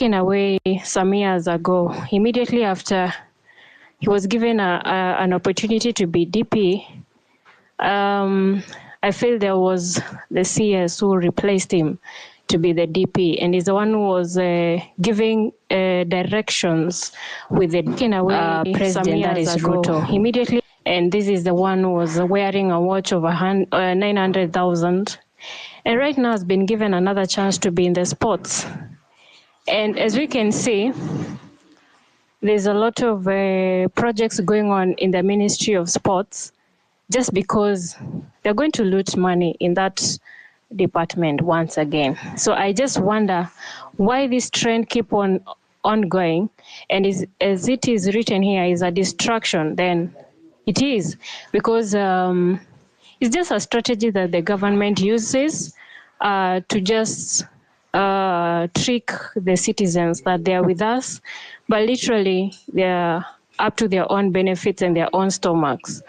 taken away some years ago, immediately after he was given an opportunity to be DP. I feel there was the CS who replaced him to be the DP, and he's the one who was giving directions with the taken away president, that is Ruto, immediately. And this is the one who was wearing a watch of 900,000. And right now has been given another chance to be in the sports. And as we can see, there's a lot of projects going on in the Ministry of Sports just because they're going to loot money in that department once again. So I just wonder why this trend keep on ongoing, and as it is written here is a distraction, then it is, because it's just a strategy that the government uses to just trick the citizens that they are with us, but literally they're up to their own benefits and their own stomachs.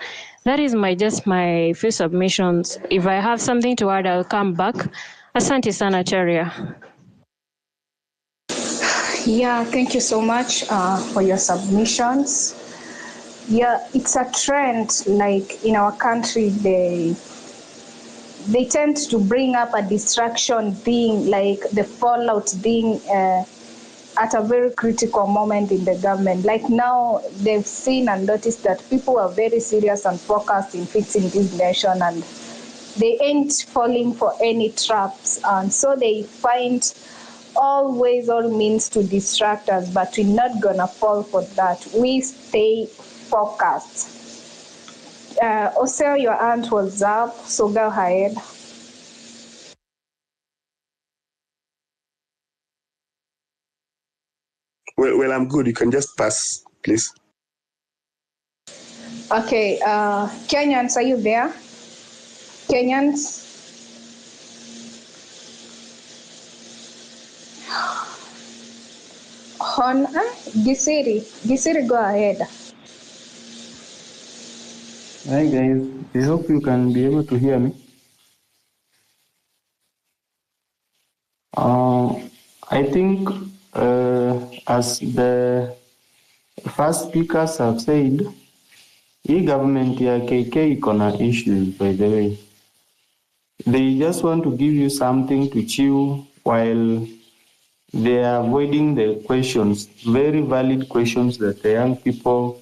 That is my few submissions. If I have something to add, I'll come back. Asante sana, Charia. Yeah, thank you so much for your submissions. Yeah, it's a trend, like in our country, they tend to bring up a distraction being like the fallout being at a very critical moment in the government. Like now, they've seen and noticed that people are very serious and focused in fixing this nation, and they ain't falling for any traps. And so they find all ways, all means to distract us, but we're not gonna fall for that. We stay focused. Osel, your hand was up, so go ahead. Well, I'm good. You can just pass, please. Okay, Kenyans, are you there? Kenyans? Gisiri, go ahead. Hi guys, I hope you can be able to hear me. I think as the first speakers have said, government ya KK iko issues, by the way. They just want to give you something to chew while they are avoiding the questions, very valid questions that the young people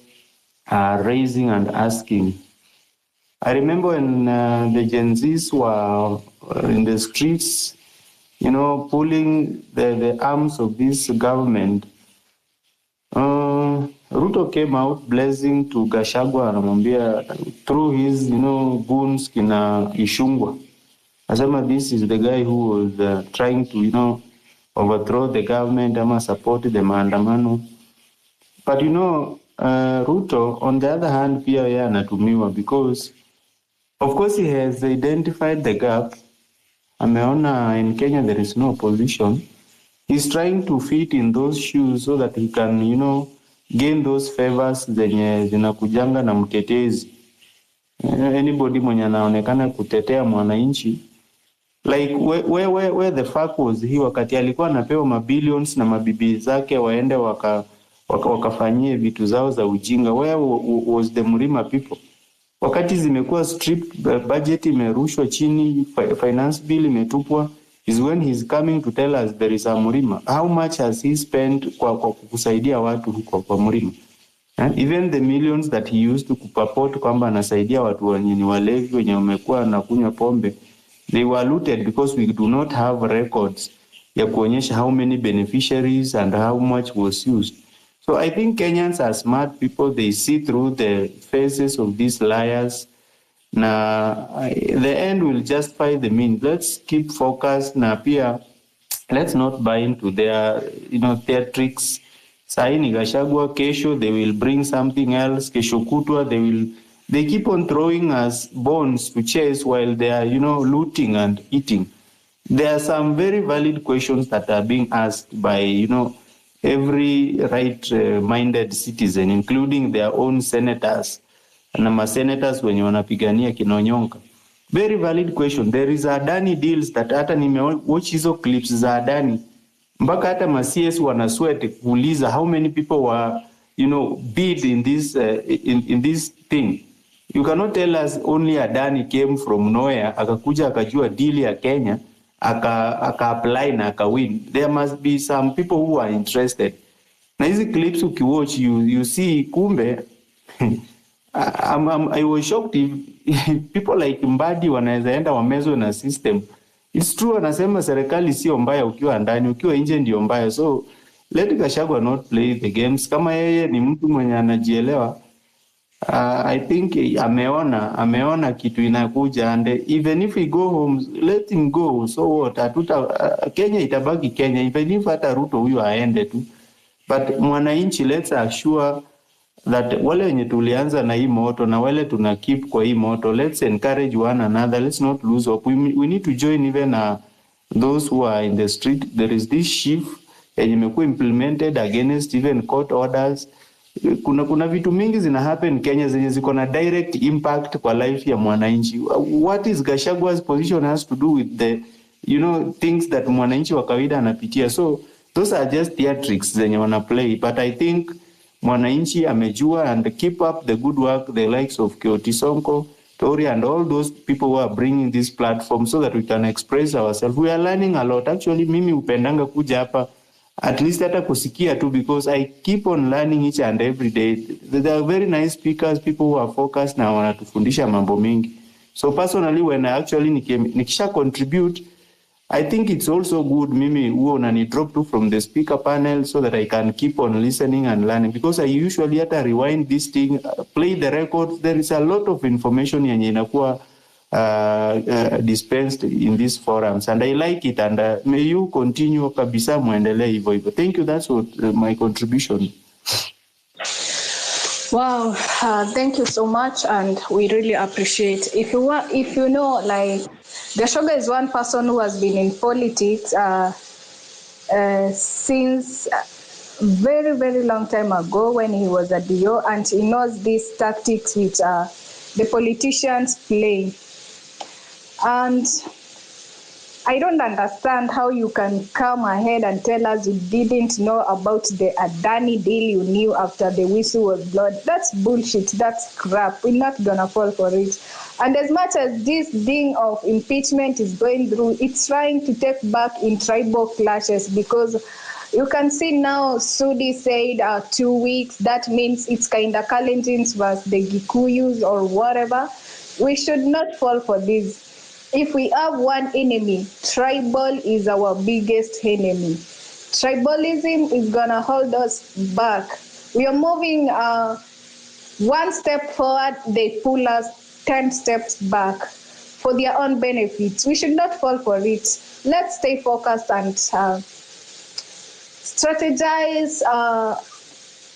are raising and asking. I remember when the Gen Zs were in the streets, pulling the arms of this government. Ruto came out blessing to Gachagua anamwambia through his, goons kina Ishungwa. Asema this is the guy who was trying to, overthrow the government ama support the Maandamano. But Ruto, on the other hand, pia yeye anatumiwa because, of course, he has identified the gap. Ameona in Kenya there is no opposition. He's trying to fit in those shoes so that he can, gain those favors zenye zinakujanga na mtetezi. Anybody mwenye anaonekana kutetea mwananchi, like where the fuck was he wakati alikuwa anapewa mabillions na mabibi zake waende wakafanyie vitu zao za ujinga? Where was the Mlima people? Wakati zimekuwa stripped, budget imerushwa chini, finance bill imetupwa, is when he's coming to tell us there is a Mlima. How much has he spent kwa kusaidia watu huko kwa Mlima? Even the millions that he used to purport kwamba anasaidia watu wenye ni walevi wenye wamekuwa na kunywa pombe, they were looted because we do not have records ya kuonyesha how many beneficiaries and how much was used. So I think Kenyans are smart people. They see through the faces of these liars. Na the end will justify the means. Let's keep focused. Na pia, let's not buy into their, their tricks. Saini Gachagua, kesho, they will bring something else. Kesho kutwa, they keep on throwing us bones to chase while they are, looting and eating. There are some very valid questions that are being asked by, every right-minded citizen, including their own senators. Na senators wenye wanapigania kinonyonka. Very valid question. There is Adani deals that hata watch hizo clips za Adani. mpaka hata ma-CS wanasweat kuuliza how many people were, bid in this in this thing. You cannot tell us only Adani came from nowhere, akakuja akajua deal ya Kenya, aka-apply na aka-win. There must be some people who are interested. Na hizi clips ukiwatch, you see kumbe, I was shocked if people like Mbadi wanaweza enda wamezwe na system. It's true, anasema serikali sio mbaya ukiwa ndani, ukiwa nje ndio mbaya. So let Gachagua not play the games. Kama yeye ni mtu mwenye anajielewa, I think ameona kitu inakuja, and even if we go home, let him go. So what? Kenya itabaki Kenya, even if hata Ruto huyo aende tu. But mwananchi, let's assure that wale wenye tulianza na hii moto na wale tuna keep kwa hii moto, let's encourage one another, let's not lose hope. We need to join even those who are in the street. There is this shift yenye imekuwa implemented against even court orders. Kuna vitu mingi zina happen Kenya zenye ziko na direct impact kwa life ya mwananchi. What is Gashagua's position has to do with the things that mwananchi wa kawaida anapitia. So those are just theatrics zenye wana play, but I think mwananchi amejua, and keep up the good work, the likes of Kioti Sonko, Tori, and all those people who are bringing this platform so that we can express ourselves. We are learning a lot. Actually, mimi upendanga kuja hapa at least hata kusikia tu, because I keep on learning each and every day. There are very nice speakers, people who are focused na wanatufundisha mambo mingi. So personally, when I actually nikisha contribute, I think it's also good mimi huo unani drop to from the speaker panel so that I can keep on listening and learning, because I usually hata rewind this thing, play the records. There is a lot of information yenye inakuwa dispensed in these forums, and I like it, and may you continue kabisa, muendelee hivyo hivyo. Thank you. That's what my contribution. Wow, thank you so much, and we really appreciate. If you know, like, Gachagua is one person who has been in politics since very, very long time ago when he was a DO, and he knows these tactics which the politicians play. And I don't understand how you can come ahead and tell us you didn't know about the Adani deal you knew after the whistle was blown. That's bullshit. That's crap. We're not going to fall for it. And as much as this thing of impeachment is going through, it's trying to take back in tribal clashes, because you can see now Sudi said 2 weeks. That means it's kind of Kalenjins versus the Gikuyus or whatever. We should not fall for this. If we have one enemy, tribal is our biggest enemy. Tribalism is going to hold us back. We are moving one step forward, they pull us 10 steps back for their own benefits. We should not fall for it. Let's stay focused and strategize,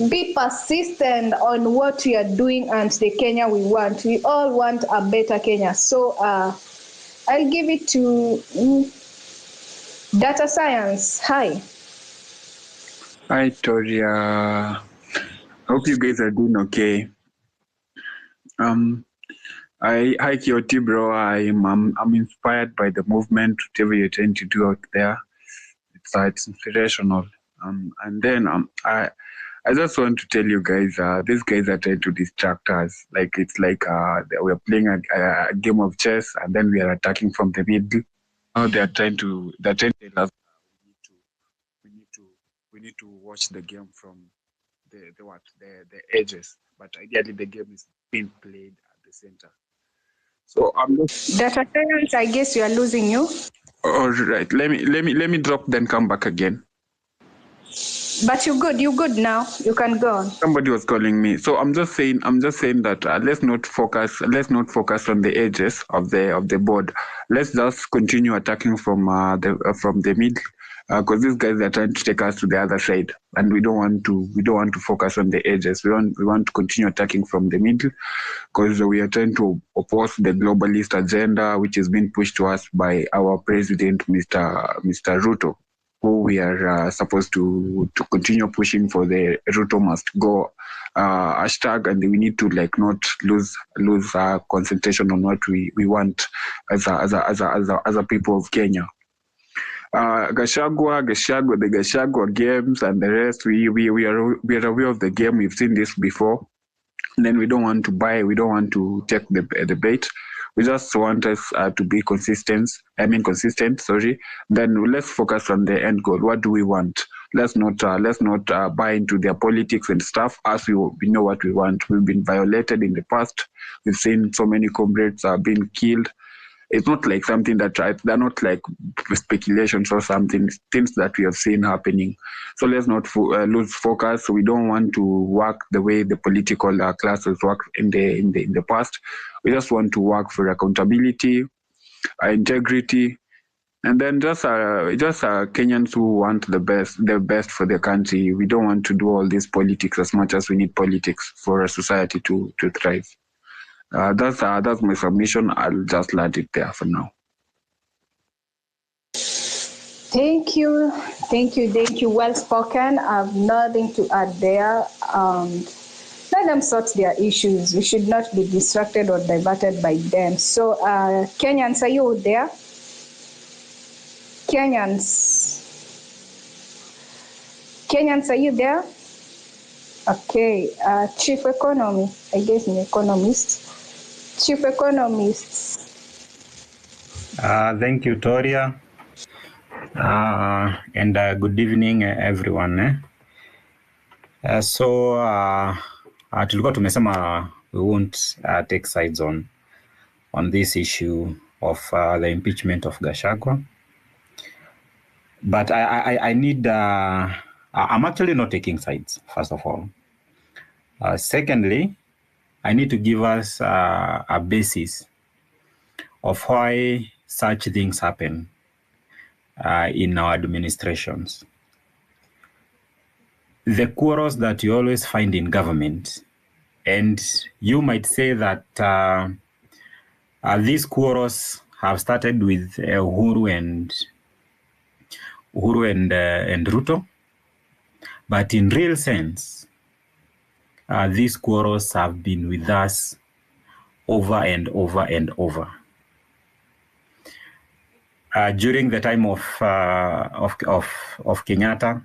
be persistent on what we are doing and the Kenya we want. We all want a better Kenya. So, I'll give it to Data Science. Hi. Hi, Toria. I hope you guys are doing okay. Hi, Kioti, bro. I'm inspired by the movement, whatever you're trying to do out there. It's inspirational. And then I just want to tell you guys, these guys are trying to distract us. Like, it's like we're playing a game of chess, and then we are attacking from the middle. Now they're trying to tell us we need to watch the game from the edges. But ideally, the game is being played at the center. So I'm just Data Science, I guess you are losing you. All right. Let me drop, then come back again. But you're good now. You can go on. Somebody was calling me, so I'm just saying that let's not focus on the edges of the board. Let's just continue attacking from the middle, because these guys are trying to take us to the other side, and we don't want to focus on the edges. We want to continue attacking from the middle, because we are trying to oppose the globalist agenda, which is being pushed to us by our president, Mr. Ruto, who we are supposed to continue pushing for the Ruto must go hashtag, and we need to not lose concentration on what we want as a people of Kenya. Gachagua, the Gachagua games and the rest, we are aware of the game. We've seen this before. And then we don't want to buy, we don't want to take the bait. We just want us to be consistent. Sorry. Then let's focus on the end goal. What do we want? Let's not buy into their politics and stuff. As we know what we want. We've been violated in the past. We've seen so many comrades being killed. It's not like something that they're not like speculations or something, things that we have seen happening. So let's not lose focus. We don't want to work the way the political classes work in the past. We just want to work for accountability, integrity, and then just Kenyans who want the best for their country. We don't want to do all this politics as much as we need politics for a society to thrive. That's my submission. I'll just land it there for now. Thank you. Well spoken. I've nothing to add there. Let them sort their issues. We should not be distracted or diverted by them. So, Kenyans, are you there? Kenyans, are you there? Okay. Chief Economy, I guess an economist. Chief Economist. Thank you, Toria. And good evening, everyone. Tulikuwa tumesema we won't take sides on this issue of the impeachment of Gachagua. But I need, I'm actually not taking sides, first of all. Secondly, I need to give us a basis of why such things happen in our administrations. The quarrels that you always find in government, and you might say that these quarrels have started with Uhuru and Ruto, but in real sense, these quarrels have been with us over and over and over. During the time of Kenyatta,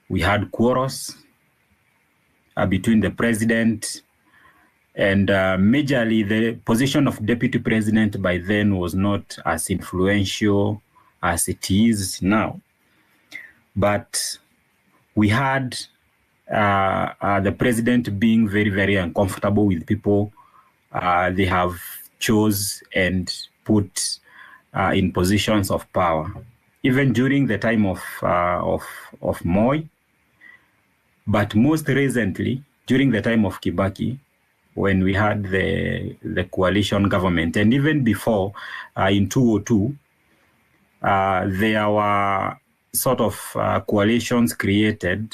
we had quarrels between the president and majorly the position of deputy president by then was not as influential as it is now. But we had the president being very, very uncomfortable with people they have chose and put in positions of power. Even during the time of Moi, but most recently during the time of Kibaki, when we had the coalition government, and even before in 2002, there were sort of coalitions created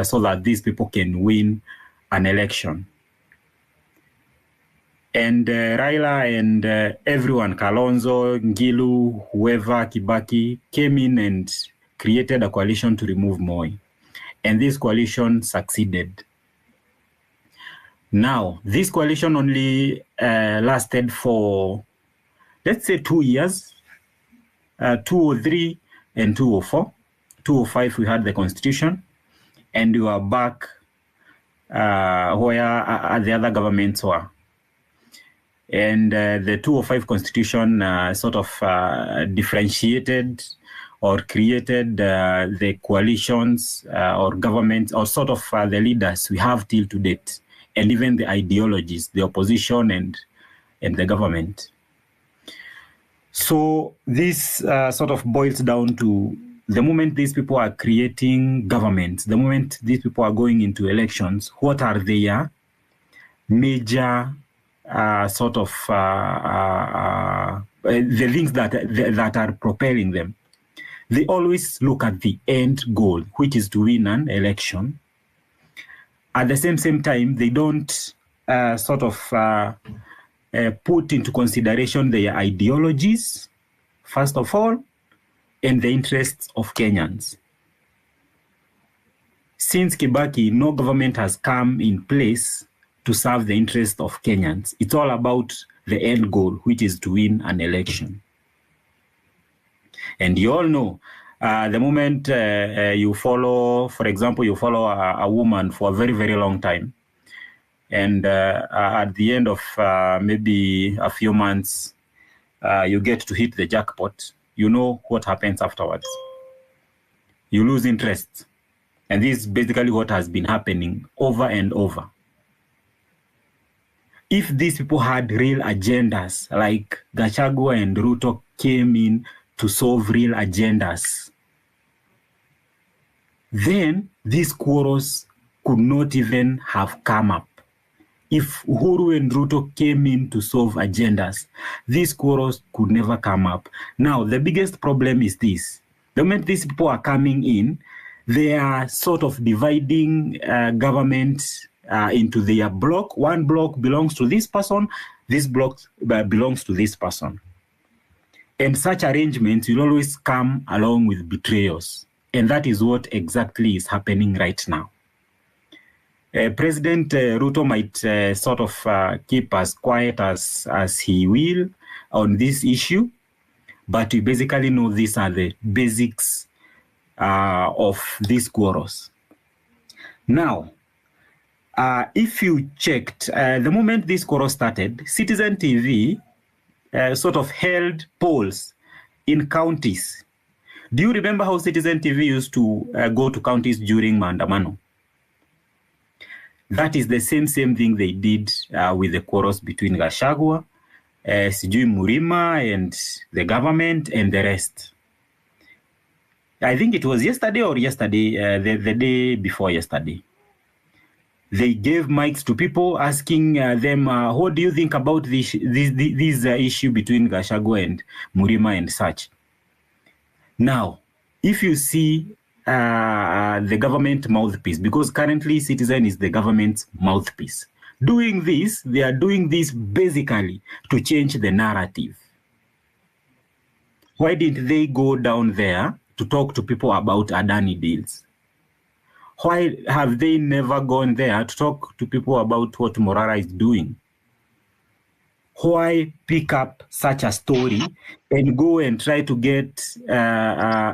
so that these people can win an election. And Raila and everyone, Kalonzo, Ngilu, whoever, Kibaki, came in and created a coalition to remove Moi. And this coalition succeeded. Now, this coalition only lasted for, let's say, 2 years, 2003 and 2004. 2005, we had the constitution, and we were back where the other governments were. And the 2005 constitution sort of differentiated or created the coalitions or governments or sort of the leaders we have till to date, and even the ideologies, the opposition and the government. So this sort of boils down to the moment these people are creating governments, the moment these people are going into elections, what are their major sort of the things that are propelling them? They always look at the end goal, which is to win an election. At the same time, they don't sort of put into consideration their ideologies, first of all, and the interests of Kenyans. Since Kibaki, no government has come in place to serve the interests of Kenyans. It's all about the end goal, which is to win an election. And you all know, the moment you follow, for example, you follow a woman for a very, very long time, and at the end of maybe a few months, you get to hit the jackpot, you know what happens afterwards. You lose interest. And this is basically what has been happening over and over. If these people had real agendas, like Gachagua and Ruto came in to solve real agendas, then these quarrels could not even have come up. If Uhuru and Ruto came in to solve agendas, these quarrels could never come up. Now, the biggest problem is this. The moment these people are coming in, they are sort of dividing government into their block. One block belongs to this person, this block belongs to this person. And such arrangements will always come along with betrayals. And that is what exactly is happening right now. President Ruto might sort of keep as quiet as he will on this issue, but we basically know these are the basics of these quarrels. Now, if you checked, the moment this quarrel started, Citizen TV sort of held polls in counties. Do you remember how Citizen TV used to go to counties during Maandamano? That is the same thing they did with the quarrels between Gachagua, Sijui Murima, and the government and the rest. I think it was yesterday, the day before yesterday. They gave mics to people asking them, what do you think about this issue between Gachagua and Murima and such? Now, if you see the government mouthpiece, because currently Citizen is the government's mouthpiece, doing this, they are doing this basically to change the narrative. Why didn't they go down there to talk to people about Adani deals? Why have they never gone there to talk to people about what Morara is doing? Why pick up such a story and go and try to get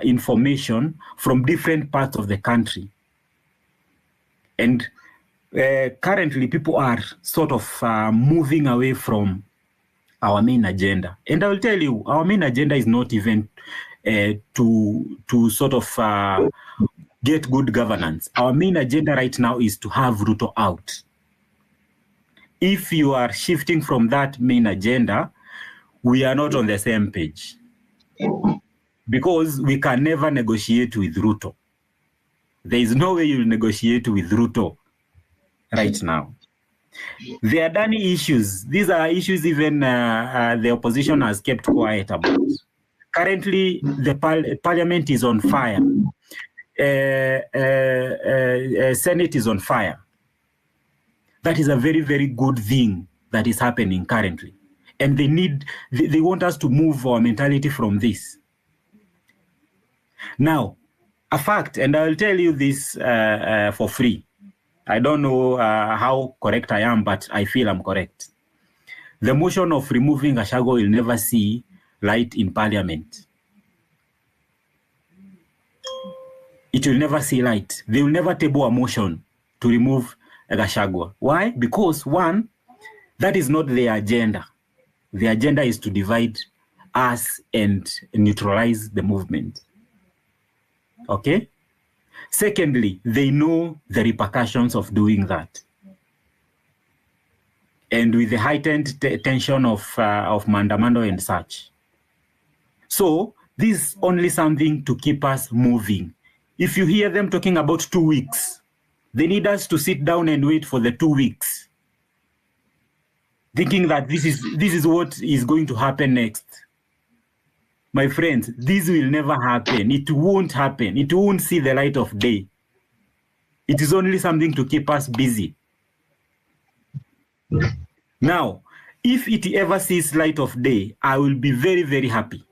information from different parts of the country? And currently, people are sort of moving away from our main agenda. And I will tell you, our main agenda is not even to sort of get good governance. Our main agenda right now is to have Ruto out. If you are shifting from that main agenda, we are not on the same page. Because we can never negotiate with Ruto. There is no way you'll negotiate with Ruto right now. The Adani issues, these are issues even the opposition has kept quiet about. Currently, the parliament is on fire. Senate is on fire. That is a very, very good thing that is happening currently. And they want us to move our mentality from this. Now, a fact, and I'll tell you this for free. I don't know how correct I am, but I feel I'm correct. The motion of removing Gachagua will never see light in parliament. It will never see light. They will never table a motion to remove Gachagua. Why? Because one, that is not their agenda. The agenda is to divide us and neutralize the movement. Okay? Secondly, they know the repercussions of doing that. And with the heightened tension of Maandamano and such. So, this is only something to keep us moving. If you hear them talking about 2 weeks, they need us to sit down and wait for the 2 weeks, thinking that this is what is going to happen next. My friends, this will never happen. It won't happen. It won't see the light of day. It is only something to keep us busy. Now, if it ever sees light of day, I will be very, very happy.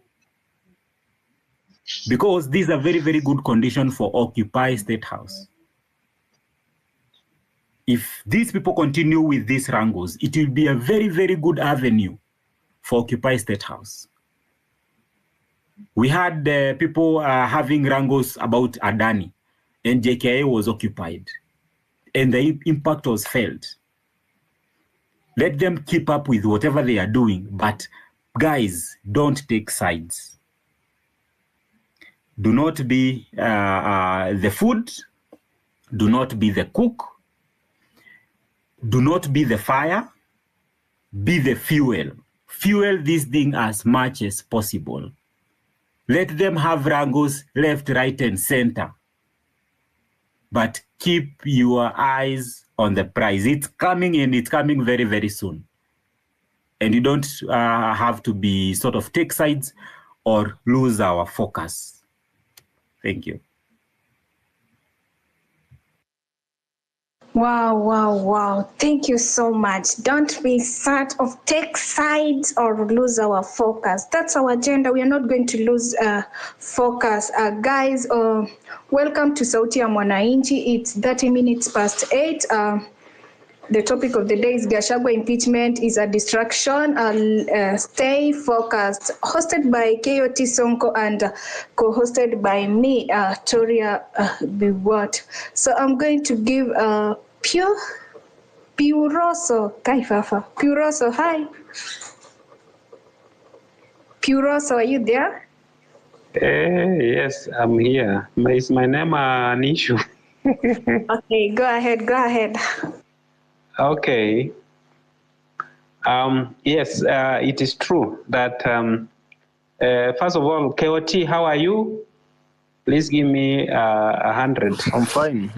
Because these are very, very good conditions for Occupy State House. If these people continue with these wrangles, it will be a very, very good avenue for Occupy State House. We had people having wrangles about Adani, and JKIA was occupied, and the impact was felt. Let them keep up with whatever they are doing, but guys, don't take sides. Do not be the food. Do not be the cook. Do not be the fire. Be the fuel. Fuel this thing as much as possible. Let them have wrangles left, right, and center. But keep your eyes on the prize. It's coming, and it's coming very, very soon. And you don't have to be sort of take sides or lose our focus. Thank you. Wow. Thank you so much. Don't be sort of take sides or lose our focus. That's our agenda. We are not going to lose focus. Guys, welcome to Sauti ya Mwananchi. It's 30 minutes past 8. The topic of the day is Gachagua impeachment is a distraction. Stay focused. Hosted by KOT Sonko and co-hosted by me, Toria Biwot. So I'm going to give Puroso. Puroso, hi. Puroso, are you there? Yes, I'm here. Is my name an issue? Okay, go ahead. Okay. Yes, it is true that, first of all, KOT, how are you? Please give me 100. I'm fine.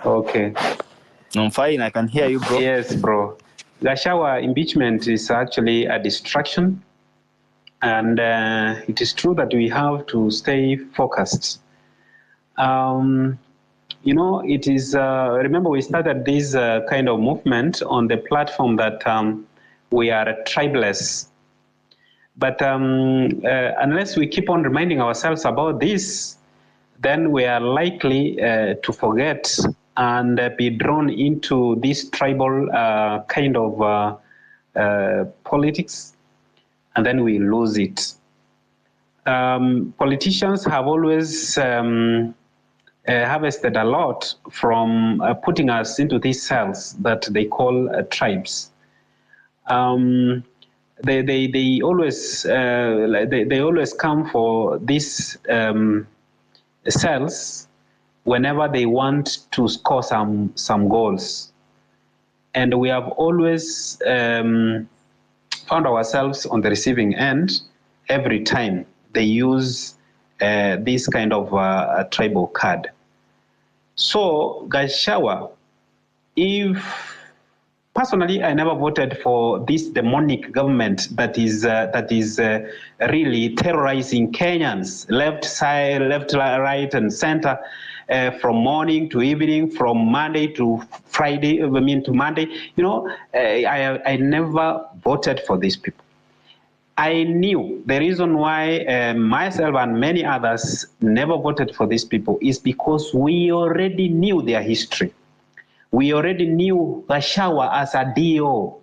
Okay. I'm fine. I can hear you, bro. Yes, bro. Gachagua impeachment is actually a distraction. And it is true that we have to stay focused. You know, it is, remember we started this kind of movement on the platform that we are tribeless. But unless we keep on reminding ourselves about this, then we are likely to forget and be drawn into this tribal kind of politics, and then we lose it. Politicians have always harvested a lot from putting us into these cells that they call tribes. They always come for these cells whenever they want to score some goals, and we have always found ourselves on the receiving end every time they use this kind of tribal card. So Gachagua, personally, I never voted for this demonic government that is really terrorizing Kenyans, left side, left, right, and center, from morning to evening, from Monday to Friday. To Monday. You know, I never voted for these people. I knew the reason why myself and many others never voted for these people is because we already knew their history. We already knew Gachagua as a DO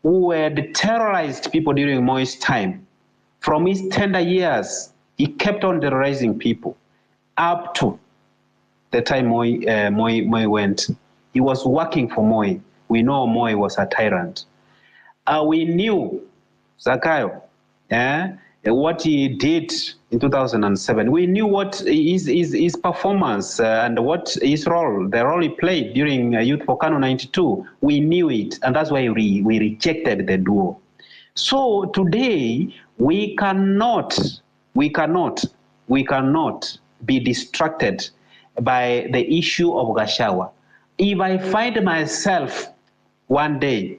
who had terrorized people during Moi's time. From his tender years, he kept on terrorizing people up to the time Moi went. He was working for Moi. We know Moi was a tyrant. We knew Zakayo, what he did in 2007. We knew what his performance and what his role, the role he played during Youth for Kano 92. We knew it, and that's why we rejected the duo. So today we cannot be distracted by the issue of Gachagua. If I find myself one day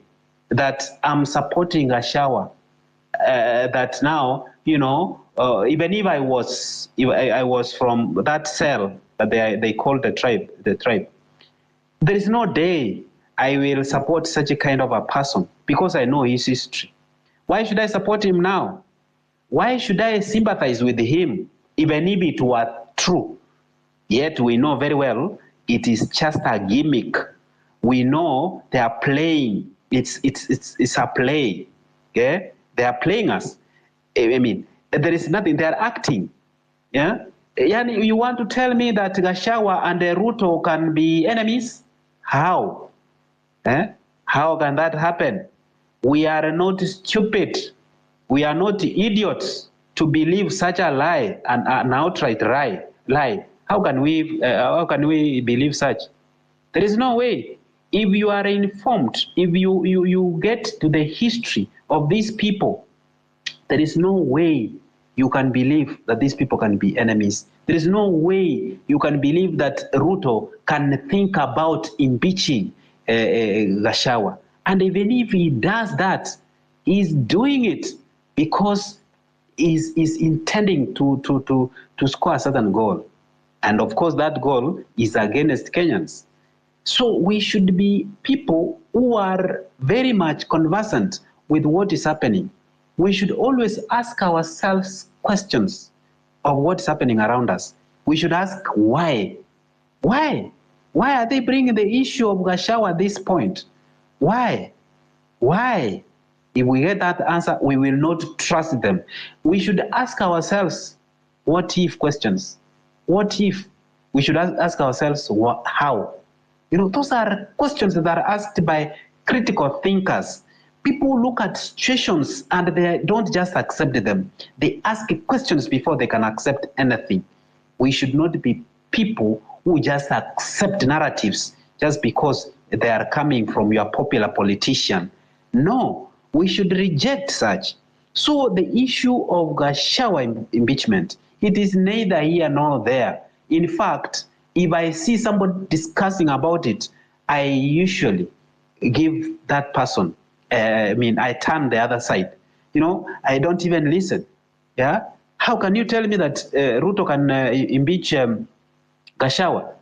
that I'm supporting Gachagua, that now, you know, even if I was from that cell that they call the tribe, there is no day I will support such a kind of a person because I know his history. Why should I support him now? Why should I sympathize with him, even if it were true? Yet we know very well it is just a gimmick. We know they are playing. It's a play. Okay? They are playing us. I mean, There is nothing. They are acting. Yeah. You want to tell me that Gachagua and Ruto can be enemies? How? How can that happen? We are not stupid. We are not idiots to believe such a lie, an outright lie. How can we believe such? There is no way. If you are informed, if you get to the history of these people, there is no way you can believe that these people can be enemies. There is no way you can believe that Ruto can think about impeaching Gachagua. And even if he does that, he's doing it because he's intending to score a certain goal. And of course, that goal is against Kenyans. So we should be people who are very much conversant with what is happening. We should always ask ourselves questions of what's happening around us. We should ask why. Why? Why are they bringing the issue of Gachagua at this point? Why? Why? If we get that answer, we will not trust them. We should ask ourselves what if questions. What if? We should ask ourselves how. Those are questions that are asked by critical thinkers. People look at situations and they don't just accept them. They ask questions before they can accept anything. We should not be people who just accept narratives just because they are coming from your popular politician. No, we should reject such. So the issue of Gachagua impeachment, it is neither here nor there. In fact, if I see somebody discussing about it, I usually give that person, I turn the other side. I don't even listen. Yeah? How can you tell me that Ruto can impeach Gachagua?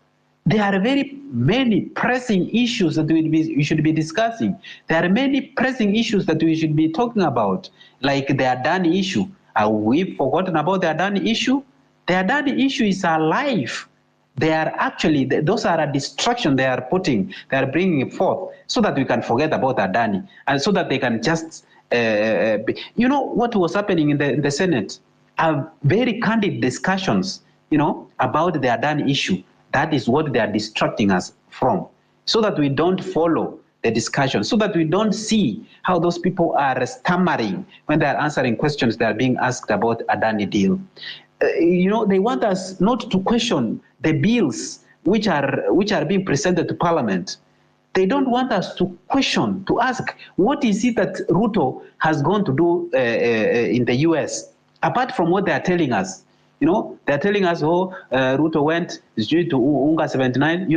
There are very many pressing issues that we should be discussing. There are many pressing issues that we should be talking about, like the Adani issue. Have we forgotten about the Adani issue? The Adani issue is alive. They are actually, those are a distraction they are bringing it forth so that we can forget about Adani and so that they can just, what was happening in the Senate? Very candid discussions, about the Adani issue. That is what they are distracting us from, so that we don't follow the discussion, so that we don't see how those people are stammering when they are answering questions that are being asked about Adani deal. They want us not to question the bills which are being presented to Parliament. They don't want us to question, to ask, what is it that Ruto has gone to do in the US, apart from what they are telling us. They're telling us, Ruto went straight to Unga 79.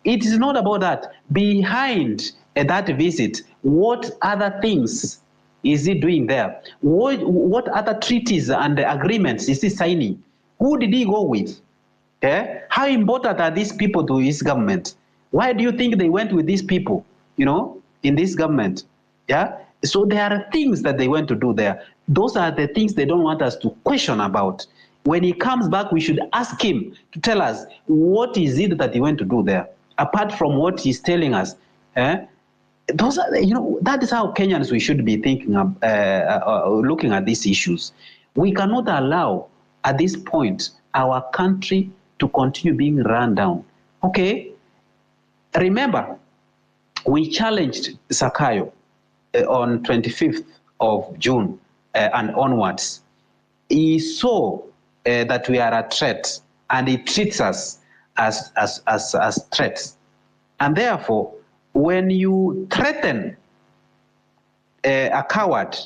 It is not about that. Behind that visit, what other things is he doing there? What other treaties and agreements is he signing? Who did he go with? How important are these people to his government? Why do you think they went with these people, in this government? Yeah. So there are things that they went to do there. Those are the things they don't want us to question about. When he comes back, we should ask him to tell us what is it that he went to do there, apart from what he's telling us. Those are, that is how Kenyans we should be thinking of, looking at these issues. We cannot allow, at this point, our country to continue being run down. Okay? Remember, we challenged Zakayo on 25th of June and onwards. He saw that we are a threat, and he treats us as threats. And therefore, when you threaten a coward,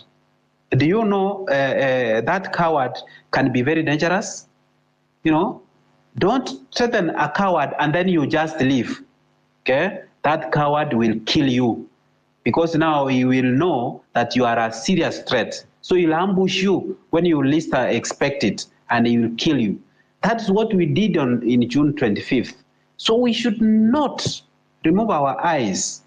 do you know that coward can be very dangerous? Don't threaten a coward and then you just leave. Okay? That coward will kill you, because now he will know that you are a serious threat. So he'll ambush you when you least expect it, and he will kill you. That's what we did in June 25th. So we should not remove our eyes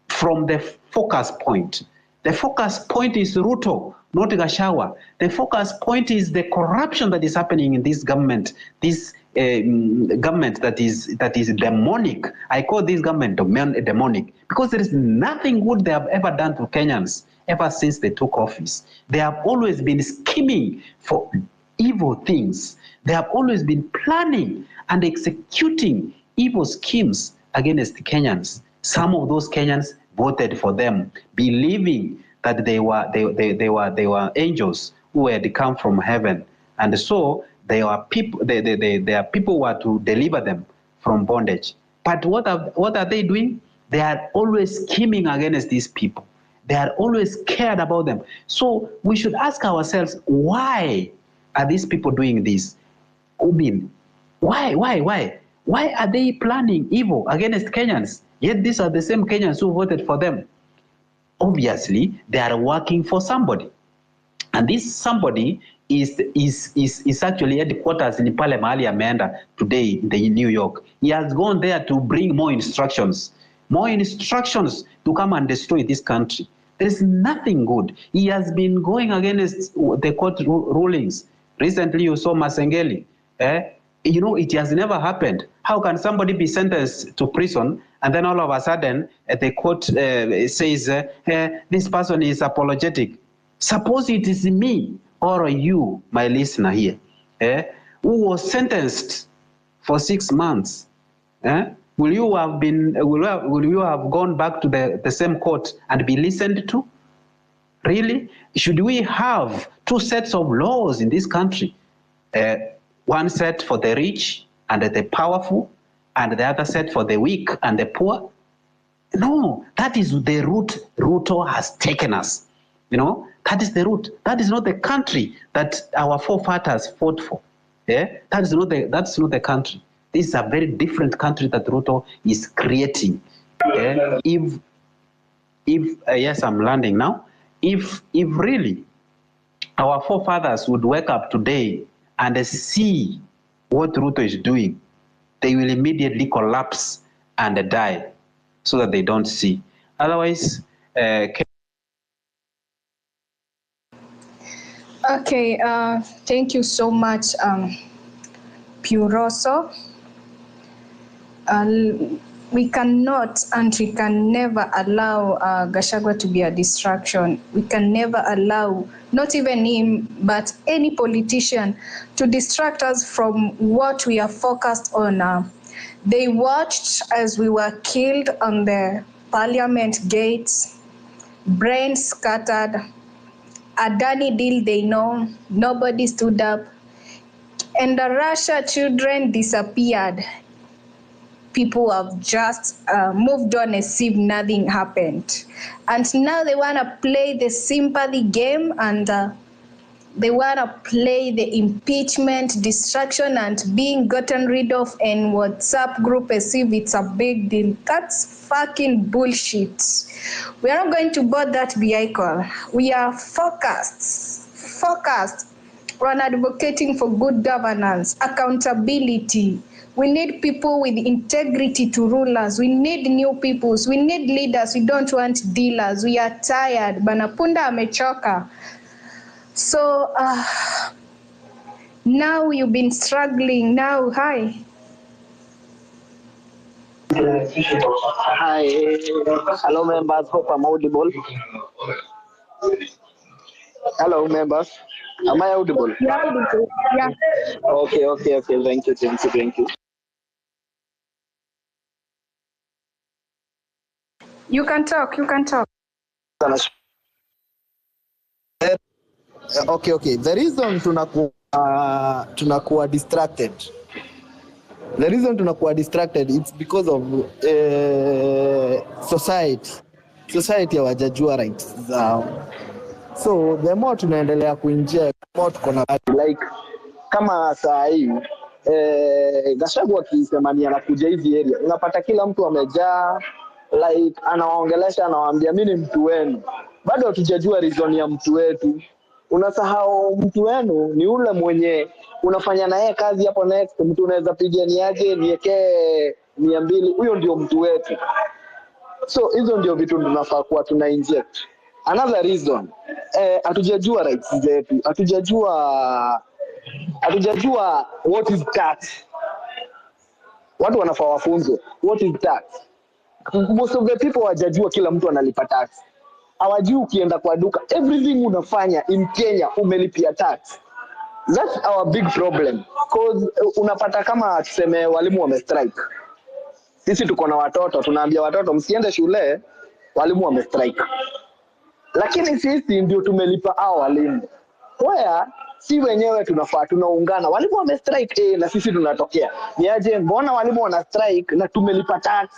from the focus point. The focus point is Ruto. not Gachagua. The focus point is the corruption that is happening in this government, this government that is demonic. I call this government demonic because there is nothing good they have ever done to Kenyans ever since they took office. They have always been scheming for evil things. They have always been planning and executing evil schemes against Kenyans. Some of those Kenyans voted for them, believing that they were angels who had come from heaven, and so they are people. They are people who are to deliver them from bondage. But what are they doing? They are always scheming against these people. They are always scared about them. So we should ask ourselves, why are these people doing this? I mean, why are they planning evil against Kenyans? Yet these are the same Kenyans who voted for them. Obviously, they are working for somebody. And this somebody is actually headquarters in Pale Mahali Ameenda today in New York. He has gone there to bring more instructions to come and destroy this country. There is nothing good. He has been going against the court rulings. Recently, you saw Masengeli. You know, it has never happened. How can somebody be sentenced to prison and then all of a sudden the court says this person is apologetic? Suppose it is me or you, my listener here, who was sentenced for 6 months. Will you have gone back to the same court and be listened to? Really? Should we have two sets of laws in this country? One set for the rich and the powerful, and the other set for the weak and the poor? No, that is the route Ruto has taken us. You know, that is the route. That is not the country that our forefathers fought for. That's not the country. This is a very different country that Ruto is creating. If yes, I'm landing now. If really our forefathers would wake up today and see what Ruto is doing, they will immediately collapse and die so that they don't see. Otherwise, Okay, thank you so much, Puroso. We cannot and we can never allow Gachagua to be a distraction. We can never allow, not even him, but any politician to distract us from what we are focused on. They watched as we were killed on the parliament gates, brains scattered, a Adani deal they know, nobody stood up, and the Russia children disappeared. People have just moved on as if nothing happened. And now they want to play the sympathy game, and they want to play the impeachment, distraction, and being gotten rid of in WhatsApp group as if it's a big deal. That's fucking bullshit. We are not going to board that vehicle. We are focused on advocating for good governance, accountability. We need people with integrity to rule us. We need new peoples. We need leaders. We don't want dealers. We are tired. Banapunda amechoka. So now you've been struggling. Now, hi. Hi. Hello, members. Hope I'm audible. Hello, members. Am I audible? Yeah, audible. Yeah. Okay. Thank you. You can talk. Okay. The reason tunakuwa distracted. The reason tunakuwa distracted, it's because of society. Society hawajajua rights zao. So the more tunaendelea kuinject, more tuko na like kama saa hii Gachagua akisema ni anakuja hivi area, unapata kila mtu amejaa, like anawaongelesha, anawaambia mimi ni mtu wenu. Bado hatujajua reason ya mtu wetu. Unasahau mtu wenu ni ule mwenye unafanya na yeye kazi hapo next, mtu unaweza piganiaje niwekee 200, huyo ndio mtu wetu. So hizo ndio vitu tunafaa kuwa tuna inject. Another reason, hatujajua rights zetu, hatujajua what is tax. Watu wanafaa wafunzwe what is tax. Most of the people wajajua kila mtu analipa tax. Hawajui ukienda kwa duka everything unafanya in Kenya umelipia tax. That's our big problem, because unapata kama tuseme walimu wamestrike. Sisi tuko na watoto, tunaambia watoto msiende shule, walimu wamestrike. Lakini sisi ndio tumelipa hao walimu. Where si wenyewe tunafaa tunaungana. Walimu wamestrike na sisi tunatokea. Niaje mbona walimu wana strike na tumelipa tax?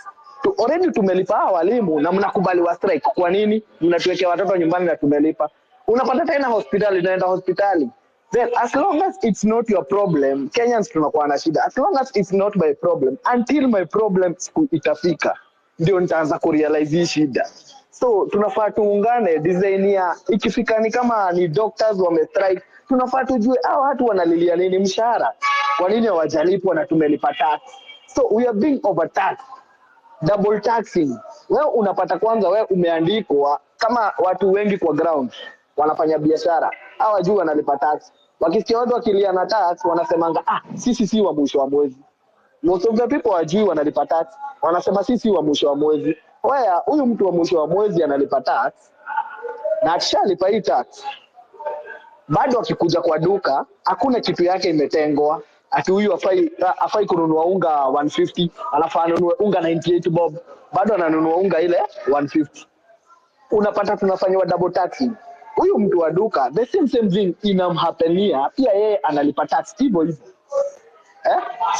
Already tumelipa hao walimu na mnakubali wa strike. Kwa nini? Mnatuwekea watoto nyumbani na tumelipa. Unapata tena hospitali, naenda hospitali. Then as long as it's not your problem, Kenyans tunakuwa na shida. As long as it's not my problem, until my problem itafika, ndio nitaanza kurealize hii shida. So tunafaa tuungane, design ya ikifika ni kama ni doctors wamestrike, tunafaa tujue hao watu wanalilia nini mshahara. Kwa nini hawajalipwa na tumelipa tax? So we are being overtaxed. Double taxing. Wewe unapata kwanza wewe umeandikwa kama watu wengi kwa ground wanafanya biashara. Hawajui wanalipa tax. Wakisikia watu wakilia na tax wanasemanga sisi si wa mwisho wa mwezi. Most of the people hawajui wanalipa tax. Wanasema sisi wa mwisho wa mwezi. Waya huyu mtu wa mwisho wa mwezi analipa tax na akishalipa hii tax bado akikuja kwa duka hakuna kitu yake imetengwa. Ati huyu afai kununua unga 150, anafaa anunue unga 98 bob, bado ananunua unga ile 150. Unapata tunafanywa double taxing. Huyu mtu wa duka the same thing inamhapenia, pia yeye analipa tax hivyo.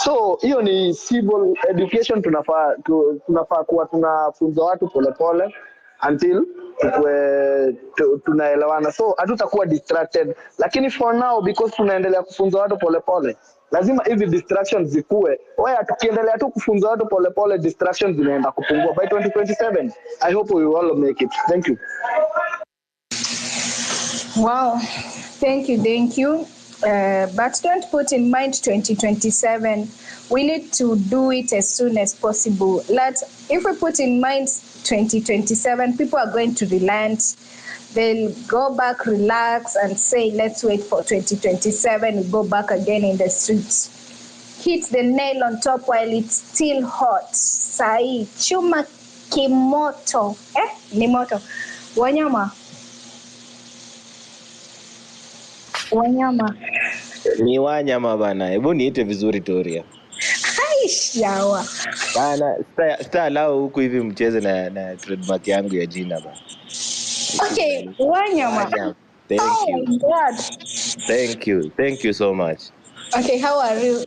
So hiyo ni civil education. Tunafaa kuwa tunafunza watu polepole until tunaelewana, so hatutakuwa distracted. Lakini for now because tunaendelea kufunza watu polepole, lazima hizi distractions zikue. Wewe tukiendelea tu kufunza watu polepole, distractions zinaenda kupungua. By 2027 I hope we will all make it. Thank you. Wow, thank you. But don't put in mind 2027. We need to do it as soon as possible. If we put in mind 2027, people are going to relent. They'll go back, relax, and say, let's wait for 2027. We go back again in the streets. Hit the nail on top while it's still hot. Sai, chuma kimoto. Ni moto. Wanyama. Ni wanyama bana. Hebu niite vizuri Toria. Shawa. Bana, sita lao huku hivi mcheze na trademark yangu ya jina bana. Okay, wanyama. Thank you. Oh my God. Thank you so much. Okay, how are you?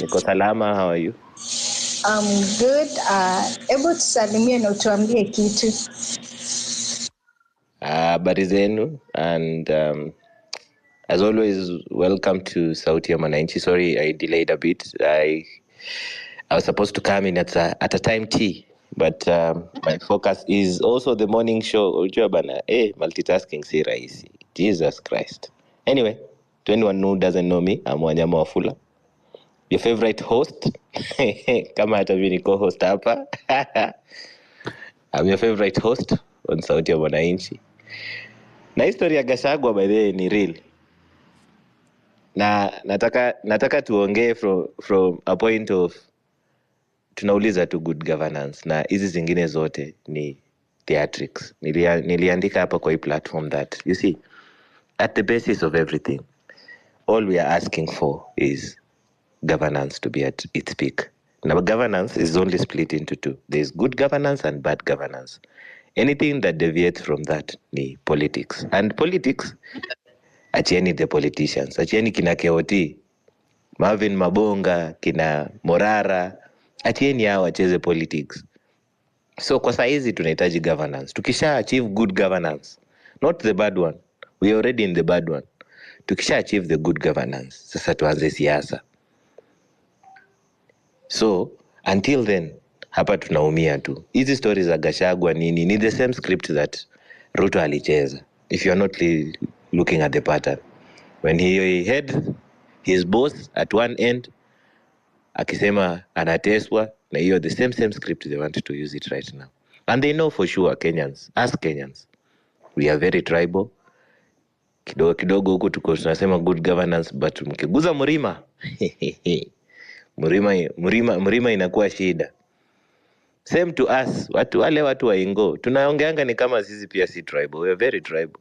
Niko salama, how are you? I'm good. Hebu tusalimie na utuambie kitu. Habari zenu, and as always, welcome to Sauti ya Mwananchi. Sorry, I delayed a bit. I was supposed to come in at a time T, but my focus is also the morning show. Ujua bana, multitasking si rahisi. Jesus Christ. Anyway, to anyone who doesn't know me, I'm Wanyama Wafula, your favorite host. Kama hata mimi ni co-host hapa. I'm your favorite host on Sauti ya Mwananchi. Na historia Gachagua by the way ni real. Na nataka tuongee from a point of tunauliza tu good governance, na hizi zingine zote ni theatrics. Niliandika hapa kwa hii platform that you see at the basis of everything all we are asking for is governance to be at its peak. Now governance is only split into two. There is good governance and bad governance. Anything that deviates from that ni politics. And politics, achieni the politicians, achieni kina Keoti, Marvin Mabonga, kina Morara, achieni hao wacheze politics. So kwa saizi tunahitaji governance. Tukisha achieve good governance, not the bad one, we are already in the bad one. Tukisha achieve the good governance, sasa tuanze siasa. So until then, hapa tunaumia tu. Hizi stories za Gachagua ni the same script that Ruto alicheza. If you are not looking at the pattern, when he had his boss at one end akisema anateswa, na hiyo the same script they want to use it right now. And they know for sure, Kenyans, ask Kenyans, We are very tribal. Kidogo kidogo huku tuko tunasema good governance, but mkiguza Mrima Mrima inakuwa shida. Same to us, watu wa Ingo. Tunaongeanga ni kama sisi pia si tribal. We are very tribal.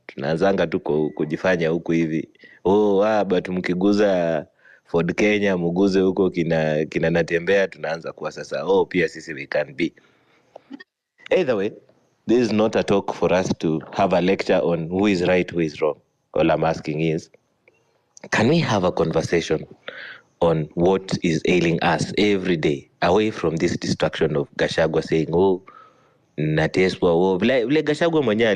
Tunaanzanga tu kujifanya huku hivi. But mkiguza Ford Kenya, muguze huko kina Natembea, tunaanza kuwa sasa pia sisi we can be. Either way, this is not a talk for us to have a lecture on who is right, who is wrong. All I'm asking is, can we have a conversation on what is ailing us every day, away from this distraction of Gachagua saying, nateswa, vile Gachagua mwenyewe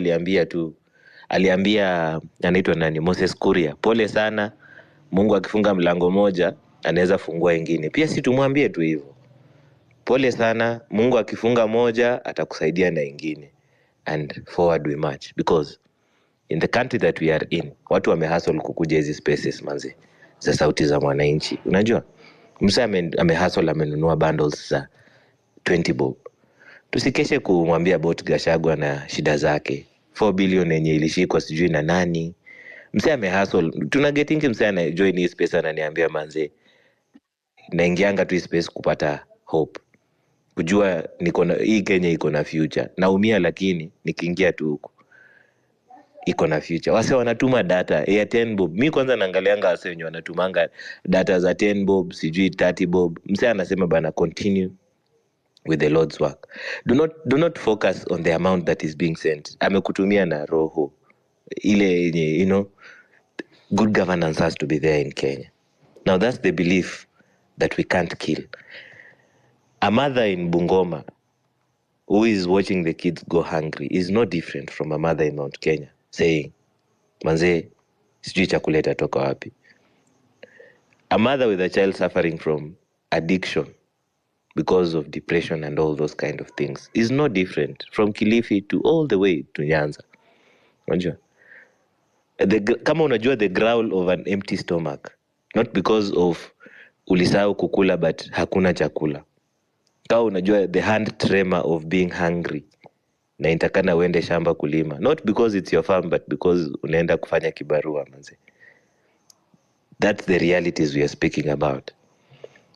aliambia anaitwa nani, Moses Kuria, pole sana, Mungu akifunga mlango moja anaweza fungua ingine. Pia si tumwambie tu hivyo, pole sana, Mungu akifunga moja atakusaidia na ingine, and forward we march. Because in the country that we are in, watu wamehustle kukuja hizi spaces manze za sauti za mwananchi. Unajua msa amehustle, amenunua bundles za 20 bob. Tusikeshe kumwambia about Gachagua na shida zake. 4 billion yenye ilishikwa sijui na nani. Msa amehustle. Tuna getting msa na join hii space ananiambia manze, naingianga tu space kupata hope, kujua hii Kenya iko na future. Naumia lakini nikiingia tu huko iko na future. Wase wanatuma data ya 10 bob. Mimi kwanza naangalianga wase wenye wanatumanga data za 10 bob, sijui 30 bob. Mse anasema bana, continue with the Lord's work. Do not focus on the amount that is being sent. Amekutumia na roho ile, good governance has to be there in Kenya. Now that's the belief that we can't kill. A mother in Bungoma who is watching the kids go hungry is no different from a mother in Mount Kenya saying, manze, sijui chakula itatoka wapi. A mother with a child suffering from addiction because of depression and all those kind of things is no different from Kilifi to all the way to Nyanza. Unajua? Kama unajua the growl of an empty stomach, not because of ulisahau kukula but hakuna chakula. Kama unajua the hand tremor of being hungry na intakana uende shamba kulima, not because it's your farm but because unaenda kufanya kibarua manze. That's the realities we are speaking about.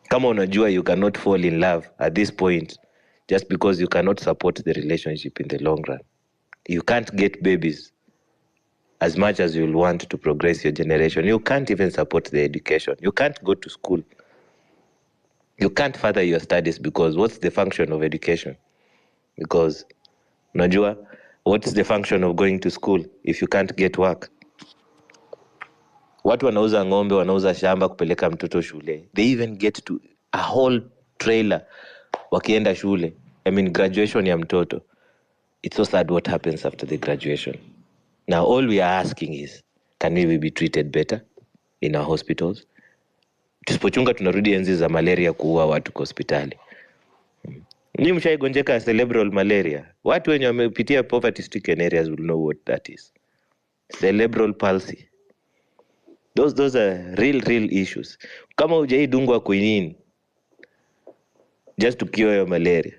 Kama unajua you cannot fall in love at this point just because you cannot support the relationship in the long run. You can't get babies as much as you'll want to progress your generation. You can't even support the education. You can't go to school. You can't further your studies because what's the function of education? Because unajua, what's the function of going to school if you can't get work? Watu wanauza ng'ombe, wanauza shamba kupeleka mtoto shule. They even get to a whole trailer wakienda shule. I mean, graduation ya mtoto. It's so sad what happens after the graduation. Now, all we are asking is, can we be treated better in our hospitals? Tusipochunga tunarudi enzi za malaria kuua watu kwa hospitali. Ni mshaigonjeka cerebral malaria. Watu wenye wamepitia poverty stricken areas will know what that is. Cerebral palsy. Those are real issues. Kama hujaidungwa quinine just to cure your malaria.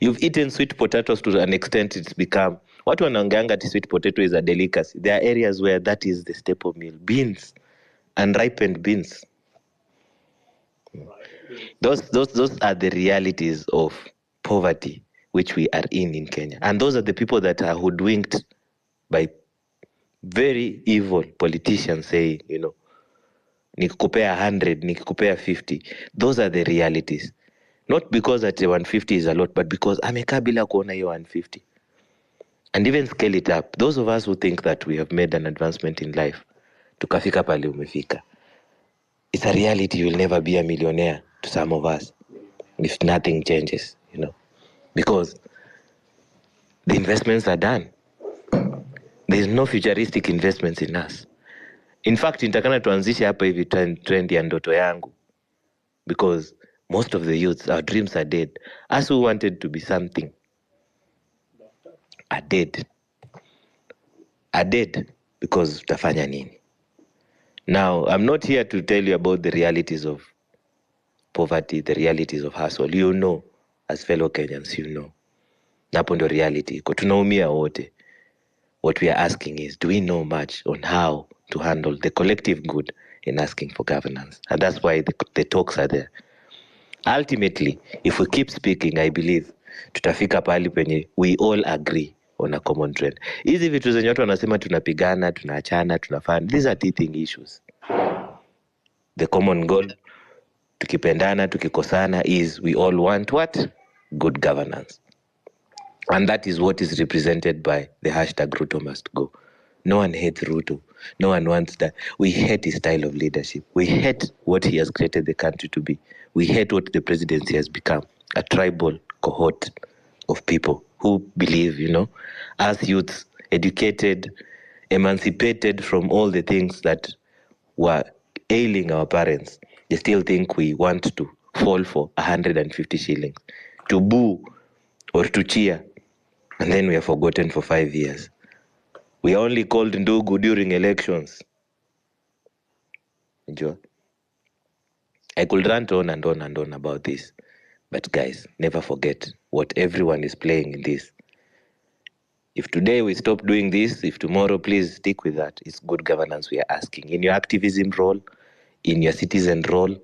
You've eaten sweet potatoes to an extent it's become. Watu wanaongeanga ati sweet potato is a delicacy. There are areas where that is the staple meal. Beans, unripened beans. Those are the realities of poverty which we are in Kenya. And those are the people that are hoodwinked by very evil politicians saying, nikikupea 100, nikikupea 50. Those are the realities. Not because that 150 is a lot, but because amekaa bila kuona hiyo 150. And even scale it up. Those of us who think that we have made an advancement in life, tukafika pale umefika. It's a reality. You will never be a millionaire to some of us if nothing changes, because the investments are done. There is no futuristic investments in us. In fact, nitakana tuanzishe hapa hivi trend ya ndoto yangu, because most of the youths, our dreams are dead. Us who wanted to be something are dead. Are dead because utafanya nini? Now, I'm not here to tell you about the realities of poverty, the realities of hustle. You know, as fellow Kenyans, Na hapo ndo reality iko, tunaumia wote. What we are asking is, do we know much on how to handle the collective good in asking for governance? And that's why the talks are there. Ultimately, if we keep speaking, I believe tutafika pahali penye we all agree on a common trend. Hizi vitu zenye watu wanasema tunapigana, tunaachana, tunafanya, these are teething issues. The common goal, tukipendana, tukikosana, is we all want what? Good governance. And that is what is represented by the hashtag Ruto must go. No one hates Ruto. No one wants that. We hate his style of leadership. We hate what he has created the country to be. We hate what the presidency has become, a tribal cohort of people who believe, as youths, educated, emancipated from all the things that were ailing our parents, they still think we want to fall for 150 shillings, to boo or to cheer, and then we are forgotten for 5 years. We are only called Ndugu during elections. I could rant on and on and on about this. But guys, never forget what everyone is playing in this. If today we stop doing this, if tomorrow, please stick with that. It's good governance we are asking. In your activism role, in your citizen role,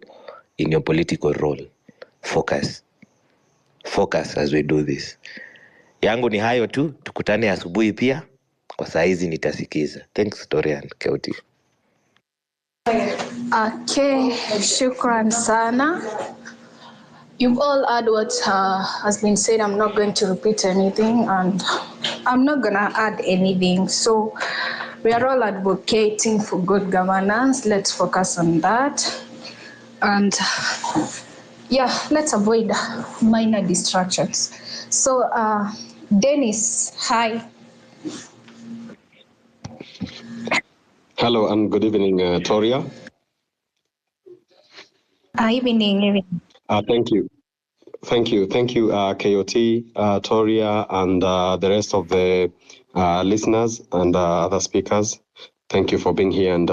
in your political role. Focus. Focus as we do this. Yangu ni hayo tu, tukutane asubuhi pia. Kwa saa hizi nitasikiza. Thanks, Dorian Keuti. Okay, shukran sana. You've all heard what has been said. I'm not going to repeat anything, and I'm not going to add anything. So we are all advocating for good governance. Let's focus on that. And yeah, let's avoid minor distractions. So Dennis, hi. Hello and good evening, Toria. Evening. Thank you. Thank you, KOT, Toria, and the rest of the listeners and other speakers. Thank you for being here and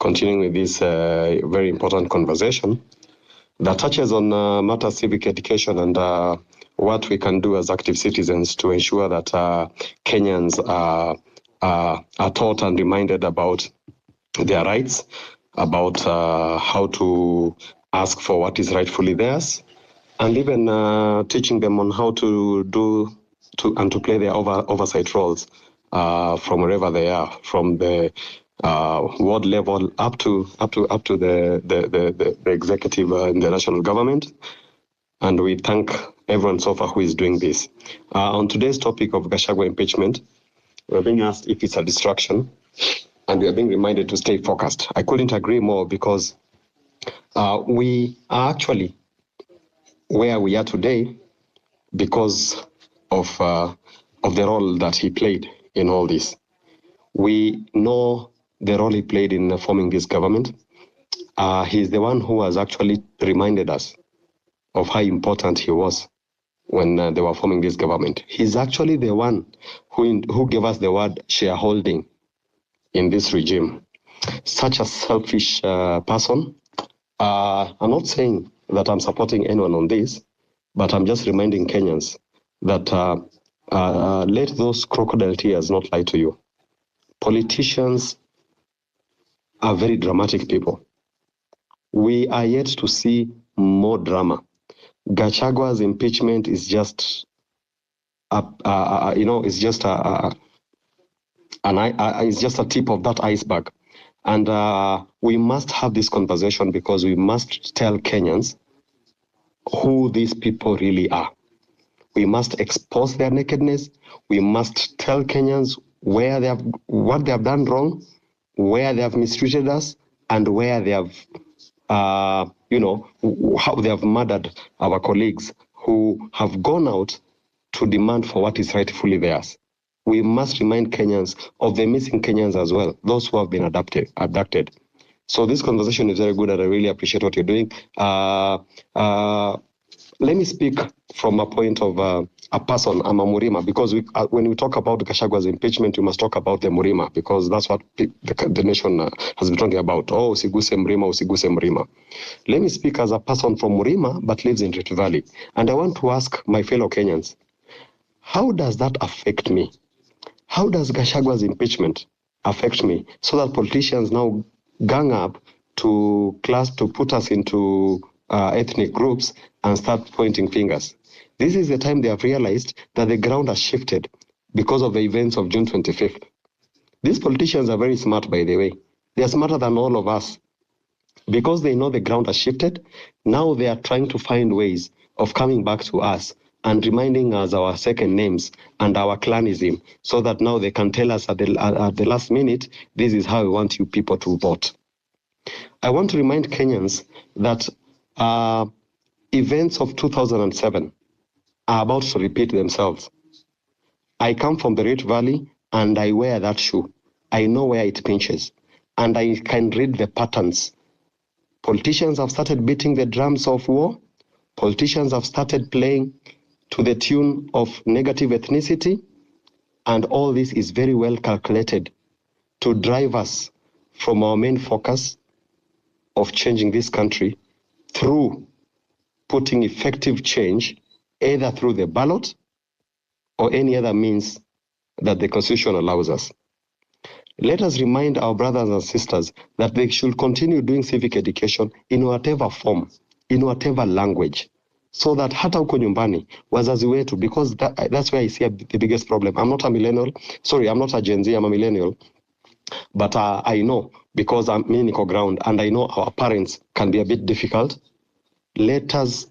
continuing with this very important conversation that touches on matter civic education and what we can do as active citizens to ensure that Kenyans are taught and reminded about their rights, about how to ask for what is rightfully theirs, and even teaching them on how to do and to play their oversight roles from wherever they are, from the ward level up to the executive and the national government. And we thank everyone so far who is doing this. On today's topic of Gachagua impeachment, we're being asked if it's a distraction, and we are being reminded to stay focused. I couldn't agree more, because we are actually where we are today because of the role that he played in all this. We know the role he played in forming this government. He's the one who has actually reminded us of how important he was when they were forming this government. He's actually the one who gave us the word shareholding in this regime. Such a selfish person. I'm not saying that I'm supporting anyone on this, but I'm just reminding Kenyans that let those crocodile tears not lie to you. Politicians are very dramatic people. We are yet to see more drama. Gachagua's impeachment is just, it's just it's just a tip of that iceberg. And we must have this conversation, because we must tell Kenyans who these people really are. We must expose their nakedness. We must tell Kenyans what they have done wrong, where they have mistreated us, and where they have, how they have murdered our colleagues who have gone out to demand for what is rightfully theirs. We must remind Kenyans of the missing Kenyans as well, those who have been abducted. So this conversation is very good, and I really appreciate what you're doing. Let me speak from a point of a person, I'm a Murima, because when we talk about Gashagua's impeachment, we must talk about the Murima, because that's what the nation has been talking about. Oh, usiguse Mrima, usiguse Mrima. Let me speak as a person from Murima, but lives in Rift Valley. And I want to ask my fellow Kenyans, how does that affect me? How does Gachagwa's impeachment affect me? So that politicians now gang up to put us into ethnic groups and start pointing fingers. This is the time they have realized that the ground has shifted because of the events of June 25th. These politicians are very smart, by the way. They are smarter than all of us. Because they know the ground has shifted, now they are trying to find ways of coming back to us and reminding us our second names and our clanism, so that now they can tell us at the last minute, this is how we want you people to vote. I want to remind Kenyans that events of 2007 are about to repeat themselves. I come from the Rift Valley and I wear that shoe. I know where it pinches and I can read the patterns. Politicians have started beating the drums of war. Politicians have started playing to the tune of negative ethnicity. And all this is very well calculated to drive us from our main focus of changing this country through putting effective change, either through the ballot or any other means that the Constitution allows us. Let us remind our brothers and sisters that they should continue doing civic education in whatever form, in whatever language, so that hata huko nyumbani wazazi wetu, because that's where I see the biggest problem. I'm not a millennial. Sorry, I'm not a Gen Z, I'm a millennial. But I know, because I'm in eco ground and I know our parents can be a bit difficult. Let us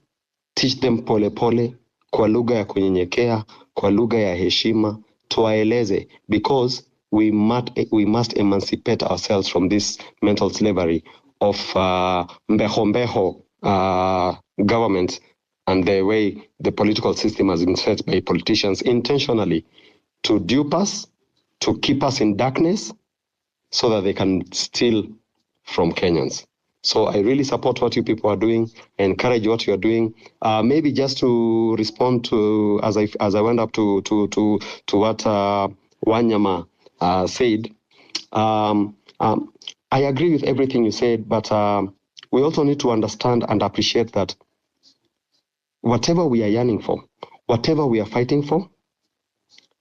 teach them pole pole, kwa lugha ya kunyenyekea, kwa lugha ya heshima, tuwaeleze, because we must emancipate ourselves from this mental slavery of mbeho government and the way the political system has been set by politicians intentionally to dupe us, to keep us in darkness, so that they can steal from Kenyans. So I really support what you people are doing, encourage what you are doing. Maybe just to respond to, as I went up to what Wanyama said, I agree with everything you said, but we also need to understand and appreciate that whatever we are yearning for, whatever we are fighting for,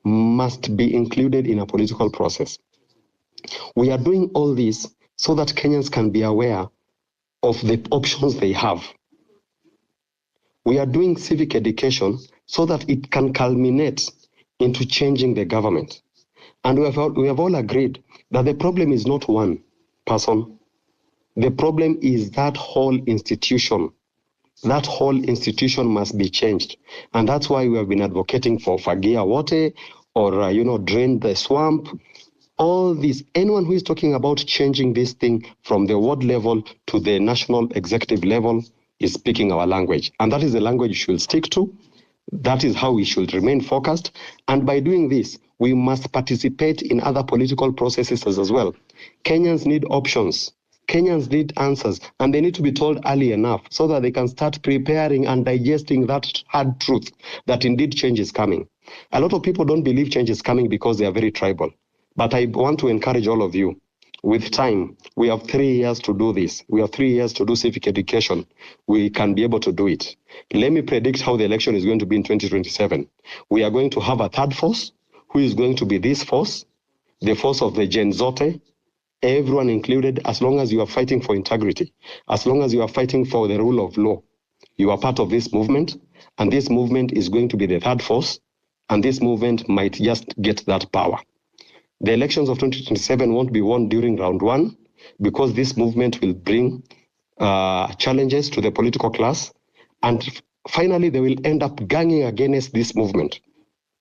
must be included in a political process. We are doing all this so that Kenyans can be aware of the options they have. We are doing civic education so that it can culminate into changing the government. And we have all agreed that the problem is not one person. The problem is that whole institution. That whole institution must be changed. And that's why we have been advocating for Fagia Wote or, drain the swamp. All this, anyone who is talking about changing this thing from the ward level to the national executive level is speaking our language. And that is the language we should stick to. That is how we should remain focused. And by doing this, we must participate in other political processes as well. Kenyans need options. Kenyans need answers. And they need to be told early enough so that they can start preparing and digesting that hard truth that indeed change is coming. A lot of people don't believe change is coming because they are very tribal. But I want to encourage all of you, with time, we have 3 years to do this. We have 3 years to do civic education. We can be able to do it. Let me predict how the election is going to be in 2027. We are going to have a third force, who is going to be this force, the force of the Gen Zote, everyone included, as long as you are fighting for integrity, as long as you are fighting for the rule of law, you are part of this movement, and this movement is going to be the third force, and this movement might just get that power. The elections of 2027 won't be won during round one, because this movement will bring challenges to the political class. And finally, they will end up ganging against this movement.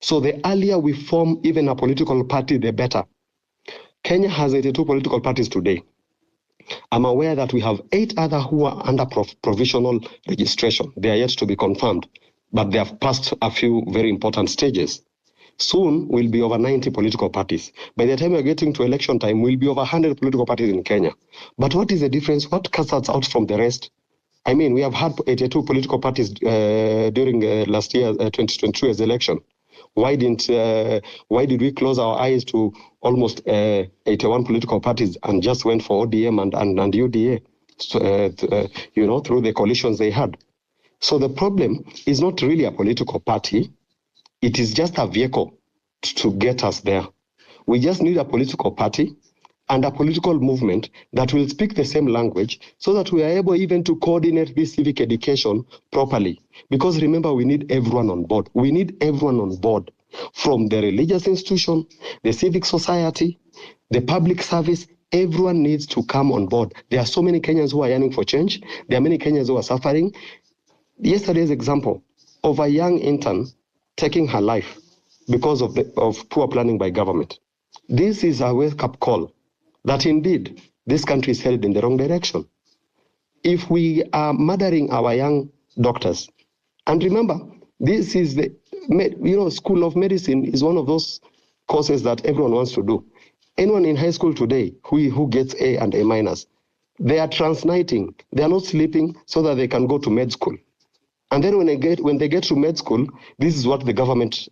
So the earlier we form even a political party, the better. Kenya has 82 political parties today. I'm aware that we have 8 other who are under provisional registration. They are yet to be confirmed, but they have passed a few very important stages. Soon, we'll be over 90 political parties. By the time we're getting to election time, we'll be over 100 political parties in Kenya. But what is the difference? What cuts us out from the rest? I mean, we have had 82 political parties during last year, 2022 as election. Why did we close our eyes to almost 81 political parties and just went for ODM and UDA, through the coalitions they had? So the problem is not really a political party. It is just a vehicle to get us there. We just need a political party and a political movement that will speak the same language so that we are able even to coordinate this civic education properly. Because remember, we need everyone on board. We need everyone on board, from the religious institution, the civic society, the public service. Everyone needs to come on board. There are so many Kenyans who are yearning for change. There are many Kenyans who are suffering. Yesterday's example of a young intern taking her life because of poor planning by government. This is a wake-up call that indeed this country is headed in the wrong direction. If we are murdering our young doctors, and remember, this is School of Medicine is one of those courses that everyone wants to do. Anyone in high school today who gets A and A minus, they are transniting. They are not sleeping so that they can go to med school. And then when they get to med school, this is what the government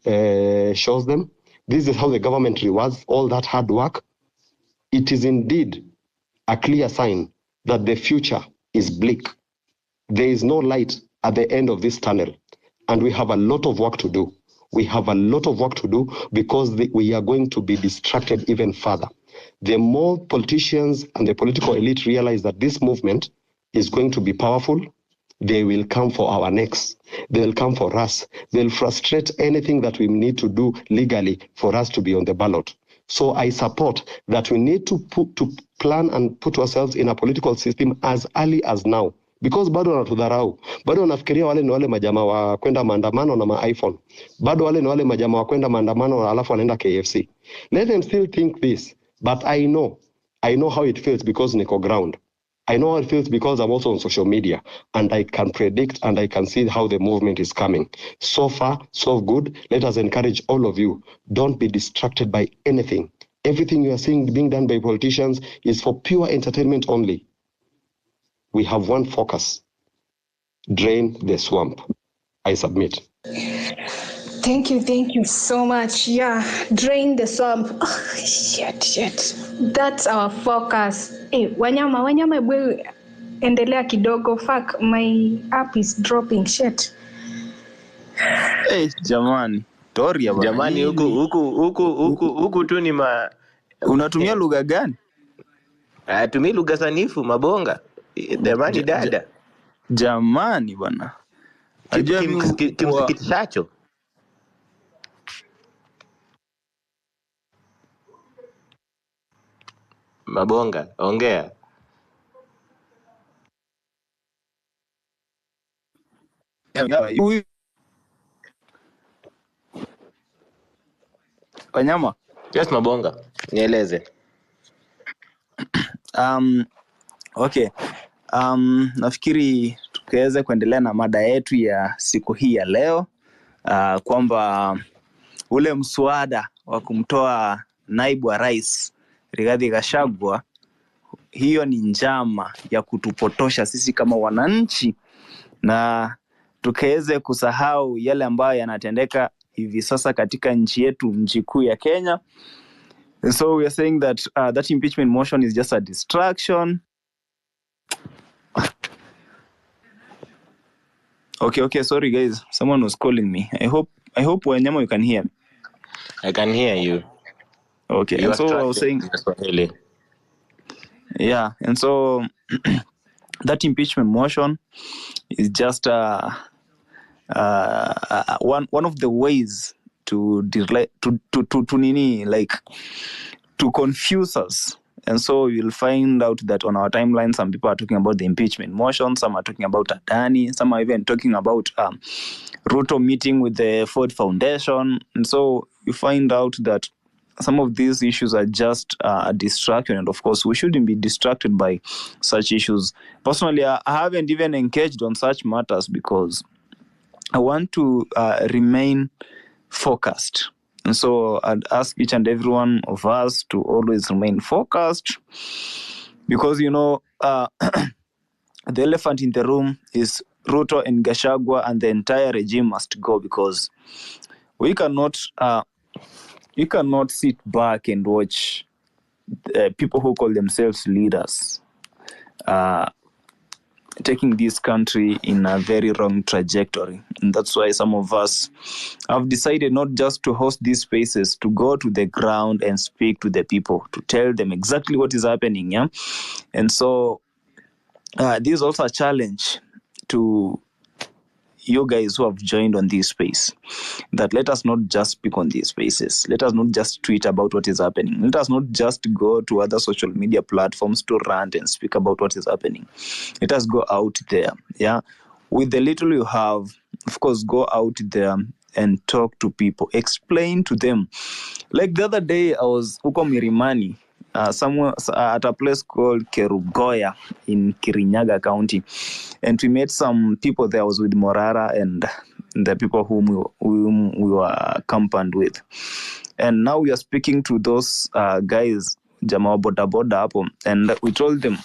shows them. This is how the government rewards all that hard work. It is indeed a clear sign that the future is bleak. There is no light at the end of this tunnel, and we have a lot of work to do. We have a lot of work to do because we are going to be distracted even further. The more politicians and the political elite realize that this movement is going to be powerful, they will come for our necks. They will come for us. They'll frustrate anything that we need to do legally for us to be on the ballot. So I support that we need to plan and put ourselves in a political system as early as now. Because bado wanatudharau. Bado wanafikiria wale ni wale majamaa wa kwenda maandamano na ma-iPhone. Bado wale ni wale majamaa wa kwenda maandamano alafu wanaenda KFC. Let them still think this. But I know how it feels because niko ground. I know how it feels because I'm also on social media, and I can predict and I can see how the movement is coming. So far, so good. Let us encourage all of you. Don't be distracted by anything. Everything you are seeing being done by politicians is for pure entertainment only. We have one focus: drain the swamp. I submit. Thank you so much. Yeah, drain the swamp. Oh, shit. That's our focus. Hey, Wanyama, endelea kidogo. Fuck, my app is dropping. Shit. Hey, jamani. Toria bana. Jamani, huku tu ni unatumia lugha gani? Tumia lugha sanifu, mabonga. Jamani dada. Jamani bana. Kimsikitishacho. Mabonga, ongea. Wanyama. Yes, mabonga. Nieleze. Okay. Nafikiri tukaweza kuendelea na mada yetu ya siku hii ya leo, kwamba ule mswada wa kumtoa naibu wa rais Rigathi Gachagua, hiyo ni njama ya kutupotosha sisi kama wananchi, na tukaweze kusahau yale ambayo yanatendeka hivi sasa katika nchi yetu, nchi kuu ya Kenya. And so we are saying that that impeachment motion is just a distraction. Okay, sorry guys, someone was calling me. I hope Wanyama, you can hear me. I can hear you. Okay, and so I was saying, yeah, and so that impeachment motion is just one of the ways to confuse us. And so you'll find out that on our timeline, some people are talking about the impeachment motion, some are talking about Adani, some are even talking about Ruto meeting with the Ford Foundation. And so you find out that some of these issues are just a distraction. And of course, we shouldn't be distracted by such issues. Personally, I haven't even engaged on such matters because I want to remain focused. And so I'd ask each and every one of us to always remain focused, because, the elephant in the room is Ruto and Gachagua, and the entire regime must go, because we cannot sit back and watch people who call themselves leaders taking this country in a very wrong trajectory. And that's why some of us have decided not just to host these spaces, to go to the ground and speak to the people, to tell them exactly what is happening. Yeah. And so this is also a challenge to you guys who have joined on this space, that let us not just speak on these spaces. Let us not just tweet about what is happening. Let us not just go to other social media platforms to rant and speak about what is happening. Let us go out there, yeah, with the little you have. Of course, go out there and talk to people, explain to them. Like the other day, I was huko Mirimani, somewhere at a place called Kerugoya in Kirinyaga County, and we met some people there. I was with Morara and the people whom we were accompanied with, and now we are speaking to those guys, Jamaa Boda Boda hapo, and we told them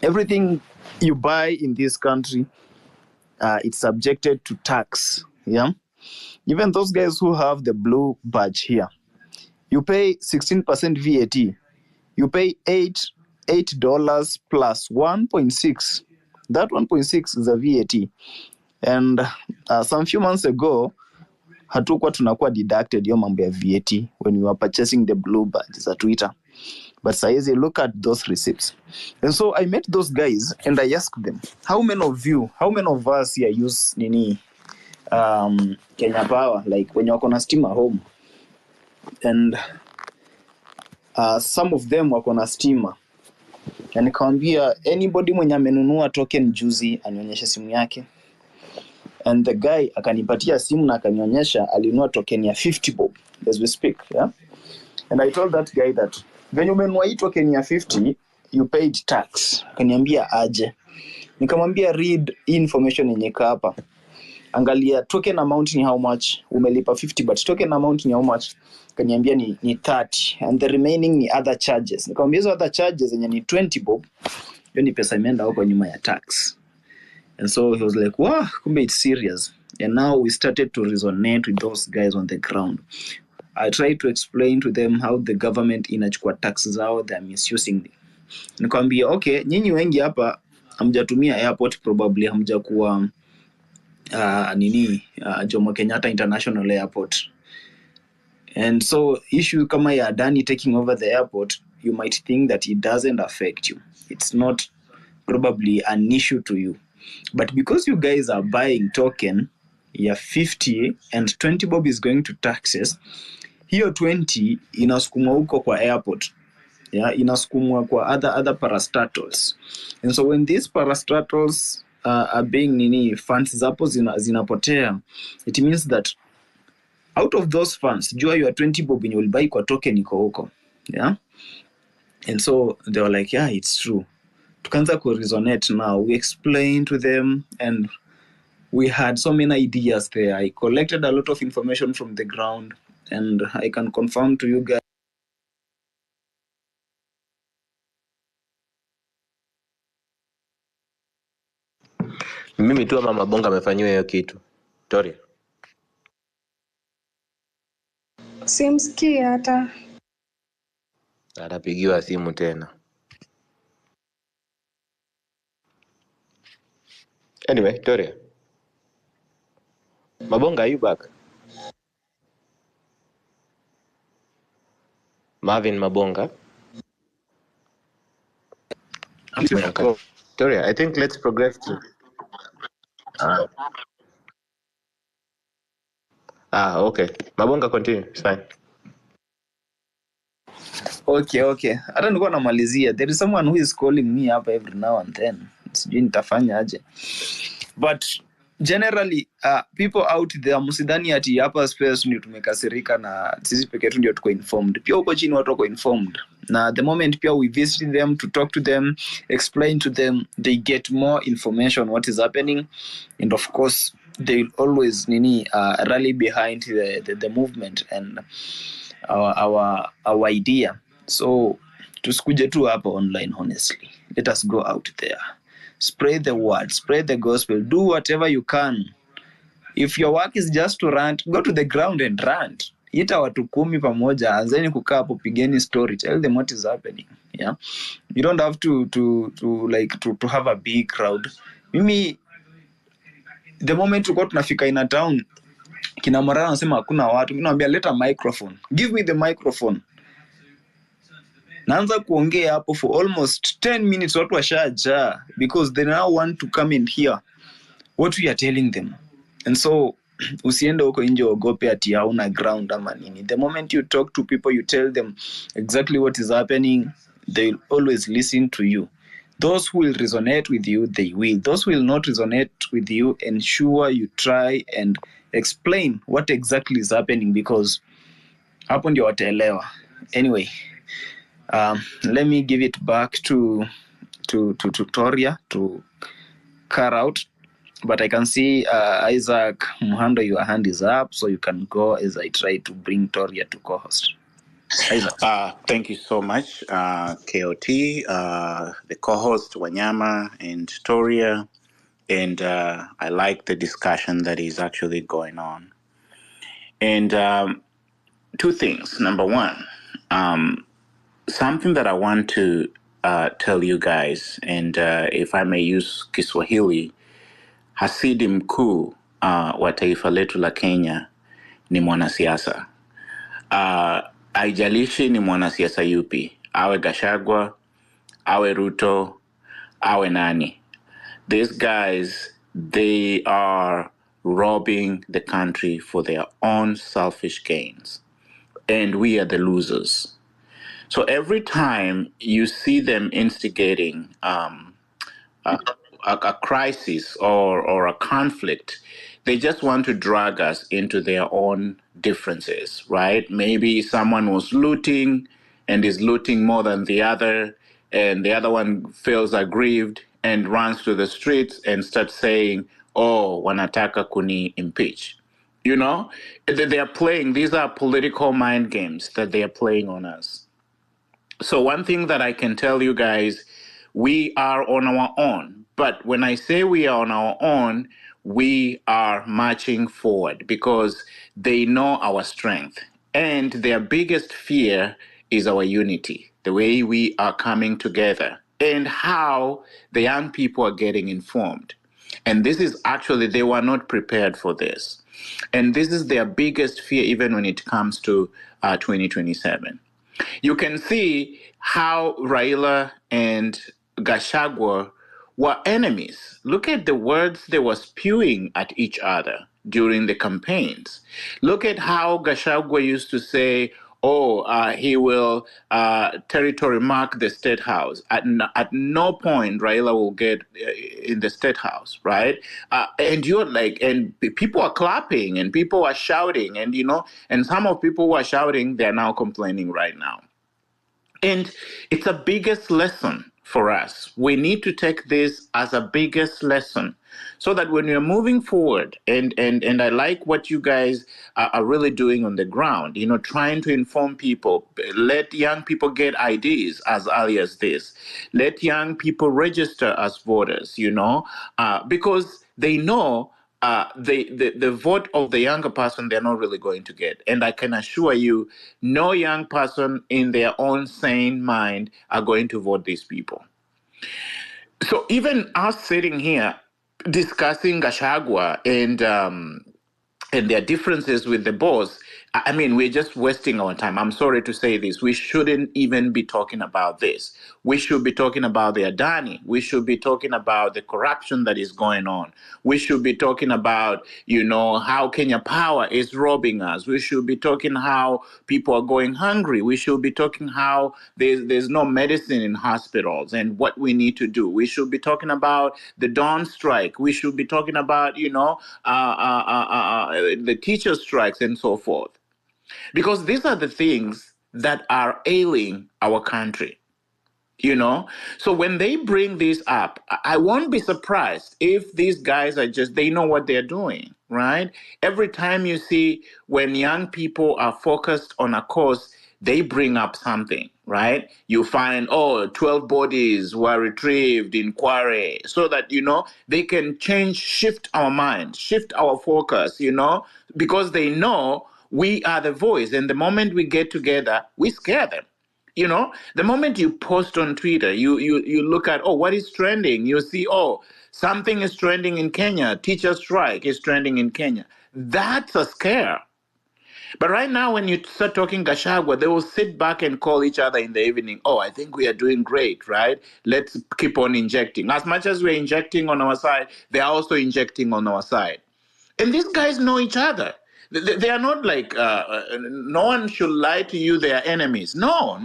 everything you buy in this country, it's subjected to tax. Yeah, even those guys who have the blue badge here, you pay 16% VAT. You pay $8 plus 1.6. That 1.6 is a VAT. And some few months ago, hatukuwa tunakuwa deducted hiyo mambo ya VAT when we were purchasing the blue badges at Twitter. But saizi, look at those receipts. And so I met those guys and I asked them, how many of us here use Kenya Power, like when you're on a steamer home? And some of them wako na stima. Na nikamwambia anybody mwenye amenunua token juzi anionyeshe simu yake. And the guy akanipatia simu na akanionyesha alinunua token ya 50 bob as we speak, yeah? And I told that guy that when you umenunua hii token ya 50, you paid tax. Akaniambia aje. Nikamwambia read information yenye hapa. Angalia token amount ni how much, umelipa 50 but token amount ni how much. Kaniambia ni 30 and the remaining ni other charges. Nikamwambia hizo other charges zenye ni 20 bob, hiyo ni pesa imeenda huko nyuma ya tax. And so he was like, wow, kumbe it's serious. And now we started to resonate with those guys on the ground. I tried to explain to them how the government inachukua taxes zao, they are misusing them. Nikamwambia okay, nyinyi wengi hapa hamjatumia airport, probably hamjakuwa Jomo Kenyatta International Airport. And so issue kama ya Adani taking over the airport, you might think that it doesn't affect you. It's not probably an issue to you. But because you guys are buying token, ya 50 and 20 bob is going to taxes, hiyo 20 inasukumwa huko kwa airport. Yeah, inasukumwa kwa other parastatals. And so when these parastatals are being funds zapo zinapotea, it means that out of those funds, jua your 20 bob you will buy kwa token iko huko. Yeah. And so they were like, yeah, it's true. Tukaanza ku resonate now. We explained to them and we had so many ideas there. I collected a lot of information from the ground and I can confirm to you guys. Mimi tu Mama Bonga amefanyiwa hiyo kitu. Toria. Simsikii hata. Atapigiwa simu tena. Anyway, Toria. Mabonga, are you back? Marvin Mabonga. Okay. Toria, I think let's progress to... okay. Mabonga, continue. It's fine. Okay. Hata nilikuwa namalizia. There is someone who is calling me up every now and then. Sijui nitafanya aje. But generally, people out there, msidhani ati hapa space ndio tumekasirika na sisi peke yetu ndio tuko informed. Pia huko chini watu wako informed. Na the moment pia we visit them to talk to them, explain to them, they get more information what is happening. And of course, they will always rally behind the movement and our idea. So tusikuje tu hapa online, honestly. Let us go out there. Spread the word, spread the gospel, do whatever you can. If your work is just to rant, go to the ground and rant. ita watu 10 pamoja, anzeni kukaa hapo, pigeni story, tell them what is happening. Yeah, you don't have to have a big crowd. Mimi the moment tuko tunafika in a town, kina Marana anasema hakuna watu, mimi naambia leta microphone, give me the microphone. Naanza kuongea hapo for almost 10 minutes, watu washaja, because they now want to come and hear what we are telling them. And so usiende huko nje ogope ati hauna ground ama nini. The moment you talk to people, you tell them exactly what is happening, they will always listen to you. Those who will resonate with you, they will. Those who will not resonate with you, ensure you try and explain what exactly is happening, because hapo ndio wataelewa. Anyway, let me give it back to Toria to car out. But I can see Isaac Muhando, your hand is up, so you can go as I try to bring Toria to co-host. Isaac. Thank you so much, KOT, the co-host Wanyama and Toria, and I like the discussion that is actually going on. And two things. Number one, something that I want to tell you guys, and if I may use Kiswahili, hasidi mkuu wa taifa letu la Kenya ni mwanasiasa. Haijalishi ni mwanasiasa yupi, awe Gachagua, awe Ruto, awe nani. These guys, they are robbing the country for their own selfish gains. And we are the losers. So every time you see them instigating a crisis or a conflict, they just want to drag us into their own differences, right? Maybe someone was looting and is looting more than the other, and the other one feels aggrieved and runs to the streets and starts saying, oh, wanataka kuni impeach. You know, they are playing, these are political mind games that they are playing on us. So one thing that I can tell you guys, we are on our own. But when I say we are on our own, we are marching forward because they know our strength. And their biggest fear is our unity, the way we are coming together and how the young people are getting informed. And this is actually, they were not prepared for this. And this is their biggest fear, even when it comes to 2027. You can see how Raila and Gachagua were enemies. Look at the words they were spewing at each other during the campaigns. Look at how Gachagua used to say, he will territory mark the state house. At no point Raila will get in the state house, right? And you're like, and people are clapping and people are shouting, and and some of people who are shouting, they're now complaining right now. And it's a biggest lesson for us. We need to take this as a biggest lesson so that when we're moving forward, and I like what you guys are really doing on the ground, trying to inform people, let young people get IDs as early as this, let young people register as voters, because they know the vote of the younger person they're not really going to get. And I can assure you, no young person in their own sane mind are going to vote these people. So even us sitting here discussing Gachagua and their differences with the boss, I mean, we're just wasting our time. I'm sorry to say this. We shouldn't even be talking about this. We should be talking about the Adani. We should be talking about the corruption that is going on. We should be talking about, how Kenya Power is robbing us. We should be talking how people are going hungry. We should be talking how there's no medicine in hospitals and what we need to do. We should be talking about the dawn strike. We should be talking about, the teacher strikes and so forth. Because these are the things that are ailing our country, So when they bring this up, I won't be surprised if these guys they know what they're doing, right? Every time you see when young people are focused on a cause, they bring up something, right? You find, 12 bodies were retrieved in Kware, so that, they can shift our mind, shift our focus, because they know we are the voice. And the moment we get together, we scare them. You know, the moment you post on Twitter, you look at, oh, what is trending? You see, oh, something is trending in Kenya. Teacher strike is trending in Kenya. That's a scare. But right now, when you start talking Gachagua, they will sit back and call each other in the evening. Oh, I think we are doing great, right? Let's keep on injecting. As much as we're injecting on our side, they are also injecting on our side. And these guys know each other. They are not like, no one should lie to you, they are enemies. No.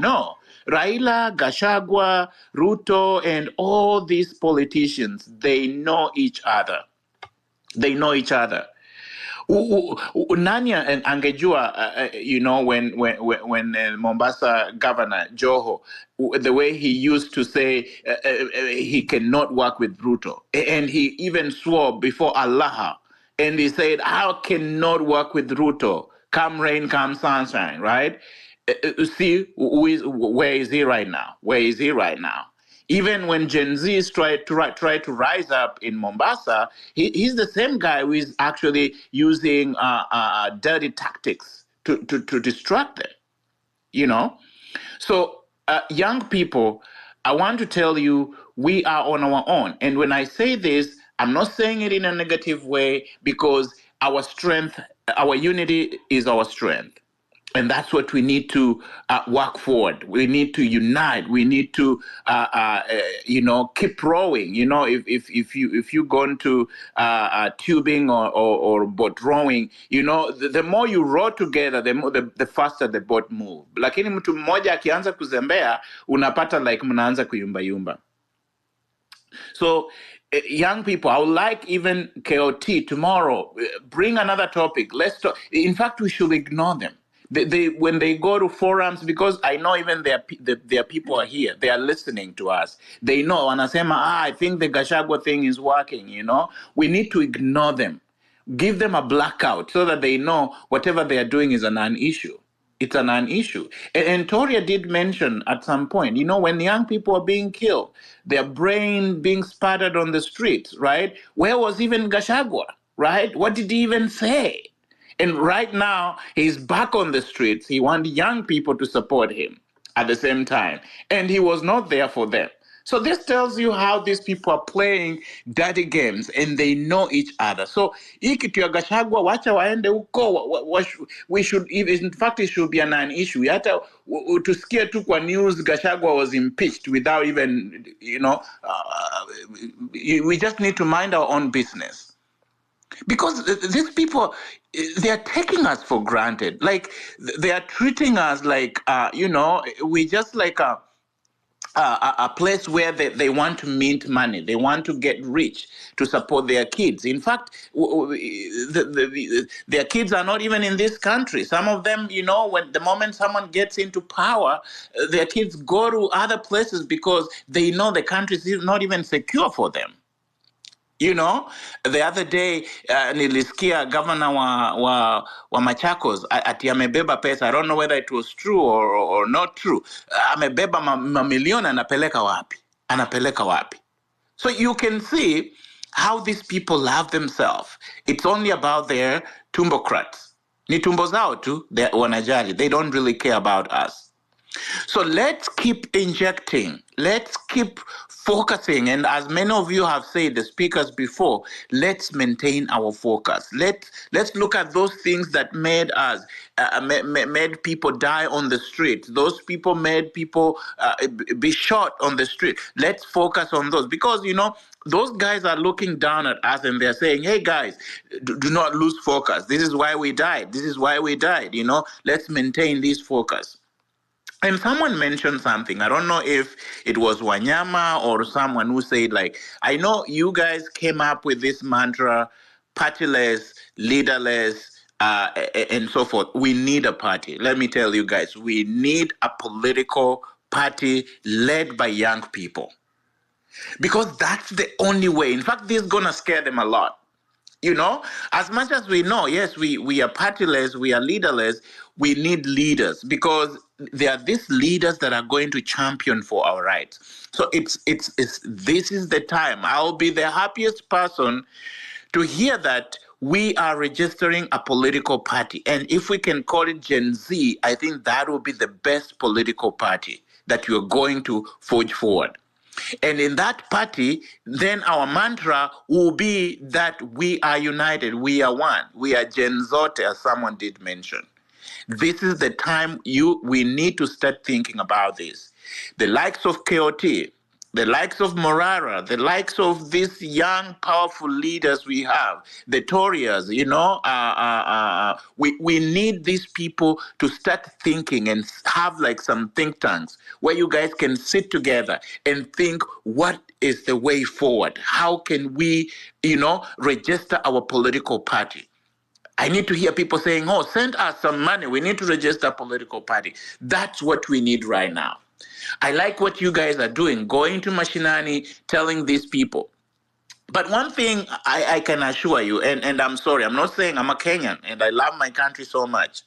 Raila, Gachagua, Ruto, and all these politicians, they know each other. They know each other. Nanya and Angejua, you know, when Mombasa Governor Joho, the way he used to say he cannot work with Ruto, and he even swore before Allah, and he said, "I cannot work with Ruto. Come rain, come sunshine." Right? See, where is he right now? Where is he right now? Even when Gen Zs try to rise up in Mombasa, he's the same guy who is actually using dirty tactics to distract them, you know? So young people, I want to tell you, we are on our own. And when I say this, I'm not saying it in a negative way, because our strength, our unity is our strength. And that's what we need to work forward. We need to unite. We need to, keep rowing. You know, if you go into tubing or boat rowing, you know, the more you row together, the faster the boat move. Lakini mtu mmoja akianza kuzembea, unapata like mnaanza kuyumba. So, young people, I would like even KOT tomorrow, bring another topic. Let's talk. In fact, we should ignore them. They when they go to forums, because I know even their people are here, they are listening to us. They know, wanasema, I think the Gachagua thing is working, you know. We need to ignore them. Give them a blackout so that they know whatever they are doing is a non-issue. It's a non-issue. And Toria did mention at some point, you know, when young people are being killed, their brain being spattered on the streets, right? Where was even Gachagua, right? What did he even say? And right now, he's back on the streets. He wants young people to support him at the same time. And he was not there for them. So this tells you how these people are playing dirty games, and they know each other. So hii kitu ya Gachagua, wacha waende huko. We should, in fact, it should be a non-issue. Hata tusikie tu kwa news Gachagua was impeached without even, you know, we just need to mind our own business. Because these people, they are taking us for granted. Like, they are treating us like, we just like a place where they want to mint money. They want to get rich to support their kids. In fact, their kids are not even in this country. Some of them, you know, when the moment someone gets into power, their kids go to other places because they know the country is not even secure for them. You know, the other day nilisikia governor wa Machakos ati amebeba pesa. I don't know whether it was true or not true. Amebeba mamilioni, anapeleka wapi? So you can see how these people love themselves. It's only about their tumbocrats. Ni tumbo zao tu, they wanajali. They don't really care about us. So let's keep injecting. Let's keep focusing. And as many of you have said, the speakers before, let's maintain our focus. Let's look at those things that made us, made people die on the street. Those people made people be shot on the street. Let's focus on those. Because, you know, those guys are looking down at us and they're saying, hey, guys, do not lose focus. This is why we died. This is why we died. You know, let's maintain this focus. And someone mentioned something. I don't know if it was Wanyama or someone who said, like, I know you guys came up with this mantra, partyless, leaderless, and so forth. We need a party. Let me tell you guys, we need a political party led by young people. Because that's the only way. In fact, this is going to scare them a lot. You know, as much as we know, yes, we are partyless, we are leaderless, we need leaders, because there are these leaders that are going to champion for our rights. So it's this is the time. I'll be the happiest person to hear that we are registering a political party. And if we can call it Gen Z, I think that will be the best political party that you're going to forge forward. And in that party, then our mantra will be that we are united, we are one, we are Gen Zote, as someone did mention. This is the time we need to start thinking about this. The likes of KOT, the likes of Morara, the likes of these young, powerful leaders we have, the Torias, we need these people to start thinking and have like some think tanks where you guys can sit together and think, what is the way forward? How can we, register our political party? I need to hear people saying, oh, send us some money. We need to register a political party. That's what we need right now. I like what you guys are doing, going to Mashinani, telling these people. But one thing I can assure you, and I'm sorry, I'm not saying I'm a Kenyan, and I love my country so much.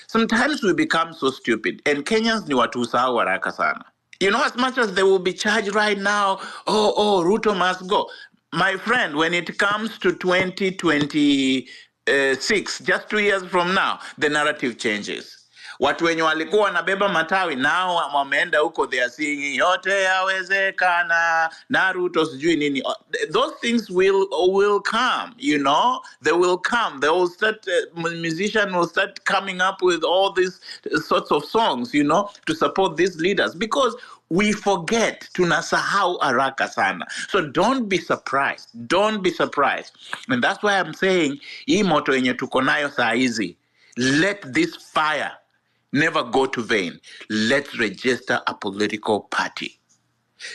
Sometimes we become so stupid, and Kenyans ni watu usahau haraka sana. As much as they will be charged right now, Ruto must go. My friend, when it comes to 2026, just 2 years from now, the narrative changes. Watu wenye walikuwa wanabeba matawi nao wameenda huko, they are singing yote yawezekana na Ruto sijui nini. Those things will come, they will come. They will start, musician will start coming up with all these sorts of songs, to support these leaders, because we forget, tunasahau haraka sana. So don't be surprised. Don't be surprised. And that's why I'm saying, hii moto yenye tuko nayo saa hizi, let this fire never go to vain. Let's register a political party.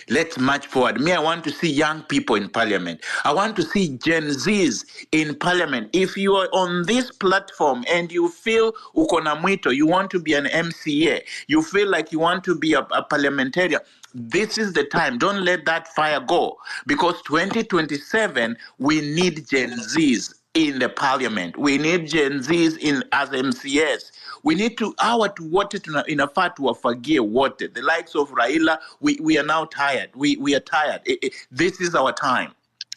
Let's march forward. I want to see young people in parliament. I want to see Gen Zs in parliament. If you are on this platform and you feel uko na mwito, you want to be an MCA, you feel like you want to be a parliamentarian, this is the time. Don't let that fire go, because 2027, we need Gen Zs in the parliament. We need Gen Zs as MCS. We need to, wote inafaa tuwafagie wote. The likes of Raila, we are now tired. We are tired. This is our time.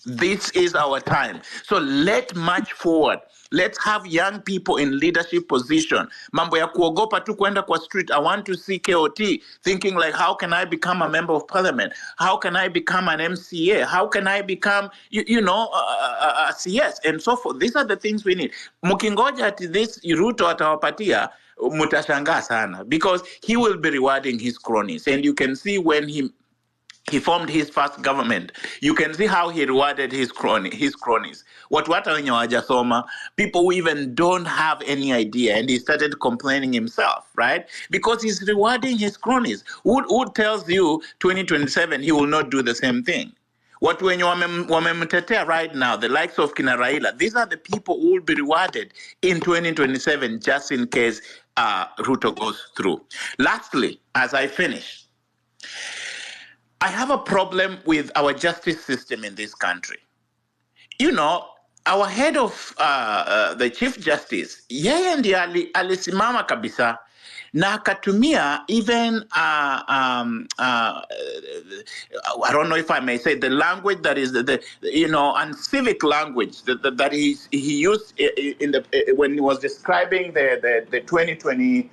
This is our time. So let's march forward. Let's have young people in leadership position. Mambo ya kuogopa tu kwenda kwa street. I want to see KOT thinking like, how can I become a member of parliament? How can I become an MCA? How can I become, a CS and so forth? These are the things we need. Mukingoja at this Ruto atawapatia, mutashangaa sana, because he will be rewarding his cronies. And you can see when he formed his first government, you can see how he rewarded his cronies. Watu hata wenye hawajasoma, people who even don't have any idea, and he started complaining himself, right? Because he's rewarding his cronies. Who tells you 2027 he will not do the same thing? Watu wenye wamemtetea right now, the likes of Kina Raila, these are the people who will be rewarded in 2027 just in case Ruto goes through. Lastly, as I finish, I have a problem with our justice system in this country. Our head of the Chief Justice, yeye ndiye alisimama kabisa na akatumia even I don't know if I may say the language that is the uncivic language that he used when he was describing the 2022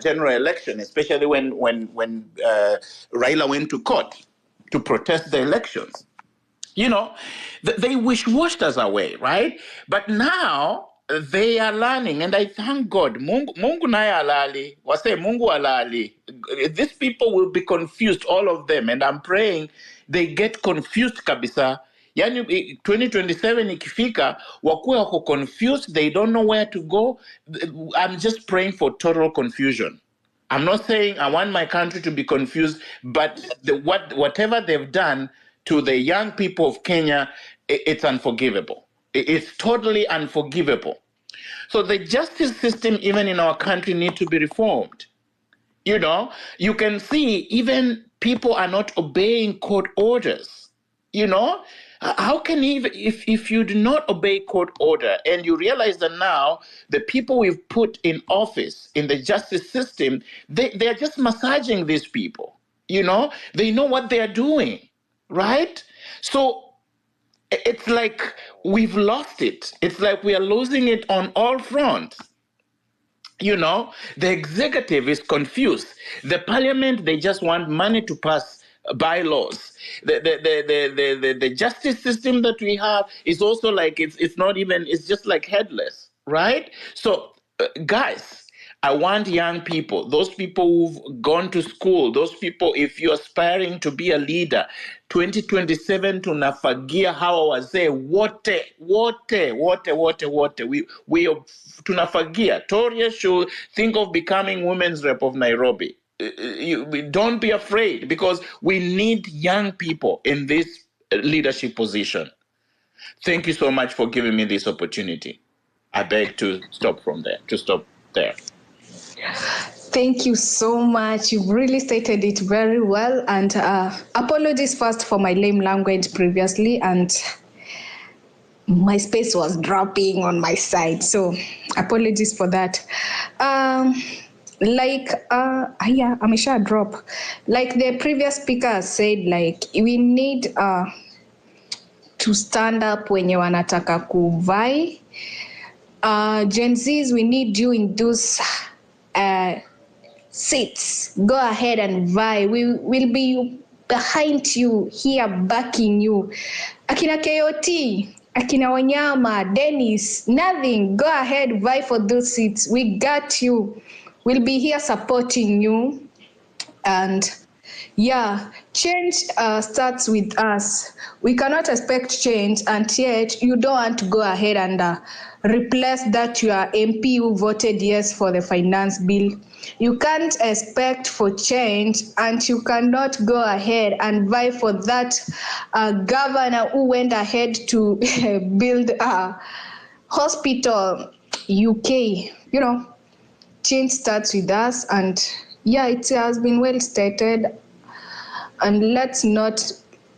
general election, especially when Raila went to court to protest the elections. They wish-washed us away, right? But now they are learning, and I thank God. Mungu naye alali, wase Mungu alali. These people will be confused, all of them, and I'm praying they get confused kabisa. Yani 2027 ikifika, wakuwe wako confused, they don't know where to go. I'm just praying for total confusion. I'm not saying I want my country to be confused, but whatever they've done to the young people of Kenya, it's unforgivable. It's totally unforgivable. So the justice system, even in our country, needs to be reformed. You can see even people are not obeying court orders. How can if you do not obey court order, and you realize that now the people we've put in office in the justice system, they're just massaging these people. They know what they're doing, right? So It's like we've lost it. It's like we are losing it on all fronts. You know, the executive is confused. The parliament, they just want money to pass bylaws. The justice system that we have is also like, it's not even, it's just like headless, right? So, guys, I want young people, those people who've gone to school, those people, if you're aspiring to be a leader, 2027 tunafagia hawa wazee wote we tunafagia. Toria should think of becoming women's rep of Nairobi. Don't be afraid, because we need young people in this leadership position. Thank you so much for giving me this opportunity. I beg to stop there. Thank you so much. You've really stated it very well. And apologies first for my lame language previously. And my space was dropping on my side. So apologies for that. Amesha drop. Like the previous speaker said, like we need to stand up wenye wanataka kuvai. Gen Zs, we need you in those seats. Go ahead and vie. We will be behind you, here backing you. Akina KOT, Akina Wanyama, Dennis, nothing. Go ahead, vie for those seats. We got you. We'll be here supporting you. And yeah, change starts with us. We cannot expect change, and yet you don't want to go ahead and replace that your MP who voted yes for the finance bill. You can't expect for change, and you cannot go ahead and vie for that governor who went ahead to build a hospital, UK. You know, change starts with us, and yeah, it has been well stated. And let's not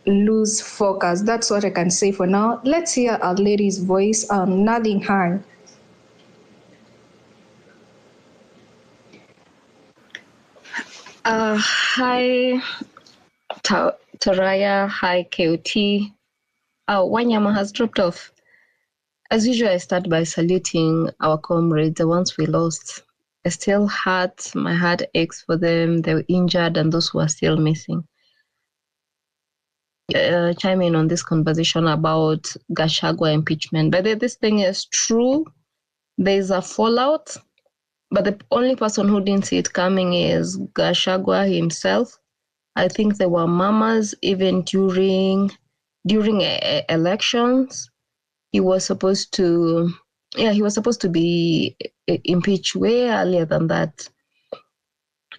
lose focus. That's what I can say for now. Let's hear our lady's voice. Nothing hard. Hi, Taraya. Hi, KOT. Wanyama has dropped off. As usual, I start by saluting our comrades, the ones we lost. I still hurt, my heart aches for them. They were injured, and those who are still missing. Chime in on this conversation about Gachagua impeachment. But this thing is true. There's a fallout, but the only person who didn't see it coming is Gachagua himself. I think there were murmurs even during elections. He was supposed to be impeached way earlier than that.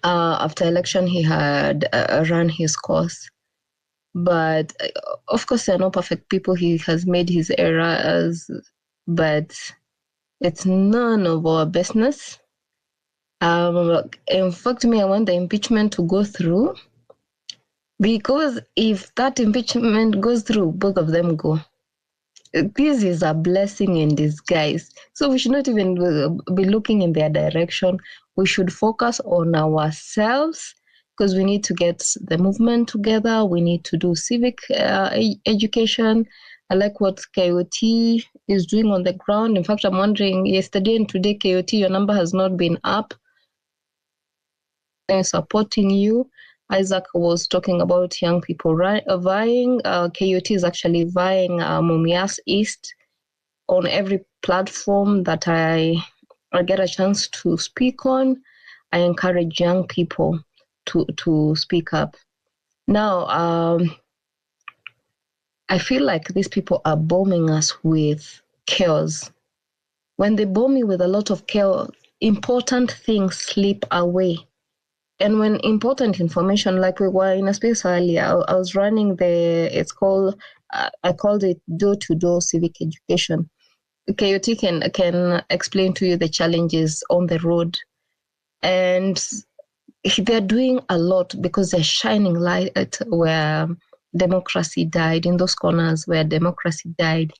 After election, he had run his course. But of course, there are no perfect people. He has made his errors, but it's none of our business. In fact, I want the impeachment to go through, because if that impeachment goes through, both of them go. This is a blessing in disguise. So we should not even be looking in their direction. We should focus on ourselves, because we need to get the movement together. We need to do civic education. I like what KOT is doing on the ground. In fact, I'm wondering, yesterday and today, KOT, your number has not been up. They're supporting you. Isaac was talking about young people vying. KOT is actually vying Mumias East on every platform that I get a chance to speak on. I encourage young people to speak up. Now, I feel like these people are bombing us with chaos. When they bomb you with a lot of chaos, important things slip away. And when important information, like we were in a space earlier, I was running I called it door-to-door civic education. KOT can explain to you the challenges on the road. And they're doing a lot because they're shining light where democracy died, in those corners where democracy died.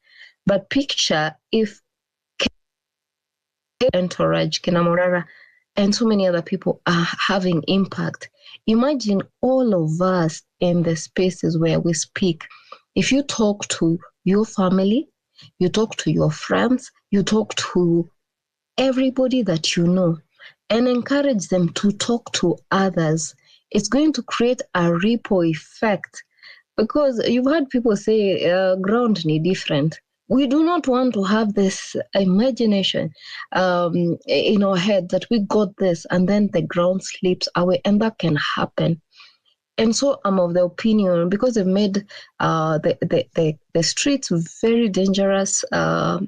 But picture if Entourage, Kenamorara, and so many other people are having impact. Imagine all of us in the spaces where we speak. If you talk to your family, you talk to your friends, you talk to everybody that you know, and encourage them to talk to others. It's going to create a ripple effect, because you've heard people say ground need different. We do not want to have this imagination in our head that we got this and then the ground slips away, and that can happen. And so I'm of the opinion, because they've made the streets very dangerous, a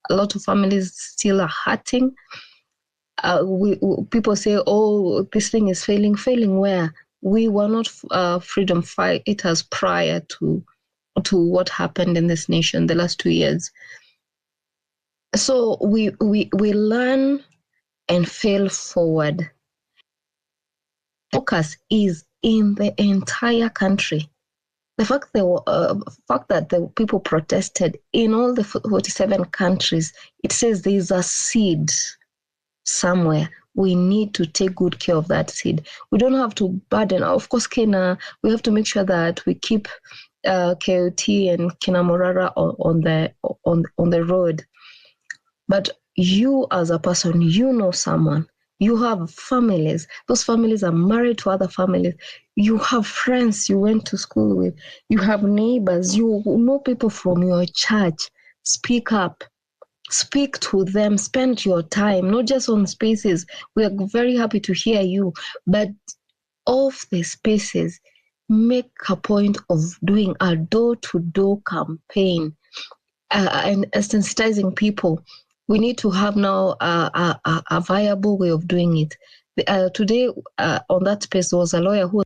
lot of families still are hurting. People say, oh, this thing is failing. Failing where? We were not freedom fighters prior to what happened in this nation the last 2 years. So we learn and fail forward. Focus is in the entire country. The fact that the people protested in all the 47 countries, it says there is a seed somewhere. We need to take good care of that seed. We don't have to burden. Of course, Kenya, we have to make sure that we keep KOT and Kina Morara on the road. But you as a person, you know someone. You have families. Those families are married to other families. You have friends you went to school with. You have neighbors. You know people from your church. Speak up. Speak to them. Spend your time, not just on spaces. We are very happy to hear you, but off the spaces, make a point of doing a door-to-door campaign and sensitizing people. We need to have now a viable way of doing it. Today, on that space, there was a lawyer who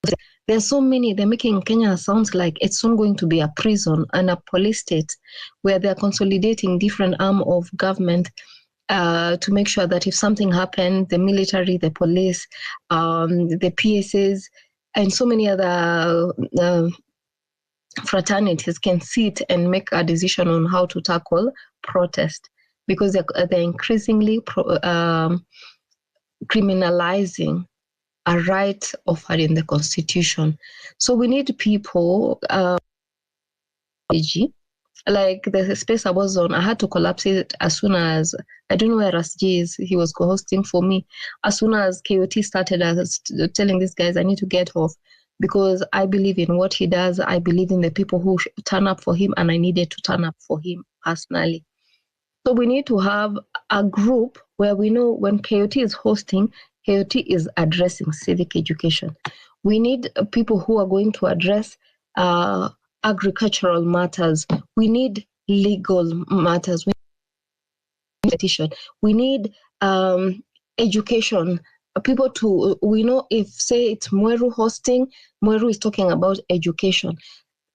said, there's so many, they're making Kenya sound like it's not going to be a prison and a police state where they're consolidating different arm of government to make sure that if something happened, the military, the police, the PSAs, and so many other fraternities can sit and make a decision on how to tackle protest, because they're increasingly criminalizing a right offered in the Constitution. So we need people, like the space I was on, I had to collapse it as soon as, I don't know where Rasji is, he was co-hosting for me. As soon as KOT started, I was telling these guys I need to get off, because I believe in what he does. I believe in the people who turn up for him, and I needed to turn up for him personally. So we need to have a group where we know when KOT is hosting, KOT is addressing civic education. We need people who are going to address agricultural matters. We need legal matters. We need education. People to, we know if, say, it's Mweru hosting, Mweru is talking about education.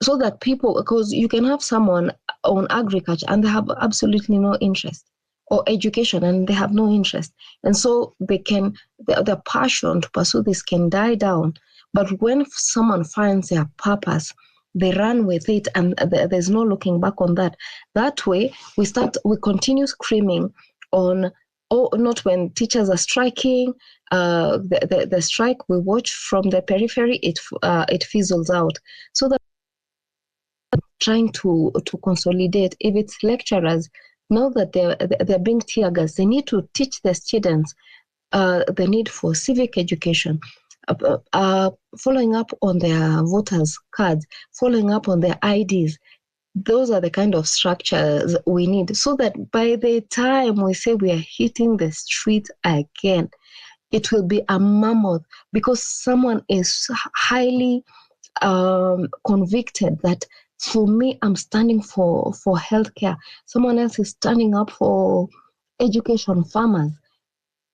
So that people, because you can have someone on agriculture and they have absolutely no interest, or education and they have no interest. And so they can, the passion to pursue this can die down. But when someone finds their purpose, they run with it, and there's no looking back on that. That way, we continue screaming on, oh, not when teachers are striking, the strike we watch from the periphery, it fizzles out. So that trying to consolidate, if it's lecturers, now that they're being tear gas, they need to teach the students the need for civic education, following up on their voters' cards, following up on their IDs. Those are the kind of structures we need, so that by the time we say we are hitting the street again, it will be a mammoth, because someone is highly convicted that, for me, I'm standing for healthcare. Someone else is standing up for education, farmers.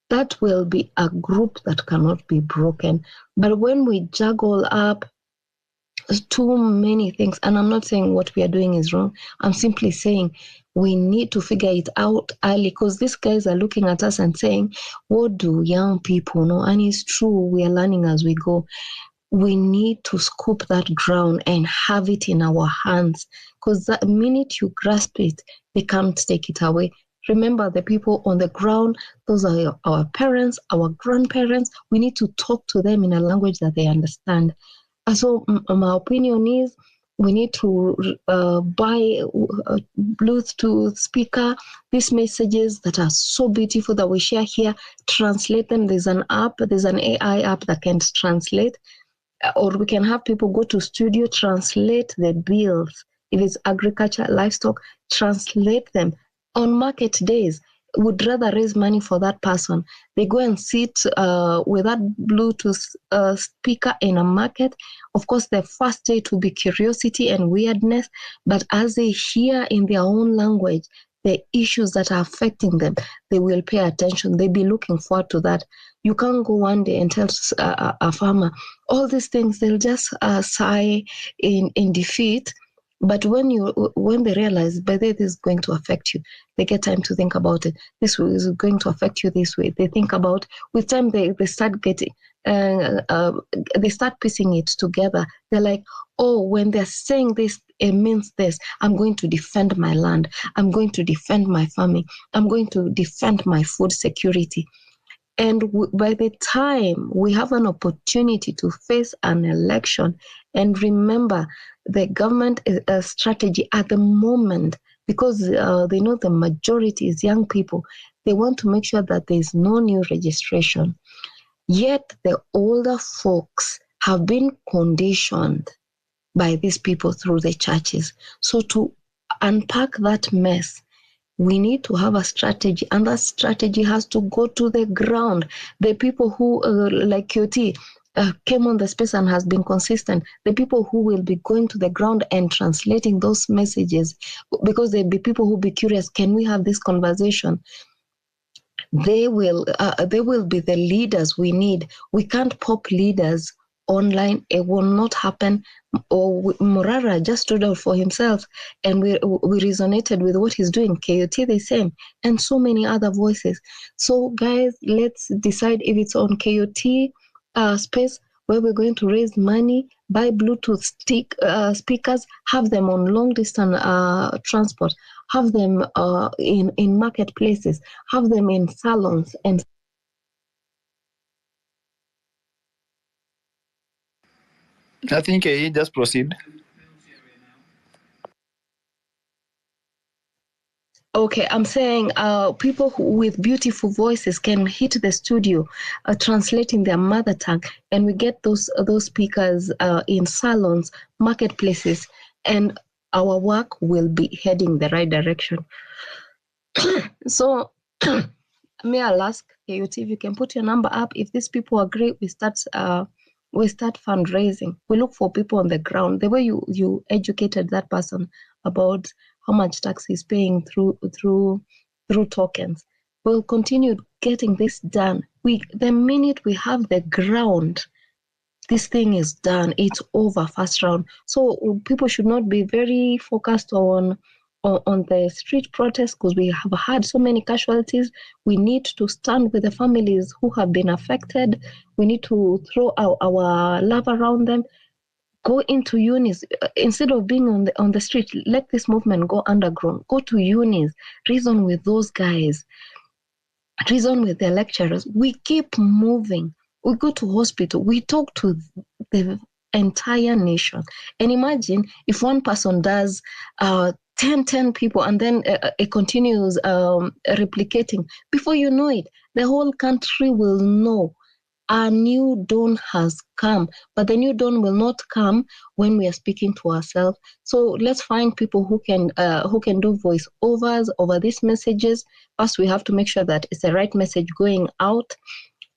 That will be a group that cannot be broken. But when we juggle up too many things, and I'm not saying what we are doing is wrong, I'm simply saying we need to figure it out early, because these guys are looking at us and saying, what do young people know? And it's true, we are learning as we go. We need to scoop that ground and have it in our hands, because the minute you grasp it, they can't take it away. Remember, the people on the ground, those are our parents, our grandparents. We need to talk to them in a language that they understand. And so my opinion is, We need to buy a Bluetooth speaker. These messages that are so beautiful that we share here, translate them. There's an app, there's an AI app that can translate. Or we can have people go to studio, translate the bills. If it's agriculture, livestock, translate them. On market days, would rather raise money for that person. They go and sit with that Bluetooth speaker in a market. Of course, the first day it will be curiosity and weirdness, but as they hear in their own language the issues that are affecting them, they will pay attention. They'll be looking forward to that. You can't go one day and tell a farmer all these things. They'll just sigh in defeat. But when they realize, by the way, this is going to affect you, they get time to think about it. This is going to affect you this way. They think about, with time, they start getting, they start piecing it together. They're like, oh, when they're saying this, it means this. I'm going to defend my land. I'm going to defend my farming. I'm going to defend my food security. And by the time we have an opportunity to face an election, and remember, the government strategy at the moment, because they know the majority is young people, they want to make sure that there is no new registration. Yet the older folks have been conditioned by these people through the churches. So to unpack that mess, we need to have a strategy, and that strategy has to go to the ground. The people who, like QT, came on the space and has been consistent, the people who will be going to the ground and translating those messages, because there'll be people who be curious, can we have this conversation? They will be the leaders we need. We can't pop leaders online. It will not happen. Or Morara just stood out for himself, and we resonated with what he's doing. KOT the same, and so many other voices. So guys, let's decide if it's on KOT space where we're going to raise money, buy Bluetooth speakers, have them on long distance transport, have them in marketplaces, have them in salons. And I think you just proceed. Okay, I'm saying people with beautiful voices can hit the studio, translating their mother tongue, and we get those speakers in salons, marketplaces, and our work will be heading the right direction. So, may I ask KUT if you can put your number up? If these people agree, we start fundraising. We look for people on the ground. The way you educated that person about how much tax he's paying through tokens. We'll continue getting this done. The minute we have the ground, this thing is done. It's over first round. So people should not be very focused on the street protests, because we have had so many casualties. We need to stand with the families who have been affected. We need to throw our love around them. Go into unis instead of being on the street. Let this movement go underground. Go to unis. Reason with those guys. Reason with their lecturers. We keep moving. We go to hospital. We talk to the entire nation. And imagine if one person does 10 people, and then it continues replicating. Before you know it, the whole country will know a new dawn has come. But the new dawn will not come when we are speaking to ourselves. So let's find people who can do voiceovers over these messages. First, we have to make sure that it's the right message going out.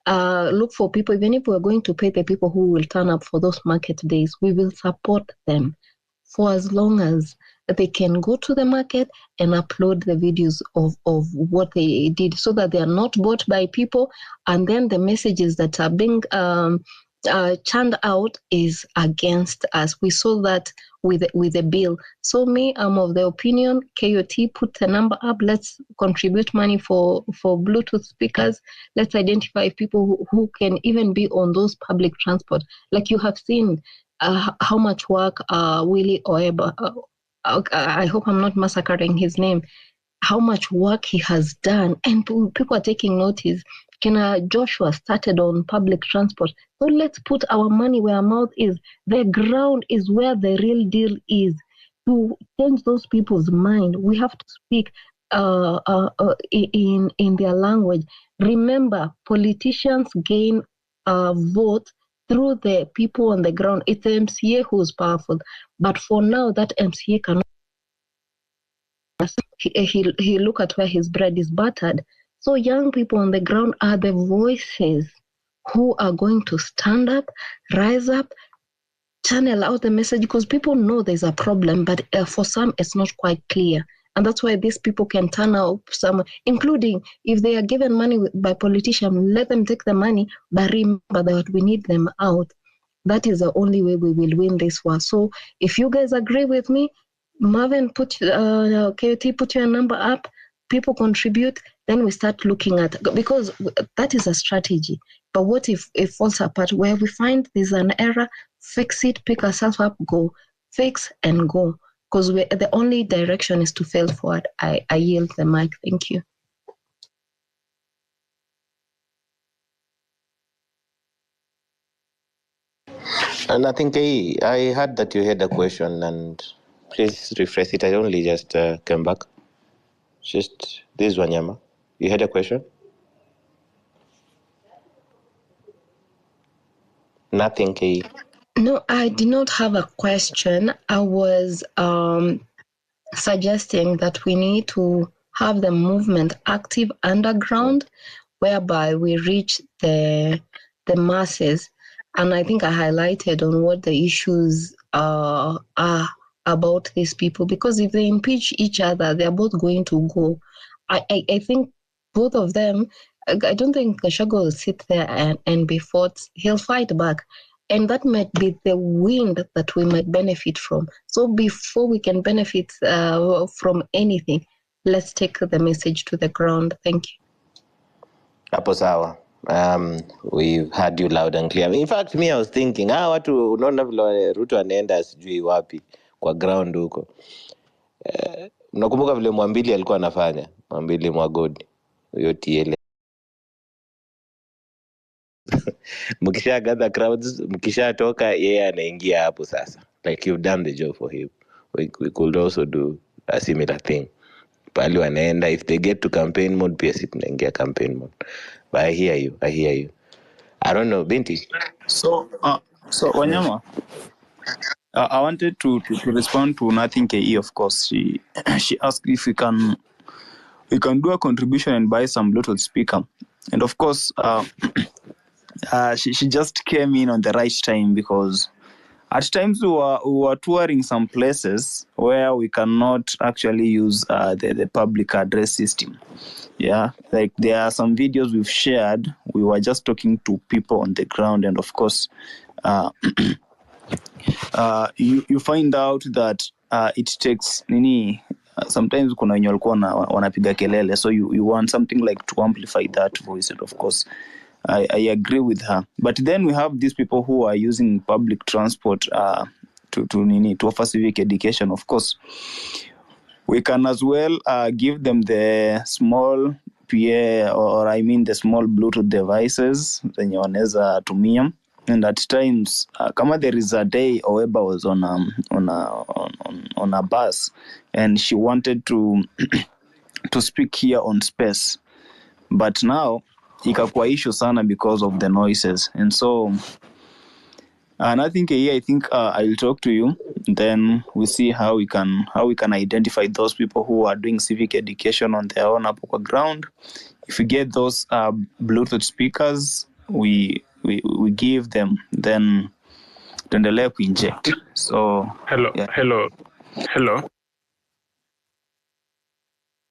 Look for people. Even if we're going to pay the people who will turn up for those market days, we will support them for as long as they can go to the market and upload the videos of what they did, so that they are not bought by people, and then the messages that are being churned out is against us. We saw that with the bill. So I'm of the opinion, KOT, put the number up. Let's contribute money for Bluetooth speakers. Let's identify people who can even be on those public transport. Like you have seen how much work Willie Oeba, I hope I'm not massacring his name. how much work he has done, and people are taking notice. Joshua started on public transport. So let's put our money where our mouth is. The ground is where the real deal is. To change those people's mind, we have to speak in their language. Remember, politicians gain votes through the people on the ground. It's the MCA who's powerful. But for now, that MCA cannot. He look at where his bread is buttered. So young people on the ground are the voices who are going to stand up, rise up, channel out the message, because people know there's a problem, but for some it's not quite clear. And that's why these people can turn out some, including if they are given money by politicians, let them take the money, but remember that we need them out. That is the only way we will win this war. So if you guys agree with me, Marvin, KOT, put your number up, people contribute, then we start looking at, because that is a strategy. But what if it falls apart? Where we find there's an error, fix it, pick ourselves up, go, fix and go. Because the only direction is to fail forward. I yield the mic. Thank you. And I think I heard that you had a question, and please rephrase it. I only just came back. Just this Wanyama. You had a question? Nothing, K. No, I did not have a question. I was suggesting that we need to have the movement active underground, whereby we reach the masses. And I think I highlighted on what the issues are about these people, because if they impeach each other, they're both going to go. I think both of them, I don't think Gachagua will sit there and be fought. He'll fight back. And that might be the wind that we might benefit from. So before we can benefit from anything, let's take the message to the ground. Thank you. Hapo sawa. We've heard you loud and clear. In fact, me, I was thinking, watu unaona vile Ruto anaenda sijui wapi kwa ground huko. Mnakumbuka vile Mwambili alikuwa anafanya? Mwambili Mwagodi. Huyo TL. Mkisha gather crowds, mkisha toka yeye anaingia hapo sasa. Like you've done the job for him. We could also do a similar thing. Pali wanaenda, if they get to campaign mode, pia si tunaingia campaign mode. But I hear you. I don't know, Binti. So Wanyama, I wanted to respond to Nothing KE. Of course, she asked if we can do a contribution and buy some Bluetooth speaker, and of course, she just came in on the right time, because at times we were touring some places where we cannot actually use the public address system. Yeah, like there are some videos we've shared. We were just talking to people on the ground, and of course, you find out that it takes sometimes kuna wenye walikuwa wanapiga kelele, so you want something like to amplify that voice, and of course I agree with her. But then we have these people who are using public transport to offer civic education. Of course, we can as well give them the small PA, or I mean the small Bluetooth devices zenye wanaweza tumia. And at times, kama there is a day Oweba was on a bus, and she wanted to speak here on space, but now ikakuwa issue sana because of the noises. And so I think I will talk to you, then we see how we can identify those people who are doing civic education on their own up on ground. If we get those Bluetooth speakers, we give them, then tuendelee kuinject. So hello.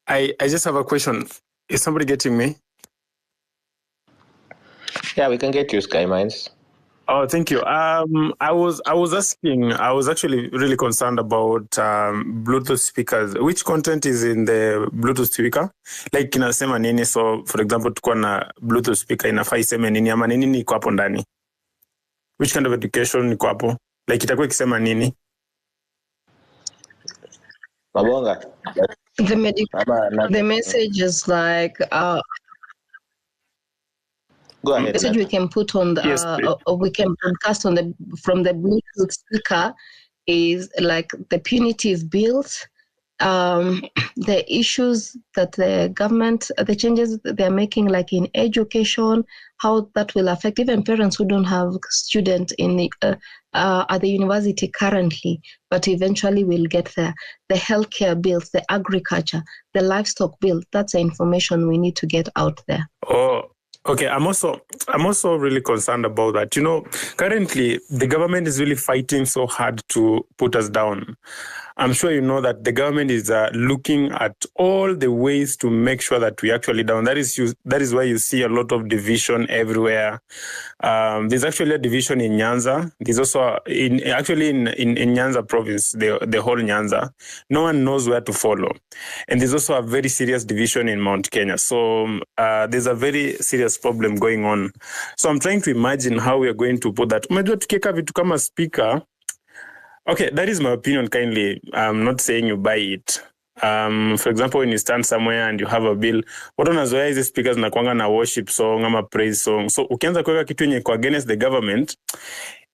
I just have a question. Is somebody getting me? Yeah, we can get you, Sky Mines. Oh, thank you. I was asking. I was actually really concerned about Bluetooth speakers. Which content is in the Bluetooth speaker? Like inasema nini? So, for example, tuko na Bluetooth speaker inafaa iseme nini ama nini iko hapo ndani? Which kind of education iko hapo? Like itakuwa ikisema nini? Mabonga. The message is like Go ahead. Message we can put on the we can broadcast on from the Bluetooth speaker is like the punitive bills, the issues that the government, the changes that they're making, like in education, how that will affect even parents who don't have students in the, at the university currently, but eventually will get there. The healthcare bills, the agriculture, the livestock bill. That's the information we need to get out there. Oh, okay. I'm also really concerned about that. You know, currently the government is really fighting so hard to put us down. I'm sure you know that the government is looking at all the ways to make sure that we actually down. That is why you see a lot of division everywhere. There's actually a division in Nyanza. There's also in Nyanza province, the whole Nyanza. No one knows where to follow. And there's also a very serious division in Mount Kenya. So there's a very serious problem going on. So I'm trying to imagine how we are going to put that. Umejua tukiweka vitu kama speaker. Okay, that is my opinion kindly. I'm not saying you buy it. For example, when you stand somewhere and you have a bill, watu wanazoea hizi speakers nakuanga na worship song ama praise song. So ukianza kuweka kitu yenye kwa against the government,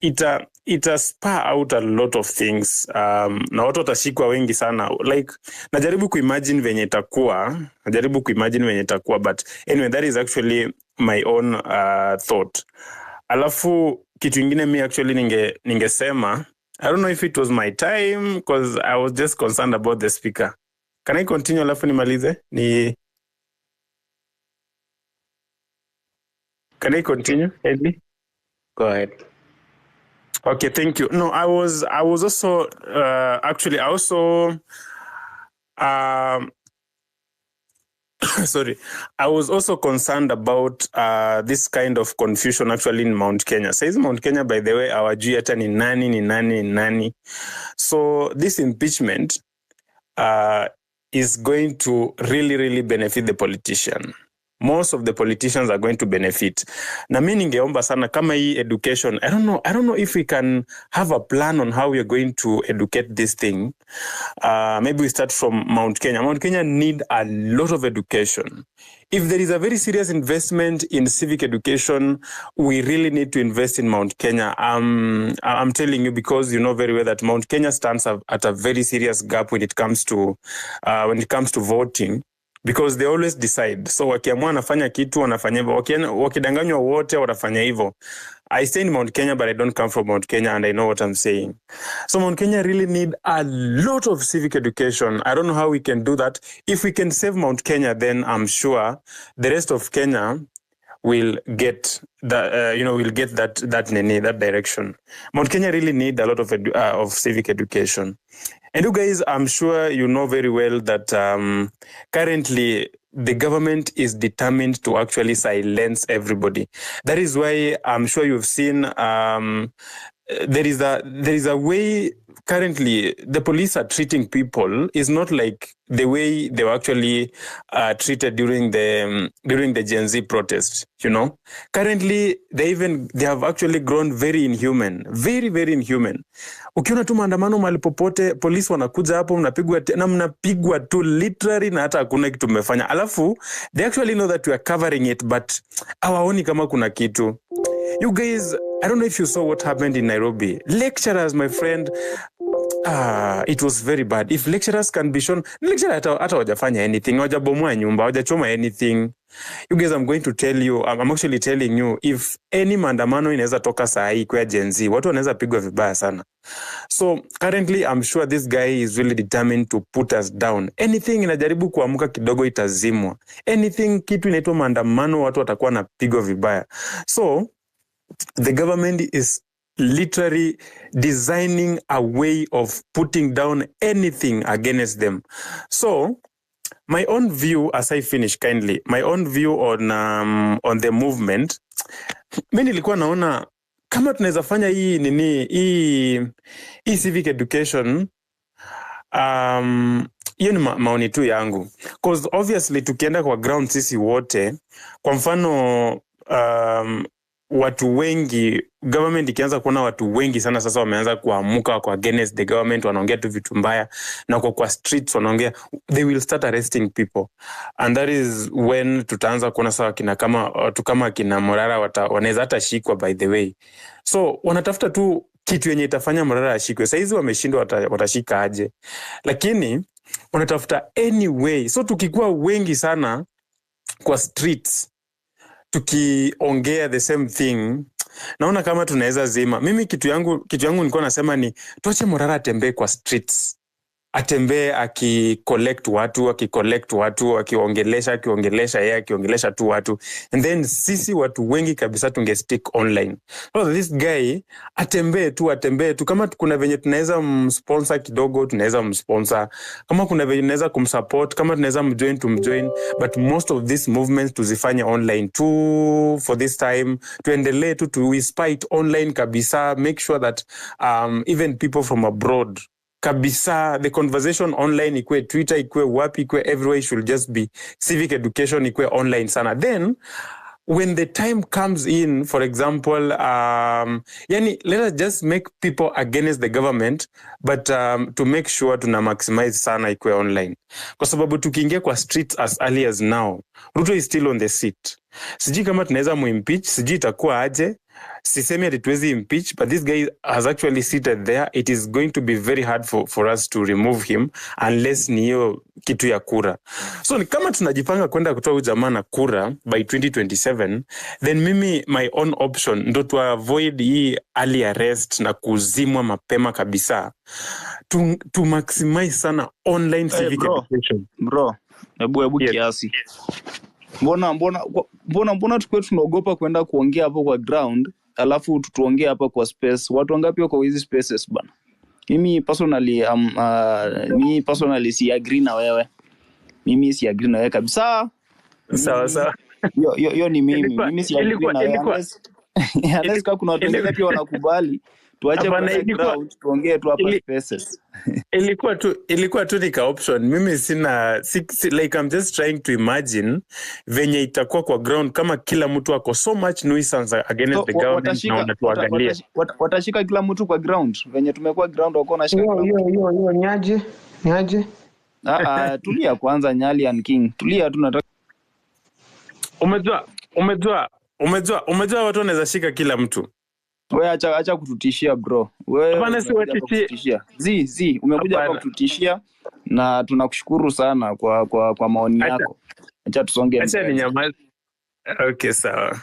ita spur out a lot of things. Na watu watashikwa wengi sana. Like, najaribu kuimagine venye itakuwa, but anyway, that is actually my own thought. Alafu, kitu ingine mi actually ningesema, I don't know if it was my time because I was just concerned about the speaker. Can I continue alafu nimalize? Can I continue, Edley? Go ahead. Okay, thank you. No, I was also sorry. I was also concerned about this kind of confusion actually in Mount Kenya. Says Mount Kenya, by the way, our hata ni nani. So this impeachment is going to really, really benefit the politician. Most of the politicians are going to benefit. Na mimi ningeomba sana kama hii education. I don't know if we can have a plan on how we are going to educate this thing. Maybe we start from Mount Kenya. Mount Kenya need a lot of education. If there is a very serious investment in civic education, we really need to invest in Mount Kenya. I'm telling you because you know very well that Mount Kenya stands at a very serious gap when it comes to voting. Because they always decide. So wakiamua wanafanya kitu wanafanya hivyo. Wakidanganywa wote watafanya hivyo. I stay in Mount Kenya, but I don't come from Mount Kenya, and I know what I'm saying. So Mount Kenya really need a lot of civic education. I don't know how we can do that. If we can save Mount Kenya, then I'm sure the rest of Kenya will get that direction. Mount Kenya really need a lot of civic education. And you guys, I'm sure you know very well that currently the government is determined to actually silence everybody. That is why I'm sure you've seen there is a way currently the police are treating people is not like the way they were actually treated during the Gen Z protest, you know. Currently they have actually grown very inhuman, very, very inhuman. Ukiona tu maandamano mahali popote, polisi wanakuja hapo, mnapigwa tu literally na hata hakuna kitu mmefanya. Alafu they actually know that we are covering it, but hawaoni kama kuna kitu. You guys, I don't know if you saw what happened in Nairobi. Lecturers, my friend, it was very bad. If lecturers can be shown, lecturers hata hawajafanya anything, hawajabomoa nyumba, hawajachoma anything. You guys, I'm going to tell you, I'm actually telling you, if any maandamano inaweza toka saa hii kwa Gen Z, watu wanaweza pigwa vibaya sana. So currently, I'm sure this guy is really determined to put us down. Anything inajaribu kuamuka kidogo itazimwa. Anything kitu inaitwa maandamano, watu watakuwa na pigwa vibaya. So the government is literally designing a way of putting down anything against them. So my own view, as I finish kindly, my own view on the movement, mimi nilikuwa naona kama tunaweza fanya hii civic education, hiyo ni maoni tu yangu. Because obviously tukienda kwa ground sisi wote, kwa mfano watu wengi, government ikianza kuona watu wengi sana sasa wameanza kuamuka kwa against the government, wanaongea tu vitu mbaya na kwa streets wanaongea, they will start arresting people, and that is when tutaanza kuona sawa kama kina Morara wanaweza hata shikwa by the way. So wanatafuta tu kitu yenye itafanya Morara ashikwe. Sasa hizi wameshindwa, watashika aje? Lakini wanatafuta anyway. So tukikuwa wengi sana kwa streets tukiongea the same thing, naona kama tunaweza zima. Mimi kitu yangu nilikuwa nasema ni tuache Morara atembee kwa streets, atembee akicollect watu, akiongelesha yeye, akiongelesha tu watu, and then sisi watu wengi kabisa stick online. So this guy atembee tu, kama kuna venye tunaweza msponsor kidogo, tunaweza msponsor, kama kuna venye tunaweza kumsupport, kama tunaweza mjoin, but most of these movements tuzifanye online tu for this time. Tuendelee tu we spite online kabisa, make sure that even people from abroad kabisa, the conversation online ikwe Twitter, ikwe wapi, ikwe everywhere, should just be civic education, ikwe online sana. Then when the time comes in, for example, let us just make people against the government, but to make sure tuna maximize sana ikwe online. Kwa sababu tukiingia kwa streets as early as now, Ruto is still on the seat. Sijui kama tunaweza muimpeach, sijui itakuwa aje. Sisemi ati tuwezi impeach, but this guy has actually seated there. It is going to be very hard for us to remove him unless ni hiyo kitu ya kura. So ni kama tunajipanga kwenda kutoa ujamaa na kura by 2027, then mimi my own option ndo to avoid hii early arrest na kuzimwa mapema kabisa, to maximize sana online civic education. Bro, hebu kiasi. Mbona tukwe tunaogopa kwenda kuongea hapo kwa ground, alafu tutuongea hapa kwa space? Watu wangapi wako hizi spaces bana? Mimi personally si agree na wewe. Mimi si agree na wewe kabisa. Sawa. Yo ni mimi si agree na wewe. Unless kuna watu wengine pia wanakubali. Tuache kwa ground tuongee tu hapa spaces. Ilikuwa tu nika option. Mimi sina like I'm just trying to imagine venye itakuwa kwa ground kama kila mtu wako so much nuisance against the government na wanatuangalia. Watashika kila mtu kwa ground. Venye tumekuwa ground wako na shika. Hiyo niaje? Tulia kwanza, Nyali and King. Tulia, tunataka. Umejua watu wanaweza shika kila mtu. Wewe acha kututishia bro. Wewe hapana, si watishia. Umekuja hapa kututishia na tunakushukuru sana kwa maoni yako. Acha tusonge. Acha ni nyamaza. Okay, sawa.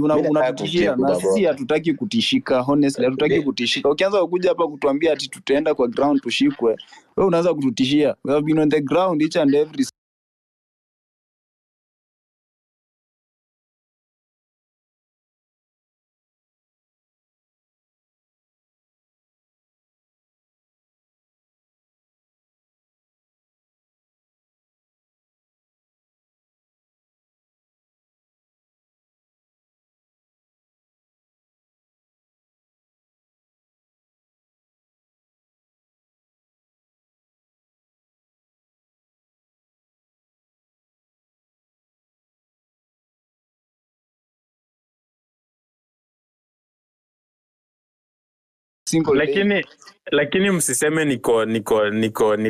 Unatutishia na sisi hatutaki kutishika. Honestly hatutaki kutishika. Ukianza kuja hapa kutuambia ati tutaenda kwa ground tushikwe, wewe unaanza kututishia. We have been on the ground each and every lakini msiseme niko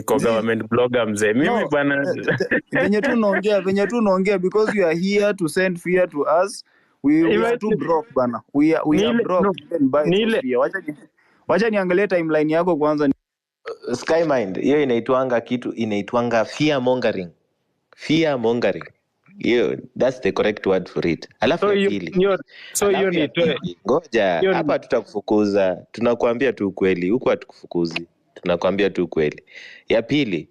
government blogger mzee. Mimi bana venye tu unaongea because you are here to send fear to us. We are too broke bana. We are broke even by fear. Wacha niangalie timeline yako kwanza. Skymind, hiyo inaitwanga fear mongering. Fear mongering. That's the correct word for it. Alafu ngoja hapa tutakufukuza. Tunakuambia tu ukweli. Huko hatukufukuzi. Tunakuambia tu ukweli. Ya pili,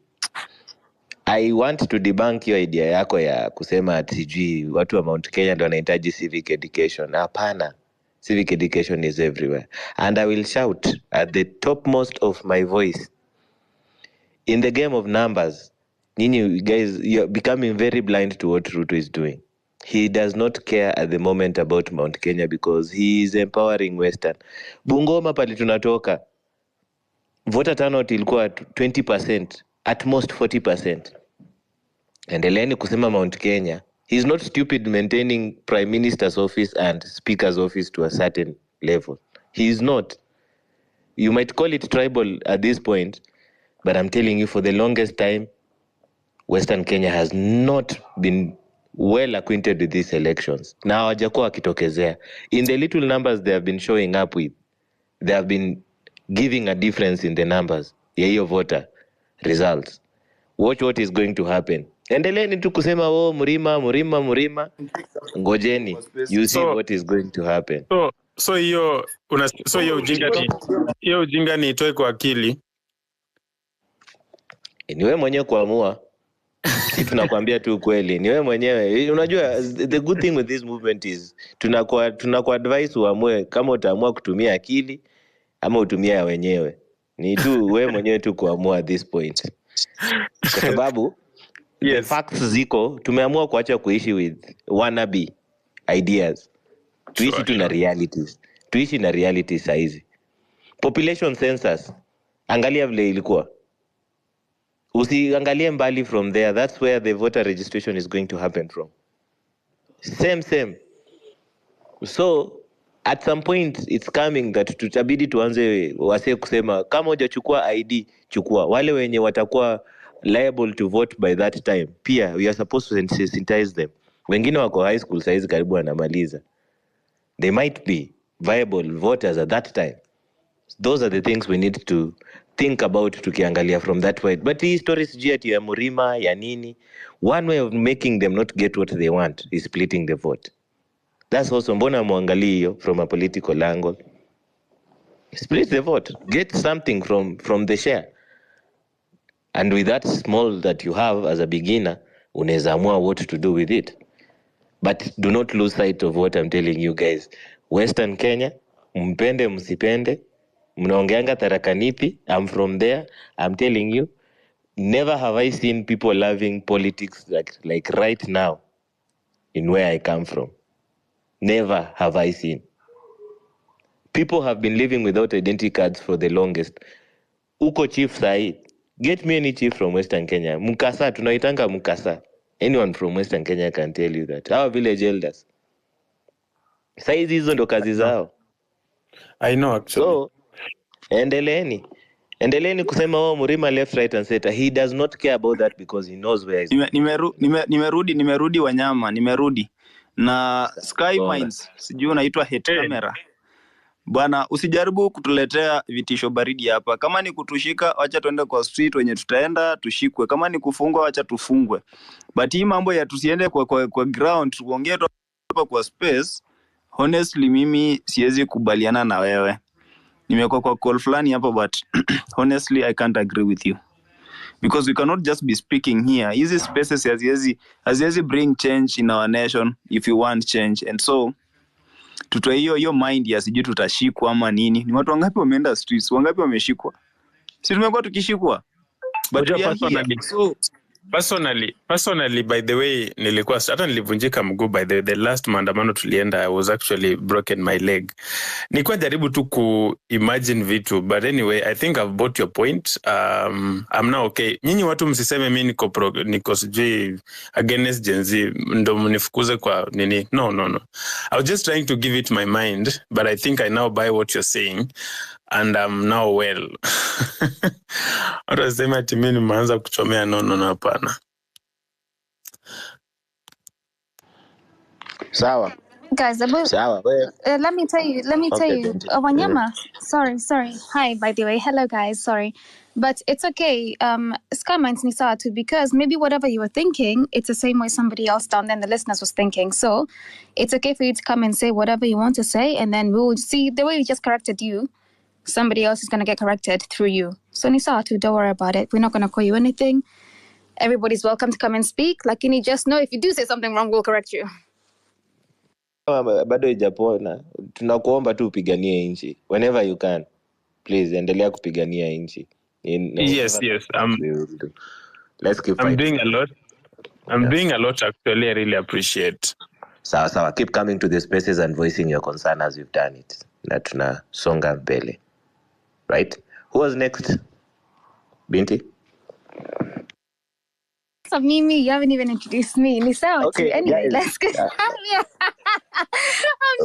I want to debunk your idea yako ya kusema ati watu wa Mount Kenya ndio wanahitaji civic education. Hapana. Civic education is everywhere. And I will shout at the topmost of my voice. In the game of numbers, you guys, you're becoming very blind to what Ruto is doing. He does not care at the moment about Mount Kenya because he is empowering Western. Bungoma pali tunatoka, voter turnout ilikuwa 20%, at most 40%. Endeleeni kusema Mount Kenya, He's not stupid maintaining Prime Minister's office and Speaker's office to a certain level. He is not. You might call it tribal at this point, but I'm telling you, for the longest time, Western Kenya has not been well acquainted with these elections. Now, hawajakuwa wakitokezea. In the little numbers they have been showing up with, they have been giving a difference in the numbers ya hiyo voter results. Watch what is going to happen. Endeleeni tu kusema Murima. Ngojeni. You see what is going to happen. So hiyo ujinga ni itoe kwa akili. Ni wewe mwenyewe kuamua. Si tunakwambia tu kweli. Ni wewe mwenyewe. Unajua the good thing with this movement is tunaku advise uamue kama utaamua kutumia akili ama utumia ya wenyewe. Ni tu wewe mwenyewe tu kuamua at this point. Kwa sababu the facts ziko, tumeamua kuacha kuishi with wannabe ideas. Tuishi tu na realities. Tuishi na realities saizi. Population census, angalia vile ilikuwa. Usiangalie mbali from there. That's where the voter registration is going to happen from. Same. So at some point it's coming that tutabidi tuanze wase kusema kama hujachukua ID chukua. Wale wenye watakuwa liable to vote by that time, pia we are supposed to sensitize them. Wengine wako high school saizi karibu wanamaliza. They might be viable voters at that time. Those are the things we need to think about tukiangalia from that way. But hii stories juu ya Murima ya nini, one way of making them not get what they want is splitting the vote. That's also mbona muangalie hiyo from a political angle. Split the vote, get something from the share. And with that small that you have as a beginner, unaweza amua what to do with it. But do not lose sight of what I'm telling you guys. Western Kenya, mpende msipende, mnaongeanga tarakanipi, I'm from there, I'm telling you, never have I seen people loving politics like right now in where I come from. Never have I seen. People have been living without identity cards for the longest. Uko chief sahi, get me any chief from Western Kenya. Mukasa, tunaitanga Mukasa. Anyone from Western Kenya can tell you that. Our village elders. Saizi hizo ndo kazi zao. I know actually. So, endeleeni kusema Murima left, right and center. He does not care about that because he knows where he's nimerudi Wanyama, nimerudi. Na Sky Mines, sijui unaitwa hate camera. Bwana, usijaribu kutuletea vitisho baridi hapa. Kama ni kutushika, acha tuende kwa street wenye tutaenda tushikwe. Kama ni kufungwa, acha tufungwe. But hii mambo ya tusiende kwa ground, tuongee tu hapa kwa space. Honestly mimi siwezi kubaliana na wewe. Nimekuwa kwa call fulani hapa but honestly I can't agree with you. Because we cannot just be speaking here. Hizi spaces haziwezi bring change in our nation if you want change. And so tutoe hiyo mind ya sijui tutashikwa ama nini. Ni watu wangapi wameenda streets? Wangapi wameshikwa? Si tumekuwa tukishikwa. But we are here. So personally by the way nilikuwa hata nilivunjika mguu by the last maandamano tulienda. I was actually broken my leg. Nilikuwa jaribu tu ku imagine vitu, but anyway I think I've bought your point. I'm now okay. Nyinyi watu msiseme mimi niko sijui against Gen Z ndo mnifukuze kwa nini. No. I was just trying to give it my mind, but I think I now buy what you're saying. And I'm now well. Atasema ati mimi nimeanza kuchomea no hapana. Sawa. Guys, Sawa. let me tell you, Wanyama, sorry. Hi, by the way. Hello guys, sorry. But it's okay. Sky Mines ni sawa too, because maybe whatever you were thinking, it's the same way somebody else down there in the listeners was thinking. So it's okay for you to come and say whatever you want to say, and then we'll see the way we just corrected you. Somebody else is going to get corrected through you. So ni sawa too, don't worry about it. We're not going to call you anything. Everybody's welcome to come and speak. Lakini just know if you do say something wrong, we'll correct you. Bado ijapona. Tunakuomba tu upiganie nchi. Whenever you can. Please, endelea kupigania nchi. Yes. Let's keep fighting. I'm doing a lot. Doing a lot actually. I really appreciate. Sawa. Keep coming to the spaces and voicing your concern as you've done it. Na tunasonga mbele. Right? Who was next? Binti? So Mimi, you haven't even introduced me. Nisawa Okay, too. Anyway, guys. let's go. Our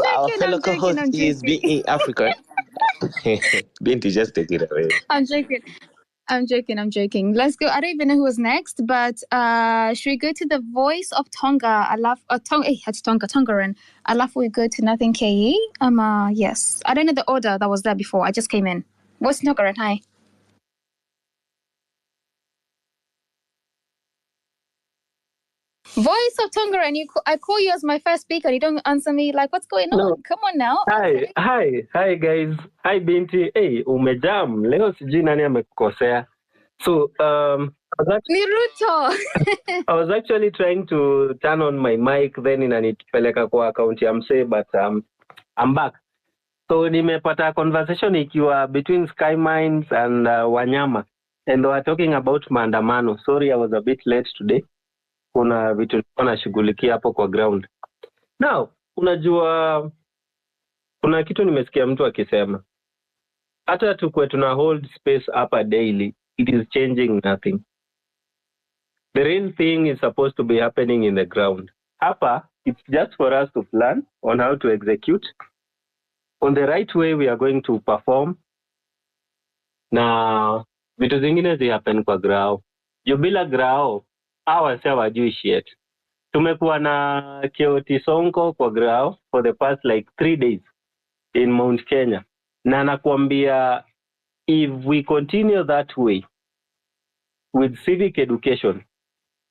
I'm fellow joking. co-host is being African. Binti, just take it away. I'm joking. Let's go. I don't even know who was next, but should we go to the voice of Tonga? I love Tonga. Hey, it's Tongaran. I love we go to Nothing KE. Yes. I don't know the order that was there before. I just came in. What's Tongaran? Hi. Voice of Tongaran. I call you as my first speaker. You don't answer me. Like, what's going on? No. Come on now. Hi guys. Hi Binti. Hey, umejam. Leo sijui nani amekukosea. So, Niruto. I was actually trying to turn on my mic, then inanipeleka kwa account ya mse, but I'm back. So nimepata conversation ikiwa between Sky Mines and Wanyama, and they were talking about maandamano. Sorry, I was a bit late today. Kuna vitu nilikuwa nashughulikia hapo kwa ground. Now, unajua kuna kitu nimesikia mtu akisema. Hata tukwe tuna hold space hapa daily, it is changing nothing. The real thing is supposed to be happening in the ground. Hapa, it's just for us to plan on how to execute. On the right way, we are going to perform. Na vitu zingine zi happen kwa grao. Jubila grao, hawa sewa wajui shit. Tumekuwa na Kioti Sonko kwa grao for the past like 3 days in Mount Kenya. Na nakwambia, if we continue that way with civic education,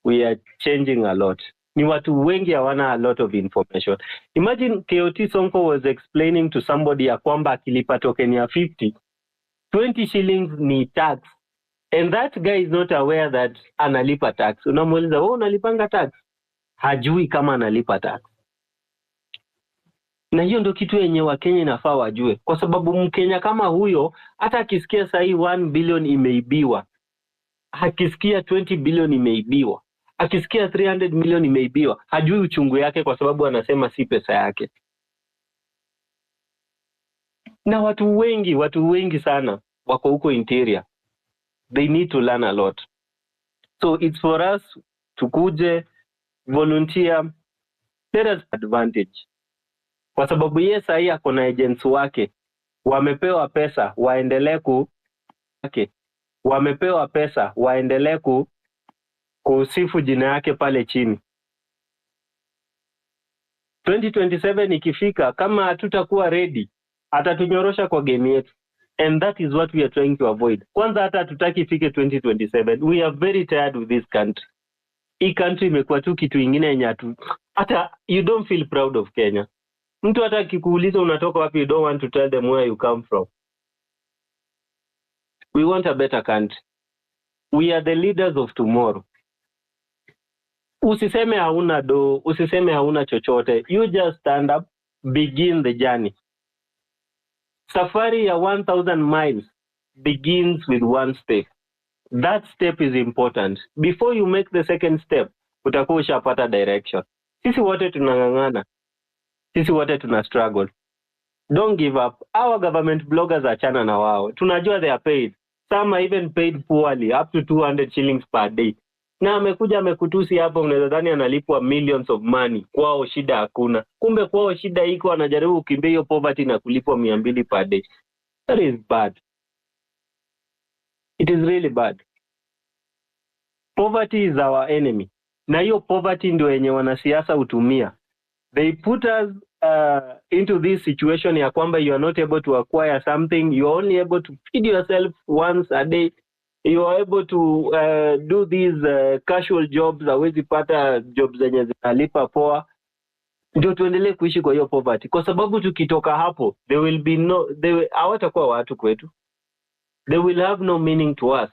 we are changing a lot. Ni watu wengi hawana a lot of information. Imagine Kioti Sonko was explaining to somebody ya kwamba akilipa token ya 50, 20 shillings ni tax. And that guy is not aware that analipa tax. Unamuuliza, wewe unalipanga tax? Hajui kama analipa tax. Na hiyo ndio kitu yenye Wakenya inafaa wajue. Kwa sababu Mkenya kama huyo, hata akisikia sahi 1 billion imeibiwa, akisikia 20 billion imeibiwa, akisikia 300 million imeibiwa, hajui uchungu yake kwa sababu anasema si pesa yake. Na watu wengi sana wako huko interior. They need to learn a lot. So it's for us tukuje, volunteer, let us advantage. Kwa sababu yeye sahi ako na agents wake, wamepewa pesa waendelee kusifu jina yake pale chini. 2027 ikifika, kama hatutakuwa ready, atatunyorosha kwa game yetu. And that is what we are trying to avoid. Kwanza hata hatutaki ifike 2027. We are very tired with this country. Hii country imekuwa tu kitu ingine yenye hata you don't feel proud of Kenya. Mtu hata akikuuliza unatoka wapi, you don't want to tell them where you come from. We want a better country. We are the leaders of tomorrow. Usiseme hauna usiseme hauna chochote. You just stand up, begin the journey. Safari ya 1000 miles begins with one step. That step is important. Before you make the second step, utakuwa ushapata direction. Sisi wote tunang'ang'ana. Sisi wote tuna struggle. Don't give up. Our government bloggers achana na wao. Tunajua they are paid. Some are even paid poorly, up to 200 shillings per day. Na amekuja amekutusi hapo, unaweza dhani analipwa millions of money. Kwao shida hakuna. Kumbe kwao shida iko, anajaribu kukimbia hiyo poverty na kulipwa 200 per day. That is bad. It is really bad. Poverty is our enemy. Na hiyo poverty ndio yenye wanasiasa hutumia. They put us into this situation ya kwamba you are not able to acquire something, you are only able to feed yourself once a day, you are able to do these casual jobs, hawezi pata jobs zenye zinalipa poa, ndio tuendelee kuishi kwa hiyo poverty. Kwa sababu tukitoka hapo, hawatakuwa watu kwetu. They will have no meaning to us.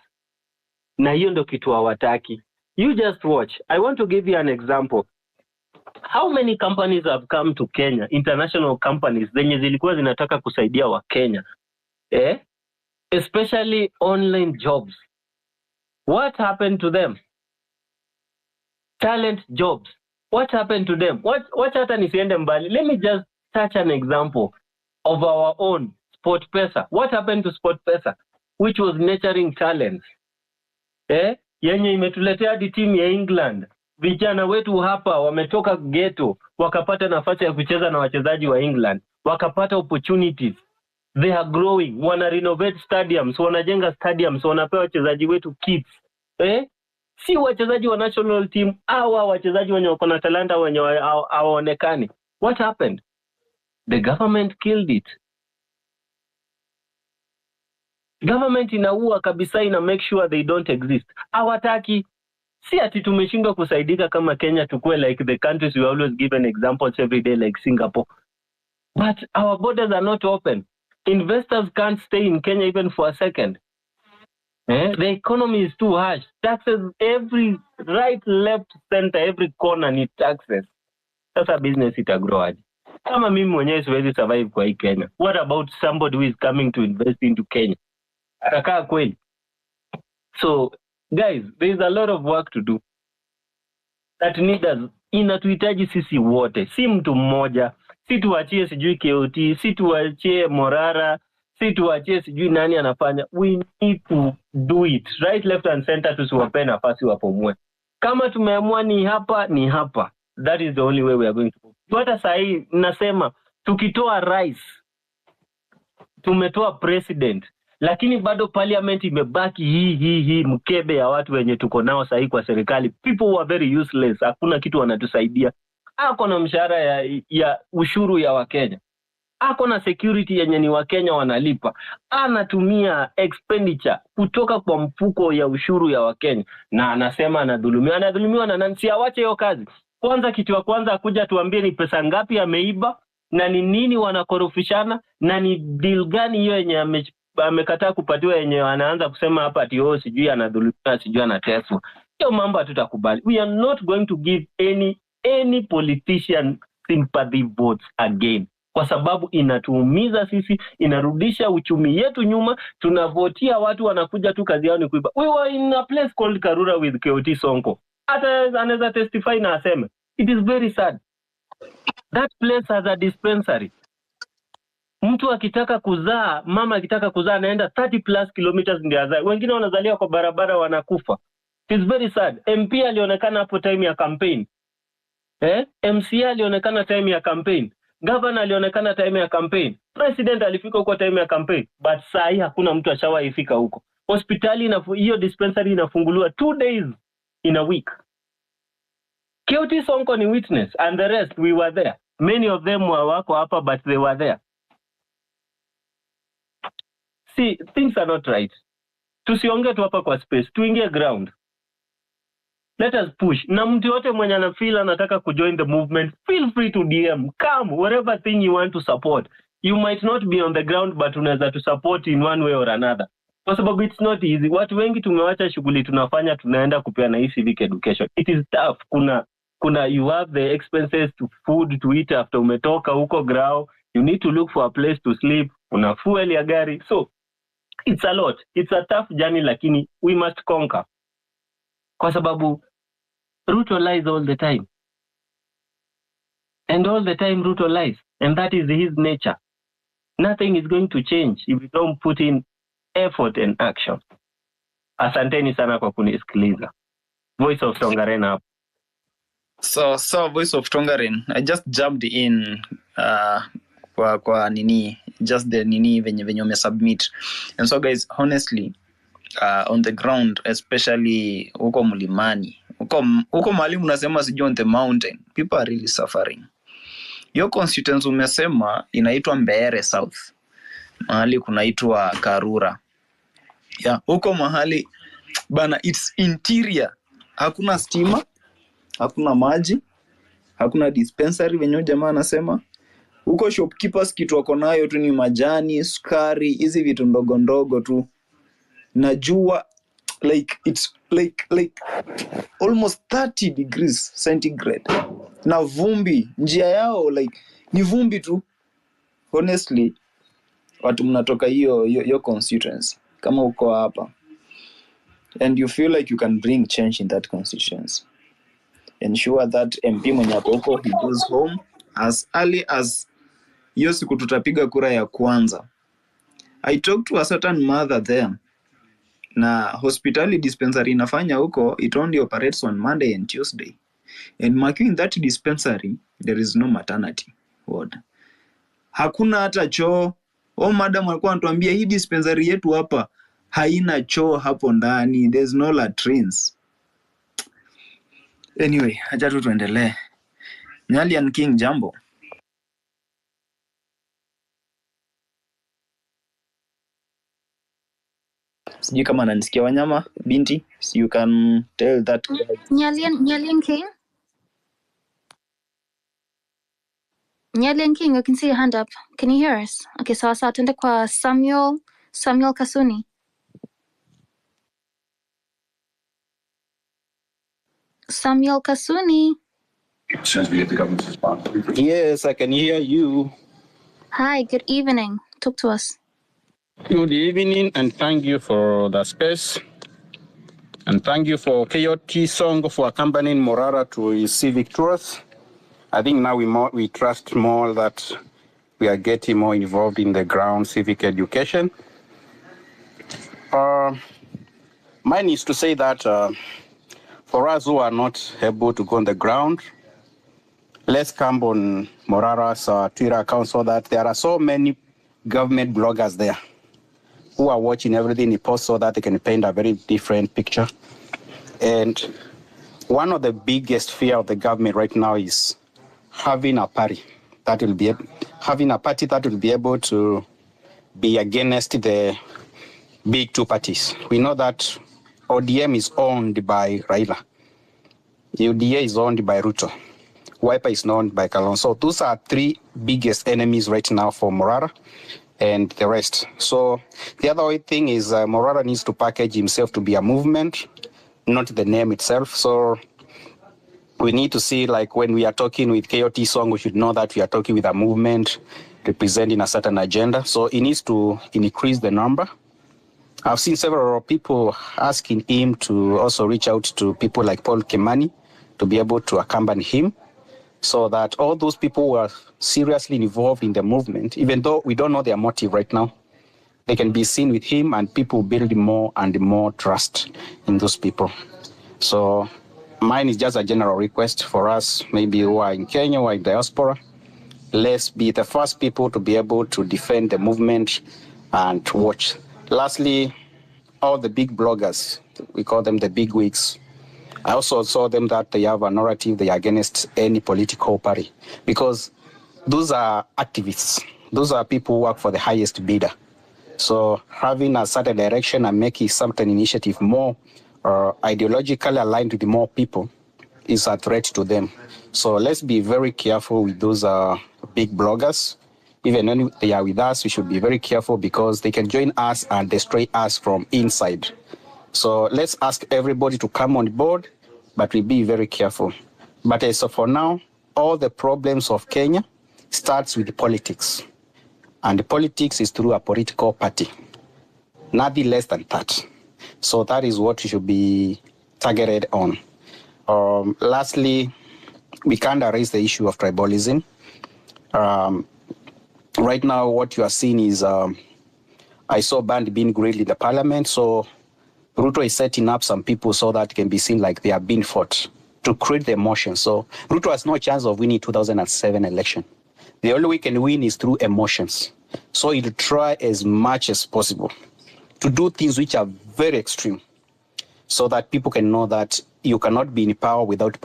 Na hiyo ndio kitu hawataki. You just watch. I want to give you an example. How many companies have come to Kenya, international companies, zenye zilikuwa zinataka kusaidia wa Kenya? Especially online jobs. What happened to them? Talent jobs. What happened to them? What hata nisiende mbali. Let me just touch an example of our own SportPesa. What happened to SportPesa, which was nurturing talents? yenye imetuletea hadi timu ya England. Vijana wetu hapa wametoka ghetto wakapata nafasi ya kucheza na wachezaji wa England, wakapata opportunities. They are growing, wana renovate stadiums, wanajenga stadiums, wanapewa wachezaji wetu kits. Si wachezaji wa national team au wachezaji wenye wako na talanta wenye hawaonekani. What happened? The government killed it. Government inaua kabisa, ina make sure they don't exist. Hawataki. Si ati tumeshindwa kusaidika kama Kenya tukue like the countries we always given examples every day like Singapore. But our borders are not open. Investors can't stay in Kenya even for a second. The economy is too harsh. Taxes every right, left, center, every corner need taxes. Sasa business itagrow aje? Kama mimi mwenyewe siwezi survive kwa hii Kenya. What about somebody who is coming to invest into Kenya? Atakaa kweli? So guys, there is a lot of work to do. That need us. Inatuhitaji sisi wote, si mtu mmoja. Si tuachie sijui KOT, si tuachie Morara, si tuachie sijui nani anafanya. We need to do it. Right, left and center, tusiwape nafasi wapomwe. Kama tumeamua ni hapa, ni hapa. That is the only way we are going to go. Hata sahi nasema tukitoa rais, tumetoa president, lakini bado parliament imebaki hii mkebe ya watu wenye tuko nao sahi kwa serikali. People who are very useless, hakuna kitu wanatusaidia. Ako na mshahara ya ushuru ya Wakenya. Ako na security yenye ni Wakenya wanalipa. Anatumia expenditure kutoka kwa mfuko ya ushuru ya Wakenya. Na anasema anadhulumiwa. Anadhulumiwa na nani? Si awache hiyo kazi. Kwanza kitu ya kwanza akuja tuambie ni pesa ngapi ameiba na ni nini wanakorofishana na ni deal gani hiyo yenye amekataa kupatiwa yenye anaanza kusema hapa ati sijui anadhulumiwa, sijui anateswa. Hiyo mambo hatutakubali. We are not going to give any politician sympathy votes again. Kwa sababu inatuumiza sisi, inarudisha uchumi yetu nyuma, tunavotia watu wanakuja tu kazi yao ni kuiba. We were in a place called Karura with KOT Sonko. Hata anaweza testify na aseme. It is very sad. That place has a dispensary. Mtu akitaka kuzaa, mama akitaka kuzaa anaenda 30 plus kilometers ndio azae. Wengine wanazaliwa kwa barabara wanakufa. It is very sad. MP alionekana hapo time ya campaign. MCA alionekana time ya campaign. Governor alionekana time ya campaign. President alifika huko time ya campaign. But saa hii hakuna mtu ashawahi fika huko. Hospitali hiyo dispensary inafunguliwa 2 days in a week. KOT Sonko ni witness and the rest we were there. Many of them wako hapa but they were there. See, things are not right. Tusionge tu hapa kwa space, tuingie ground. Let us push. Na mtu yote mwenye anafeel anataka kujoin the movement, feel free to DM. Come, whatever thing you want to support. You might not be on the ground, but unaweza to support in one way or another. Kwa sababu it's not easy. Watu wengi tumewacha shughuli tunafanya, tunaenda kupeana hii civic education. It is tough. Kuna you have the expenses to food to eat after umetoka huko grao. You need to look for a place to sleep. Una fuel ya gari. So, it's a lot. It's a tough journey, lakini we must conquer. Kwa sababu Ruto lies all the time. And all the time Ruto lies. And that is his nature. Nothing is going to change if we don't put in effort and action. Asanteni sana kwa kunisikiliza. Voice of Tongaren up. So Voice of Tongaren, I just jumped in kwa nini, just the nini venye umesubmit. And so guys, honestly, on the ground, especially huko mlimani, huko mahali unasema sijui on the mountain, people are really suffering. Your constituency umesema inaitwa Mbeere South, mahali kunaitwa Karura. Yeah, huko mahali bana, it's interior. Hakuna stima, hakuna maji, hakuna dispensary venye jamaa anasema. Huko shopkeepers kitu wako nayo tu ni majani, sukari, hizi vitu ndogo ndogo tu. Najua like it's like almost 30 degrees centigrade. Na vumbi, njia yao like ni vumbi tu. Honestly, watu mnatoka hiyo constituency kama uko hapa, and you feel like you can bring change in that constituency. Ensure that MP mwenye hapo he goes home as early as hiyo siku tutapiga kura ya kwanza. I talked to a certain mother there. Na hospitali dispensary inafanya huko, it only operates on Monday and Tuesday. And marking in that dispensary, there is no maternity ward. Hakuna hata choo. Madam alikuwa anatuambia hii dispensary yetu hapa haina choo hapo ndani. There's no latrines. Anyway, acha tu tuendelee. Nyalian King, jambo. Sijui kama ananisikia Wanyama binti, so you can tell that. Nyalian King. Nyalian King, I can see your hand up. Can you hear us? Okay, so tuende kwa Samuel Kasuni. Samuel Kasuni. Yes, I can hear you. Hi, good evening. Talk to us. Good evening, and thank you for the space. And thank you for KOT Song for accompanying Morara to his civic tours. I think now we trust more that we are getting more involved in the ground civic education. Mine is to say that for us who are not able to go on the ground, let's come on Morara's Twitter account so that there are so many government bloggers there who are watching everything he posts so that they can paint a very different picture. And one of the biggest fear of the government right now is having a party that will be able to be against the big two parties. We know that ODM is owned by Raila. UDA is owned by Ruto. Wiper is owned by Kalonzo. So those are three biggest enemies right now for Morara and the rest. So the other thing is Morara needs to package himself to be a movement, not the name itself. So we need to see, like when we are talking with KOT Song, we should know that we are talking with a movement representing a certain agenda. So he needs to increase the number. I've seen several people asking him to also reach out to people like Paul Kimani to be able to accompany him, so that all those people who are seriously involved in the movement, even though we don't know their motive right now, they can be seen with him and people build more and more trust in those people. So mine is just a general request for us, maybe who are in Kenya or in diaspora. Let's be the first people to be able to defend the movement and watch. Lastly, all the big bloggers, we call them the big wigs, I also saw them that they have a narrative, they are against any political party, because those are activists. Those are people who work for the highest bidder. So having a certain direction and making certain initiative more ideologically aligned with more people is a threat to them. So let's be very careful with those big bloggers. Even when they are with us, we should be very careful because they can join us and destroy us from inside. So let's ask everybody to come on board, but we be very careful. But so for now, all the problems of Kenya starts with politics. And the politics is through a political party. Nothing less than that. So that is what we should be targeted on. Lastly, we can't erase the issue of tribalism. Right now, what you are seeing is, I saw band being grilled in the parliament, so Ruto is setting up some people so that it can be seen like they are being fought to create the emotion. So Ruto has no chance of winning 2007 election. The only way he can win is through emotions. So he'll try as much as possible to do things which are very extreme so that people can know that you cannot be in power without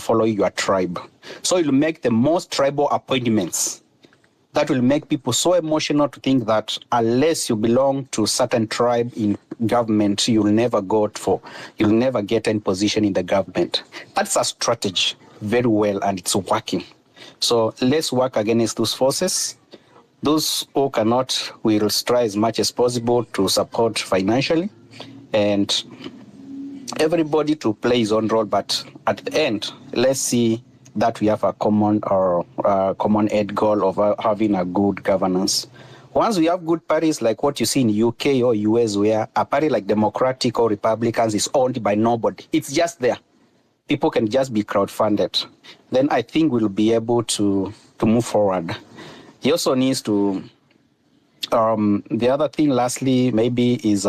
following your tribe. So he'll make the most tribal appointments that will make people so emotional to think that unless you belong to a certain tribe in government, you'll never get any position in the government. That's a strategy very well, and it's working. So let's work against those forces. Those who cannot, will try as much as possible to support financially, and everybody to play his own role. But at the end, let's see that we have a common end goal of having a good governance. Once we have good parties like what you see in UK or US, where a party like Democratic or Republicans is owned by nobody, it's just there. People can just be crowdfunded. Then I think we'll be able to move forward. He also needs to, the other thing lastly maybe is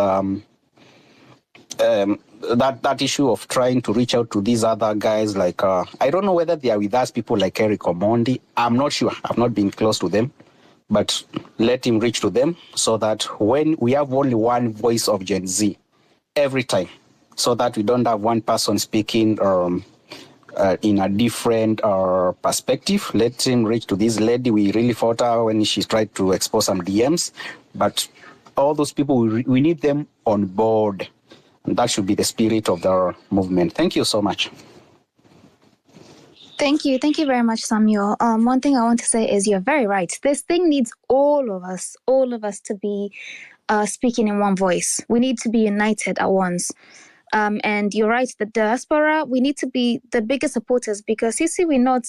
that issue of trying to reach out to these other guys, like I don't know whether they are with us, people like Eric Omondi. I'm not sure. I've not been close to them, but let him reach to them so that when we have only one voice of Gen Z every time, so that we don't have one person speaking in a different perspective. Let him reach to this lady. We really fought her when she tried to expose some DMs, but all those people, we need them on board. And that should be the spirit of the movement. Thank you so much. Thank you very much, Samuel. One thing I want to say is you're very right. This thing needs all of us to be speaking in one voice. We need to be united at once. And you're right, the diaspora, we need to be the biggest supporters because you see, we're not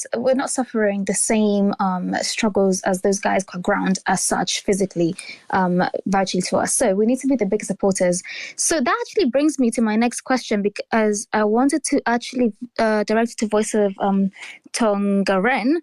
suffering the same struggles as those guys on ground as such physically, virtually to us. So we need to be the biggest supporters. So that actually brings me to my next question, because I wanted to actually direct it to Voice of Tongaren.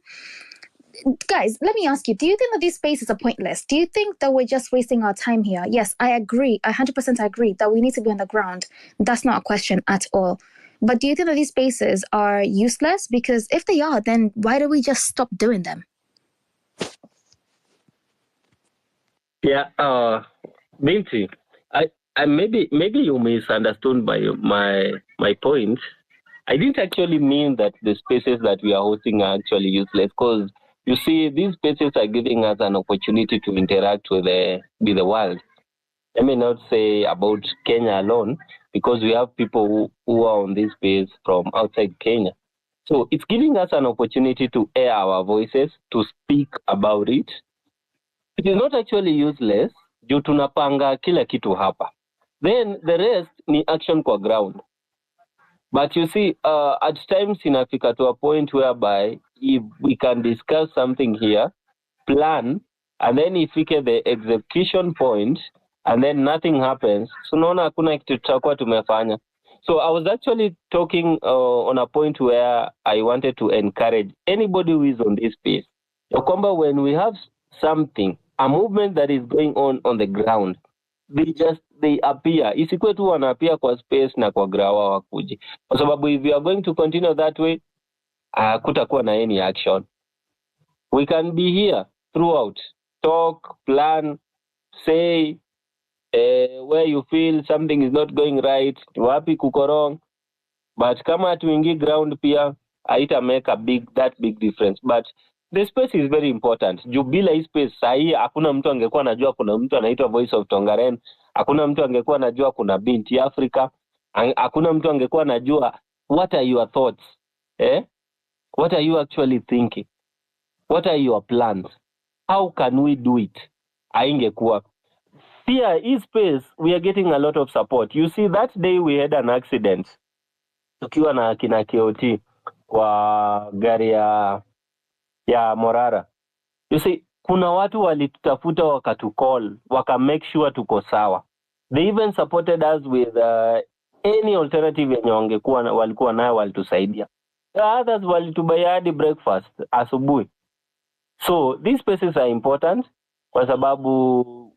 Guys, let me ask you, do you think that these spaces are pointless? Do you think that we're just wasting our time here? Yes, I agree. 100% agree that we need to be on the ground. That's not a question at all. But do you think that these spaces are useless? Because if they are, then why do we just stop doing them? Yeah, Binti, I maybe you misunderstood my point. I didn't actually mean that the spaces that we are hosting are actually useless, because you see, these spaces are giving us an opportunity to interact with the world. Let me not say about Kenya alone, because we have people who are on this space from outside Kenya. So it's giving us an opportunity to air our voices, to speak about it. It is not actually useless, juu tunapanga kila kitu hapa. Then the rest ni action kwa ground. But you see, at times inafika to a point whereby if we can discuss something here, plan, and then if we get the execution point, and then nothing happens, so naona hakuna kitu tutakuwa tumefanya. So I was actually talking on a point where I wanted to encourage anybody who is on this space. Yakwamba, when we have something, a movement that is going on the ground, they appear. Isikuwe tu wanaapia kwa space na kwa grawa wakuji. Kwa sababu if we are going to continue that way, kutakuwa na any action. We can be here throughout. Talk, plan, say where you feel something is not going right, wapi kuko wrong. But kama tuingi ground pia, haita make that big difference. But the space is very important. Jubila hii space sahi, hakuna mtu angekuwa najua kuna mtu anaitwa Voice of Tongaren. Hakuna mtu angekuwa najua kuna Binti Africa. Hakuna mtu angekuwa najua what are your thoughts. What are you actually thinking? What are your plans? How can we do it? Haingekuwa. Pia hii space, we are getting a lot of support. You see, that day we had an accident. Tukiwa na kina KOT kwa gari ya Morara. You see, kuna watu walitutafuta wakatucall, waka make sure tuko sawa. They even supported us with any alternative yenye walikuwa nayo walitusaidia. Others walitubaya hadi breakfast asubuhi. So these spaces are important kwa sababu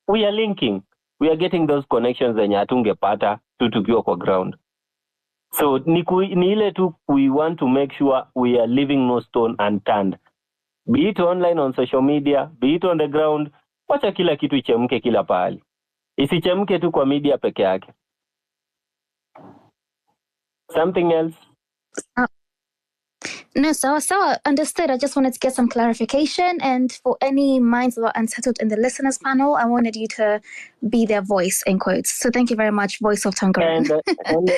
we are linking. We are getting those connections zenye hatungepata tukiwa kwa ground. So ni ile tu, we want to make sure we are leaving no stone unturned. Be it online on social media, be it on the ground, wacha kila kitu ichemke kila pahali. Isichemke tu kwa media peke yake. Something else? No, so understood. I just wanted to get some clarification, and for any minds that are unsettled in the listeners panel, I wanted you to be their voice, in quotes. So thank you very much, Voice of Tongaren.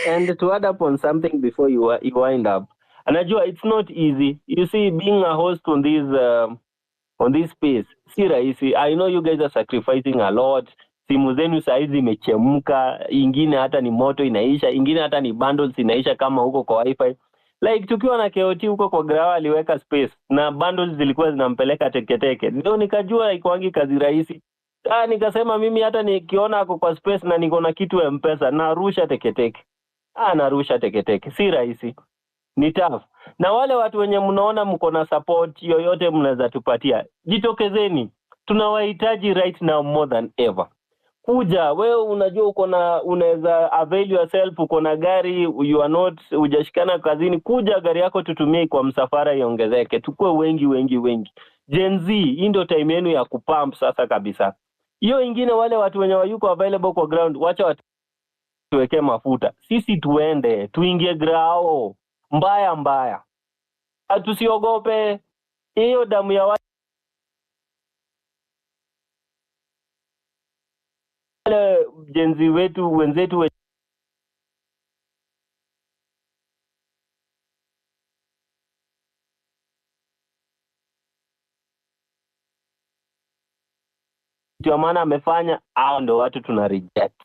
And to add up on something before you wind up, and Najua, it's not easy. You see, being a host on this space, si rahisi. I know you guys are sacrificing a lot. Simu zenu saizi imechemka, ingine hata ni moto inaisha, ingine hata ni bundles inaisha kama huko kwa wifi. Like tukiwa na KOT huko kwa Grawa aliweka space na bundles zilikuwa zinampeleka teketeke. Ndio nikajua ikuangi kazi rahisi. Nikasema mimi hata nikiona ako kwa space na niko na kitu ya M-Pesa narusha teketeke. Narusha teketeke. Si rahisi. Ni tough. Na wale watu wenye mnaona mko na support yoyote mnaweza tupatia, jitokezeni. Tunawahitaji right now more than ever. kuja wewe, unajua unaweza avail yourself, uko na gari, you are not hujashikana kazini, kuja gari yako tutumie kwa msafara iongezeke, tukue wengi. Gen Z, hii ndio time yenu ya kupump sasa kabisa. Hiyo ingine wale watu wenye wayuko available kwa ground, wacha tuweke mafuta. Sisi tuende, tuingie grao mbaya. Tusiogope hiyo damu ya wale Gen Z wenzetu ndio maana amefanya, hao ndio watu tuna reject.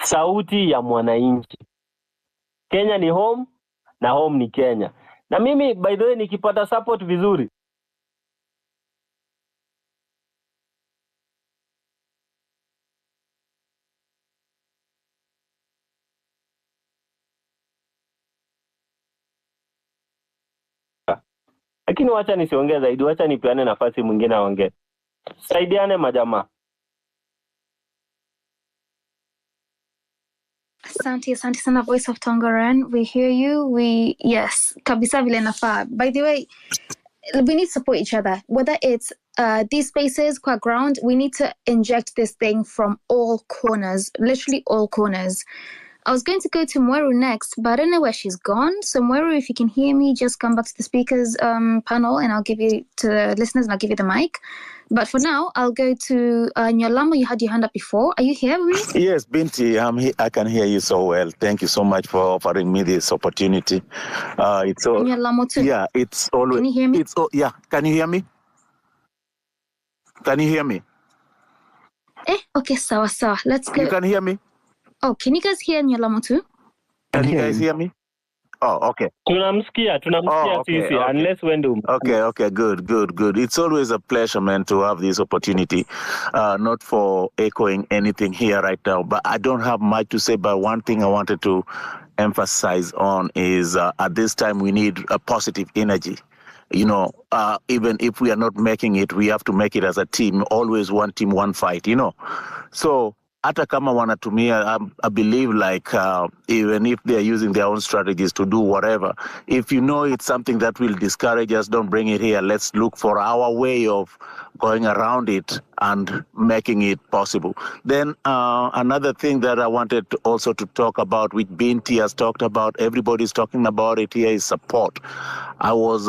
Sauti ya mwananchi. Kenya ni home na home ni Kenya. Na mimi by the way nikipata support vizuri, lakini wacha nisiongee zaidi, wacha nipeane nafasi mwingine aongee. Saidiane majamaa. Asante sana, Voice of Tongaran. We hear you. Yes, kabisa vile nafaa. By the way, we need to support each other. Whether it's these spaces, qua ground, we need to inject this thing from all corners, literally all corners. I was going to go to Mweru next, but I don't know where she's gone. So Mweru, if you can hear me, just come back to the speakers panel and I'll give you to the listeners and I'll give you the mic. But for now, I'll go to Nyolamo. You had your hand up before. Are you here with me? Yes, Binti, I'm here. I can hear you so well. Thank you so much for offering me this opportunity. It's all Nyolamo too. Yeah, it's always. Can you hear me? Yeah. Can you hear me? Can you hear me? Okay, sawa. Let's go. You can hear me? Oh, can you guys hear Nyolamo too? Can you guys hear me? Oh, okay. Tunamsikia sisi, unless when Okay, good. It's always a pleasure, man, to have this opportunity. Not for echoing anything here right now, but I don't have much to say. But one thing I wanted to emphasize on is at this time we need a positive energy. You know, even if we are not making it, we have to make it as a team. Always one team, one fight, you know. So hata kama wanatumia, I believe like even if they're using their own strategies to do whatever, if you know it's something that will discourage us, don't bring it here. Let's look for our way of going around it and making it possible. Then another thing that I wanted to also to talk about, which Binti has talked about, everybody's talking about it here, is support. I was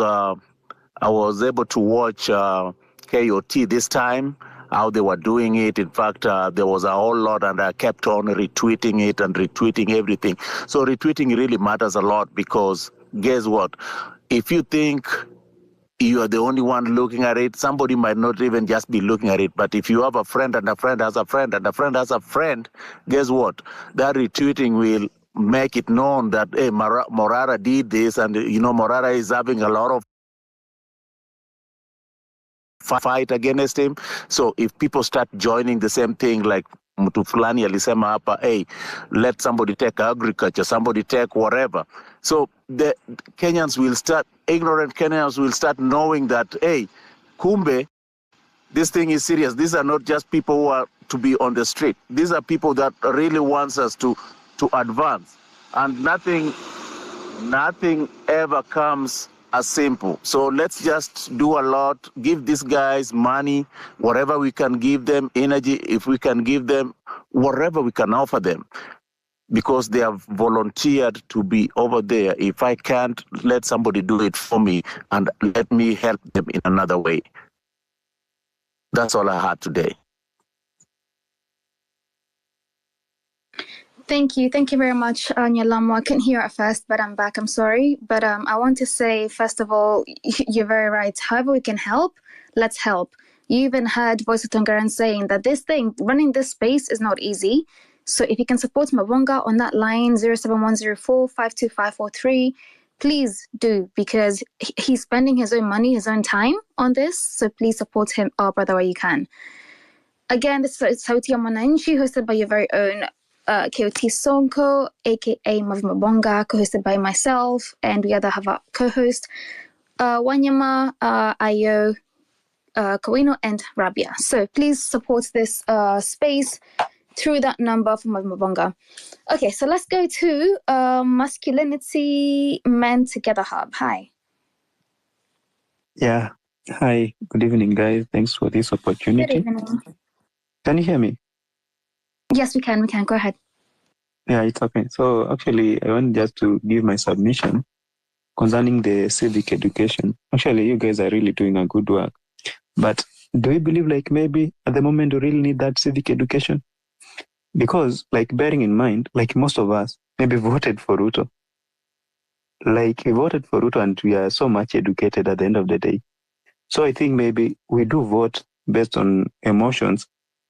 able to watch KOT this time, how they were doing it. In fact, there was a whole lot, and I kept on retweeting it and retweeting everything. So retweeting really matters a lot, because guess what? If you think you are the only one looking at it, somebody might not even just be looking at it. But if you have a friend and a friend has a friend and a friend has a friend, guess what? That retweeting will make it known that, hey, Morara did this, and, you know, Morara is having a lot of fight against him. So if people start joining the same thing, like mtu fulani alisema hapa, hey, let somebody take agriculture, somebody take whatever. So the Kenyans will start, ignorant Kenyans will start knowing that, hey, kumbe, this thing is serious. These are not just people who are to be on the street. These are people that really wants us to advance. And nothing ever comes as simple. So let's just do a lot, give these guys money, whatever we can give them, energy, if we can give them, whatever we can offer them, because they have volunteered to be over there. If I can't, let somebody do it for me and let me help them in another way. That's all I had today. Thank you very much, Nyolamo. I couldn't hear at first, but I'm back. I'm sorry. But I want to say, first of all, you're very right. However we can help, let's help. You even heard Voice of Tongaran saying that this thing, running this space, is not easy. So if you can support Mabonga on that line, 07104-52543, please do, because he's spending his own money, his own time on this. So please support him, our brother, where you can. Again, this is Sauti ya Mwananchi, hosted by your very own KOT Sonko, aka Mavi Mabonga, co-hosted by myself, and we other have a co-host, Wanyama, Ayo, Kawino, and Rabia. So please support this space through that number for Mavunga. Okay, so let's go to Masculinity Men Together Hub. Hi. Yeah. Hi. Good evening, guys. Thanks for this opportunity. Good evening. Can you hear me? Yes, we can. Go ahead. Yeah, it's okay. So actually, I want just to give my submission concerning the civic education. Actually, you guys are really doing a good work. But do you believe like maybe at the moment we really need that civic education? Because like bearing in mind, like most of us maybe voted for Ruto. Like we voted for Ruto and we are so much educated at the end of the day. So I think maybe we do vote based on emotions.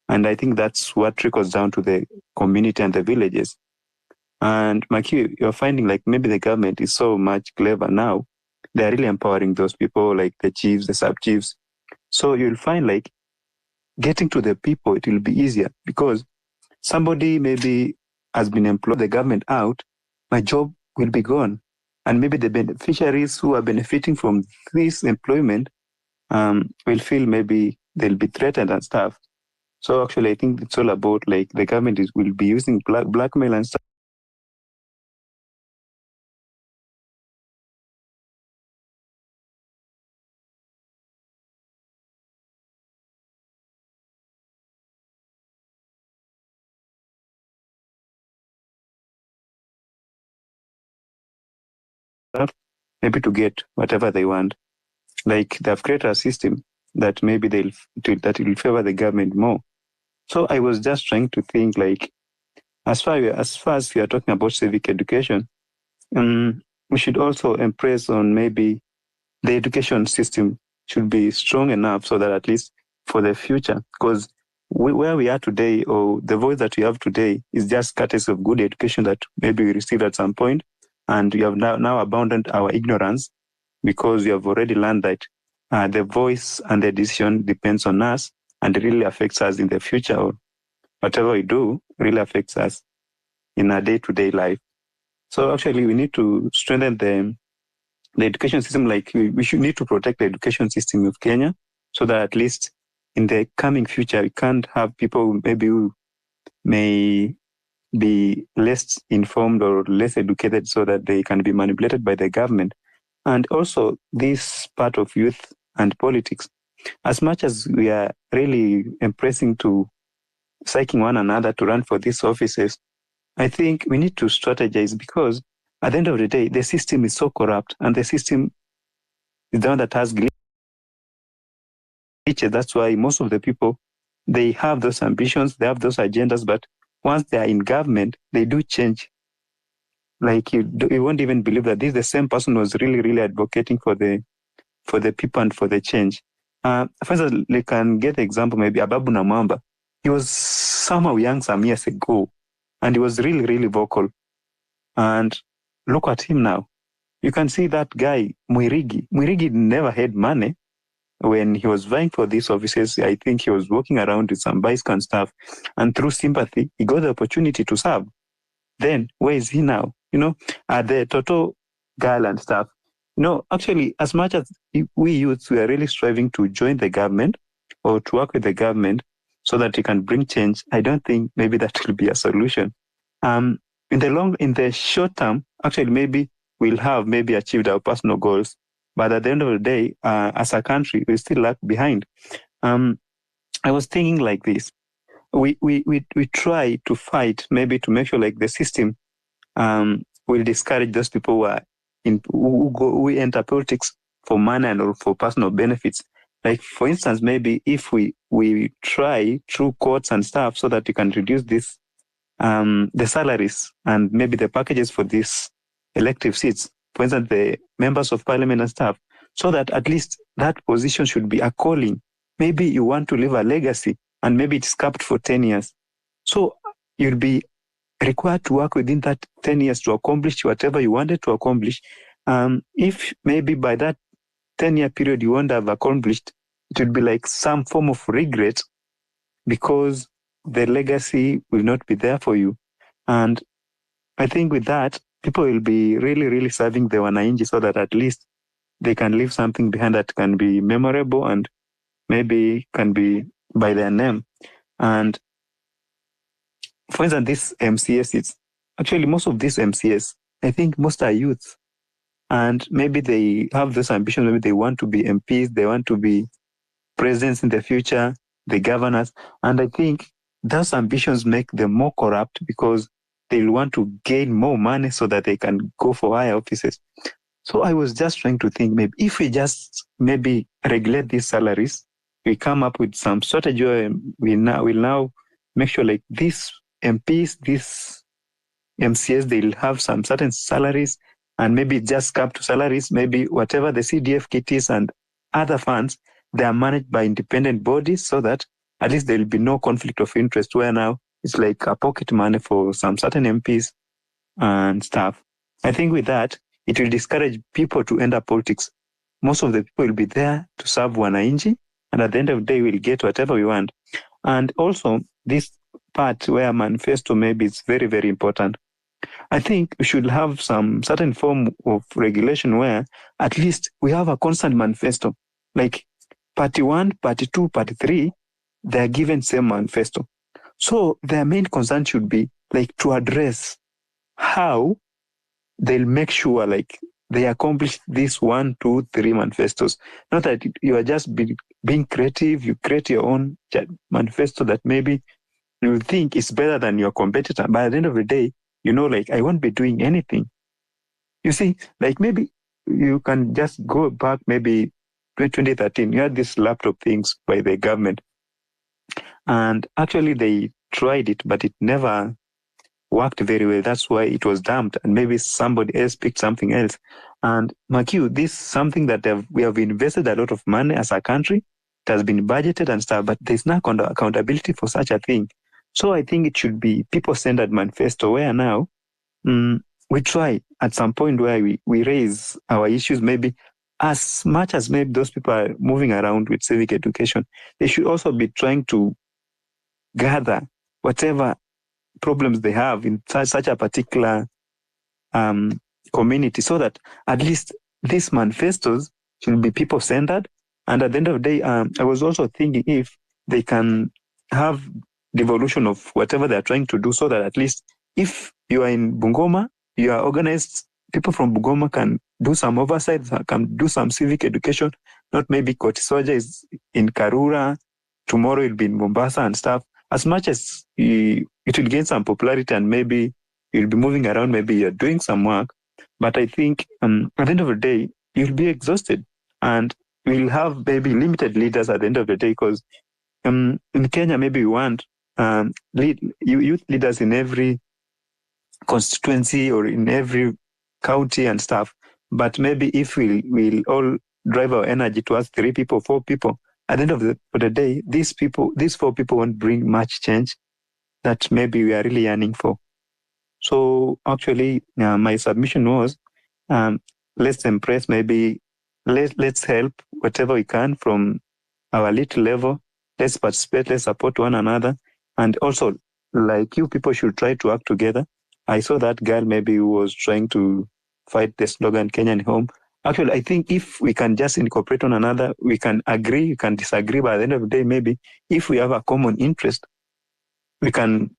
And I think that's what trickles down to the community and the villages. And Maki, you're finding like maybe the government is so much clever now. They're really empowering those people like the chiefs, the sub-chiefs. So you'll find like getting to the people, it will be easier because somebody maybe has been employed the government out, my job will be gone. And maybe the beneficiaries who are benefiting from this employment will feel maybe they'll be threatened and stuff. So actually, I think it's all about like the government will be using blackmail and stuff. Maybe to get whatever they want. Like they've created a system that maybe that will favor the government more. So I was just trying to think like, as far as we are talking about civic education, we should also impress on maybe the education system should be strong enough so that at least for the future, because where we are today or the voice that we have today is just courtesy of good education that maybe we received at some point, and we have now abandoned our ignorance because we have already learned that the voice and the decision depends on us and it really affects us in the future, or whatever we do really affects us in our day-to-day life. So actually we need to strengthen the education system. Like we should need to protect the education system of Kenya so that at least in the coming future, we can't have people maybe who may be less informed or less educated so that they can be manipulated by the government. And also this part of youth and politics, as much as we are really impressing to psyching one another to run for these offices, I think we need to strategize because at the end of the day, the system is so corrupt and the system is the one that has glitches. That's why most of the people, they have those ambitions, they have those agendas, but once they are in government, they do change. Like you won't even believe that this is the same person who was really, really advocating for the people and for the change. For instance, we can get the example maybe Ababu Namwamba. He was somehow young some years ago, and he was really, really vocal. And look at him now. You can see that guy, Mwirigi. Mwirigi never had money. When he was vying for these offices, I think he was walking around with some bicycle and stuff. And through sympathy, he got the opportunity to serve. Then, where is he now? The Toto girl and stuff. Actually, as much as we youths, we are really striving to join the government or to work with the government so that we can bring change, I don't think maybe that will be a solution. In the short term, actually, maybe we'll have maybe achieved our personal goals. But at the end of the day, as a country, we still lag behind. I was thinking like this. We try to fight maybe to make sure like the system will discourage those people who enter politics for money and or for personal benefits. Like for instance, maybe if we try through courts and stuff so that we can reduce this the salaries and maybe the packages for these elective seats, for instance, the members of parliament and stuff, so that at least that position should be a calling. Maybe you want to leave a legacy and maybe it's capped for 10 years. So you'll be required to work within that 10 years to accomplish whatever you wanted to accomplish. If maybe by that 10-year period you won't have accomplished, it would be like some form of regret because the legacy will not be there for you. And I think with that, people will be really, really serving the wananchi so that at least they can leave something behind that can be memorable and maybe can be by their name. And for instance, this MCS, it's actually most of these MCS, I think most are youth. And maybe they have this ambition, maybe they want to be MPs, they want to be presidents in the future, the governors. And I think those ambitions make them more corrupt because they'll want to gain more money so that they can go for higher offices. So I was just trying to think, maybe if we just maybe regulate these salaries, we come up with some strategy where we'll now make sure like these MPs, these MCS, they'll have some certain salaries and maybe just cap to salaries, maybe whatever the CDF kit is and other funds, they are managed by independent bodies so that at least there will be no conflict of interest where now it's like a pocket money for some certain MPs and stuff. I think with that, it will discourage people to enter politics. Most of the people will be there to serve wananchi, and at the end of the day, we'll get whatever we want. And also, this part where manifesto maybe is very, very important. I think we should have some certain form of regulation where at least we have a constant manifesto. Like party 1, party 2, party 3, they're given same manifesto. So their main concern should be like to address how they'll make sure like they accomplish these 1, 2, 3 manifestos. Not that you are just being creative, you create your own manifesto that maybe you think is better than your competitor. But at the end of the day, you know, like I won't be doing anything. You see, like maybe you can just go back maybe 2013, you had these laptop things by the government. And actually they tried it, but it never worked very well. That's why it was dumped, and maybe somebody else picked something else. And Makiu, this is something that we have invested a lot of money as a country. It has been budgeted and stuff, but there's no accountability for such a thing. So I think it should be people-centered manifesto where now we try at some point where we raise our issues, maybe as much as maybe those people are moving around with civic education, they should also be trying to gather whatever problems they have in such a particular community so that at least these manifestos should be people-centered. And at the end of the day, I was also thinking if they can have devolution of whatever they're trying to do so that at least if you are in Bungoma, you are organized, people from Bungoma can do some oversight, can do some civic education, not maybe Koti Soja is in Karura, tomorrow it'll be in Mombasa and stuff. As much as it will gain some popularity and maybe you'll be moving around, maybe you're doing some work, but I think at the end of the day, you'll be exhausted and we'll have maybe limited leaders at the end of the day because in Kenya, maybe we want youth leaders in every constituency or in every county and stuff. But maybe if we'll all drive our energy towards 3 people, 4 people, at the end of the day, these 4 people won't bring much change that maybe we are really yearning for. So actually, my submission was, let's embrace maybe, let's help whatever we can from our little level. Let's participate, let's support one another. And also, like you people should try to work together. I saw that girl maybe who was trying to fight the slogan Kenyan Home. Actually, I think if we can just incorporate one another, we can agree, we can disagree, but at the end of the day, maybe if we have a common interest, we can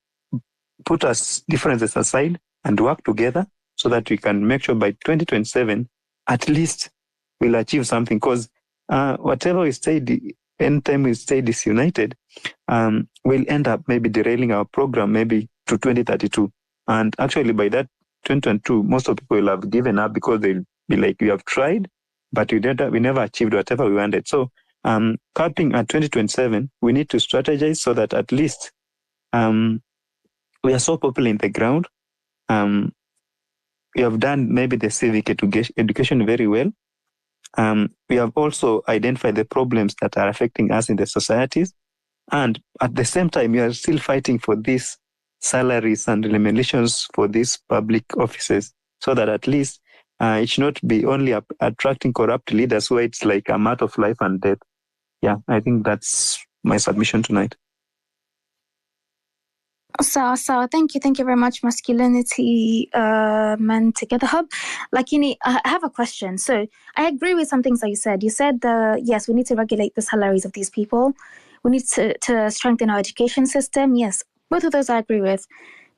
put our differences aside and work together so that we can make sure by 2027, at least we'll achieve something. Because whatever we say, anytime we stay disunited, we'll end up maybe derailing our program maybe to 2032. And actually by that 2022, most of people will have given up because they'll be like, we have tried, but we never achieved whatever we wanted. So capping at 2027, we need to strategize so that at least we are so popular in the ground. We have done maybe the civic education very well. We have also identified the problems that are affecting us in the societies. And at the same time, we are still fighting for these salaries and remunerations for these public offices so that at least it should not be only attracting corrupt leaders where it's like a matter of life and death. Yeah, I think that's my submission tonight. So thank you very much, Masculinity Men Together Hub. Lakini, I have a question. So I agree with some things that you said. You said, yes, we need to regulate the salaries of these people. We need to strengthen our education system. Yes, both of those I agree with.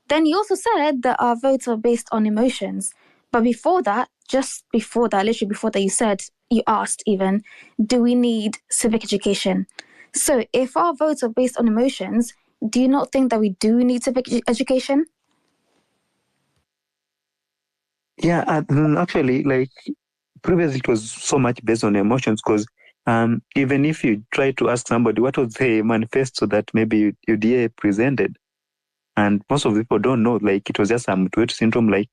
Then you also said that our votes are based on emotions. But before that, just before that, literally before that, you asked even, do we need civic education? So if our votes are based on emotions, do you not think that we do need civic education? Yeah, actually, like previously it was so much based on emotions because even if you try to ask somebody what was the manifesto that maybe UDA presented, and most of the people don't know, like it was just some Tourette syndrome, like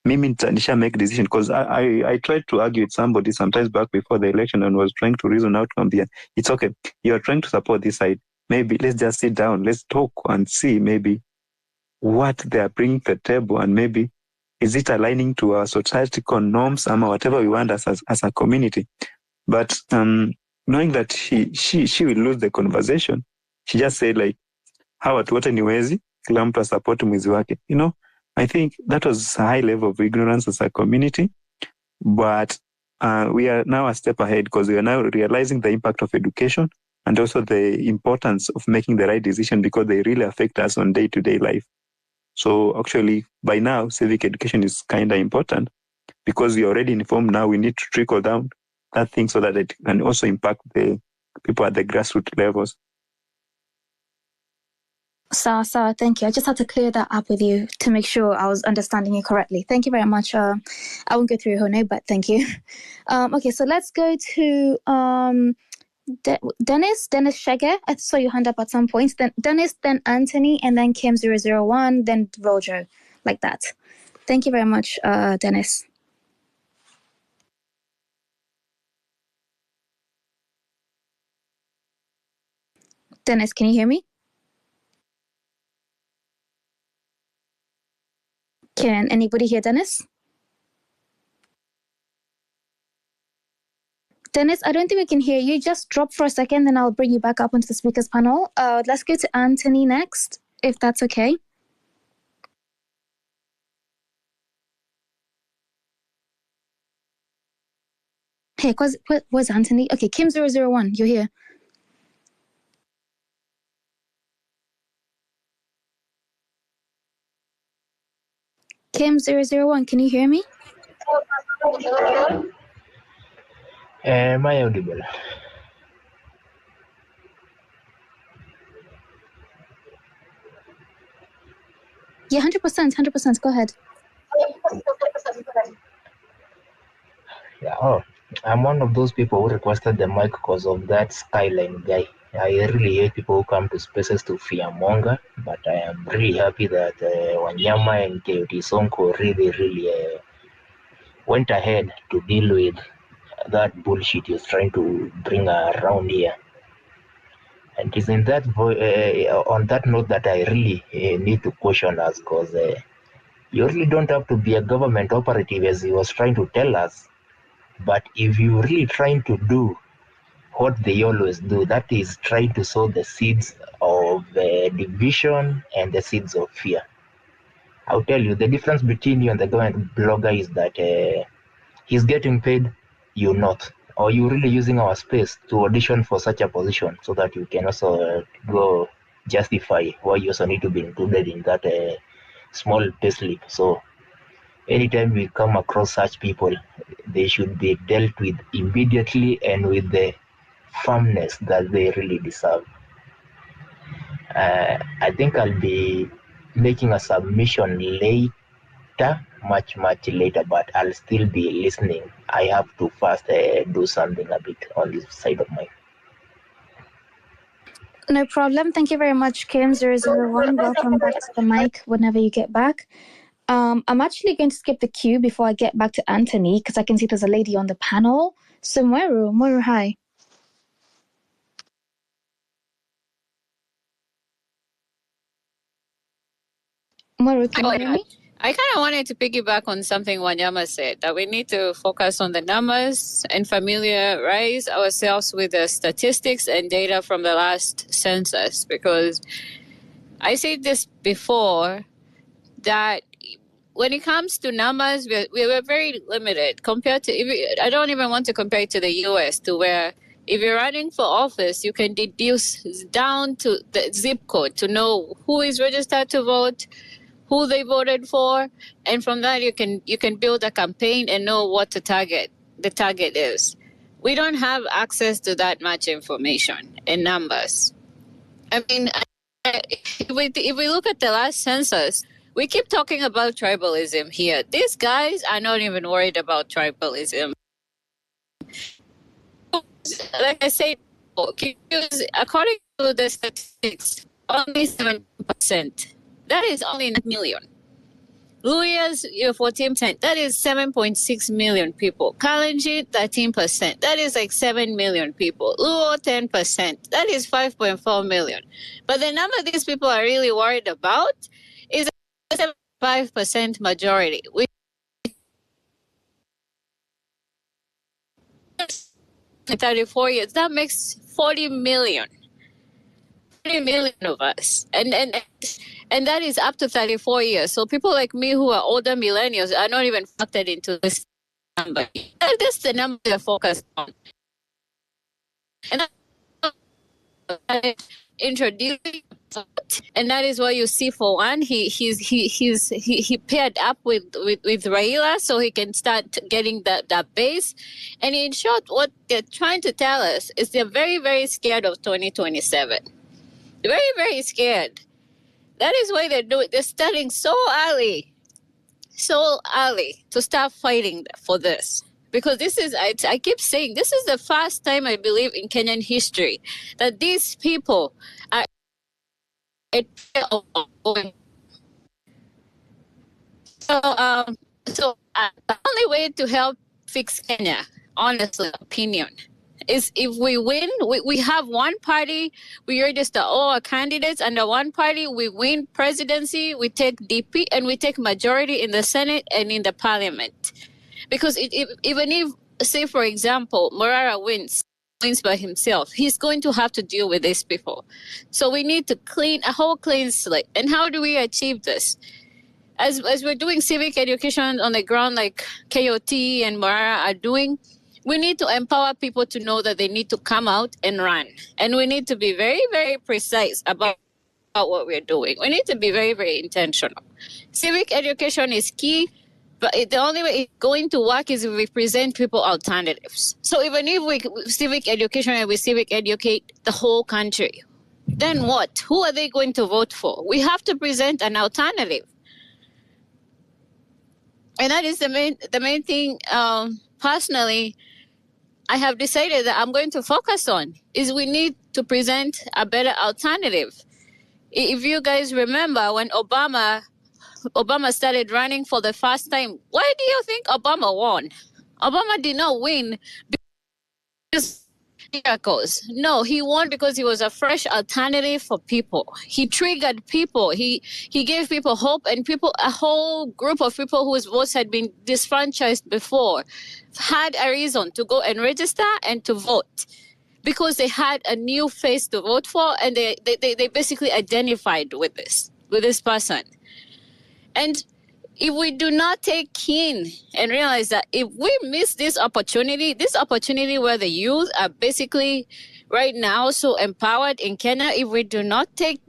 Mimi Nisha make decision because I tried to argue with somebody sometimes back before the election and was trying to reason out from there. It's okay. You are trying to support this side. Maybe let's just sit down. Let's talk and see maybe what they are bringing to the table and maybe is it aligning to our societal norms or whatever we want as a community. But knowing that she will lose the conversation, she just said like, hawa watu wote ni wezi, kila mtu support mwizi wake. You know, I think that was a high level of ignorance as a community, but we are now a step ahead because we are now realizing the impact of education and also the importance of making the right decision because they really affect us on day-to-day life. So actually, by now, civic education is kind of important because we are already informed now. We need to trickle down that thing so that it can also impact the people at the grassroots levels. So, thank you. I just had to clear that up with you to make sure I was understanding you correctly. Thank you very much. I won't go through your whole name, but thank you. Okay, so let's go to Dennis Shege. I saw your hand up at some point. Then Dennis, then Anthony, and then Kim001, then Rojo, like that. Thank you very much, Dennis. Dennis, can you hear me? Can anybody hear Dennis? Dennis, I don't think we can hear you. Just drop for a second, then I'll bring you back up onto the speakers panel. Let's go to Anthony next, if that's okay. Hey, where's Anthony? Okay, Kim001, you're here. Kim001, can you hear me? Am I audible? Yeah, 100%. Go ahead. Yeah, I'm one of those people who requested the mic because of that Skyline guy. I really hate people who come to spaces to fearmonger, but I am really happy that Wanyama and KOT Sonko really went ahead to deal with that bullshit he's trying to bring around here. And it's in that on that note that I really need to caution us because you really don't have to be a government operative as he was trying to tell us. But if you're really trying to do what they always do, that is trying to sow the seeds of division and the seeds of fear. I'll tell you, the difference between you and the government blogger is that he's getting paid, you're not. Or you're really using our space to audition for such a position so that you can also go justify why you also need to be included in that small payslip. So anytime we come across such people, they should be dealt with immediately and with the firmness that they really deserve. I think I'll be making a submission later, much later, but I'll still be listening. I have to first do something a bit on this side of mine. No problem. Thank you very much, Kim001. Welcome back to the mic whenever you get back. I'm actually going to skip the queue before I get back to Anthony because I can see there's a lady on the panel. So Moiru, hi. Moiru, can you hear me? I kind of wanted to piggyback on something Wanyama said, that we need to focus on the numbers and familiarize ourselves with the statistics and data from the last census, because I said this before, that when it comes to numbers, we were very limited compared to, I don't even want to compare it to the US, to where if you're running for office, you can deduce down to the zip code to know who is registered to vote, who they voted for, and from that you can build a campaign and know what the target is. We don't have access to that much information and numbers. I mean, if we look at the last census, we keep talking about tribalism here. These guys are not even worried about tribalism. Like I said, according to the statistics, only 7%. That is only 9 million. Luya's 14%. That is 7.6 million people. Kalenjin 13%. That is like 7 million people. Luo 10%. That is 5.4 million. But the number these people are really worried about is a 75% majority. Which 34 years. That makes 40 million. 40 million of us. And that is up to 34 years. So people like me who are older millennials are not even factored into this number. That's the number they're focused on. And that's introducing, and that is what you see. For one, he paired up with Raila so he can start getting that base. And in short, what they're trying to tell us is they're very, very scared of 2027. Very, very scared. That is why they're doing. They're starting so early to start fighting for this. Because this is, I keep saying, this is the first time I believe in Kenyan history that these people are. So the only way to help fix Kenya, honestly, opinion, is if we win. We have one party, we register all our candidates under one party, we win presidency, we take DP, and we take majority in the Senate and in the parliament. Because even if, say for example, Morara wins by himself, he's going to have to deal with these people. So we need to clean a whole clean slate. And how do we achieve this? As we're doing civic education on the ground, like KOT and Morara are doing, we need to empower people to know that they need to come out and run. And we need to be very, very precise about what we're doing. We need to be very, very intentional. Civic education is key, but the only way it's going to work is if we present people alternatives. So even if we civic education and we civic educate the whole country, then what? Who are they going to vote for? We have to present an alternative. And that is the main thing. Personally, I have decided that I'm going to focus on is we need to present a better alternative. If you guys remember when Obama started running for the first time, why do you think Obama won? Obama did not win because miracles. No, he won because he was a fresh alternative for people. He triggered people. He gave people hope, and a whole group of people whose votes had been disfranchised before had a reason to go and register and to vote because they had a new face to vote for, and they basically identified with this person. And if we do not take keen and realize that if we miss this opportunity where the youth are basically right now so empowered in Kenya, if we do not take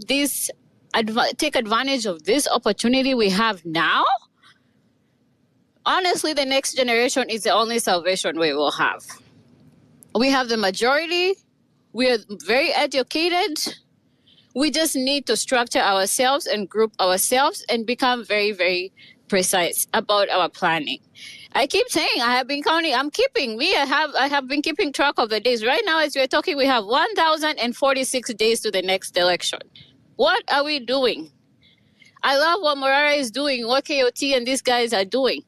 advantage of this opportunity we have now, honestly, the next generation is the only salvation we will have. We have the majority. We are very educated. We just need to structure ourselves and group ourselves and become very, very precise about our planning. I keep saying I have been counting. I have been keeping track of the days. Right now, as we're talking, we have 1,046 days to the next election. What are we doing? I love what Morara is doing, what KOT and these guys are doing.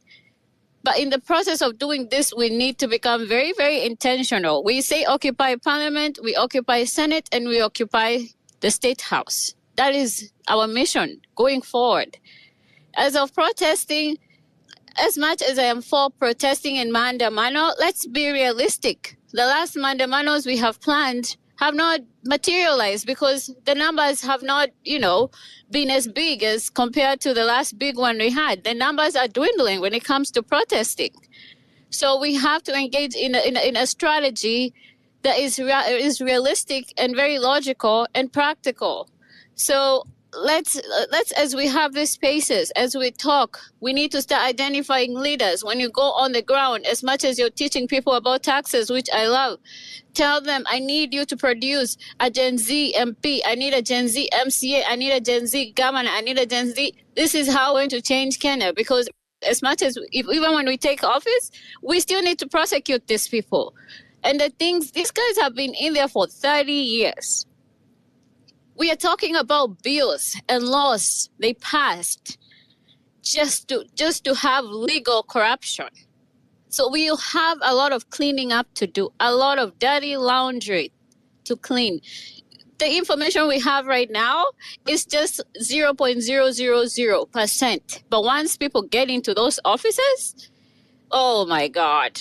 But in the process of doing this, we need to become very, very intentional. We say occupy parliament, we occupy Senate, and we occupy the State House. That is our mission going forward. As of protesting, as much as I am for protesting in Maandamano, let's be realistic. The last Maandamanos we have planned have not materialized because the numbers have not, been as big as compared to the last big one we had. The numbers are dwindling when it comes to protesting. So we have to engage in a strategy that is realistic and very logical and practical. So let's as we have these spaces, as we talk, we need to start identifying leaders. When you go on the ground, as much as you're teaching people about taxes, which I love, tell them, I need you to produce a Gen Z MP, I need a Gen Z MCA, I need a Gen Z governor, I need a Gen Z. This is how we're going to change Kenya, because as much as even when we take office, we still need to prosecute these people. And these guys have been in there for 30 years. We are talking about bills and laws they passed just to have legal corruption. So we'll have a lot of cleaning up to do, a lot of dirty laundry to clean. The information we have right now is just 0.000%. But once people get into those offices, oh my God,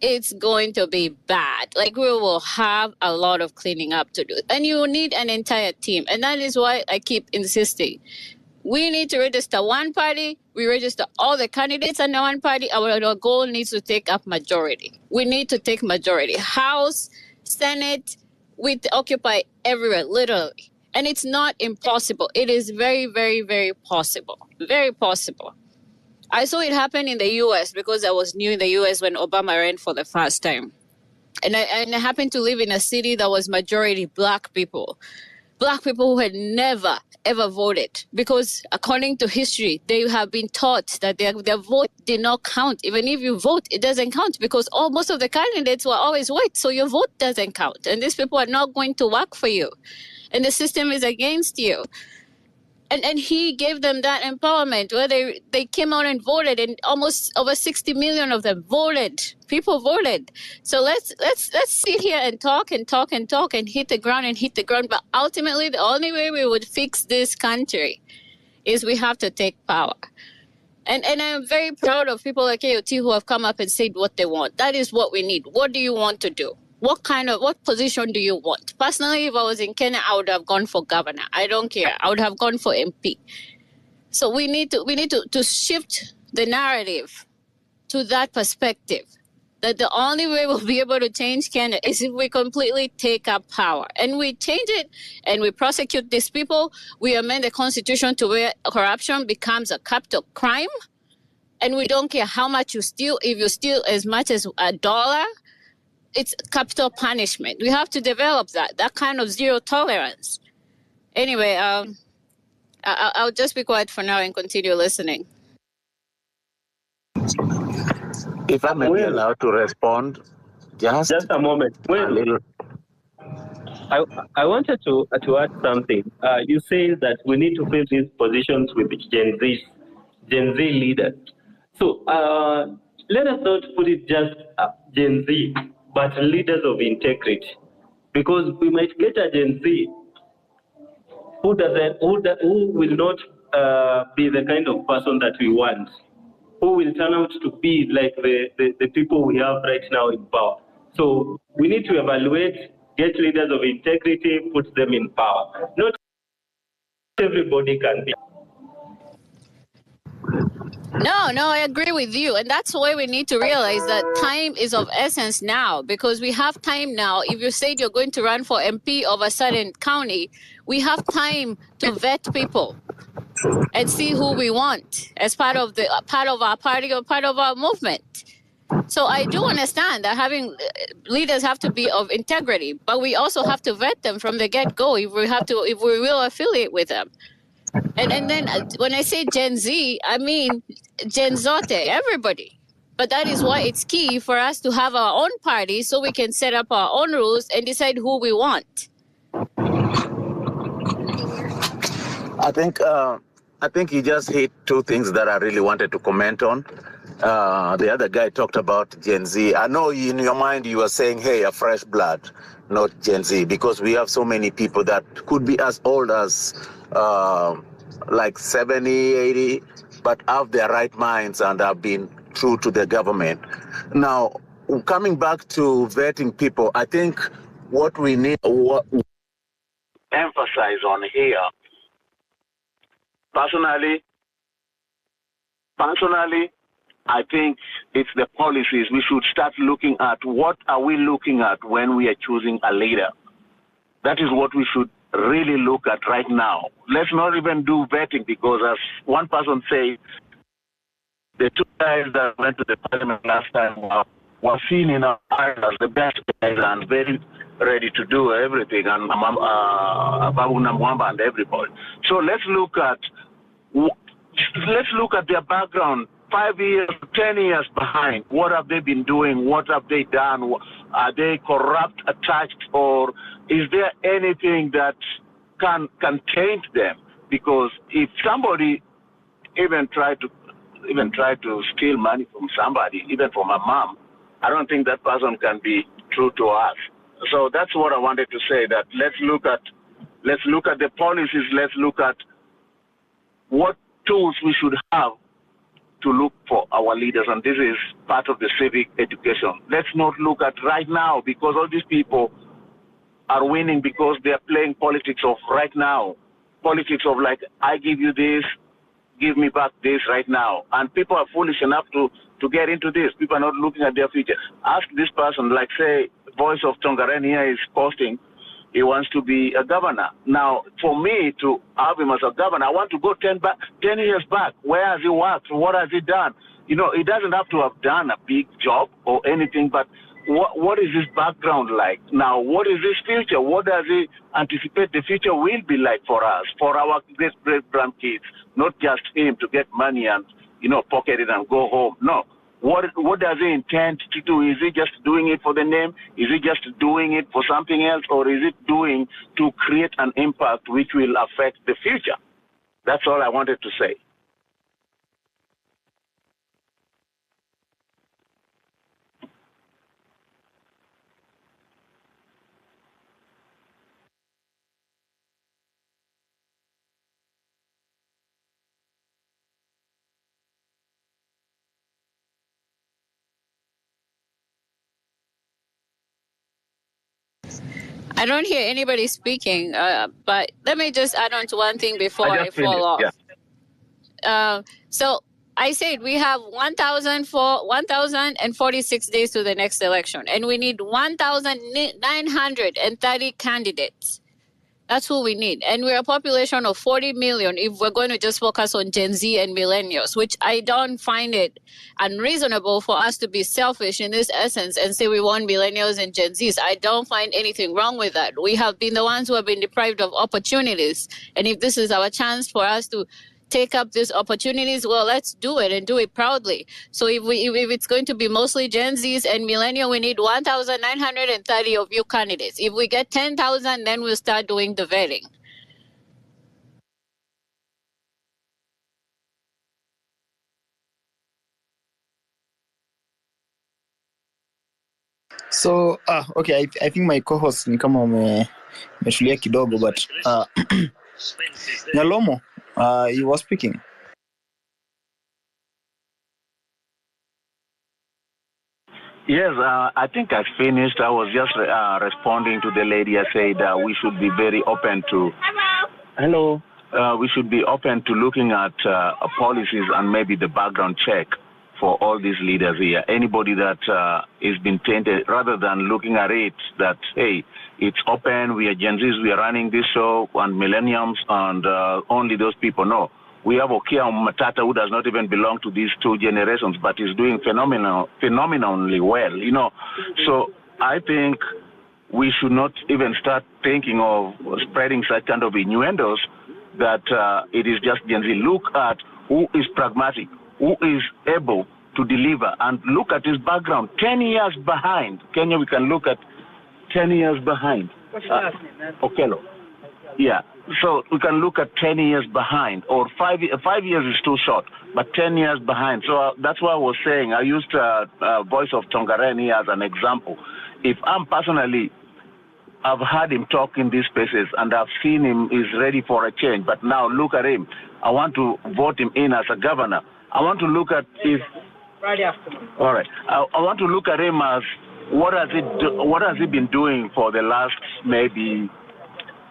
it's going to be bad. Like, we will have a lot of cleaning up to do. And you need an entire team. And that is why I keep insisting. We need to register one party. We register all the candidates under one party. Our goal needs to take up majority. We need to take majority. House, Senate, we occupy everywhere, literally. And it's not impossible. It is very, very, very possible. Very possible. I saw it happen in the U.S. because I was new in the U.S. when Obama ran for the first time. And I happened to live in a city that was majority Black people. Black people who had never, ever voted. Because according to history, they have been taught that their vote did not count. Even if you vote, it doesn't count because most of the candidates were always white. So your vote doesn't count. And these people are not going to work for you. And the system is against you. And he gave them that empowerment where they came out and voted, and almost over 60 million of them voted. People voted. So let's sit here and talk and talk and talk and hit the ground. But ultimately, the only way we would fix this country is we have to take power. And I am very proud of people like KOT who have come up and said what they want. That is what we need. What do you want to do? What position do you want? Personally, if I was in Kenya, I would have gone for governor. I don't care. I would have gone for MP. So we need to shift the narrative to that perspective, that the only way we'll be able to change Kenya is if we completely take up power. And we change it and we prosecute these people. We amend the constitution to where corruption becomes a capital crime. And we don't care how much you steal. If you steal as much as $1, it's capital punishment. We have to develop that kind of zero tolerance. Anyway, I'll just be quiet for now and continue listening. If I may be allowed to respond, just a moment. I wanted to add something. You say that we need to fill these positions with Gen Z leaders. So let us not put it just Gen Z, but leaders of integrity, because we might get a Gen Z who will not be the kind of person that we want, who will turn out to be like the people we have right now in power. So we need to evaluate, get leaders of integrity, put them in power. Not everybody can be. No, I agree with you. And that's why we need to realize that time is of essence now, because we have time now. If you said you're going to run for MP of a certain county, we have time to vet people and see who we want as part of our party or part of our movement. So I do understand that having leaders have to be of integrity, but we also have to vet them from the get-go if we will affiliate with them. And then when I say Gen Z, I mean Gen Zote, everybody. But that is why it's key for us to have our own party so we can set up our own rules and decide who we want. I think you just hit two things that I really wanted to comment on. The other guy talked about Gen Z. I know in your mind you were saying, hey, a fresh blood, not Gen Z, because we have so many people that could be as old as like 70, 80, but have their right minds and have been true to the government. Now, coming back to vetting people, I think what we need, what emphasize on here, personally, I think it's the policies. We should start looking at what are we looking at when we are choosing a leader. That is what we should really look at right now. Let's not even do vetting, because as one person said, the two guys that went to the parliament last time were seen in our eyes as the best guys and very ready to do everything, and Babu Namwamba and everybody. So let's look at their background, 5 years, 10 years behind. What have they been doing? What have they done? Are they corrupt, attached, or is there anything that can taint them? Because if somebody even try to steal money from somebody, even from a mom, I don't think that person can be true to us. So that's what I wanted to say, that let's look at the policies, let's look at what tools we should have to look for our leaders, and this is part of the civic education. Let's not look at right now, because all these people are winning because they are playing politics of right now, politics of like, I give you this, give me back this right now. And people are foolish enough to get into this. People are not looking at their future. Ask this person, like say, Voice of Tongaren here is posting, he wants to be a governor. Now, for me to have him as a governor, I want to go 10 years back. Where has he worked? What has he done? You know, he doesn't have to have done a big job or anything, but what is his background like? Now, what is his future? What does he anticipate the future will be like for us, for our great-grandkids? Not just him to get money and, you know, pocket it and go home. No. What does he intend to do? Is he just doing it for the name? Is he just doing it for something else? Or is it doing to create an impact which will affect the future? That's all I wanted to say. I don't hear anybody speaking, but let me just add on to one thing before I fall off. Yeah. So I said we have 1,046 days to the next election, and we need 1,930 candidates. That's who we need. And we're a population of 40 million if we're going to just focus on Gen Z and millennials, which I don't find it unreasonable for us to be selfish in this essence and say we want millennials and Gen Zs. I don't find anything wrong with that. We have been the ones who have been deprived of opportunities. And if this is our chance for us to take up these opportunities, well, let's do it and do it proudly. So if it's going to be mostly Gen Zs and millennial, we need 1,930 of you candidates. If we get 10,000, then we'll start doing the vetting. So okay, I think my co-host ni kama umetulia kidogo, but Nyalomo, you were speaking. Yes, I think I finished. I was just responding to the lady. I said we should be very open to. Hello. We should be open to looking at policies and maybe the background check for all these leaders here. Anybody that is been tainted, rather than looking at it that, hey, it's open, we are Gen Zs, we are running this show, and millenniums, and only those people. No. We have Okia Matata, who does not even belong to these two generations, but is doing phenomenally well, you know. So I think we should not even start thinking of spreading such kind of innuendos that it is just Gen Z. Look at who is pragmatic, who is able to deliver, and look at his background. 10 years behind. Kenya, we can look at 10 years behind. What's your last name, man? Okello. Yeah. So we can look at 10 years behind, or 5 years is too short, but 10 years behind. So that's why I was saying, I used Voice of Tongaren as an example. If I'm personally, I've heard him talk in these spaces and I've seen him is ready for a change, but now look at him. I want to vote him in as a governor. I want to look at if... Friday afternoon. All right. I want to look at him as what has it been doing for the last maybe,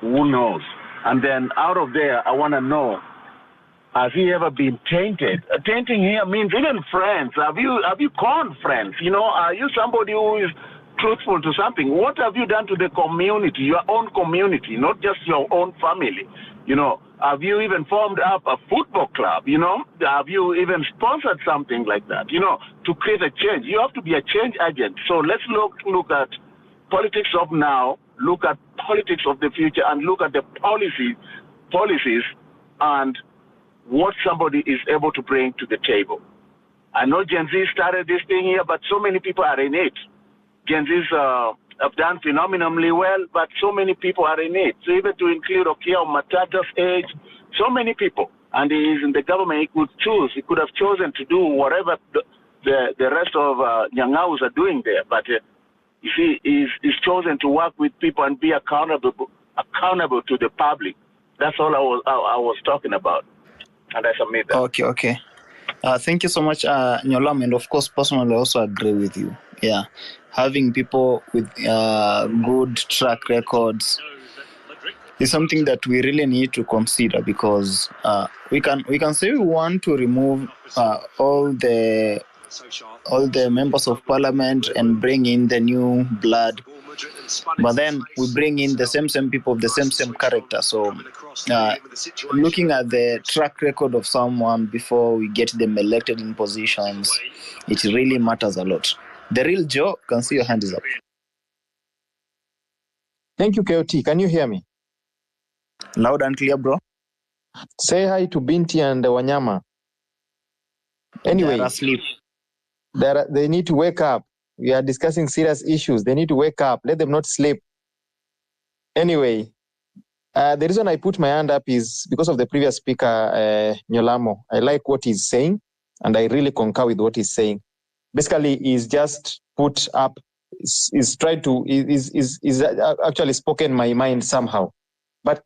who knows? And then out of there, I want to know, has he ever been tainted? Tainting here means even friends. Have you conned friends? You know, are you somebody who is truthful to something? What have you done to the community, your own community, not just your own family? You know, have you even formed up a football club? You know, have you even sponsored something like that? You know, to create a change, you have to be a change agent. So let's look at politics of now, look at politics of the future, and look at the policies, and what somebody is able to bring to the table. I know Gen Z started this thing here, but so many people are in it. Gen Zs have done phenomenally well, but so many people are in it. So even to include Okiya Matata's age, so many people. And he is in the government, he could choose. He could have chosen to do whatever the rest of Nyangaus are doing there. But you see, he's chosen to work with people and be accountable to the public. That's all I was talking about. And I submit that. Okay. Thank you so much, Nyolam. And of course, personally, I also agree with you. Yeah. Having people with good track records is something that we really need to consider, because we can say we want to remove all the members of parliament and bring in the new blood, but then we bring in the same people of the same character. So looking at the track record of someone before we get them elected in positions, it really matters a lot. The real Joe, can see your hand is up. Thank you, KOT. Can you hear me? Loud and clear, bro. Say hi to Binti and Wanyama. Anyway, they are asleep. They need to wake up. We are discussing serious issues. They need to wake up. Let them not sleep. Anyway, the reason I put my hand up is because of the previous speaker, Nyolamo. I like what he's saying, and I really concur with what he's saying. Basically, he's just put up, is actually spoken my mind somehow. But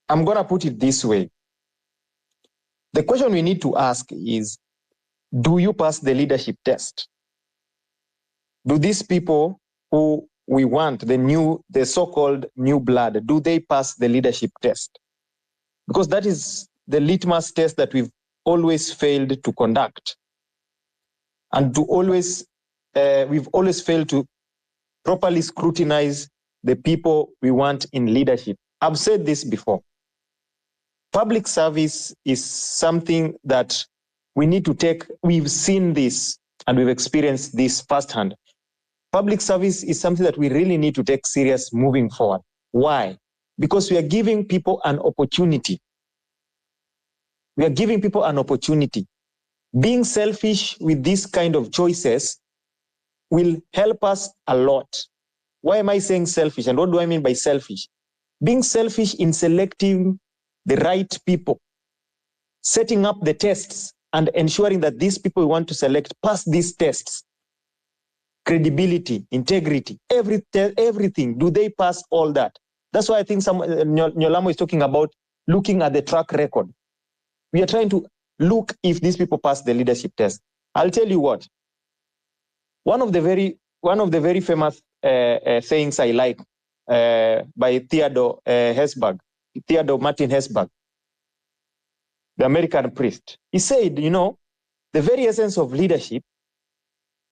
I'm going to put it this way. The question we need to ask is, do you pass the leadership test? Do these people who we want, the so-called new blood, do they pass the leadership test? Because that is the litmus test that we've always failed to conduct. And we've always failed to properly scrutinize the people we want in leadership. I've said this before. Public service is something that we need to take. We've seen this and we've experienced this firsthand. Public service is something that we really need to take serious moving forward. Why? Because we are giving people an opportunity. We are giving people an opportunity. Being selfish with these kind of choices will help us a lot. Why am I saying selfish? And what do I mean by selfish? Being selfish in selecting the right people, setting up the tests and ensuring that these people we want to select pass these tests. Credibility, integrity, everything. Do they pass all that? That's why I think Nyolamo is talking about looking at the track record. We are trying to look if these people pass the leadership test. I'll tell you what. One of the very famous sayings I like by Theodore Martin Hesburgh, the American priest. He said, the very essence of leadership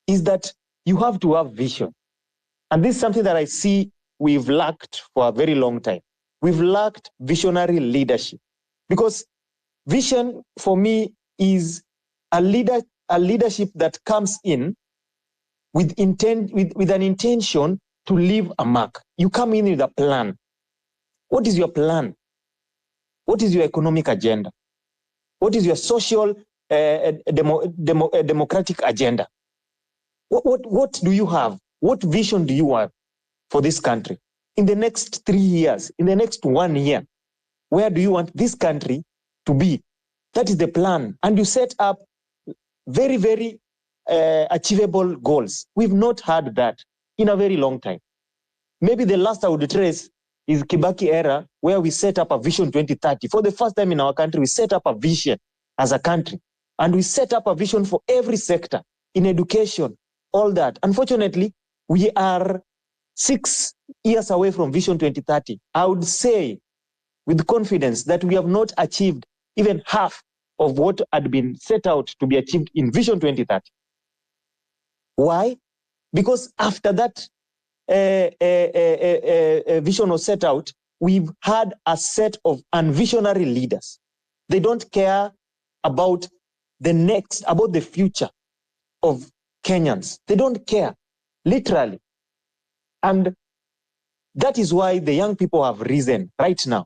is that you have to have vision. And this is something that I see we've lacked for a very long time. We've lacked visionary leadership. Because vision, for me, is a leadership that comes in with an intention to leave a mark. You come in with a plan. What is your plan? What is your economic agenda? What is your social democratic agenda? What do you have? What vision do you have for this country? In the next 3 years, in the next 1 year, where do you want this country to be? That is the plan. And you set up very, very achievable goals. We've not had that in a very long time. Maybe the last I would trace is Kibaki era, where we set up a vision 2030. For the first time in our country, we set up a vision as a country. And we set up a vision for every sector, in education, all that. Unfortunately, We are 6 years away from Vision 2030. I would say with confidence that we have not achieved even half of what had been set out to be achieved in Vision 2030. Why? Because after that vision was set out, we've had a set of unvisionary leaders. They don't care about the future of Kenyans. They don't care, literally. And that is why the young people have risen right now.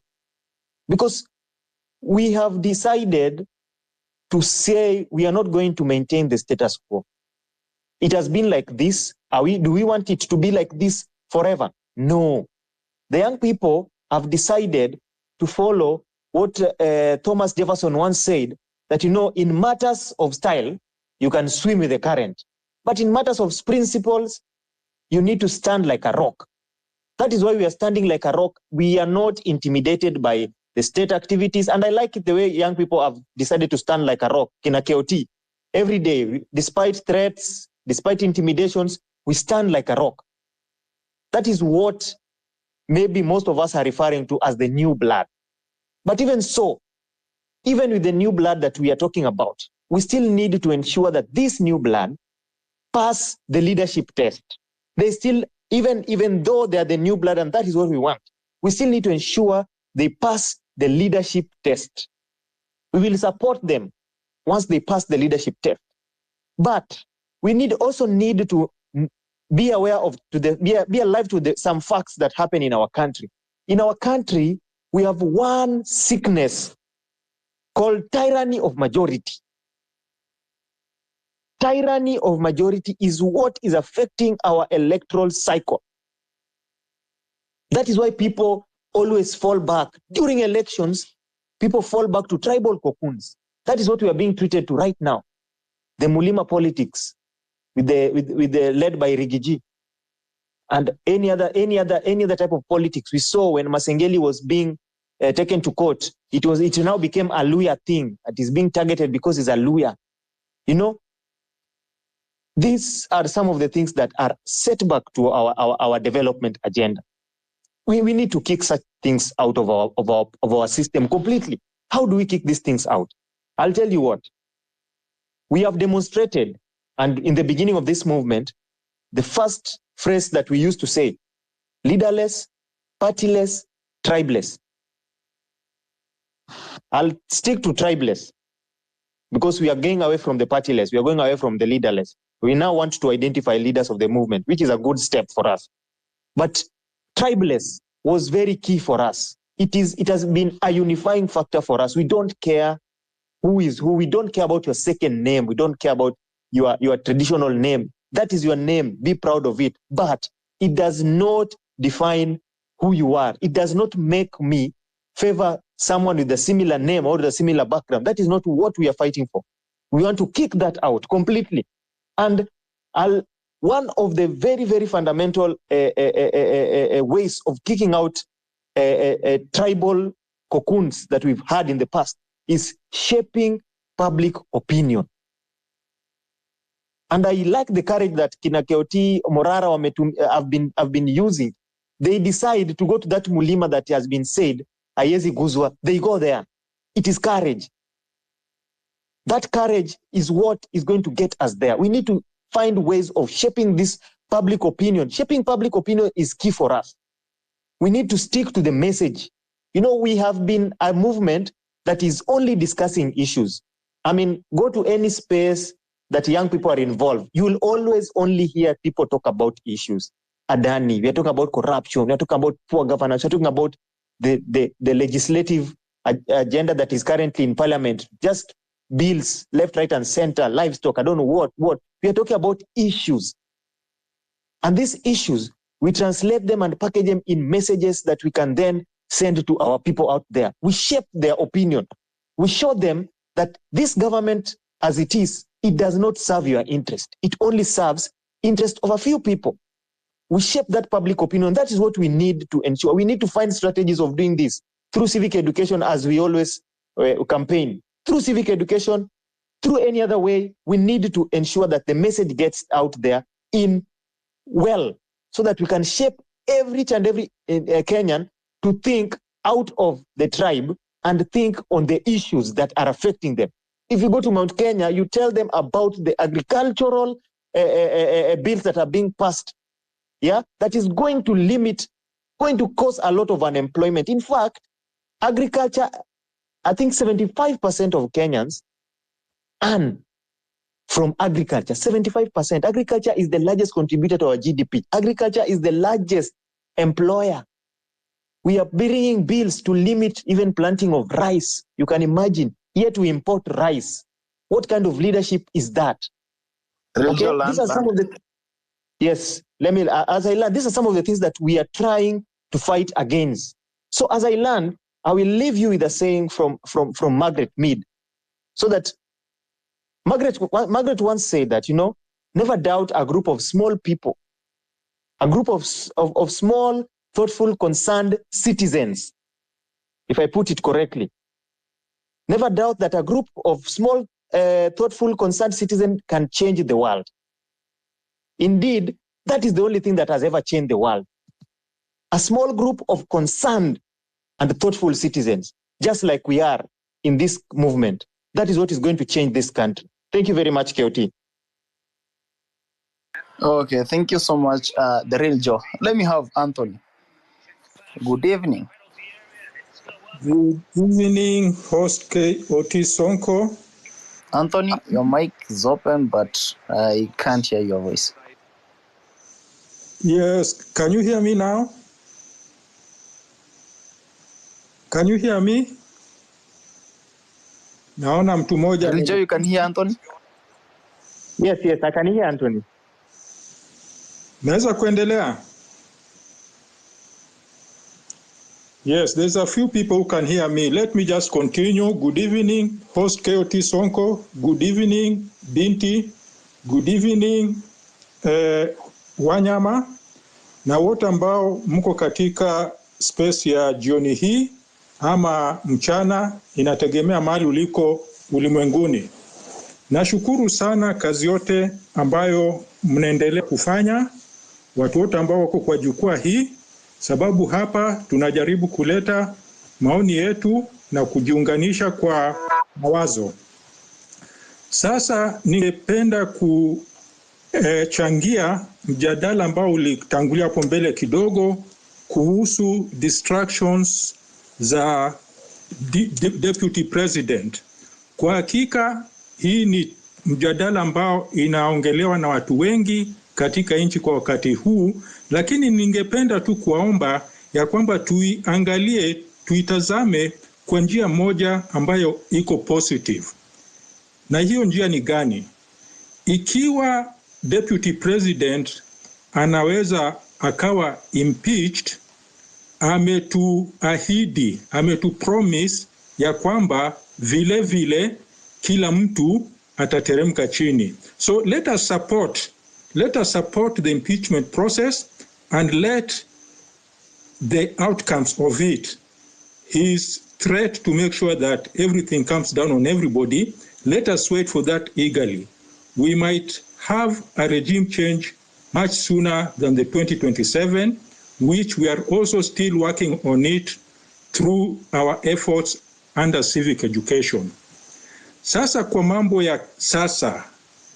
Because we have decided to say we are not going to maintain the status quo. It has been like this. Do we want it to be like this forever? No. The young people have decided to follow what Thomas Jefferson once said, that, in matters of style, you can swim with the current. But in matters of principles, you need to stand like a rock. That is why we are standing like a rock. We are not intimidated by the state activities. And I like it the way young people have decided to stand like a rock in a KOT. Every day, despite threats, despite intimidations, we stand like a rock. That is what maybe most of us are referring to as the new blood. But even so, even with the new blood that we are talking about, we still need to ensure that this new blood pass the leadership test. They still, even though they are the new blood and that is what we want, we still need to ensure they pass the leadership test. We will support them once they pass the leadership test. But we also need to be aware of, be alive to some facts that happen in our country. In our country, we have one sickness called tyranny of majority. Tyranny of majority is what is affecting our electoral cycle. That is why people always fall back. During elections, people fall back to tribal cocoons. That is what we are being treated to right now. The Mulima politics, with the led by Rigiji, and any other type of politics we saw when Masengeli was being taken to court. It now became a Luya thing. It is being targeted because he's a Luya. These are some of the things that are setback to our development agenda. We need to kick such things out of our system completely. How do we kick these things out? I'll tell you what. We have demonstrated, and in the beginning of this movement, the first phrase that we used to say, leaderless, partyless, tribeless. I'll stick to tribeless because we are going away from the partyless. We are going away from the leaderless. We now want to identify leaders of the movement, which is a good step for us. But tribeless was very key for us. It has been a unifying factor for us. We don't care who is who. We don't care about your second name. We don't care about your traditional name. That is your name. Be proud of it. But it does not define who you are. It does not make me favor someone with a similar name or a similar background. That is not what we are fighting for. We want to kick that out completely. And one of the very, very fundamental ways of kicking out tribal cocoons that we've had in the past is shaping public opinion. And I like the courage that Kina Keoti, Morara have been using. They decide to go to that mulima that has been said, Ayezi Guzwa. They go there. It is courage. That courage is what is going to get us there. We need to find ways of shaping this public opinion. Shaping public opinion is key for us. We need to stick to the message. We have been a movement that is only discussing issues. I mean, go to any space that young people are involved. You will always only hear people talk about issues. Adani, we are talking about corruption, we are talking about poor governance, we are talking about the legislative agenda that is currently in parliament, just bills, left, right, and center, livestock, I don't know what. We are talking about issues. And these issues, we translate them and package them in messages that we can then send to our people out there. We shape their opinion. We show them that this government, as it is, it does not serve your interest. It only serves interest of a few people. We shape that public opinion. That is what we need to ensure. We need to find strategies of doing this through civic education, as we always campaign. Through civic education, through any other way, we need to ensure that the message gets out there in well so that we can shape each and every Kenyan to think out of the tribe and think on the issues that are affecting them. If you go to Mount Kenya, you tell them about the agricultural bills that are being passed, that is going to cause a lot of unemployment. In fact, agriculture, I think 75% of Kenyans earn from agriculture. 75%. Agriculture is the largest contributor to our GDP. Agriculture is the largest employer. We are bringing bills to limit even planting of rice. You can imagine, yet we import rice. What kind of leadership is that? Okay, these are some of the... Yes, as I learn, these are some of the things that we are trying to fight against. So as I learn, I will leave you with a saying from Margaret Mead, so that Margaret once said that, never doubt a group of small people, a group of small, thoughtful, concerned citizens, if I put it correctly. Never doubt that a group of small, thoughtful, concerned citizens can change the world. Indeed, that is the only thing that has ever changed the world. A small group of concerned and thoughtful citizens, just like we are in this movement. That is what is going to change this country. Thank you very much, KOT. Okay, thank you so much, The Real Joe. Let me have Anthony. Good evening. Good evening, host KOT Sonko. Anthony, your mic is open, but I can't hear your voice. Yes, can you hear me now? Can you hear me? Naona mtu moja. Real Joe, you can hear Anthony? Yes, I can hear Anthony. Naweza kuendelea? Yes, there's a few people who can hear me. Let me just continue. Good evening, host KOT Sonko. Good evening, Binti. Good evening, Wanyama. Na wote ambao mko katika space ya jioni hii ama mchana, inategemea mahali uliko ulimwenguni. Nashukuru sana kazi yote ambayo mnaendelea kufanya, watu wote ambao wako kwa jukwaa hii, sababu hapa tunajaribu kuleta maoni yetu na kujiunganisha kwa mawazo. Sasa ningependa kuchangia mjadala ambao ulitangulia hapo mbele kidogo kuhusu distractions za deputy president. Kwa hakika hii ni mjadala ambao inaongelewa na watu wengi katika nchi kwa wakati huu, lakini ningependa tu kuwaomba ya kwamba tuiangalie, tuitazame kwa njia moja ambayo iko positive. Na hiyo njia ni gani? Ikiwa deputy president anaweza akawa impeached, ametuahidi, ametupromise ya kwamba vile kila mtu atateremka chini. So let us support the impeachment process and let the outcomes of it, his threat to make sure that everything comes down on everybody, let us wait for that eagerly. We might have a regime change much sooner than the 2027, which we are also still working on it through our efforts under civic education. Sasa kwa mambo ya sasa,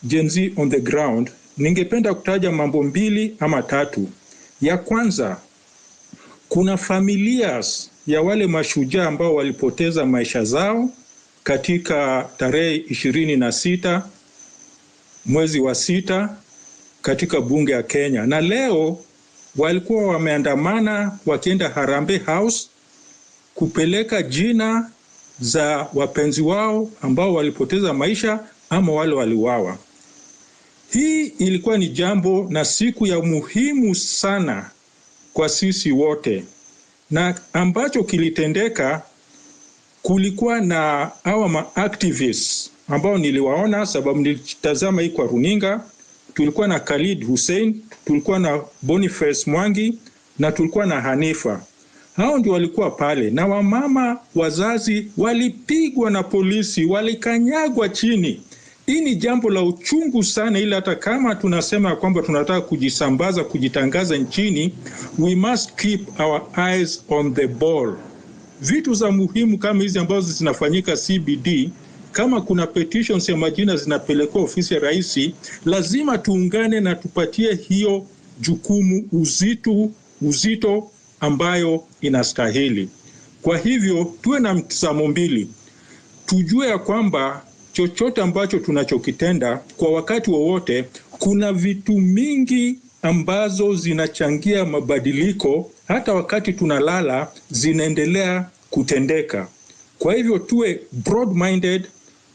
Gen Z on the ground, ningependa kutaja mambo mbili ama tatu. Ya kwanza, kuna familias ya wale mashujaa ambao walipoteza maisha zao katika tarehe 26 mwezi wa 6 katika bunge ya Kenya. Na leo walikuwa wameandamana wakienda Harambee House kupeleka jina za wapenzi wao ambao walipoteza maisha ama wale waliuawa. Hii ilikuwa ni jambo na siku ya muhimu sana kwa sisi wote. Na ambacho kilitendeka, kulikuwa na hawa ma-activists ambao niliwaona sababu nilitazama hii kwa runinga. Tulikuwa na Khalid Hussein, tulikuwa na Boniface Mwangi na tulikuwa na Hanifa. Hao ndio walikuwa pale, na wamama wazazi walipigwa na polisi, walikanyagwa chini. hii ni jambo la uchungu sana, ila hata kama tunasema kwamba tunataka kujisambaza, kujitangaza nchini, we must keep our eyes on the ball. Vitu za muhimu kama hizi ambazo zinafanyika CBD, kama kuna petitions ya majina zinapelekwa ofisi ya rais, lazima tuungane na tupatie hiyo jukumu uzito ambayo inastahili. Kwa hivyo tuwe na mtazamo mbili. Tujue ya kwamba chochote ambacho tunachokitenda kwa wakati wowote, kuna vitu mingi ambazo zinachangia mabadiliko, hata wakati tunalala zinaendelea kutendeka. Kwa hivyo tuwe broad-minded,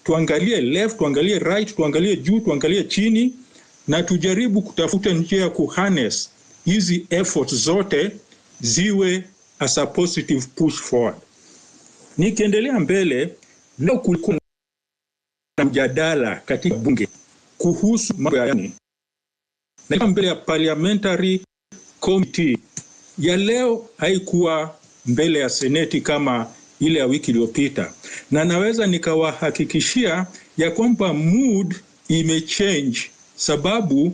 tuangalie left, tuangalie right, tuangalie juu, tuangalie chini, na tujaribu kutafuta njia ya kuharness hizi efforts zote ziwe as a positive push forward. Nikiendelea mbele, leo kulikuwa na mjadala katika bunge kuhusu mambo ya yani. Na mbele ya parliamentary committee ya leo haikuwa mbele ya seneti kama ile ya wiki iliyopita. Na naweza nikawahakikishia ya kwamba mood imechange, sababu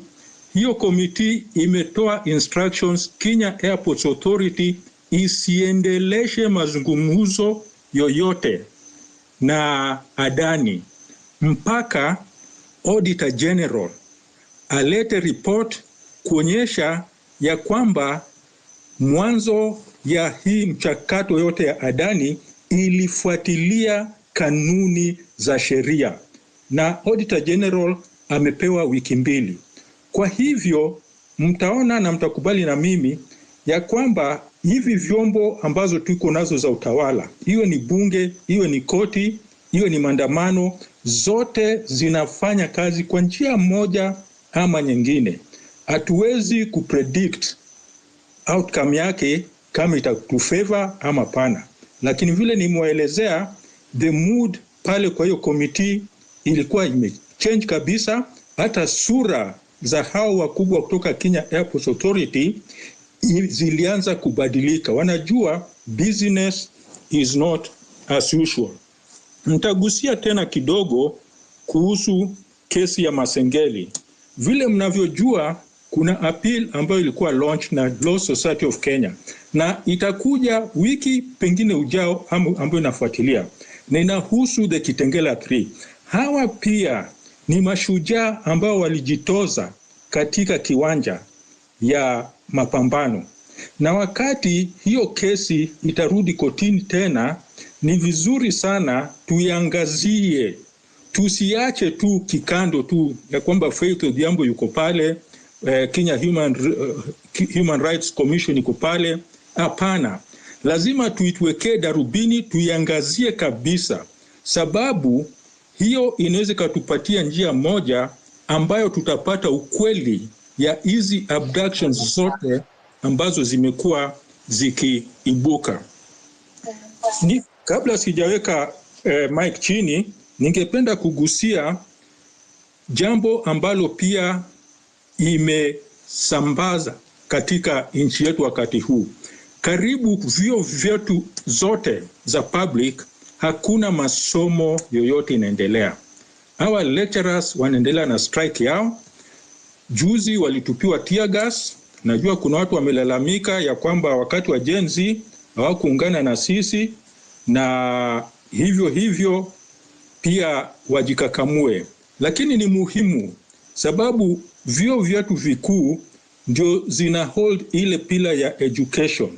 hiyo committee imetoa instructions Kenya Airports Authority isiendeleshe mazungumzo yoyote na Adani mpaka Auditor General alete report kuonyesha ya kwamba mwanzo ya hii mchakato yote ya Adani ilifuatilia kanuni za sheria, na Auditor General amepewa wiki 2. Kwa hivyo mtaona na mtakubali na mimi ya kwamba hivi vyombo ambazo tuko nazo za utawala, iwe ni bunge, iwe ni koti, iwe ni maandamano, zote zinafanya kazi kwa njia moja ama nyingine. Hatuwezi kupredict outcome yake kama itatufavor ama pana. Lakini vile nimewaelezea, the mood pale kwa hiyo committee ilikuwa imechange kabisa. Hata sura za hao wakubwa kutoka Kenya Airports Authority zilianza kubadilika. Wanajua business is not as usual. Nitagusia tena kidogo kuhusu kesi ya Masengeli. Vile mnavyojua, kuna appeal ambayo ilikuwa launch na Law Society of Kenya, na itakuja wiki pengine ujao ambayo inafuatilia, na inahusu the Kitengela 3. Hawa pia ni mashujaa ambao walijitoza katika kiwanja ya mapambano, na wakati hiyo kesi itarudi kotini tena, ni vizuri sana tuiangazie, tusiache tu kikando tu ya kwamba Faith Odhiambo yuko pale, Kenya Human Rights Commission iko pale. Hapana, lazima tuitwekee darubini, tuiangazie kabisa, sababu hiyo inaweza kutupatia njia moja ambayo tutapata ukweli ya hizi abductions zote ambazo zimekuwa zikiibuka. Kabla sijaweka mic chini, ningependa kugusia jambo ambalo pia imesambaza katika nchi yetu wakati huu. Karibu vyuo vyetu zote za public hakuna masomo yoyote inaendelea. Hawa lecturers wanaendelea na strike yao. Juzi walitupiwa tear gas. Najua kuna watu wamelalamika ya kwamba wakati wa Gen Z hawakuungana na sisi, na hivyo pia wajikakamue. Lakini ni muhimu, sababu vyuo vyetu vikuu ndio zina hold ile pila ya education,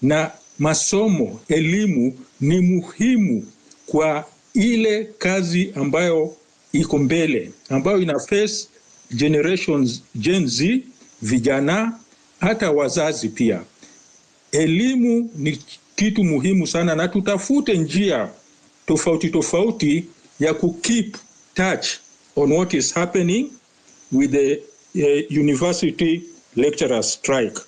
na masomo, elimu ni muhimu kwa ile kazi ambayo iko mbele, ambayo ina face generations Gen Z, vijana, hata wazazi pia. Elimu ni kitu muhimu sana, na tutafute njia tofauti ya keep touch on what is happening with the university lecturer strike.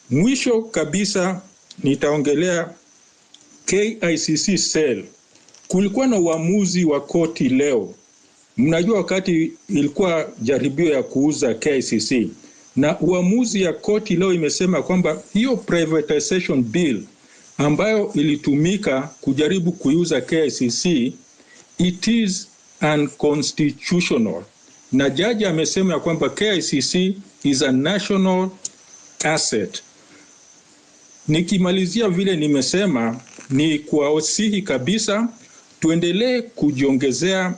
Mwisho kabisa nitaongelea KICC cell. Kulikuwa na uamuzi wa koti leo. Mnajua wakati ilikuwa jaribio ya kuuza KICC, na uamuzi ya koti leo imesema kwamba hiyo privatization bill ambayo ilitumika kujaribu kuuza KICC, it is unconstitutional. Na jaji amesema ya kwamba KICC is a national asset. Nikimalizia vile nimesema, ni kuwasihi kabisa tuendelee kujiongezea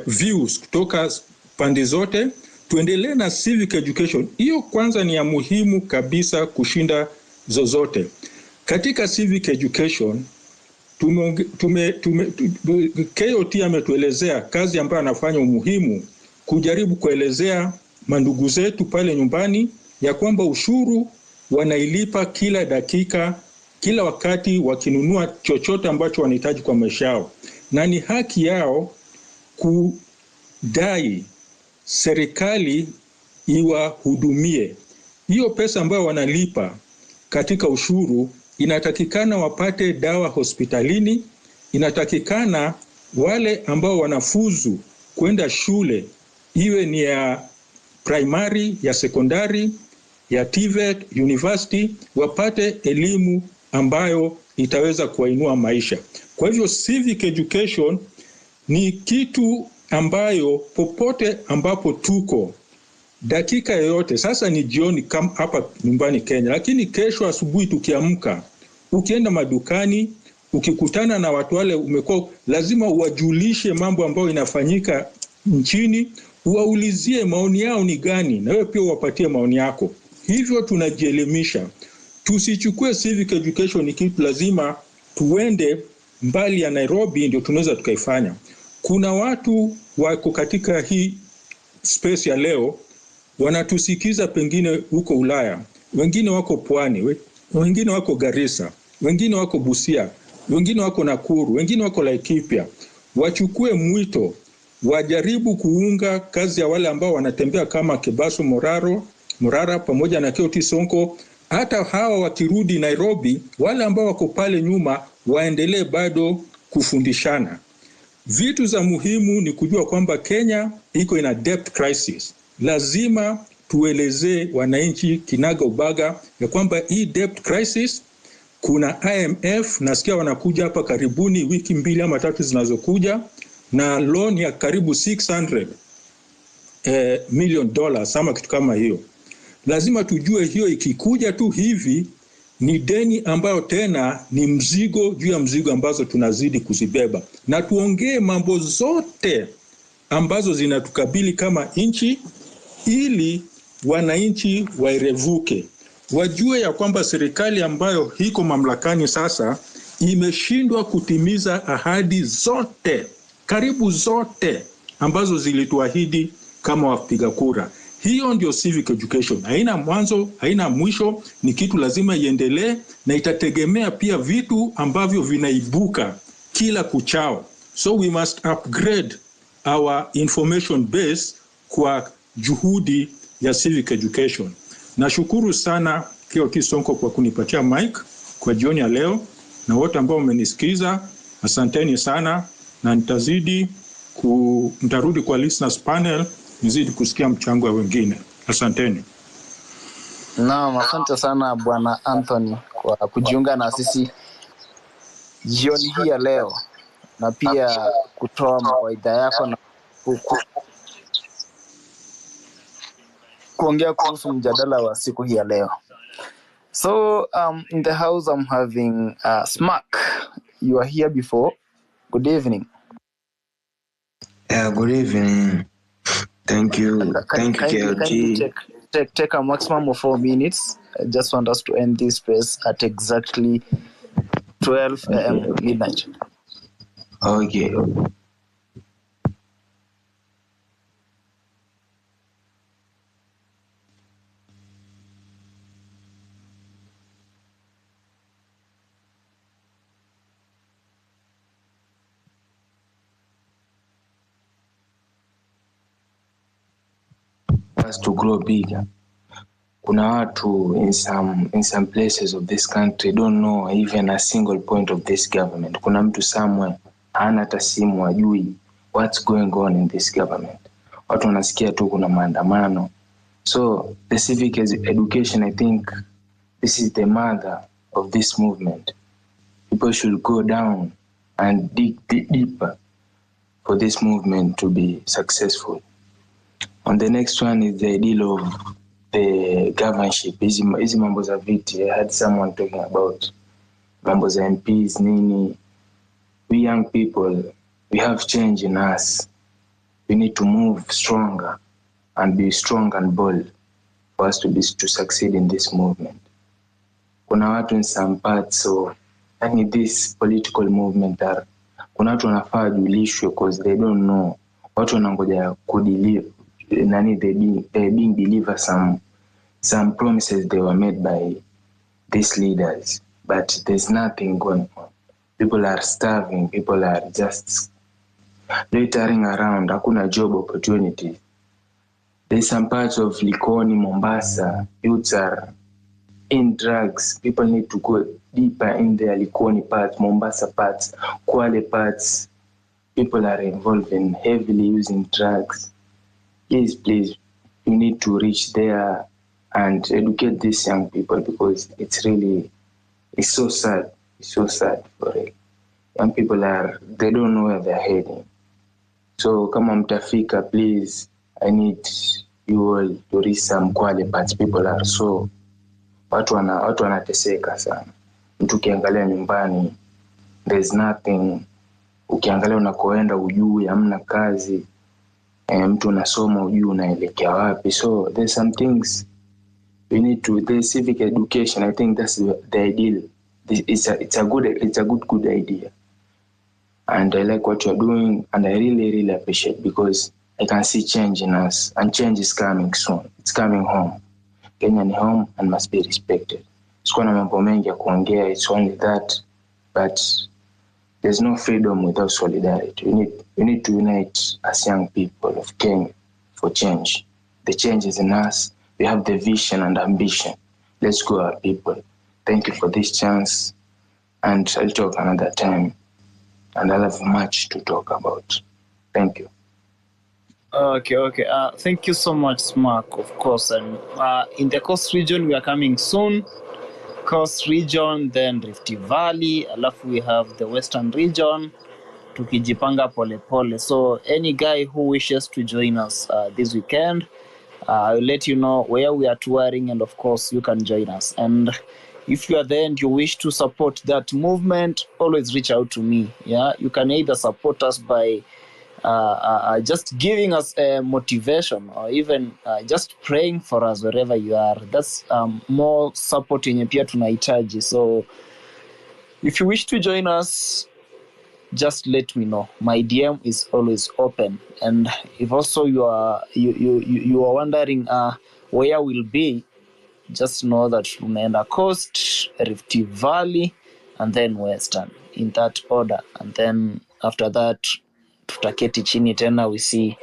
views kutoka pande zote, tuendelee na civic education. Hiyo kwanza ni ya muhimu kabisa kushinda zozote. Katika civic education KOT ametuelezea kazi ambayo anafanya umuhimu kujaribu kuelezea mandugu zetu pale nyumbani ya kwamba ushuru wanailipa kila dakika, kila wakati wakinunua chochote ambacho wanahitaji kwa maisha yao, na ni haki yao kudai serikali iwahudumie. Hiyo pesa ambayo wanalipa katika ushuru, inatakikana wapate dawa hospitalini, inatakikana wale ambao wanafuzu kwenda shule, iwe ni ya primary, ya sekondari, ya TVET, university, wapate elimu ambayo itaweza kuwainua maisha. Kwa hivyo civic education ni kitu ambayo popote ambapo tuko, dakika yoyote, sasa ni jioni kama hapa nyumbani Kenya, lakini kesho asubuhi tukiamka, ukienda madukani, ukikutana na watu wale, umekuwa lazima uwajulishe mambo ambayo inafanyika nchini, uwaulizie maoni yao ni gani, na wewe pia uwapatie maoni yako. Hivyo tunajielimisha. Tusichukue civic education ni kitu lazima tuende mbali ya Nairobi ndio tunaweza tukaifanya. Kuna watu wako katika hii space ya leo wanatusikiza pengine huko Ulaya, wengine wako Pwani, wengine wako Garissa, wengine wako Busia, wengine wako Nakuru, wengine wako Laikipia. Wachukue mwito, wajaribu kuunga kazi ya wale ambao wanatembea kama Kebaso Morara pamoja na KOT Sonko. Hata hawa wakirudi Nairobi, wale ambao wako pale nyuma waendelee bado kufundishana. Vitu za muhimu ni kujua kwamba Kenya iko ina debt crisis. Lazima tuelezee wananchi kinaga ubaga ya kwamba hii debt crisis, kuna IMF, nasikia wanakuja hapa karibuni wiki 2 ama 3 zinazokuja, na loan ya karibu $600 million ama kitu kama hiyo. Lazima tujue hiyo ikikuja tu hivi ni deni ambayo tena ni mzigo juu ya mzigo ambazo tunazidi kuzibeba, na tuongee mambo zote ambazo zinatukabili kama nchi ili wananchi wairevuke, wajue ya kwamba serikali ambayo hiko mamlakani sasa imeshindwa kutimiza ahadi zote, karibu zote ambazo zilituahidi kama wapiga kura. Hiyo ndio civic education. Haina mwanzo, haina mwisho, ni kitu lazima iendelee, na itategemea pia vitu ambavyo vinaibuka kila kuchao. So we must upgrade our information base kwa juhudi ya civic education. Nashukuru sana KOT Sonko kwa kunipatia mic kwa jioni ya leo, na wote ambao wamenisikiza, asanteni sana, na nitarudi kwa listeners panel nizidi kusikia mchango wa wengine. Asanteni. Naam, asante sana Bwana Anthony kwa kujiunga na sisi jioni hii ya leo, na pia kutoa mawaidha yako na kuongea kuhusu mjadala wa siku hii ya leo. So in the house I'm having Smack. You are here before. Good evening. Good evening. Thank you. Thank you, KLG. Take a maximum of 4 minutes. I just want us to end this space at exactly 12 a.m. midnight. Okay. To grow bigger. Kuna watu in some places of this country don't know even a single point of this government. Kuna mtu somewhere hana hata simu, hajui what's going on in this government. Watu wanasikia tu kuna maandamano. So the civic education, I think this is the mother of this movement. People should go down and dig deeper for this movement to be successful. On the next one is the ideal of the governorship. Hizi mambo za viti. I had someone talking about mambo za MPs, nini. We young people, we have change in us. We need to move stronger and be strong and bold for us to succeed in this movement. Kuna watu in some parts of this political movement are kuna watu wanafaa julishwe because they don't know. Watu wanangoja kudeliver they being deliver some promises they were made by these leaders, but there's nothing going on. People are starving, people are just loitering around, hakuna job opportunities. There's some parts of Likoni, Mombasa, youths are in drugs. People need to go deeper in their Likoni parts, Mombasa parts, Kwale parts. People are involved in heavily using drugs. Please, you need to reach there and educate these young people because it's so sad. It's so sad for it. Young people they don't know where they're heading. So kama mtafika, please, I need you all to reach some Kwale parts. People are so, watu wanateseka sana. Mtu ukiangalia nyumbani, there's nothing. Ukiangalia unakoenda ujui, hamna kazi. Mtu unasoma ujui unaelekea wapi. So there's some things we need to, the civic education, I think that's the ideal. It's a good idea. And I like what you're doing, and I really appreciate because I can see change in us, and change is coming soon. It's coming home. Kenya ni home and must be respected. Sikuwa na mambo mengi ya kuongea, it's only that, but there's no freedom without solidarity. We need to unite as young people of Kenya for change. The change is in us. We have the vision and ambition. Let's go, our people. Thank you for this chance, and I'll talk another time. And I'll have much to talk about. Thank you. Okay. Thank you so much, Mark, of course. And in the Coast region, we are coming soon. Coast region, then Rift Valley, alafu we have the Western region, tukijipanga pole pole. So any guy who wishes to join us this weekend, I'll let you know where we are touring, and of course you can join us. And if you are there and you wish to support that movement, always reach out to me. Yeah, you can either support us by just giving us a motivation, or even just praying for us wherever you are. That's more support yenye pia tunahitaji. So if you wish to join us, just let me know. My DM is always open. And if also you are wondering where we'll be, just know that tunaenda Coast, Rift Valley, and then Western, in that order. And then after that, tutaketi chini tena, we see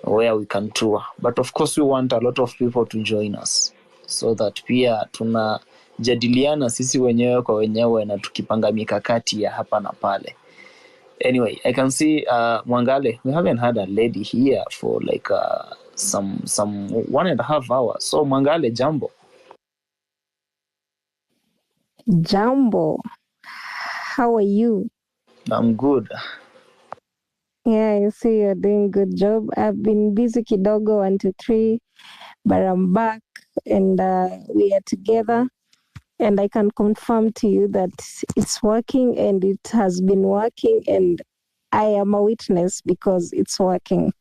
where we can tour. But of course, we want a lot of people to join us, so that pia tunajadiliana sisi wenyewe kwa wenyewe na tukipanga mikakati ya hapa na pale. Anyway, I can see Mwangale, we haven't had a lady here for like some 1.5 hours. So Mwangale, jambo. Jambo, how are you? I'm good. Yeah, I see you're doing a good job. I've been busy kidogo 1 to 3, but I'm back and we are together. And I can confirm to you that it's working, and it has been working, and I am a witness because it's working.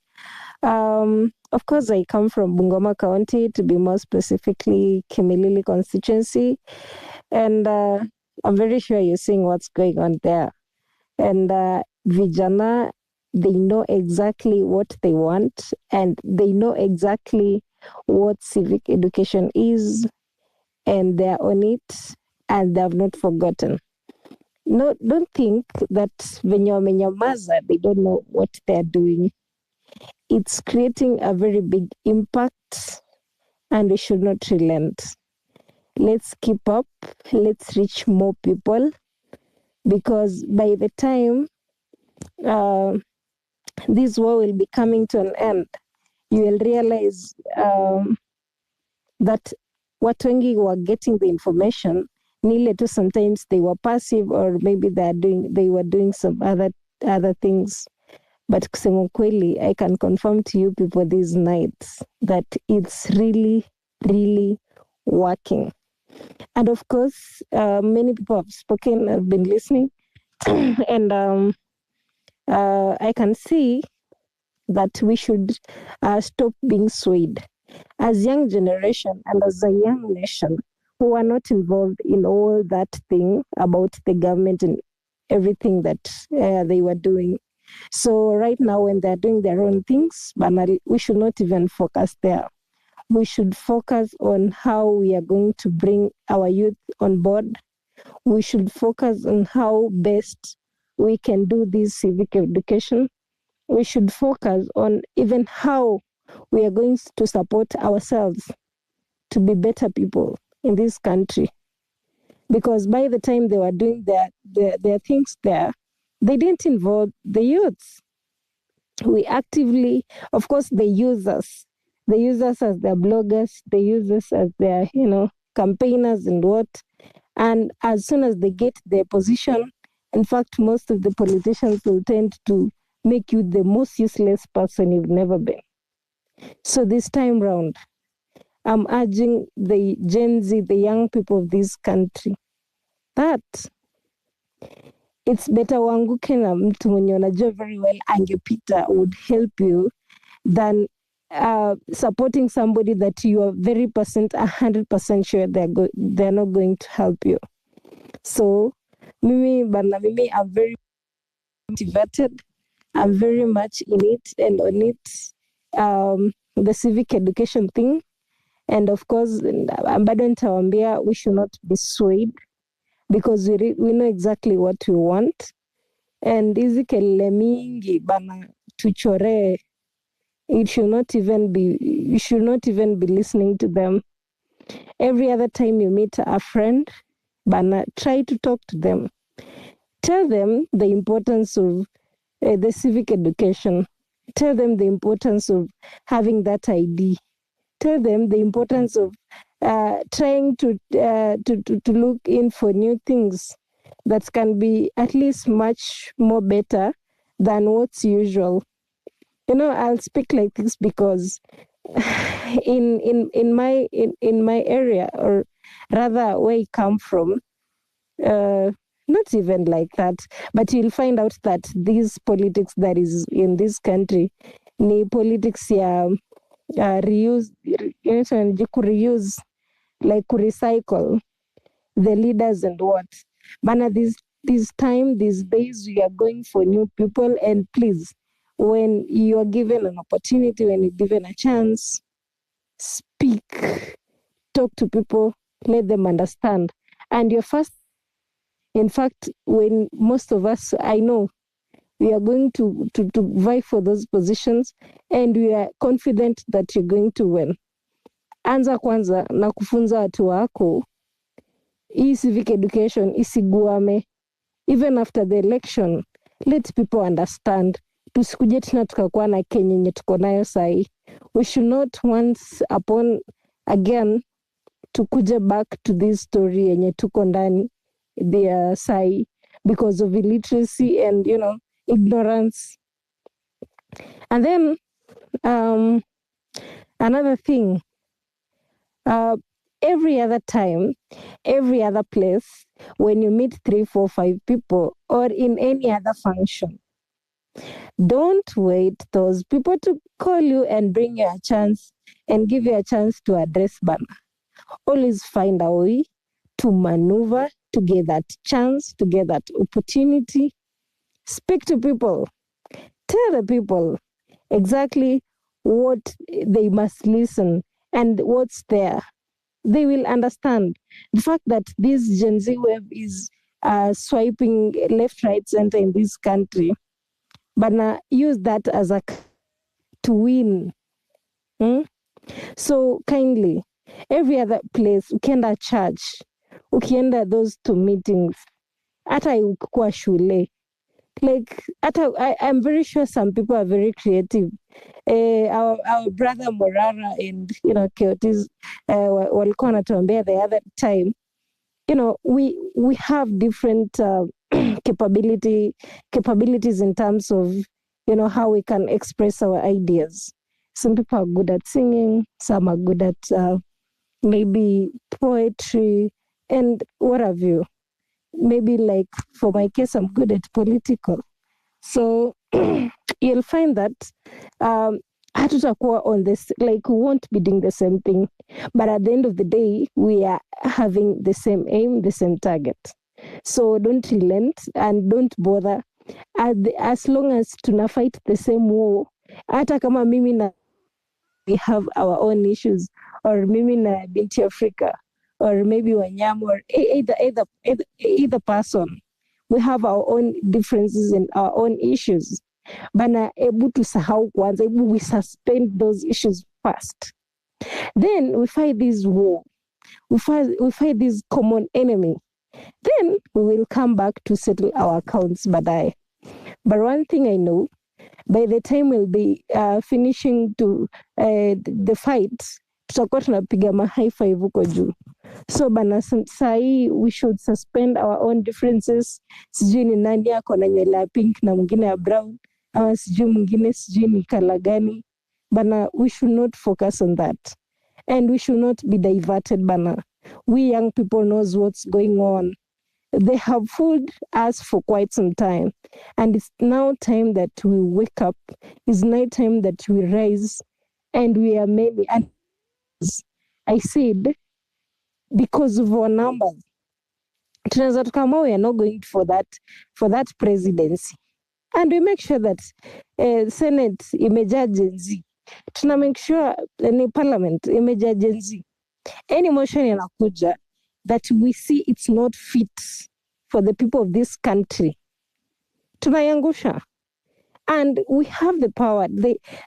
Of course, I come from Bungoma County, to be more specifically, Kimilili constituency. And I'm very sure you're seeing what's going on there. And vijana, they know exactly what they want, and they know exactly what civic education is, and they're on it, and they have not forgotten. No, don't think that venye wamenyamaza, they don't know what they're doing. It's creating a very big impact, and we should not relent. Let's keep up. Let's reach more people, because by the time this war will be coming to an end, you will realize that watu wengi were getting the information, nile tu sometimes they were passive, or maybe they were doing some other things. But kusema ukweli, I can confirm to you people these nights that it's really, really working. And of course, many people have spoken, have been listening, and I can see that we should stop being swayed. As young generation and as a young nation who are not involved in all that thing about the government and everything that they were doing. So right now when they're doing their own things, we should not even focus there. We should focus on how we are going to bring our youth on board. We should focus on how best we can do this civic education. We should focus on even how we are going to support ourselves to be better people in this country. Because by the time they were doing their things there, they didn't involve the youths. We actively, of course, they use us. They use us as their bloggers. They use us as their, campaigners and what. And as soon as they get their position, in fact, most of the politicians will tend to make you the most useless person you've never been. So this time round, I'm urging the Gen Z, the young people of this country, that it's better uanguke na mtu mwenye unajua very well angepita would help you than supporting somebody that you are very 100% sure they're not going to help you. So mimi I'm very motivated. I'm very much in it and on it, the civic education thing. And of course, bado nitawaambia we should not be swayed because we know exactly what we want. And hizi kelele mingi bana tuchore, you should not even be listening to them. Every other time you meet a friend, bana, try to talk to them. Tell them the importance of the civic education. Tell them the importance of having that ID. Tell them the importance of trying to look in for new things that can be at least much more better than what's usual. I'll speak like this because in my area, or rather where I come from, not even like that, but you'll find out that this politics that is in this country, ni politics ya reuse, like recycle the leaders and what. But this time, these days, we are going for new people, and please, when you are given an opportunity, when you're given a chance, speak, talk to people, let them understand. And in fact, when most of us, I know, we are going to vie for those positions, and we are confident that you're going to win. Anza kwanza na kufunza watu wako hii civic education isiguame. Even after the election, let people understand. Tusikuje tena tukakuwa na Kenya yenye tuko nayo sahi. We should not once upon again tukuje back to this story yenye tuko ndani the sahi because of illiteracy and ignorance. And then another thing, every other time, every other place, when you meet 3, 4, 5 people or in any other function, don't wait those people to call you and bring you a chance and give you a chance to address banner. Always find a way to maneuver, to get that chance, to get that opportunity. Speak to people. Tell the people exactly what they must listen and what's there. They will understand. The fact that this Gen Z wave is swiping left, right, center in this country, but now use that as to win. So kindly, every other place, ukienda church, ukienda those 2 meetings, hata ukikuwa shule, like I'm very sure some people are very creative. Our brother Morara and Keotis walikuwa wanatuambia the other time, we have different capabilities in terms of how we can express our ideas. Some people are good at singing, some are good at maybe poetry and what have you. Maybe like for my case, I'm good at political. So you'll find that hatutakuwa on this, like we won't be doing the same thing. But at the end of the day, we are having the same aim, the same target. So don't relent and don't bother. As long as tuna fight the same war, hata kama mimi na we have our own issues, or mimi na Binti Africa, or maybe Wanyama, or either person. We have our own differences and our own issues. Bana able to sahau kwanza, we suspend those issues first. Then we fight this war. We fight this common enemy. Then we will come back to settle our accounts baadaye. But one thing I know, by the time we'll be finishing to the fight, tutakuwa tunapiga ma high five huko juu. So bana sahi we should suspend our own differences. Sijui ni nani ako na nywele ya pink na mwingine ya brown, ama sijui mwingine sijui ni kala gani. Bana, we should not focus on that. And we should not be diverted, bana. We young people knows what's going on. They have fooled us for quite some time. And it's now time that we wake up. It's now time that we rise. And we are many. And I said, because of our numbers, tunaweza tukama we are not going for that presidency. And we make sure that Senate imejaa Gen Z. Tuna make sure ni Parliament imejaa Gen Z. Any motion yanakuja that we see it's not fit for the people of this country, tunayangusha. And we have the power.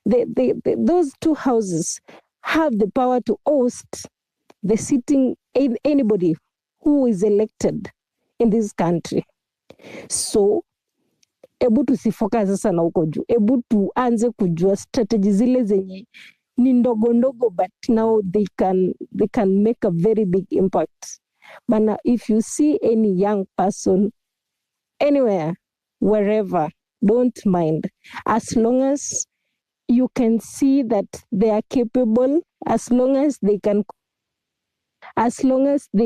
Those two houses have the power to host the sitting anybody who is elected in this country. So ebu tusifocus sasa na huko juu. Ebu tuanze kujua strategy zile zenye ni ndogo ndogo, but now they can make a very big impact. But if you see any young person anywhere, wherever, don't mind. As long as you can see that they are capable, as long as they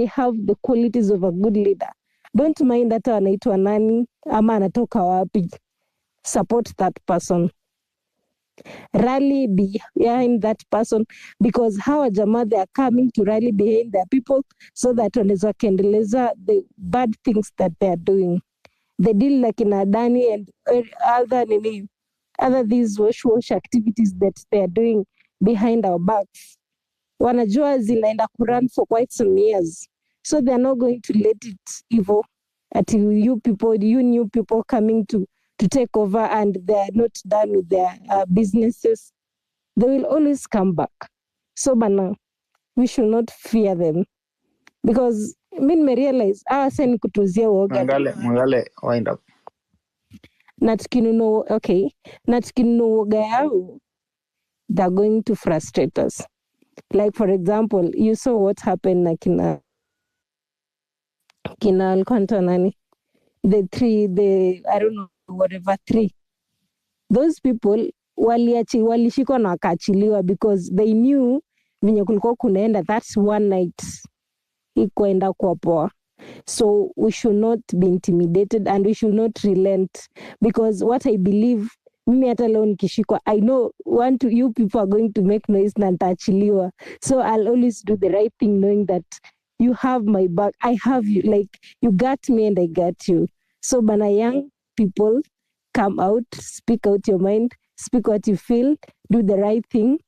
have the qualities of a good leader, don't mind hata anaitwa nani ama anatoka wapi. Support that person. Rally behind that person, because hawa jamaa, they are coming to rally behind their people so that wanaweza kuendeleza the bad things that they are doing. They deal like in Adani and other these wash activities that they are doing behind our backs. Wanajua zinaenda kurun for quite some years. So they are not going to let it evil until you new people coming to take over and they are not done with their businesses. They will always come back. So bana, we should not fear them. Because me realize, sasa ni kutuzia uoga. Mwangale, wind up. Na tukinunua uoga yao, they're going to frustrate us. Like for example, you saw what happened na kina alikuwa nani? I don't know, whatever, 3. Those people walishikwa na wakaachiliwa because they knew venye kulikuwa kunaenda, that's one night ikuenda kwa poa. So we should not be intimidated and we should not relent, because what I believe, mimi hata leo nikishikwa, I know you people are going to make noise na nitaachiliwa. So I'll always do the right thing, knowing that you have my back. I have you, like you got me and I got you. So bana, young people, come out, speak out your mind, speak what you feel, do the right thing,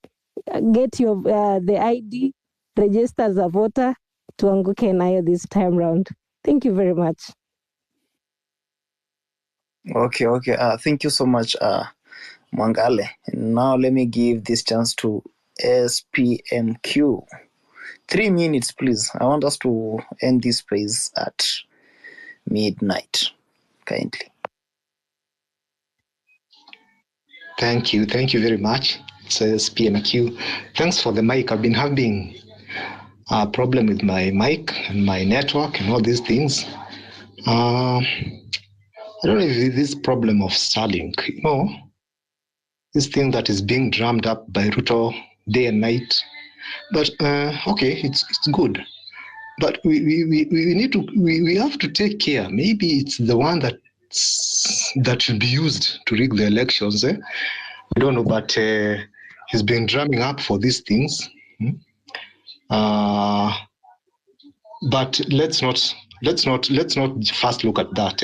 get your the ID, register as a voter, tuanguke nayo this time round. Thank you very much. Okay. Thank you so much, Mwangale. Now let me give this chance to SPMQ. 3 minutes, please. I want us to end this place at midnight. Kindly. Thank you very much. It says PMQ. Thanks for the mic. I've been having a problem with my mic and my network and all these things. I don't know if this problem of Starlink, this thing that is being drummed up by Ruto day and night. But okay, it's good. But we have to take care. Maybe it's the one that should be used to rig the elections. We don't know, but he's been drumming up for these things. But let's not first look at that.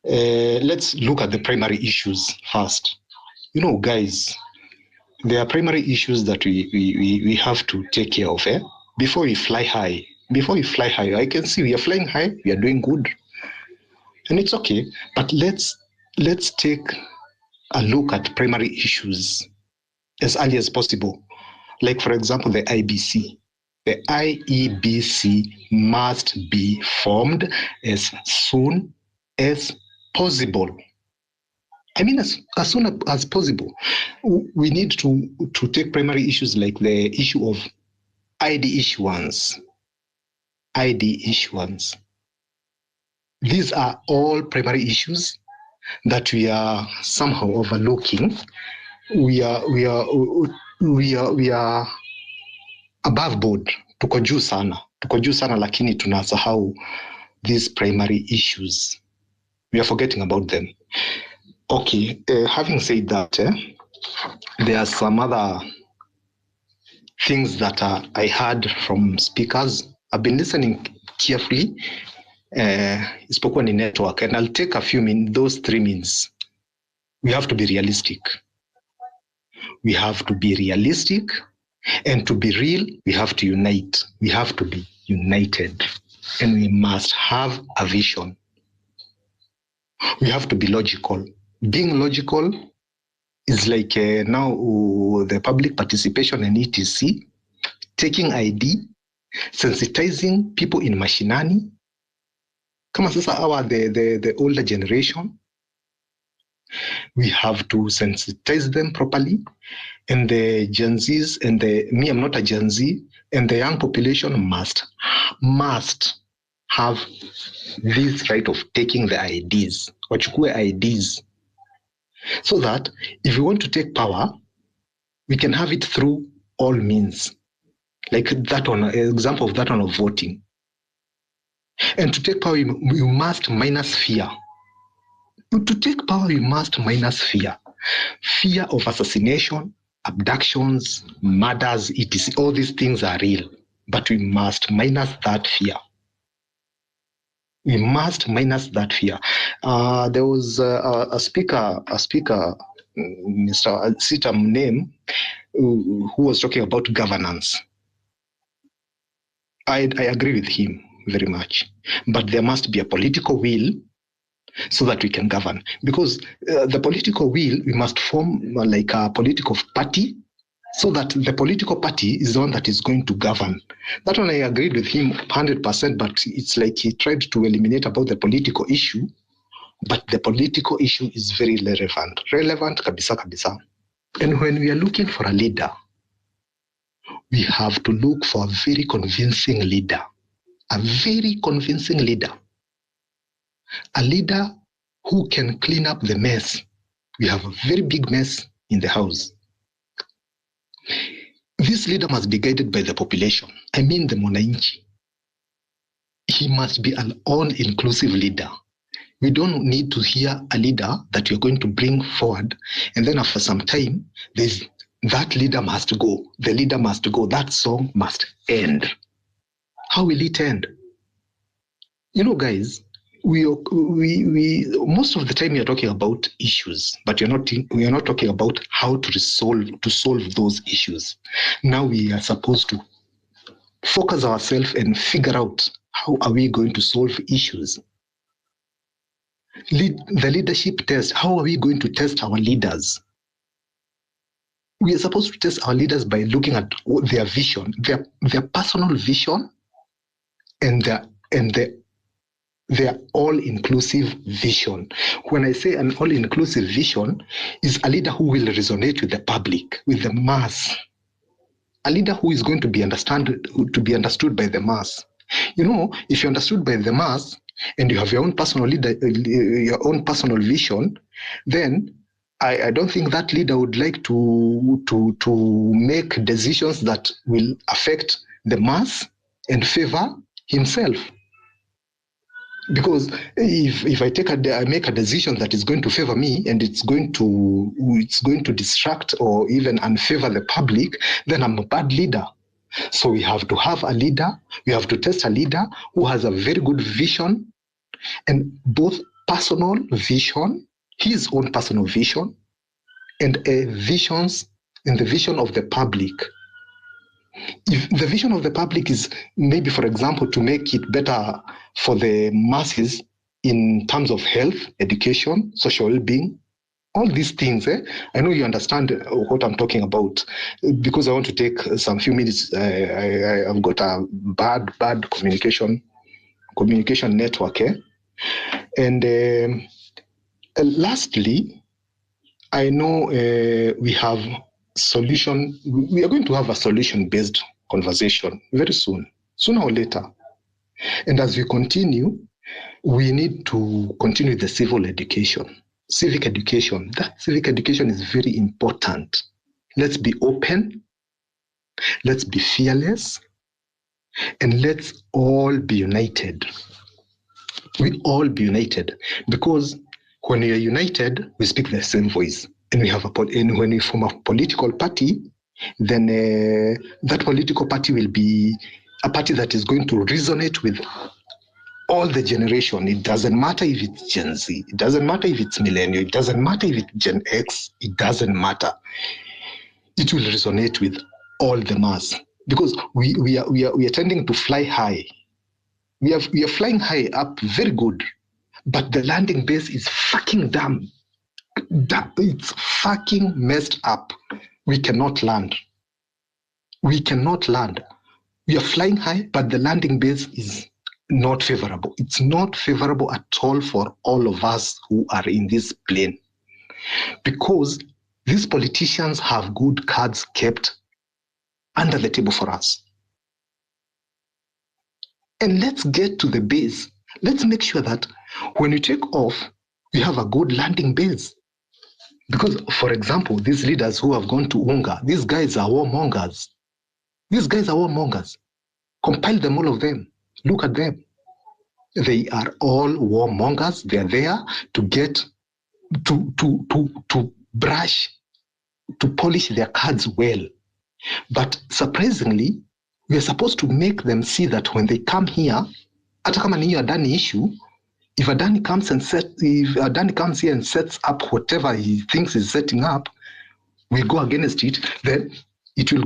Let's look at the primary issues first. You know, guys, there are primary issues that we have to take care of. Before we fly high. I can see we are flying high. We are doing good, and it's okay. But let's take a look at primary issues as early as possible. Like, for example, the IBC. The IEBC must be formed as soon as possible. I mean, as soon as possible. We need to take primary issues like the issue of ID issuance. These are all primary issues that we are somehow overlooking. We are above board. Tuko juu sana lakini tunasahau these primary issues. We are forgetting about them. Okay, having said that, there are some other things that I heard from speakers. I've been listening carefully. Spoken in network, and I'll take a few minutes. Those 3 minutes. We have to be realistic. And to be real, we have to unite. We have to be united. And we must have a vision. We have to be logical. Being logical is like now the public participation and etc. Taking ID, sensitizing people in mashinani. Kama sasa the older generation, we have to sensitize them properly. And the Gen Zs and I'm not a Gen Z, and the young population must have this right of taking the IDs, wachukue IDs, so that if we want to take power, we can have it through all means. Like that one, example of that one of voting. And to take power, we must minus fear. To take power, we must minus fear. Fear of assassination, abductions, murders, etc. All these things are real, but we must minus that fear. There was a speaker, Mr. Sitam name, who was talking about governance. I agree with him very much, but there must be a political will so that we can govern. Because the political will, we must form like a political party, so that the political party is the one that is going to govern. That one I agreed with him 100%, but it's like he tried to eliminate about the political issue, but the political issue is very relevant kabisa. And when we are looking for a leader, we have to look for a very convincing leader. A leader who can clean up the mess. We have a very big mess in the house. This leader must be guided by the population. I mean the mwananchi. He must be an all-inclusive leader. We don't need to hear a leader that you're going to bring forward, and then after some time, that leader must go. The leader must go. That song must end. How will it end? You know, guys, we most of the time we are talking about issues, but we are not talking about how to solve those issues. Now we are supposed to focus ourselves and figure out how are we going to solve issues. The leadership test. How are we going to test our leaders? We are supposed to test our leaders by looking at their vision, their personal vision, and their all-inclusive vision. When I say an all-inclusive vision, is a leader who will resonate with the public, with the mass. A leader who is going to be understood by the mass. You know, if you're understood by the mass and you have your own personal leader, your own personal vision, then I don't think that leader would like to make decisions that will affect the mass and favor himself. Because if I make a decision that is going to favor me and it's going to distract or even unfavor the public, then I'm a bad leader. So we have to have a leader. We have to test a leader who has a very good vision, and both personal vision, his own personal vision, and the vision of the public. If the vision of the public is maybe, for example, to make it better for the masses in terms of health, education, social well-being, all these things, I know you understand what I'm talking about. Because I want to take some few minutes, I've got a bad communication network. And lastly, I know we have we are going to have a solution-based conversation very soon, sooner or later. And as we continue, we need to continue the civic education. That civic education is very important. Let's be open, let's be fearless, and let's all be united. We all be united, because when we are united, we speak the same voice. And when we form a political party, then that political party will be a party that is going to resonate with all the generation. It doesn't matter if it's Gen Z, it doesn't matter if it's millennial, it doesn't matter if it's Gen X, it doesn't matter. It will resonate with all the mass, because we are tending to fly high. We are flying high up, very good, but the landing base is fucking dumb. It's fucking messed up. We cannot land. We are flying high, but the landing base is not favorable. It's not favorable at all for all of us who are in this plane, because these politicians have good cards kept under the table for us. And let's get to the base. Let's make sure that when we take off, we have a good landing base. Because, for example, these leaders who have gone to UNGA, these guys are warmongers. Compile them, all of them. Look at them. They are all warmongers. They are there to get, to brush, to polish their cards well. But surprisingly, we are supposed to make them see that when they come here, hata kama ni Adani issue, if Adani comes here and sets up whatever he thinks is setting up, we go against it, then it will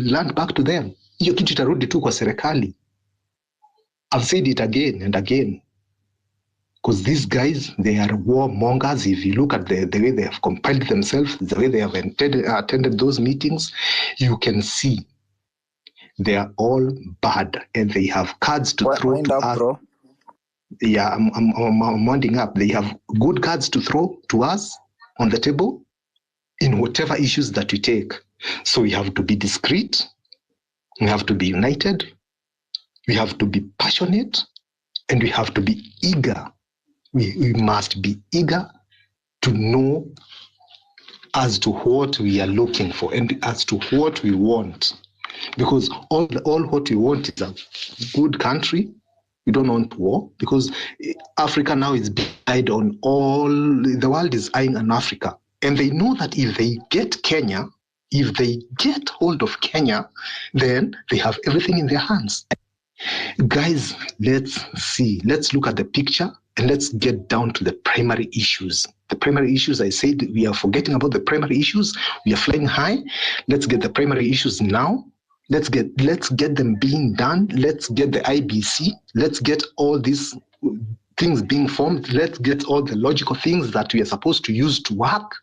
land back to them. Hiyo kitu itarudi tu kwa serikali. I've said it again and again. Because these guys, they are warmongers. If you look at the way they have compiled themselves, the way they have attended those meetings, you can see they are all bad, and they have cards to throw to us. Bro. Yeah, I'm winding up. They have good cards to throw to us on the table in whatever issues that we take. So we have to be discreet. We have to be united. We have to be passionate, and we have to be eager. We must be eager to know as to what we are looking for and as to what we want. Because all what we want is a good country. We don't want war, because Africa now is divided on all, the world is eyeing on Africa. And they know that if they get Kenya, if they get hold of Kenya, then they have everything in their hands. Guys, let's look at the picture and let's get down to the primary issues. The primary issues, I said, we are forgetting about the primary issues. We are flying high. Let's get the primary issues now. Let's get them being done. Let's get the IBC. Let's get all these things being formed. Let's get all the logical things that we are supposed to use to work.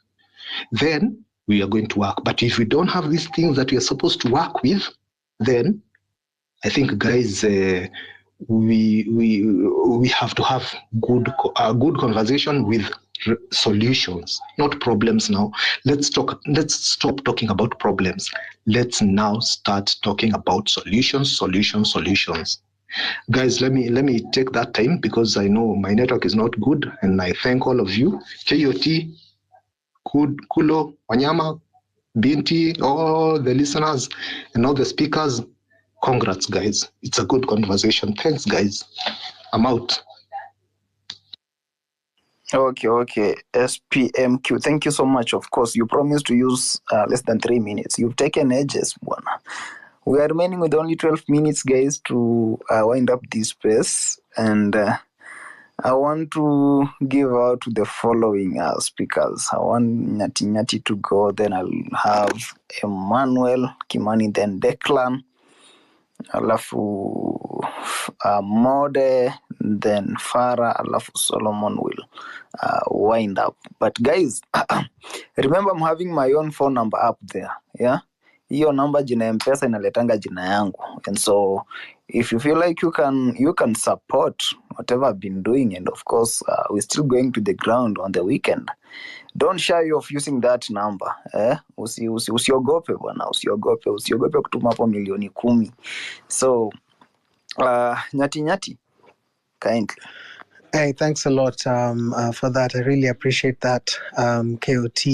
Then we are going to work. But if we don't have these things that we are supposed to work with, then I think, guys, we have to have good conversation with solutions, not problems. Now let's stop talking about problems. Let's now start talking about solutions. Guys, let me take that time, because I know my network is not good, and I thank all of you. KOT, good. Kulo, Wanyama, Binti, all the listeners and all the speakers. Congrats, guys. It's a good conversation. Thanks, guys. I'm out. Okay. SPMQ. Thank you so much. Of course, you promised to use less than 3 minutes. You've taken ages, Bwana. We are remaining with only 12 minutes, guys, to wind up this space. And I want to give out to the following speakers. I want Nyati to go, then I'll have Emmanuel, Kimani, then Declan, alafu Mode, then Farah, alafu Solomon will wind up. But guys, remember I'm having my own phone number up there, yeah? Hiyo number jina M-Pesa inaletanga jina yangu. And so if you feel like you can support whatever I've been doing, and of course we're still going to the ground on the weekend, don't shy off using that number. Usiogope bwana, usiogope kutuma hapo milioni 10. So Nyati kindly. Hey, thanks a lot for that. I really appreciate that. KOT,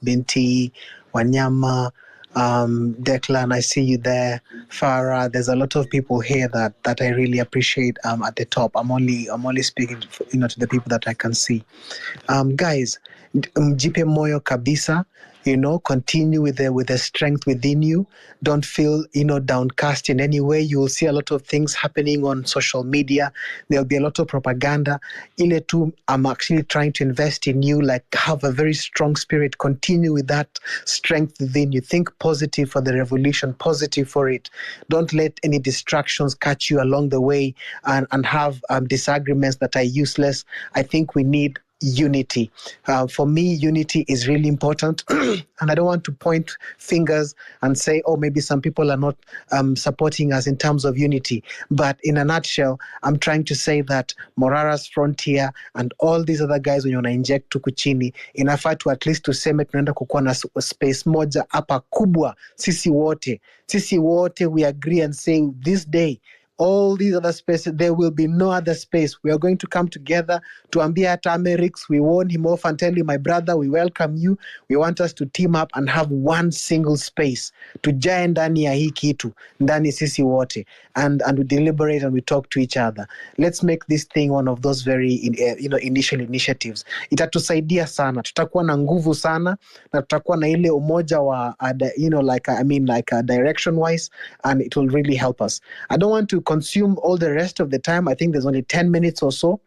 Binti, Wanyama, Declan, I see you there. Farah, there's a lot of people here that I really appreciate at the top. I'm only speaking to the people that I can see. Guys, mjipe moyo kabisa. Continue with the strength within you. Don't feel, downcast in any way. You will see a lot of things happening on social media. There'll be a lot of propaganda. Ile tu, I'm actually trying to invest in you, like have a very strong spirit. Continue with that strength within you. Think positive for the revolution, positive for it. Don't let any distractions catch you along the way and have disagreements that are useless. I think we need unity. For me, unity is really important. And I don't want to point fingers and say, oh, maybe some people are not supporting us in terms of unity. But in a nutshell, I'm trying to say that Morara's Frontier and all these other guys when you inject tuku chini, inafaa tu at least tuseme tunaenda kukuwa na space moja hapa kubwa. Sisi wote we agree and say this day, all these other spaces, there will be no other space. We are going to come together to ambia Tamerix. We warn him off and tell him, my brother, we welcome you. We want us to team up and have one single space. Tujae ndani ya hii kitu, ndani sisi wote. And we deliberate and we talk to each other. Let's make this thing one of those very initial initiatives. Itatusaidia sana. Tutakuwa na nguvu sana. Na tutakuwa na ile umoja wa, direction wise. And it will really help us. I don't want to consume all the rest of the time. I think there's only 10 minutes or so.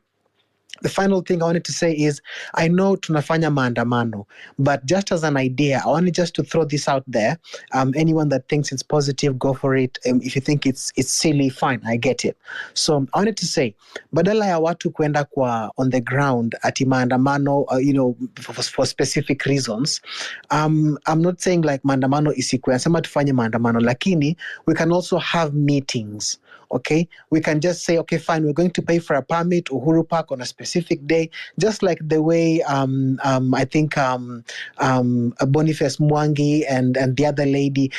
The final thing I wanted to say is, I know tunafanya maandamano, but just as an idea, I wanted just to throw this out there. Anyone that thinks it's positive, go for it. If you think it's silly, fine, I get it. So I wanted to say, badala ya watu kwenda on the ground ati maandamano, for specific reasons, I'm not saying like maandamano isikwe, nasema tufanye maandamano, lakini we can also have meetings. Okay, we can just say, okay, fine, we're going to pay for a permit, Uhuru Park on a specific day, just like the way I think Boniface Mwangi and the other lady,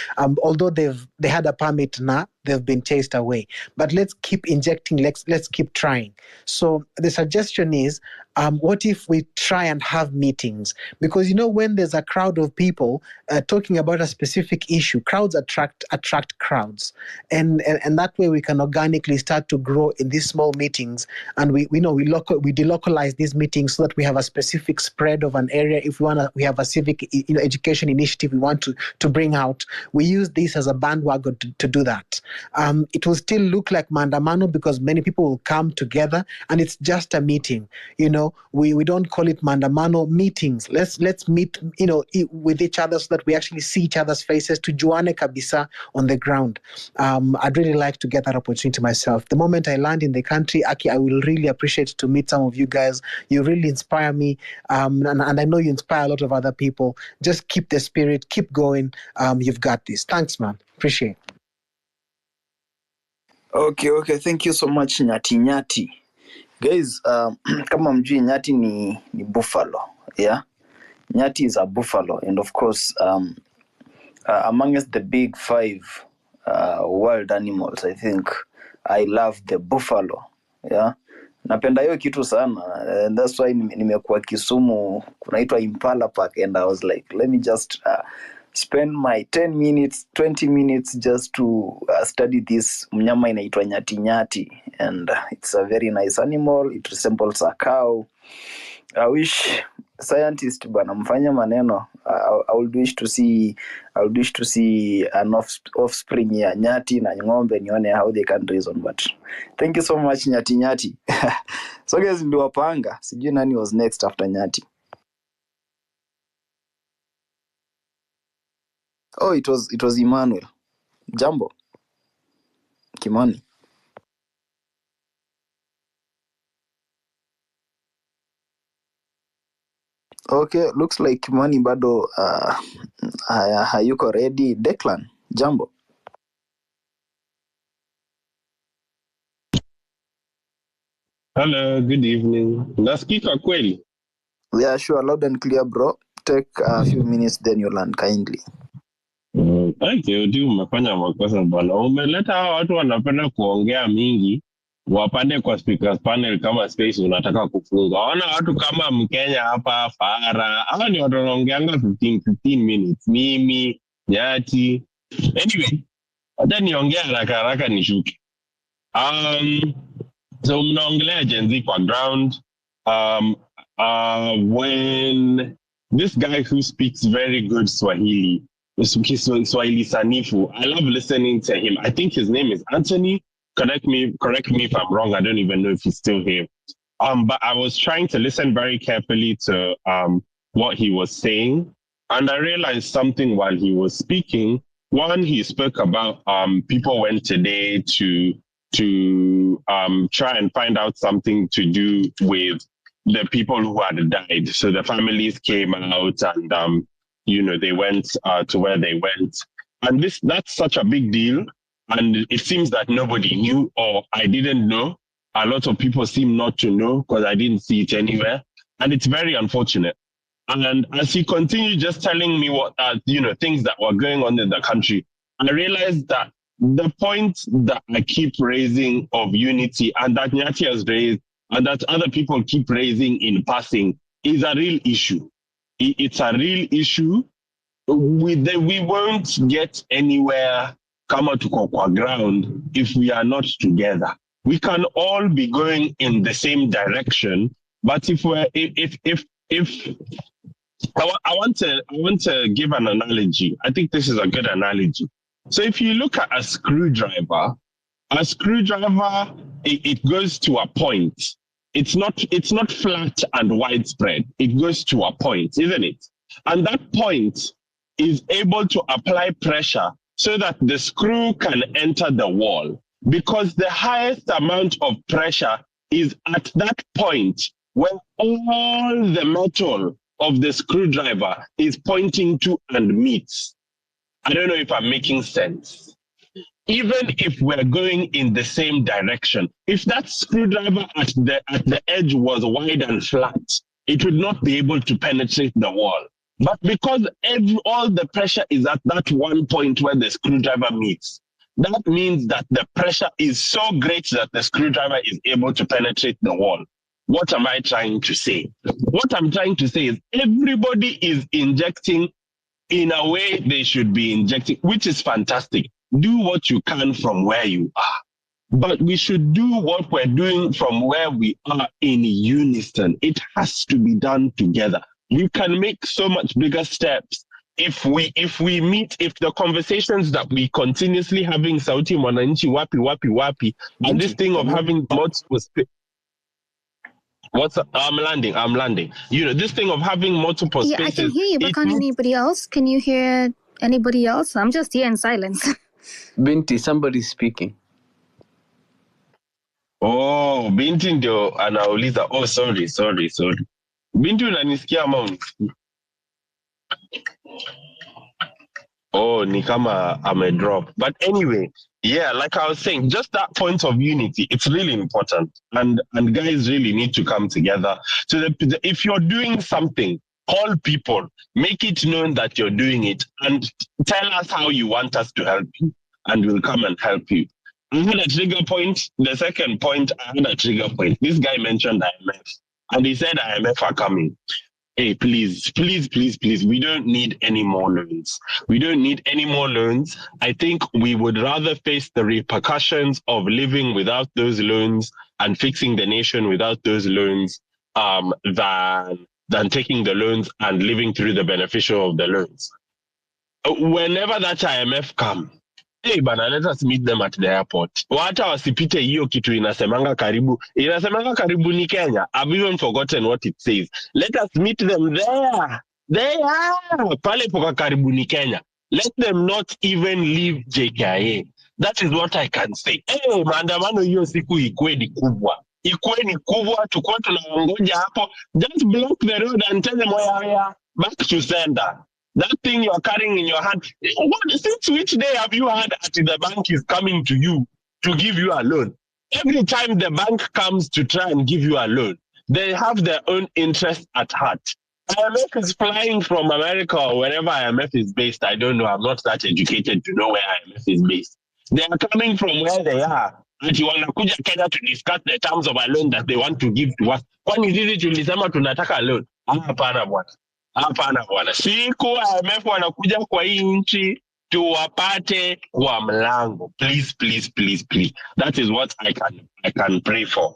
although they had a permit now, they've been chased away. But let's keep injecting, let's keep trying. So the suggestion is, what if we try and have meetings? Because when there's a crowd of people talking about a specific issue, crowds attract crowds, and that way we can organically start to grow in these small meetings, and we delocalize these meetings so that we have a specific spread of an area. If we have a civic education initiative we want to bring out, we use this as a bandwagon to do that. It will still look like Maandamano because many people will come together, and it's just a meeting. We don't call it Maandamano, meetings. Let's meet with each other so that we actually see each other's faces, tujuane kabisa on the ground. I'd really like to get that opportunity myself. The moment I land in the country, Aki, I will really appreciate to meet some of you guys. You really inspire me, and I know you inspire a lot of other people. Just keep the spirit, keep going. You've got this. Thanks, man. Appreciate it. Okay. Thank you so much, Nyati. Guys, kama mjui Nyati ni buffalo, yeah? Nyati is a buffalo, and of course, amongst the big 5 wild animals, I think I love the buffalo. Yeah. Napenda hiyo kitu sana. That's why nimekuwa Kisumu, kunaitwa Impala Park, and I was like, let me just spend my 10 minutes, 20 minutes just to study this mnyama inaitwa nyati, and it's a very nice animal. It resembles a cow. I wish scientist bana mfanya maneno. I would wish to see an offspring ya nyati na ng'ombe, nione how they can reason. But thank you so much nyati. So guys, ndio wapanga, sijui nani was next after nyati. Oh, it was Emmanuel. Jambo Kimani. Okay, looks like Kimani bado hayuko ready. Declan, jambo. Hello, good evening. Nasikika kweli? Yeah, sure, loud and clear bro. Take a few minutes then you learn kindly. Thank you, umefanya makosa bwana. Umeleta hawa watu wanapenda kuongea mingi, wapande kwa speakers panel kama space unataka kufunga. Waona watu kama Mkenya hapa Fara, hawa ni watu wanaongeanga 15 minutes. Mimi, Nyati. Anyway, hata niongea haraka nishuke. So mnaongelea Gen Z kwa ground. When this guy who speaks very good Swahili Sanifu, I love listening to him. I think his name is Anthony. Correct me if I'm wrong. I don't even know if he's still here. But I was trying to listen very carefully to what he was saying, and I realized something while he was speaking. One, he spoke about people went today to try and find out something to do with the people who had died. So the families came out and they went to where they went. And that's such a big deal. And it seems that nobody knew, or I didn't know. A lot of people seem not to know because I didn't see it anywhere. And it's very unfortunate. And as he continued just telling me what things that were going on in the country, I realized that the point that I keep raising of unity, and that Nyati has raised, and that other people keep raising in passing, is a real issue. It's a real issue. We won't get anywhere kama tuko kwa ground if we are not together. We can all be going in the same direction, but if I want to give an analogy. I think this is a good analogy. So if you look at a screwdriver, it goes to a point. It's not flat and widespread. It goes to a point, isn't it? And that point is able to apply pressure so that the screw can enter the wall, because the highest amount of pressure is at that point where all the metal of the screwdriver is pointing to and meets. I don't know if I'm making sense. Even if we're going in the same direction, if that screwdriver at the edge was wide and flat, it would not be able to penetrate the wall. But because all the pressure is at that one point where the screwdriver meets, that means that the pressure is so great that the screwdriver is able to penetrate the wall. What am I trying to say? What I'm trying to say is everybody is injecting in a way they should be injecting, which is fantastic. Do what you can from where you are. But we should do what we're doing from where we are in unison. It has to be done together. We can make so much bigger steps if we meet, if the conversations that we continuously having Sauti Mwananchi wapi, and this thing of having multiple I'm landing. This thing of having multiple spaces. Yeah, I can hear you, but can't anybody else? Can you hear anybody else? I'm just here in silence. Binti, somebody's speaking. Oh, Binti ndio anauliza. Oh, sorry. Binti unanisikia ama unisikia? Oh, ni kama amedrop. But anyway, yeah, like I was saying, just that point of unity, it's really important. And guys really need to come together. So if you're doing something, call people, make it known that you're doing it, and tell us how you want us to help you, and we'll come and help you. I had a trigger point. The second point, I had a trigger point. This guy mentioned IMF, and he said IMF are coming. Hey, please, please, please, please, we don't need any more loans. We don't need any more loans. I think we would rather face the repercussions of living without those loans and fixing the nation without those loans than taking the loans and living through the beneficial of the loans. Whenever that IMF come, hey bana, let us meet them at the airport. Wata wasipite hiyo kitu inasemanga karibu ni Kenya. I've even forgotten what it says. Let us meet them there. There. Pale poka karibu ni Kenya. Let them not even leave JKIA. That is what I can say. Hey, maandamano hiyo siku ikuwe ni kubwa. Tukuwa tunaongoja hapo. Just block the road and tell them back to sender. That thing you're carrying in your hand, since which day have you heard that the bank is coming to you to give you a loan? Every time the bank comes to try and give you a loan, they have their own interest at heart. IMF is flying from America or wherever IMF is based. I don't know. I'm not that educated to know where IMF is based. They are coming from where they are. And you want to Kenya to discuss the terms of a loan that they want to give to us. Kwani sisi tulisema tunataka loan? Hapana bwana. Siku IMF wanakuja kwa hii nchi tuwapate kwa mlango. Please. That is what I can pray for.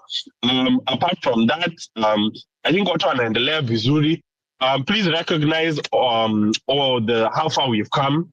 Apart from that, I think watu wanaendelea vizuri. Please recognize how far we've come.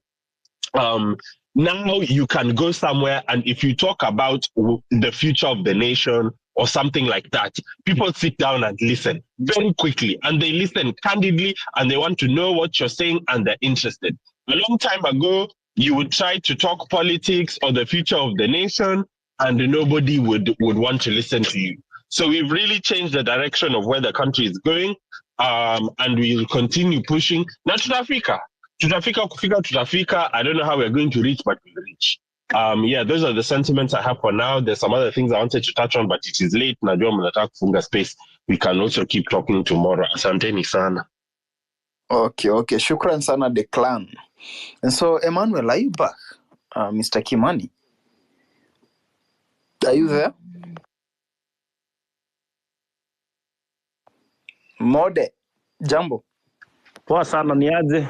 Now you can go somewhere, and if you talk about the future of the nation or something like that, people sit down and listen very quickly, and they listen candidly, and they want to know what you're saying, and they're interested. A long time ago, you would try to talk politics or the future of the nation, and nobody would want to listen to you. So we've really changed the direction of where the country is going, and we'll continue pushing. Now tutafika. I don't know how we're going to reach, but we'll reach. Those are the sentiments I have for now. There's some other things I wanted to touch on, but it is late. Najua mnataka kufunga space. We can also keep talking tomorrow. Asanteni sana. Okay. Shukran sana, Declan. And so, Emmanuel, are you back? Mr. Kimani? Are you there? Mode, jambo. Poa sana, niaje?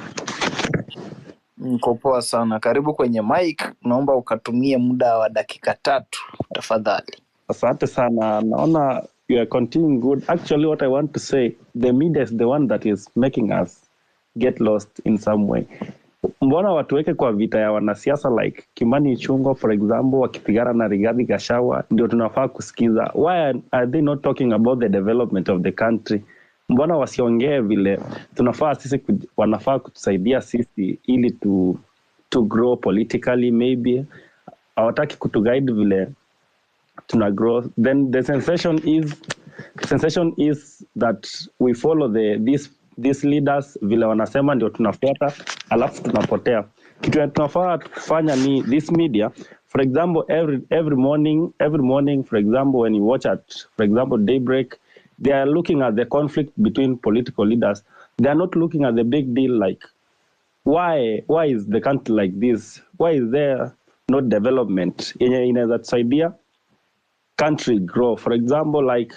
Niko poa sana. Karibu kwenye mic. Naomba ukatumie muda wa dakika 3 tafadhali. Asante sana. Naona you are continuing good. Actually, what I want to say, the media is the one that is making us get lost in some way. Mbona watuweke kwa vita ya wanasiasa like Kimani Ichung'wah, for example, wakipigana na Rigathi Gachagua, ndio tunafaa kusikiza. Why are they not talking about the development of the country? Mbona wasiongee vile tunafaa sisi, wanafaa kutusaidia sisi ili to grow politically, maybe hawataki kutuguide vile tuna grow. Then the sensation is that we follow these leaders vile wanasema ndio tunafuata, alafu tunapotea. Kitu tunafaa kufanya ni this media, for example, every morning, for example, when you watch for example, Daybreak, they are looking at the conflict between political leaders. They are not looking at the big deal like why is the country like this? Why is there not development? Inaweza tusaidia country grow. For example, like,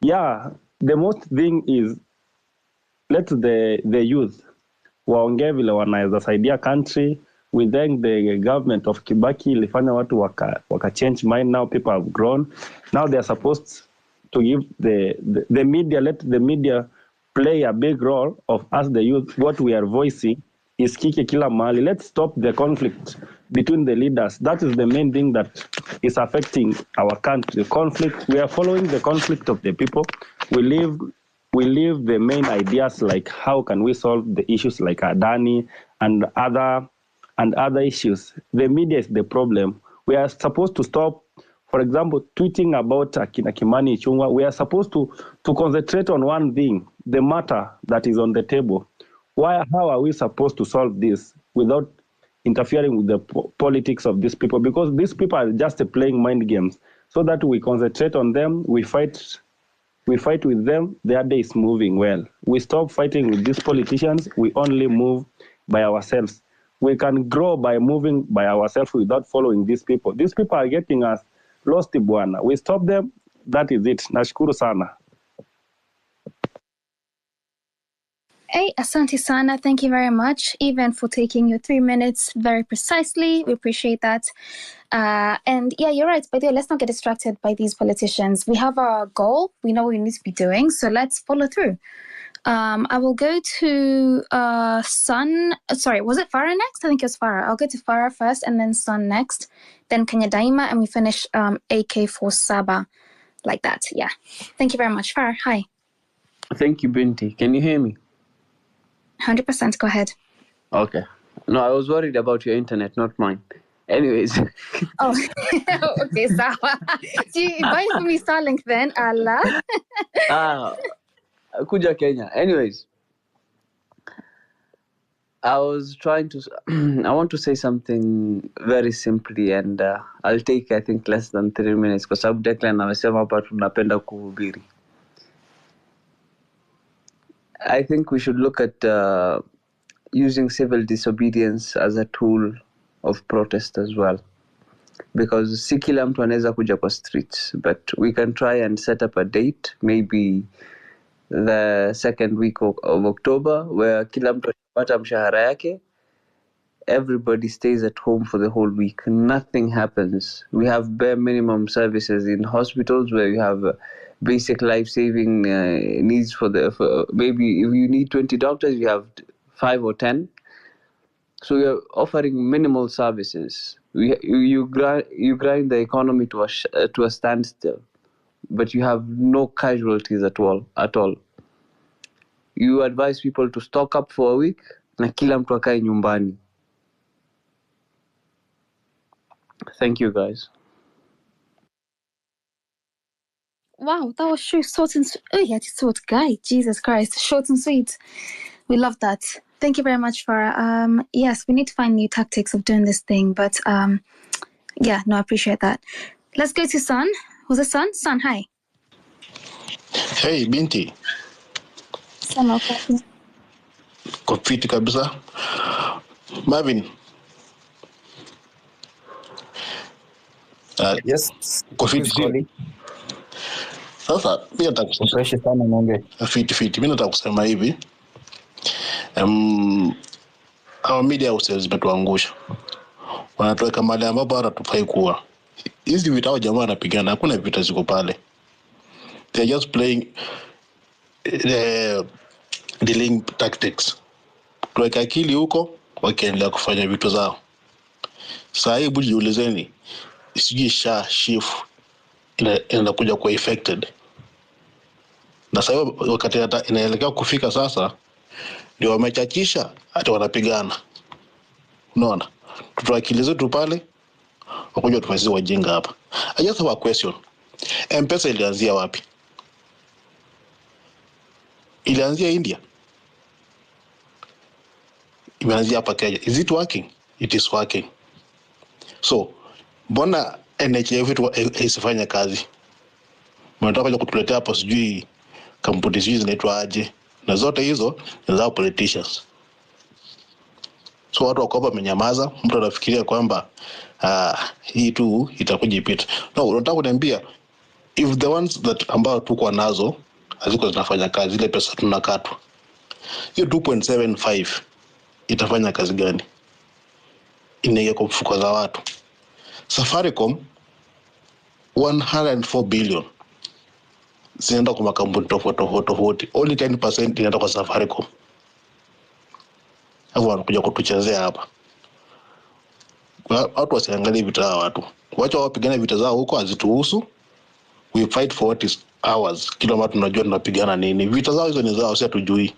the most thing is let the youth waongee vile wanaweza saidia country. We thank the government of Kibaki ilifanya watu waka change mind. Now people have grown. Now they are supposed to give the media, let the media play a big role of us the youth. What we are voicing is kike kila mahali. Let's stop the conflict between the leaders. That is the main thing that is affecting our country. Conflict. We are following the conflict of the people. We leave the main ideas like how can we solve the issues like Adani and other issues. The media is the problem. We are supposed to stop, for example, tweeting about Akina Kimani Ichung'wah. We are supposed to concentrate on one thing, the matter that is on the table. How are we supposed to solve this without interfering with the politics of these people? Because these people are just playing mind games. So that we concentrate on them, we fight with them, their day is moving well. We stop fighting with these politicians, we only move by ourselves. We can grow by moving by ourselves without following these people. These people are getting us lost, bwana. We stop them. That is it. Nashukuru sana. Hey, asante sana. Thank you very much, even for taking your 3 minutes very precisely. We appreciate that. And yeah, you're right. But yeah, let's not get distracted by these politicians. We have our goal. We know what we need to be doing. So let's follow through. I will go to Sun. Sorry, was it Farah next? I think it was Farah. I'll go to Farah first and then Sun next. Then Kenya Daima, and we finish AK for Saba. Like that. Yeah. Thank you very much. Farah, hi. Thank you, Binti. Can you hear me? 100%. Go ahead. Okay. No, I was worried about your internet, not mine. Anyways. Oh, okay, sawa. So you buying for me Starlink then, Allah. Kuja Kenya. Anyways. I was trying to... I want to say something very simply, and I'll take, I think, less than 3 minutes kwa sababu Declan amesema hapa tunapenda kuhubiri. I think we should look at using civil disobedience as a tool of protest as well. Because si kila mtu anaweza kuja kwa streets, but we can try and set up a date, maybe the second week of October, where kila mtu anapata mshahara yake, everybody stays at home for the whole week. Nothing happens. We have bare minimum services in hospitals where you have basic life-saving needs for maybe if you need 20 doctors, you have 5 or 10. So you're offering minimal services. You grind the economy to a standstill, but you have no casualties at all. You advise people to stock up for a week, na kila mtu akae nyumbani. Thank you, guys. Wow, that was short and sweet. Oh, yeah, it's short guy. Jesus Christ, short and sweet. We love that. Thank you very much, Farah. Yes, we need to find new tactics of doing this thing, but yeah, no, I appreciate that. Let's go to Sun. Was it Sun? Sun, hi. Hey, Binti. Sun, okay. Kofiti kabisa. Marvin. Yes. Kofiti sio. Sasa mimi nataka kusema fiti. Mimi nataka kusema hivi. Our media houses zimetuangusha. Wanatuweka mahali ambapo hatufai kuwa. Hizi vita hao jamaa wanapigana, hakuna vita ziko pale. They're just playing dealing tactics. Tuweka akili huko wakiendelea kufanya vitu zao. Sasa hebu jiulizeni, sijui shift inakuja kuwa affected. Na sasa wakati inaelekea kufika sasa ndio wamechachisha hata wanapigana. Unaona? Tutoa akili zetu pale wakuja tufanye wajinga hapa. I just have a question. M-Pesa ilianzia wapi? Ilianzia India. Imeanzia hapa Kenya. Is it working? It is working. So, mbona NHF isifanye kazi? Mnataka kutuletea hapo sijui kampuni sijui zinaitwa aje. Na zote hizo ni za politicians. So watu wako hapa wamenyamaza, mtu anafikiria kwamba hii tu itakuja ipita. No, unataka kuniambia if the ones that ambao tuko nazo haziko zinafanya kazi, ile pesa tunakatwa. Hiyo 2.75 itafanya kazi gani? Inaingia kwa mfuko za watu. Safaricom 104 billion zinaenda kwa makampuni tofauti. Only 10% inaenda kwa Safaricom. Hapo wanakuja kutuchezea hapa. Watu wasiangalie vita za watu. Wacha wapigane vita zao huko, hazituhusu. We fight for what is ours. Kila mtu tunajua tunapigana nini. Vita zao hizo ni zao, sisi hatujui.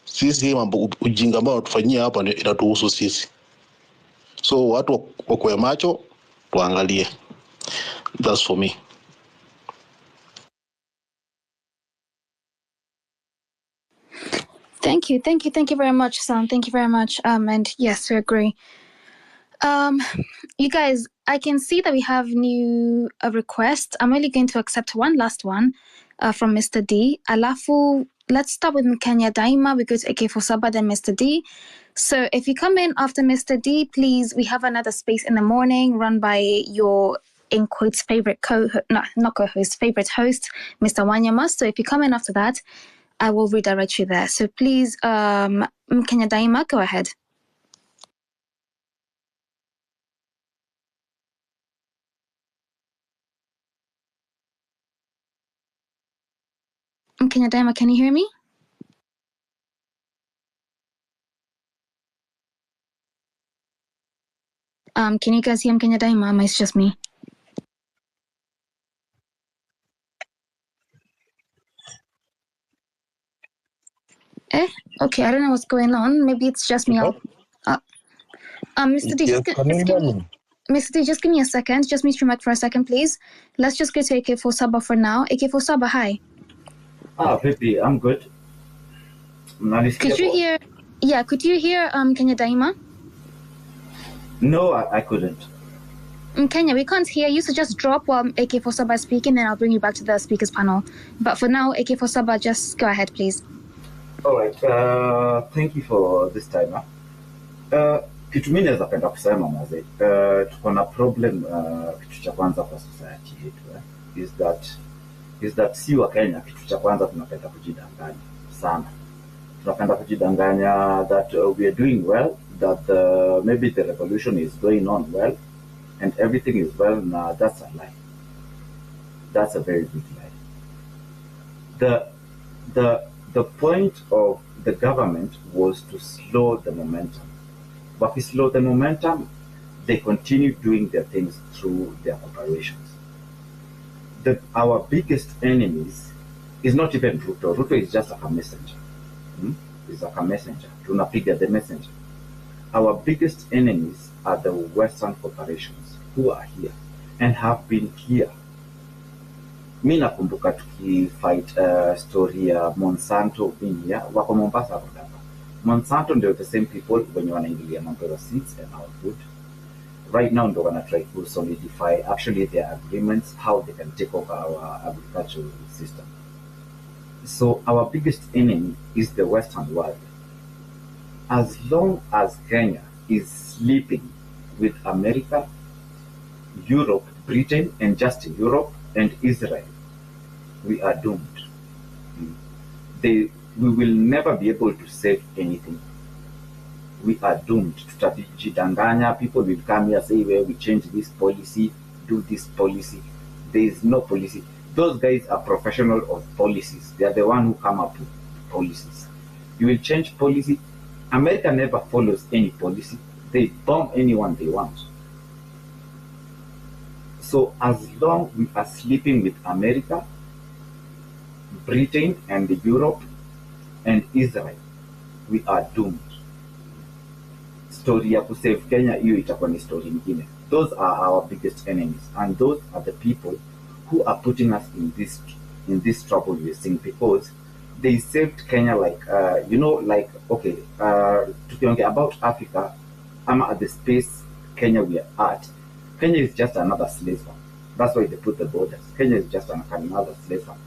Sisi mambo ujinga ambao tufanyia hapa inatuhusu sisi. So watu wakoe macho, tuangalie. That's for me. Thank you very much, Sam. Thank you very much. And yes, we agree. You guys, I can see that we have new requests. I'm only going to accept one last one from Mr. D. Alafu, let's start with Mkenya Daima. We go to AK47, then Mr. D. So if you come in after Mr. D, please, we have another space in the morning run by your, in quotes, favorite favorite host, Mr. Wanyama. So if you come in after that, I will redirect you there. So please, Mkenya Daima, go ahead. Mkenya Daima, can you hear me? Can you guys hear Mkenya Daima? Or it's just me? Okay, I don't know what's going on. Maybe it's just me. Mr. D, Mr. D, just give me a second. Just mute your mic for a second, please. Let's just go to AK47 for now. AK47, hi. Vipi, I'm good. Could you hear? Yeah, could you hear Kenya Daima? No, I couldn't. Kenya, we can't hear you, so just drop while AK47 is speaking, and I'll bring you back to the speakers panel. But for now, AK47, just go ahead, please. All right. Thank you for this time. Kitu mimi naweza penda kusema mzee, tuko na problem. Kitu cha kwanza kwa society yetu is that si wa Kenya. Kitu cha kwanza tunapenda kujidanganya sana. Tunapenda kujidanganya that we are doing well, that maybe the revolution is going on well, and everything is well. Nah, that's a lie. That's a very big lie. The point of the government was to slow the momentum. But if we slow the momentum, they continue doing their things through their corporations. Our biggest enemies is not even Ruto. Ruto is just like a messenger. He's like a messenger. Tunapiga the messenger. Our biggest enemies are the Western corporations who are here and have been here. Mi nakumbuka tukifight story ya Monsanto India, wako Mombasa hapo. Monsanto ndio the same people wenye wanaingilia mambo ya seeds and our food. Right now ndio wana try to solidify actually their agreements, how they can take over our agricultural system. So our biggest enemy is the Western world. As long as Kenya is sleeping with America, Europe, Britain, and just Europe and Israel, we are doomed. We will never be able to save anything. We are doomed. Tutajidanganya. People will come here, say, well, we change this policy, do this policy. There is no policy. Those guys are professional of policies. They are the one who come up with policies. You will change policy. America never follows any policy. They bomb anyone they want. So as long we are sleeping with America, Britain, and Europe, and Israel, we are doomed. Story ya kusave Kenya, hiyo itakuwa ni story nyingine. Those are our biggest enemies, and those are the people who are putting us in this trouble we're seeing, because they saved Kenya like okay, talking about Africa, I'm at the space Kenya we are at. Kenya is just another slave farm. That's why they put the borders. Kenya is just another slave farm.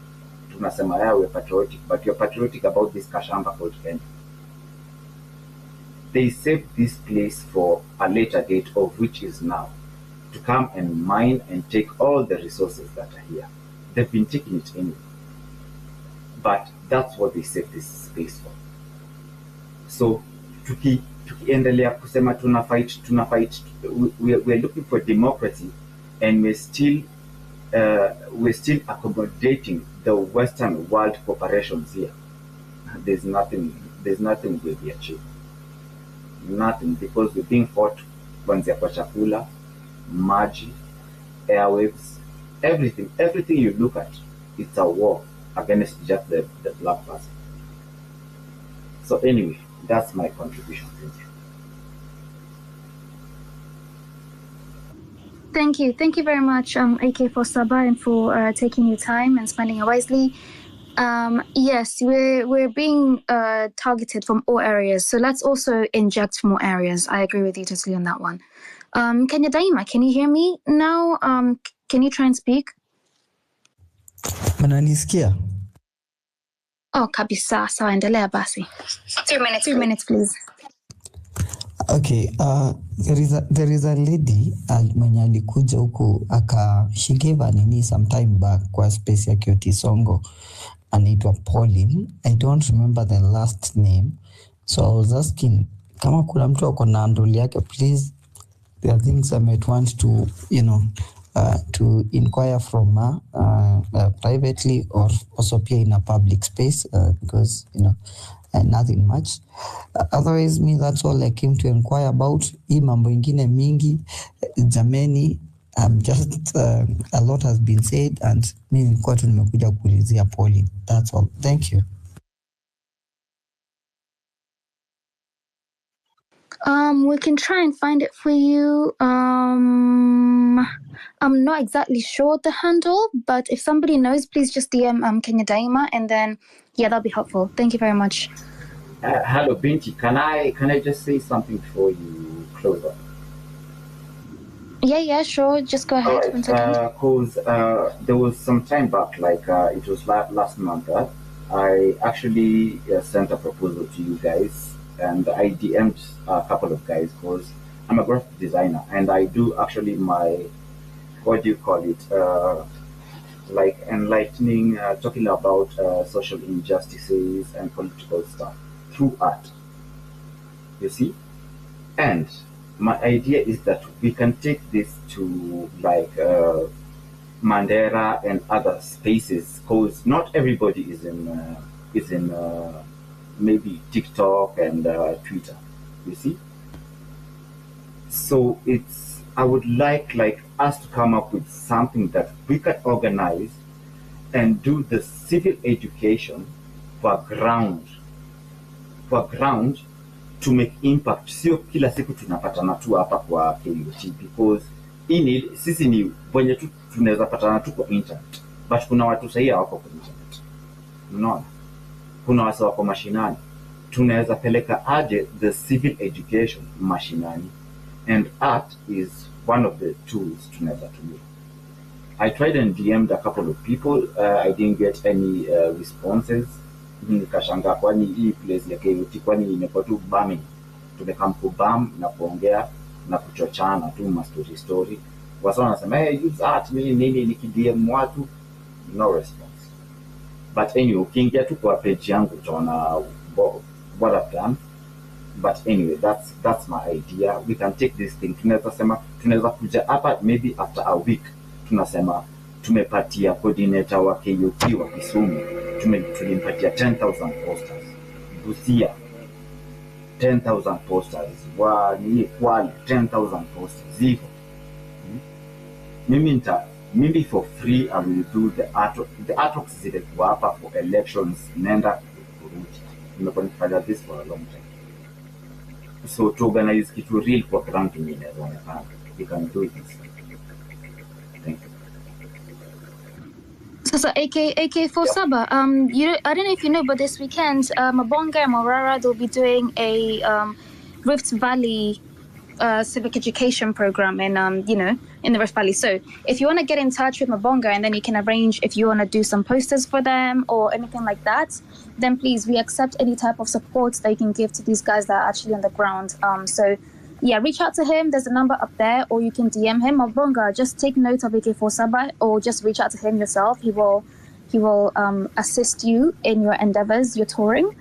Tunasema we're patriotic, but you're patriotic about this kashamba called Kenya. They saved this place for a later date, of which is now, to come and mine and take all the resources that are here. They've been taking it anyway. But that's what they saved this space for. So, tukiendelea kusema tuna fight, we're looking for democracy, and we're still accommodating the Western world corporations here. There's nothing will be achieved. Nothing, because we're being fought kuanzia kwa chakula, maji, airwaves, everything you look at, it's a war against just the black person. So anyway, that's my contribution. Thank you. Thank you very much, AK47, and for taking your time and spending it wisely. Yes, we're being targeted from all areas, so let's also inject from all areas. I agree with you totally on that one. Kenya Daima, can you hear me now? Can you try and speak? Mananisikia? Oh, kabisa. Sawa, endelea basi. 2 minutes, please. Okay, there is a lady mwenye alikuja huku she gave a nini some time back kwa space ya Kiotisongo, anaitwa Pauline. I don't remember the last name, so I was asking kama kuna mtu ako na handle yake, please. There are things I might want to to inquire from her privately or also pia in a public space because nothing much. Otherwise, me, that's all I came to inquire about. Hii mambo ingine mingi, jameni, just a lot has been said and mi nilikuwa tu nimekuja kuulizia Pauline. That's all. Thank you. We can try and find it for you. I'm not exactly sure the handle, but if somebody knows, please just DM Kenya Daima, and then that'll be helpful. Thank you very much. Hello, Binti. Can I just say something before you close up? Yeah, sure. Just go ahead. Right. 1 second. Cause there was some time back, like it was last month. I actually sent a proposal to you guys, and I DM'd a couple of guys because I'm a graphic designer, and I do actually my, what do you call it? Like enlightening, talking about social injustices and political stuff through art. You see, and my idea is that we can take this to like Mandera and other spaces, because not everybody is in maybe TikTok and Twitter. You see, so I would like us to come up with something that we can organize and do the civil education for ground to make impact. Sio kila siku tunapatana tu hapa kwa KUT, because sisi ni wenye tu tunaweza patana tu kwa internet, but kuna watu sahi hawako kwa internet. Unaona, kuna watu wako mashinani. Tunaweza peleka aje the civil education mashinani, and art is one of the tools tunaweza tumia. I tried and DM'd a couple of people. I didn't get any responses. Nikashanga kwani hii place ya KUT kwani imekuwa tu bombing. Tumekam kubam na kuongea na kuchochana tu story. Wasa wanasema use art nini nikidm watu, no response. But anyway, ukiingia tu kwa page yangu utaona what I've done. But anyway, that's my idea. We can take this thing. Tunaweza kuja hapa maybe after a week. Tunasema tumepatia coordinator wa KUT wa Kisumu, tulimpatia 10,000 posters. Busia 10,000 posters. Wa ni Kwale 10,000 posters. Hivyo. Maybe for free I will do the artworks zile kwa hapa for elections, nenda kurudi. Nimekuwa nikifanya this for a long time. So to organize kitu real kwa ground nyingine zinaonekana. We can do it. Thank you. So AK47, I don't know if you know, but this weekend, Mabonga and Morara, they'll be doing a Rift Valley civic education program in the Rift Valley. So if you want to get in touch with Mabonga, and then you can arrange if you want to do some posters for them or anything like that, then please, we accept any type of support that you can give to these guys that are actually on the ground. So yeah, reach out to him. There's a number up there, or you can DM him. Mabonga, just take note of AK47, or just reach out to him yourself. He will assist you in your endeavors, your touring.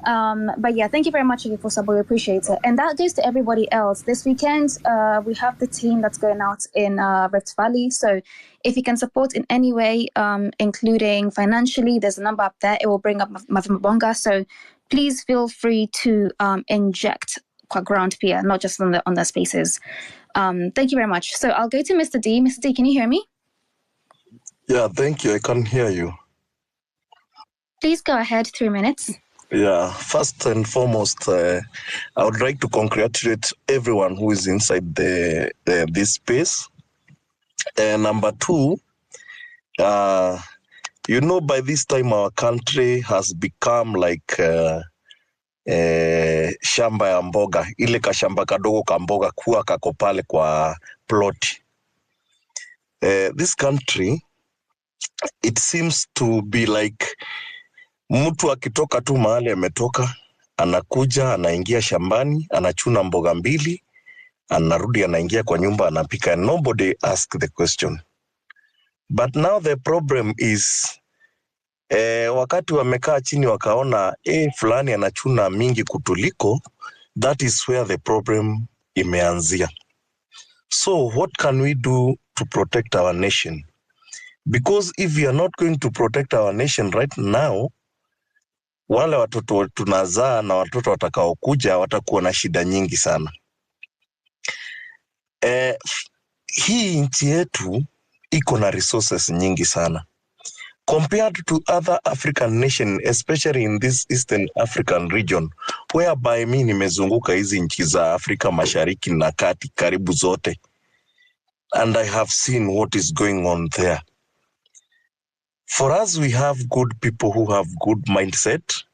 But yeah, thank you very much, AK47. We appreciate it. And that goes to everybody else. This weekend, we have the team that's going out in Rift Valley. So if you can support in any way, including financially, there's a number up there. It will bring up Mabonga. So please feel free to inject kwa ground peer, not just on the spaces. Thank you very much. So I'll go to Mr. D. Mr. D, can you hear me? Yeah, thank you. I can hear you. Please go ahead. 3 minutes. Yeah, first and foremost, I would like to congratulate everyone who is inside this space. And number two, by this time our country has become like shamba ya mboga, ile kashamba kadogo ka mboga kuwa kako pale kwa plot. This country, it seems to be like Mtu akitoka tu mahali ametoka, anakuja, anaingia shambani, anachuna mboga mbili, anarudi, anaingia kwa nyumba, anapika, and nobody asked the question. But now the problem is, wakati wamekaa chini wakaona, fulani anachuna mingi kutuliko, that is where the problem imeanzia. So what can we do to protect our nation? Because if we are not going to protect our nation right now, wale watoto tunazaa na watoto watakaokuja watakuwa na shida nyingi sana. Hii nchi yetu iko na resources nyingi sana. Compared to other African nations, especially in this Eastern African region, whereby mimi nimezunguka hizi nchi za Afrika Mashariki na Kati karibu zote, and I have seen what is going on there. For us, we have good people who have good mindset,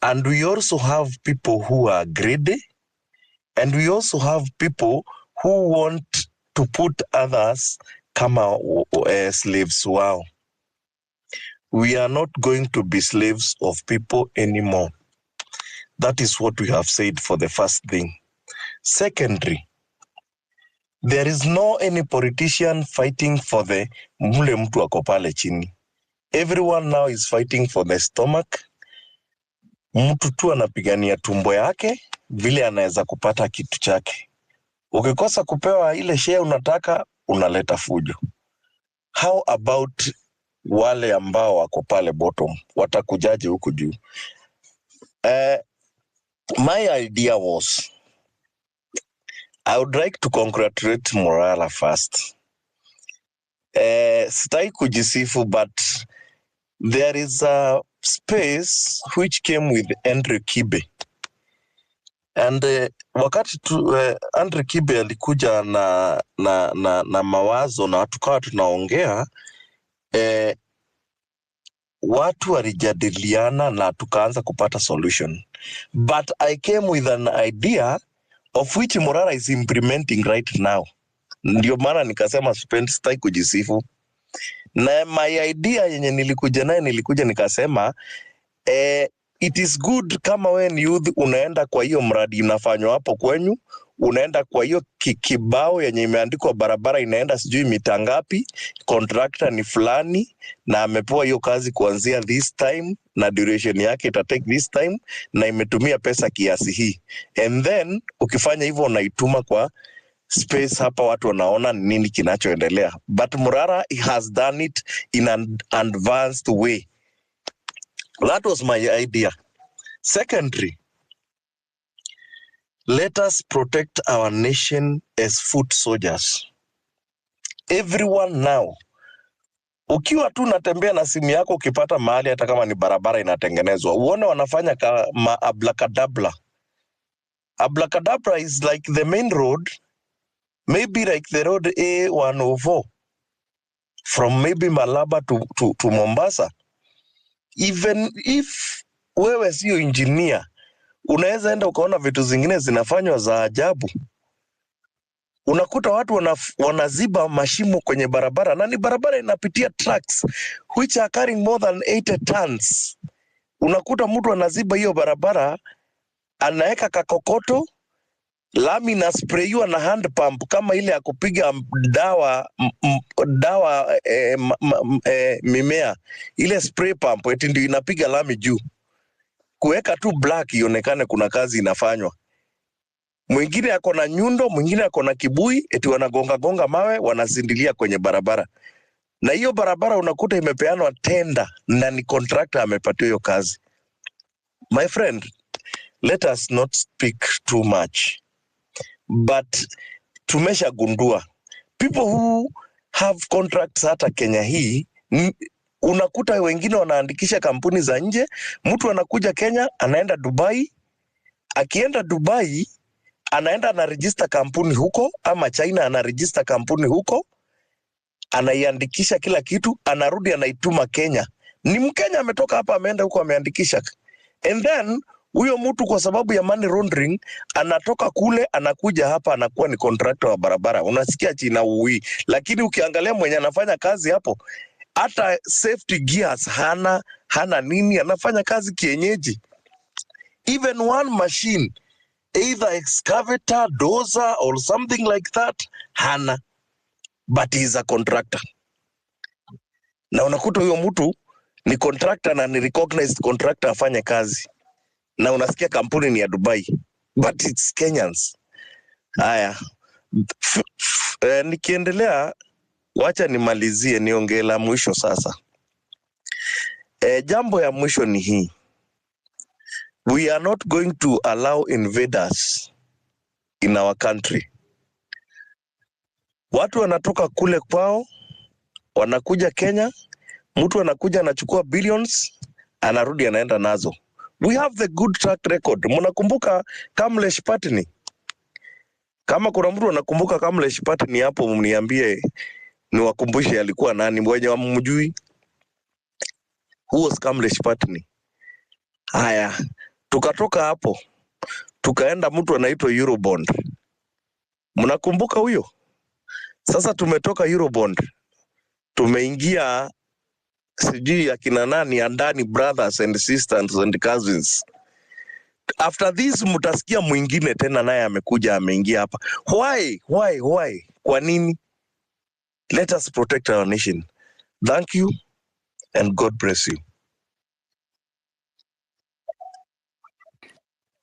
and we also have people who are greedy, and we also have people who want to put others kama slaves. Wow. We are not going to be slaves of people anymore. That is what we have said for the first thing. Secondly, there is no any politician fighting for the mule mtu ako pale chini. Everyone now is fighting for the stomach. Mtu tu anapigania tumbo yake vile anaweza kupata kitu chake. Ukikosa kupewa ile share unataka, unaleta fujo. How about wale ambao wako pale bottom, watakujaje huku juu? My idea was, I would like to congratulate Morala first. Sitai kujisifu, but there is a space which came with Andre Kibe. And wakati Andre Kibe alikuja na mawazo na tukawa tunaongea, watu walijadiliana na tukaanza kupata solution. But I came with an idea of which Morara is implementing right now. Ndio maana nikasema sitai kujisifu. Na my idea yenye nilikuja nikasema, it is good kama when youth unaenda kwa hiyo mradi unafanywa hapo kwenyu, unaenda kwa hiyo kibao yenye imeandikwa barabara inaenda sijui mita ngapi, contractor ni fulani na amepewa hiyo kazi kuanzia this time na duration yake ita take this time na imetumia pesa kiasi hii. And then ukifanya hivyo unaituma kwa space, hapa watu wanaona nini kinachoendelea. But Murara has done it in an advanced way. That was my idea. Secondly, let us protect our nation as foot soldiers. Everyone now, ukiwa tu natembea na simu yako ukipata mahali hata kama ni barabara inatengenezwa, uone wanafanya kama ablakadabla. Ablakadabla is like the main road, maybe like the road A104 from maybe Malaba to Mombasa. Even if wewe sio engineer, unaweza enda ukaona vitu zingine zinafanywa za ajabu. Unakuta watu wanaziba mashimo kwenye barabara, na ni barabara inapitia trucks which are carrying more than 80 tons. Unakuta mtu anaziba hiyo barabara, anaeka kakokoto, lami na sprayiwa na hand pump kama ile ya kupiga dawa mimea, ile spray pump eti ndio inapiga lami juu, kuweka tu black ionekane kuna kazi inafanywa. Mwingine ako na nyundo, mwingine ako na kibui, eti wanagonga mawe, wanazindilia kwenye barabara. Na hiyo barabara unakuta imepeanwa tenda na ni contractor amepatiwa hiyo kazi. My friend, let us not speak too much. But tumeshagundua people who have contracts hata Kenya hii, unakuta wengine wanaandikisha kampuni za nje. Mtu anakuja Kenya, anaenda Dubai. Akienda Dubai, anaenda na register kampuni huko, ama China ana register kampuni huko, anaiandikisha kila kitu, anarudi anaituma Kenya. Ni Mkenya ametoka hapa ameenda huko ameandikisha. And then huyo mtu kwa sababu ya money laundering anatoka kule anakuja hapa anakuwa ni contractor wa barabara. Unasikia China uwi. Lakini ukiangalia mwenye anafanya kazi hapo, hata safety gears hana, hana nini, anafanya kazi kienyeji. Even one machine, either excavator, dozer or something like that, hana, but he's a contractor. Na unakuta huyo mtu ni contractor na ni recognized contractor afanye kazi. Na unasikia kampuni ni ya Dubai, but it's Kenyans. Haya. Nikiendelea, wacha nimalizie niongee la mwisho sasa. Jambo ya mwisho ni hii. We are not going to allow invaders in our country. Watu wanatoka kule kwao, wanakuja Kenya, mtu anakuja anachukua billions, anarudi anaenda nazo. We have the good track record. Mnakumbuka Kamlesh Patni? Kama kuna mtu anakumbuka Kamlesh Patni hapo, mniambie niwakumbushe alikuwa nani, mwenye wamjui. Who was Kamlesh Patni? Haya, tukatoka hapo tukaenda mtu anaitwa Eurobond. Mnakumbuka huyo? Sasa tumetoka Eurobond, tumeingia sijui akina nani, Andani brothers and sisters and cousins. After this mutasikia mwingine tena naye amekuja ameingia hapa. Why? Kwa nini? Let us protect our nation. Thank you and God bless you.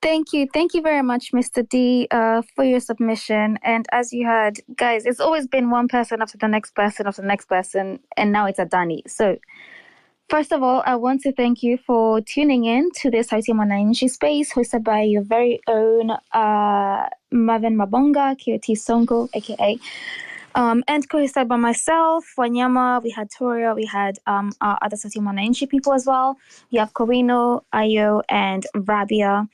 Thank you very much, Mr. D, for your submission. And as you heard, guys, it's always been one person after the next person after the next person, and now it's Adani. So, first of all, I want to thank you for tuning in to this Sauti ya Mwananchi space hosted by your very own Marvin Mabonga, Kioti Songo, aka. And co-hosted by myself, Wanyama, we had Toria, we had our other Sauti ya Mwananchi people as well. We have Corino, Ayo, and Rabia.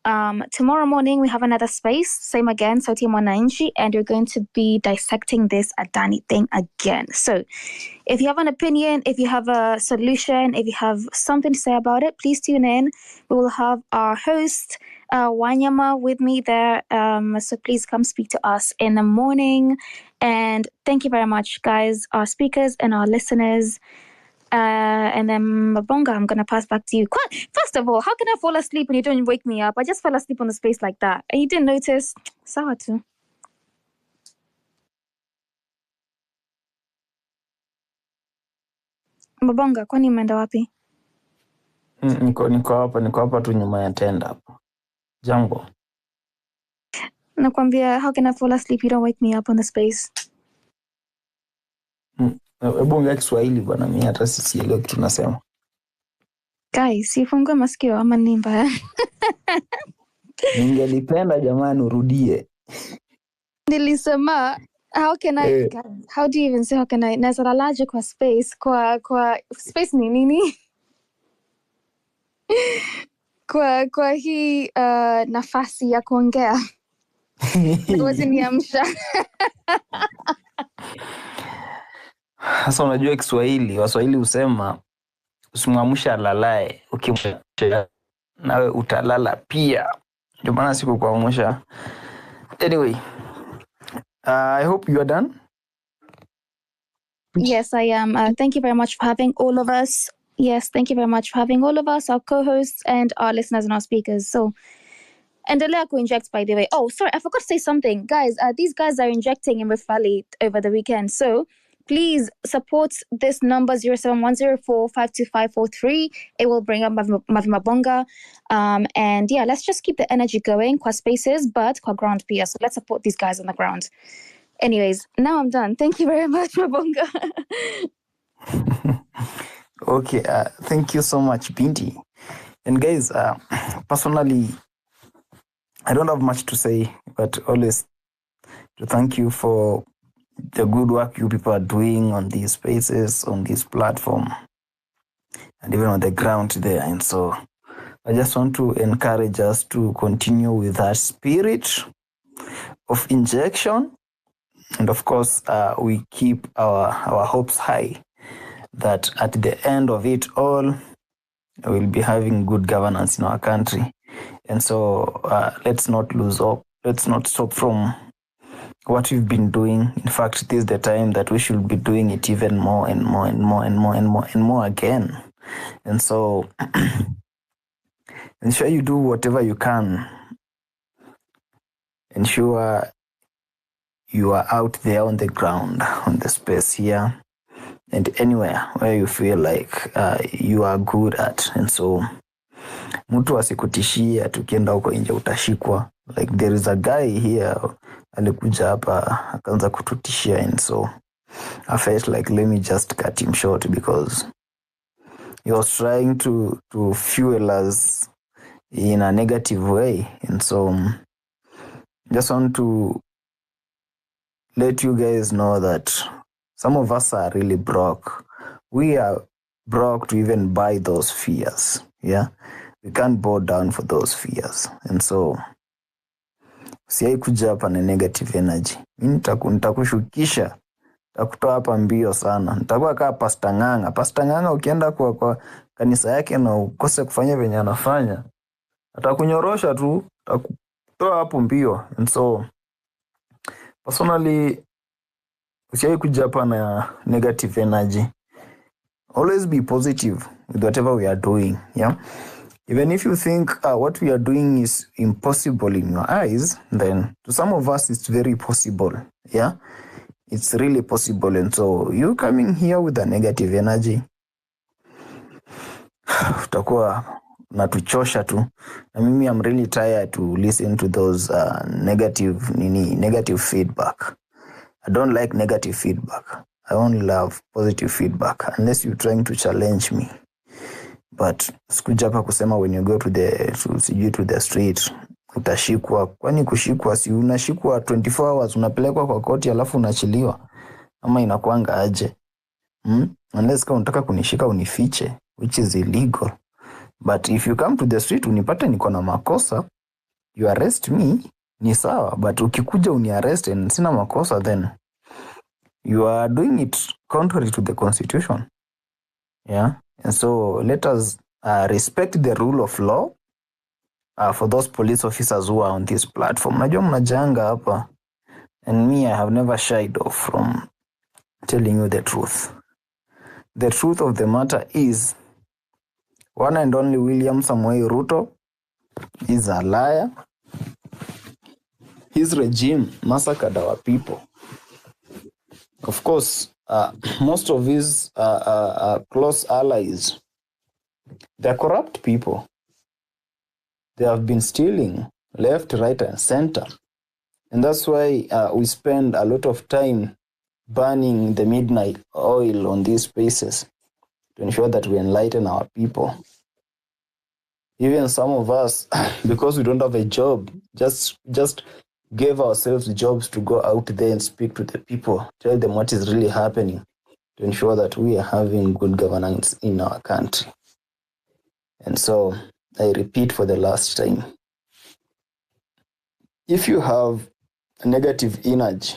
Tomorrow morning, we have another space, same again, Sauti ya Mwananchi, and we're going to be dissecting this Adani thing again. So, if you have an opinion, if you have a solution, if you have something to say about it, please tune in. We will have our host, Wanyama, with me there. So please come speak to us in the morning. And thank you very much, guys, our speakers and our listeners. And then Mabonga, I'm going to pass back to you. First of all, how can I fall asleep when you don't wake me up? I just fell asleep on the space like that. And you didn't notice? Sawa tu. Mabonga, kwani umeenda wapi? Niko hapa tu nyuma ya tenda hapo. Jambo. Nakwambia, how can I fall asleep? You don't wake me up on the space. Hebu ongea Kiswahili bwana, mimi hata sielewi kitu unasema. Guys, sifungue masikio ama ni mbaya. Ningelipenda jamani urudie. Nilisema, how can I, God, how do you even say how can I, nazalalaje kwa space, kwa space ni nini? Kwa hii nafasi ya kuongea. Ngozi niamsha. Sasa unajua Kiswahili, Waswahili husema usimwamsha alalae, ukimwamsha nawe utalala pia. Ndio maana sikukuamsha. Anyway, I hope you are done. Yes, I am. Thank you very much for having all of us. Yes, thank you very much for having all of us, our co-hosts and our listeners and our speakers. So, endelea inject, by the way. Oh, sorry, I forgot to say something. Guys, these guys are injecting in Rift Valley over the weekend. So, please support this number 0710452543. It will bring up Mavimabonga. And yeah, let's just keep the energy going. Kwa spaces, but kwa ground pia. So let's support these guys on the ground. Anyways, now I'm done. Thank you very much, Mabonga. Okay, thank you so much, Binti. And guys, personally, I don't have much to say, but always to thank you for the good work you people are doing on these spaces, on this platform, and even on the ground there. And so I just want to encourage us to continue with that spirit of injection. And of course, we keep our hopes high that at the end of it all, we'll be having good governance in our country. And so let's not lose hope. Let's not stop from what we've been doing. In fact, this is the time that we should be doing it even more and more and more and more and more and more again. And so ensure you do whatever you can. Ensure you are out there on the ground, on the space here, and anywhere where you feel like you are good at. And so mtu asikutishia tukienda huko nje utashikwa. Like there is a guy here alikuja hapa akaanza kututishia, and so I felt like let me just cut him short because he was trying to fuel us in a negative way. And so just want to let you guys know that some of us are really broke. We are broke to even buy those fears. Yeah, we can't bow down for those fears. And so siai kuja hapa na negative energy. Mimi nitakushukisha, nitakutoa hapa mbio sana. Nitakuwa kama Pastor Ng'ang'a. Pastor Ng'ang'a ukienda kwa kanisa yake na ukose kufanya venye anafanya, atakunyorosha tu, atakutoa hapo mbio. And so personally, usiai kuja hapa na negative energy. Always be positive with whatever we are doing. Yeah. Even if you think what we are doing is impossible in your eyes, then to some of us it's very possible. Yeah, it's really possible. And so you coming here with a negative energy, utakuwa natuchosha tu. Na mimi I'm really tired to listen to those negative feedback. I don't like negative feedback. I only love positive feedback unless you're trying to challenge me. But sikuja hapa kusema when you go to the street utashikwa. Kwani kushikwa si unashikwa 24 hours unapelekwa kwa koti alafu unachiliwa? Ama inakuanga aje? Unless kama unataka kunishika unifiche, which is illegal. But if you come to the street unipate niko na makosa, you arrest me, ni sawa. But ukikuja uniarrest and sina makosa, then you are doing it contrary to the constitution. Yeah. And so let us respect the rule of law for those police officers who are on this platform. Najua mnajanga hapa, and me, I have never shied off from telling you the truth. The truth of the matter is, one and only William Samoei Ruto is a liar. His regime massacred our people. Of course, most of his close allies, they're corrupt people. They have been stealing left, right, and center. And that's why we spend a lot of time burning the midnight oil on these spaces to ensure that we enlighten our people. Even some of us, because we don't have a job, just gave ourselves jobs to go out there and speak to the people, tell them what is really happening, to ensure that we are having good governance in our country. And so, I repeat for the last time, if you have a negative energy,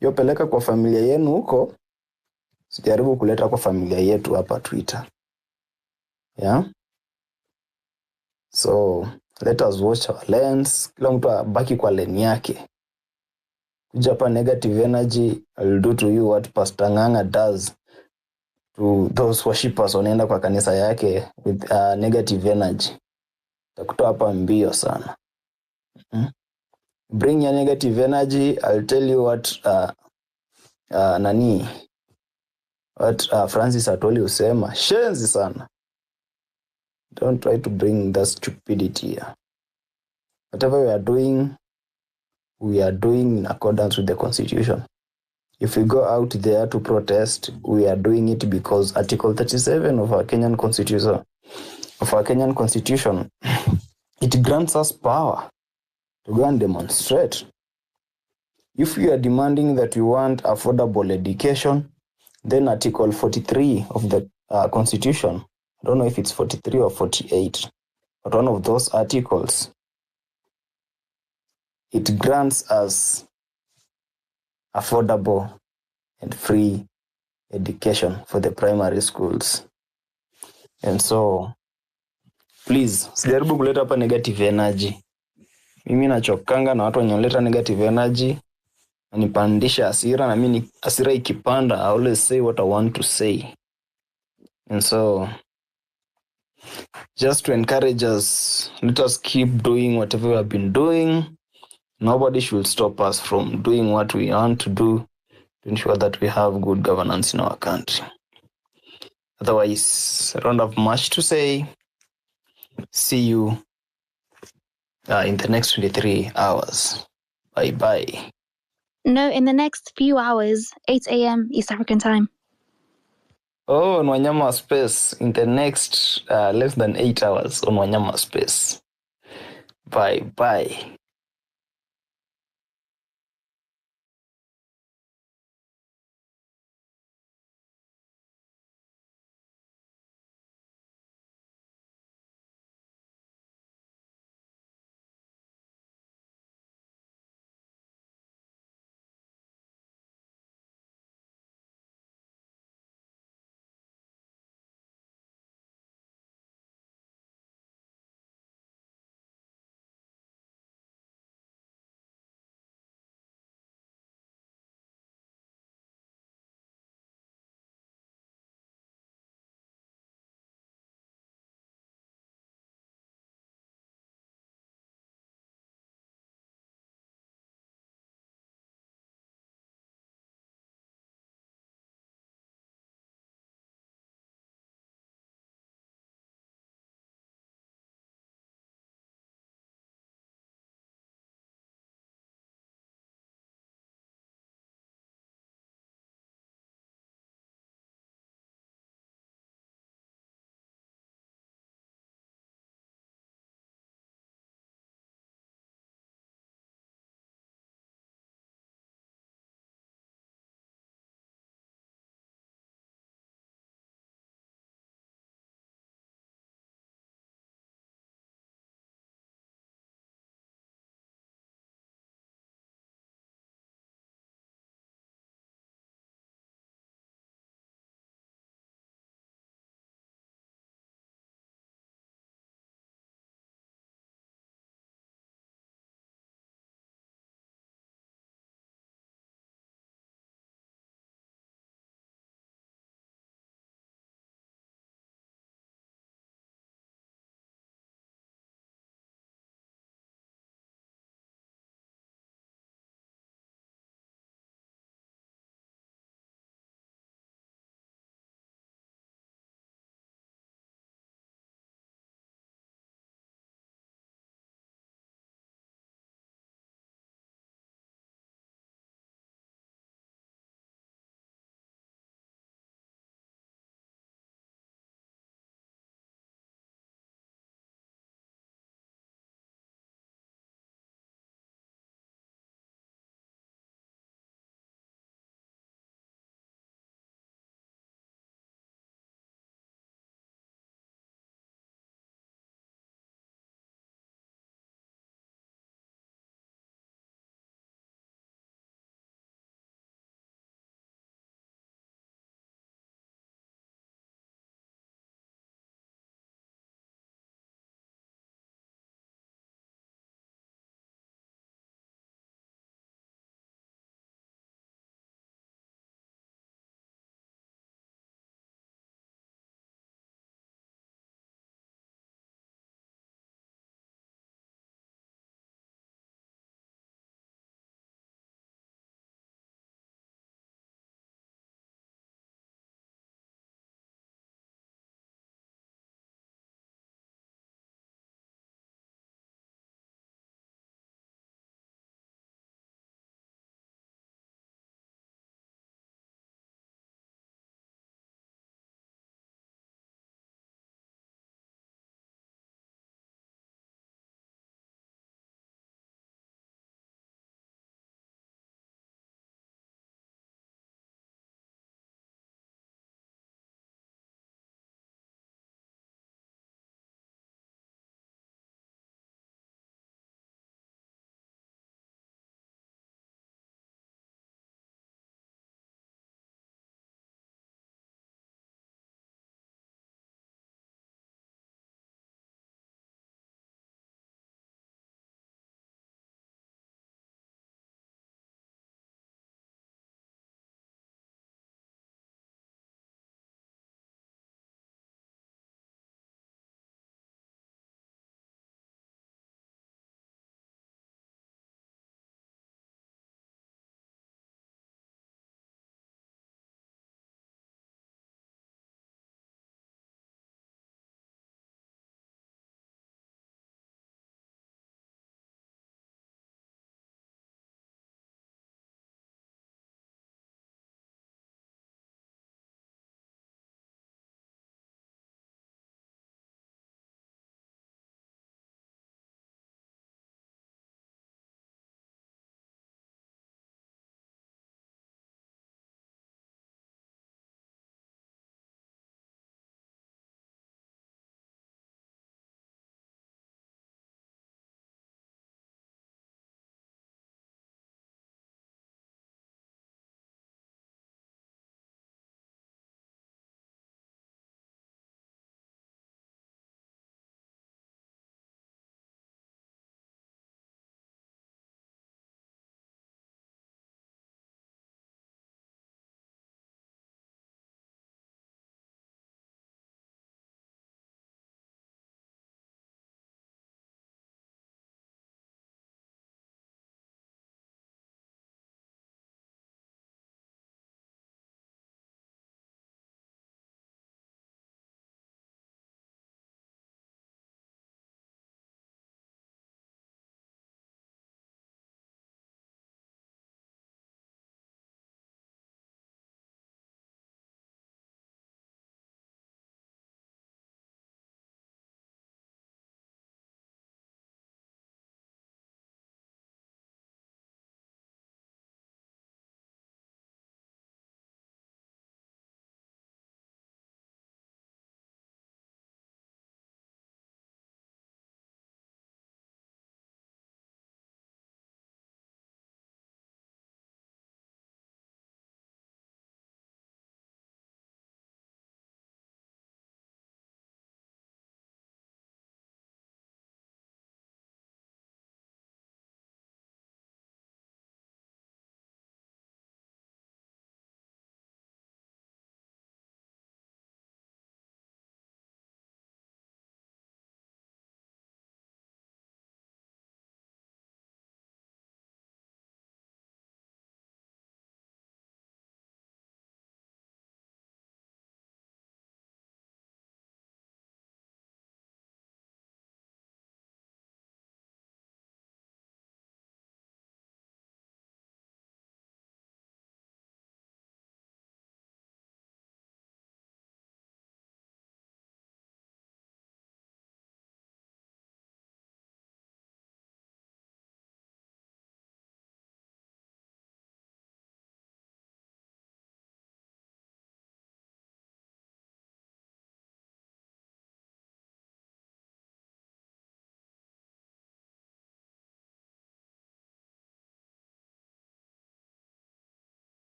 yopeleka kwa familia yenu huko, sijaribu kuleta kwa familia yetu hapa Twitter. Yeah? So, let us watch our lens. Kila mtu abaki kwa lane yake. Kuja hapa negative energy, I will do to you what Pastor Ng'ang'a does to those worshippers wanaenda kwa kanisa yake with negative energy. Takutoa hapa mbio sana. Bring your negative energy. I'll tell you what Francis Atoli usema. Shenzi sana. Don't try to bring that stupidity here. Whatever we are doing in accordance with the Constitution. If we go out there to protest, we are doing it because Article 37 of our Kenyan Constitution, it grants us power to go and demonstrate. If we are demanding that we want affordable education, then Article 43 of the Constitution, I don't know if it's 43 or 48, but one of those articles, it grants us affordable and free education for the primary schools. And so, please, sijaribu kuleta hapa negative energy. Mimi nachokanga na watu wanyoleta negative energy, na nipandisha hasira, na mimi hasira ikipanda, I always say what I want to say. And so, just to encourage us, let us keep doing whatever we have been doing. Nobody should stop us from doing what we want to do to ensure that we have good governance in our country. Otherwise, I don't have much to say. See you in the next 23 hours. Bye-bye. No, in the next few hours, 8 a.m. East African time. Oh, on Wanyama Space, in the next less than 8 hours on Wanyama Space. Bye-bye.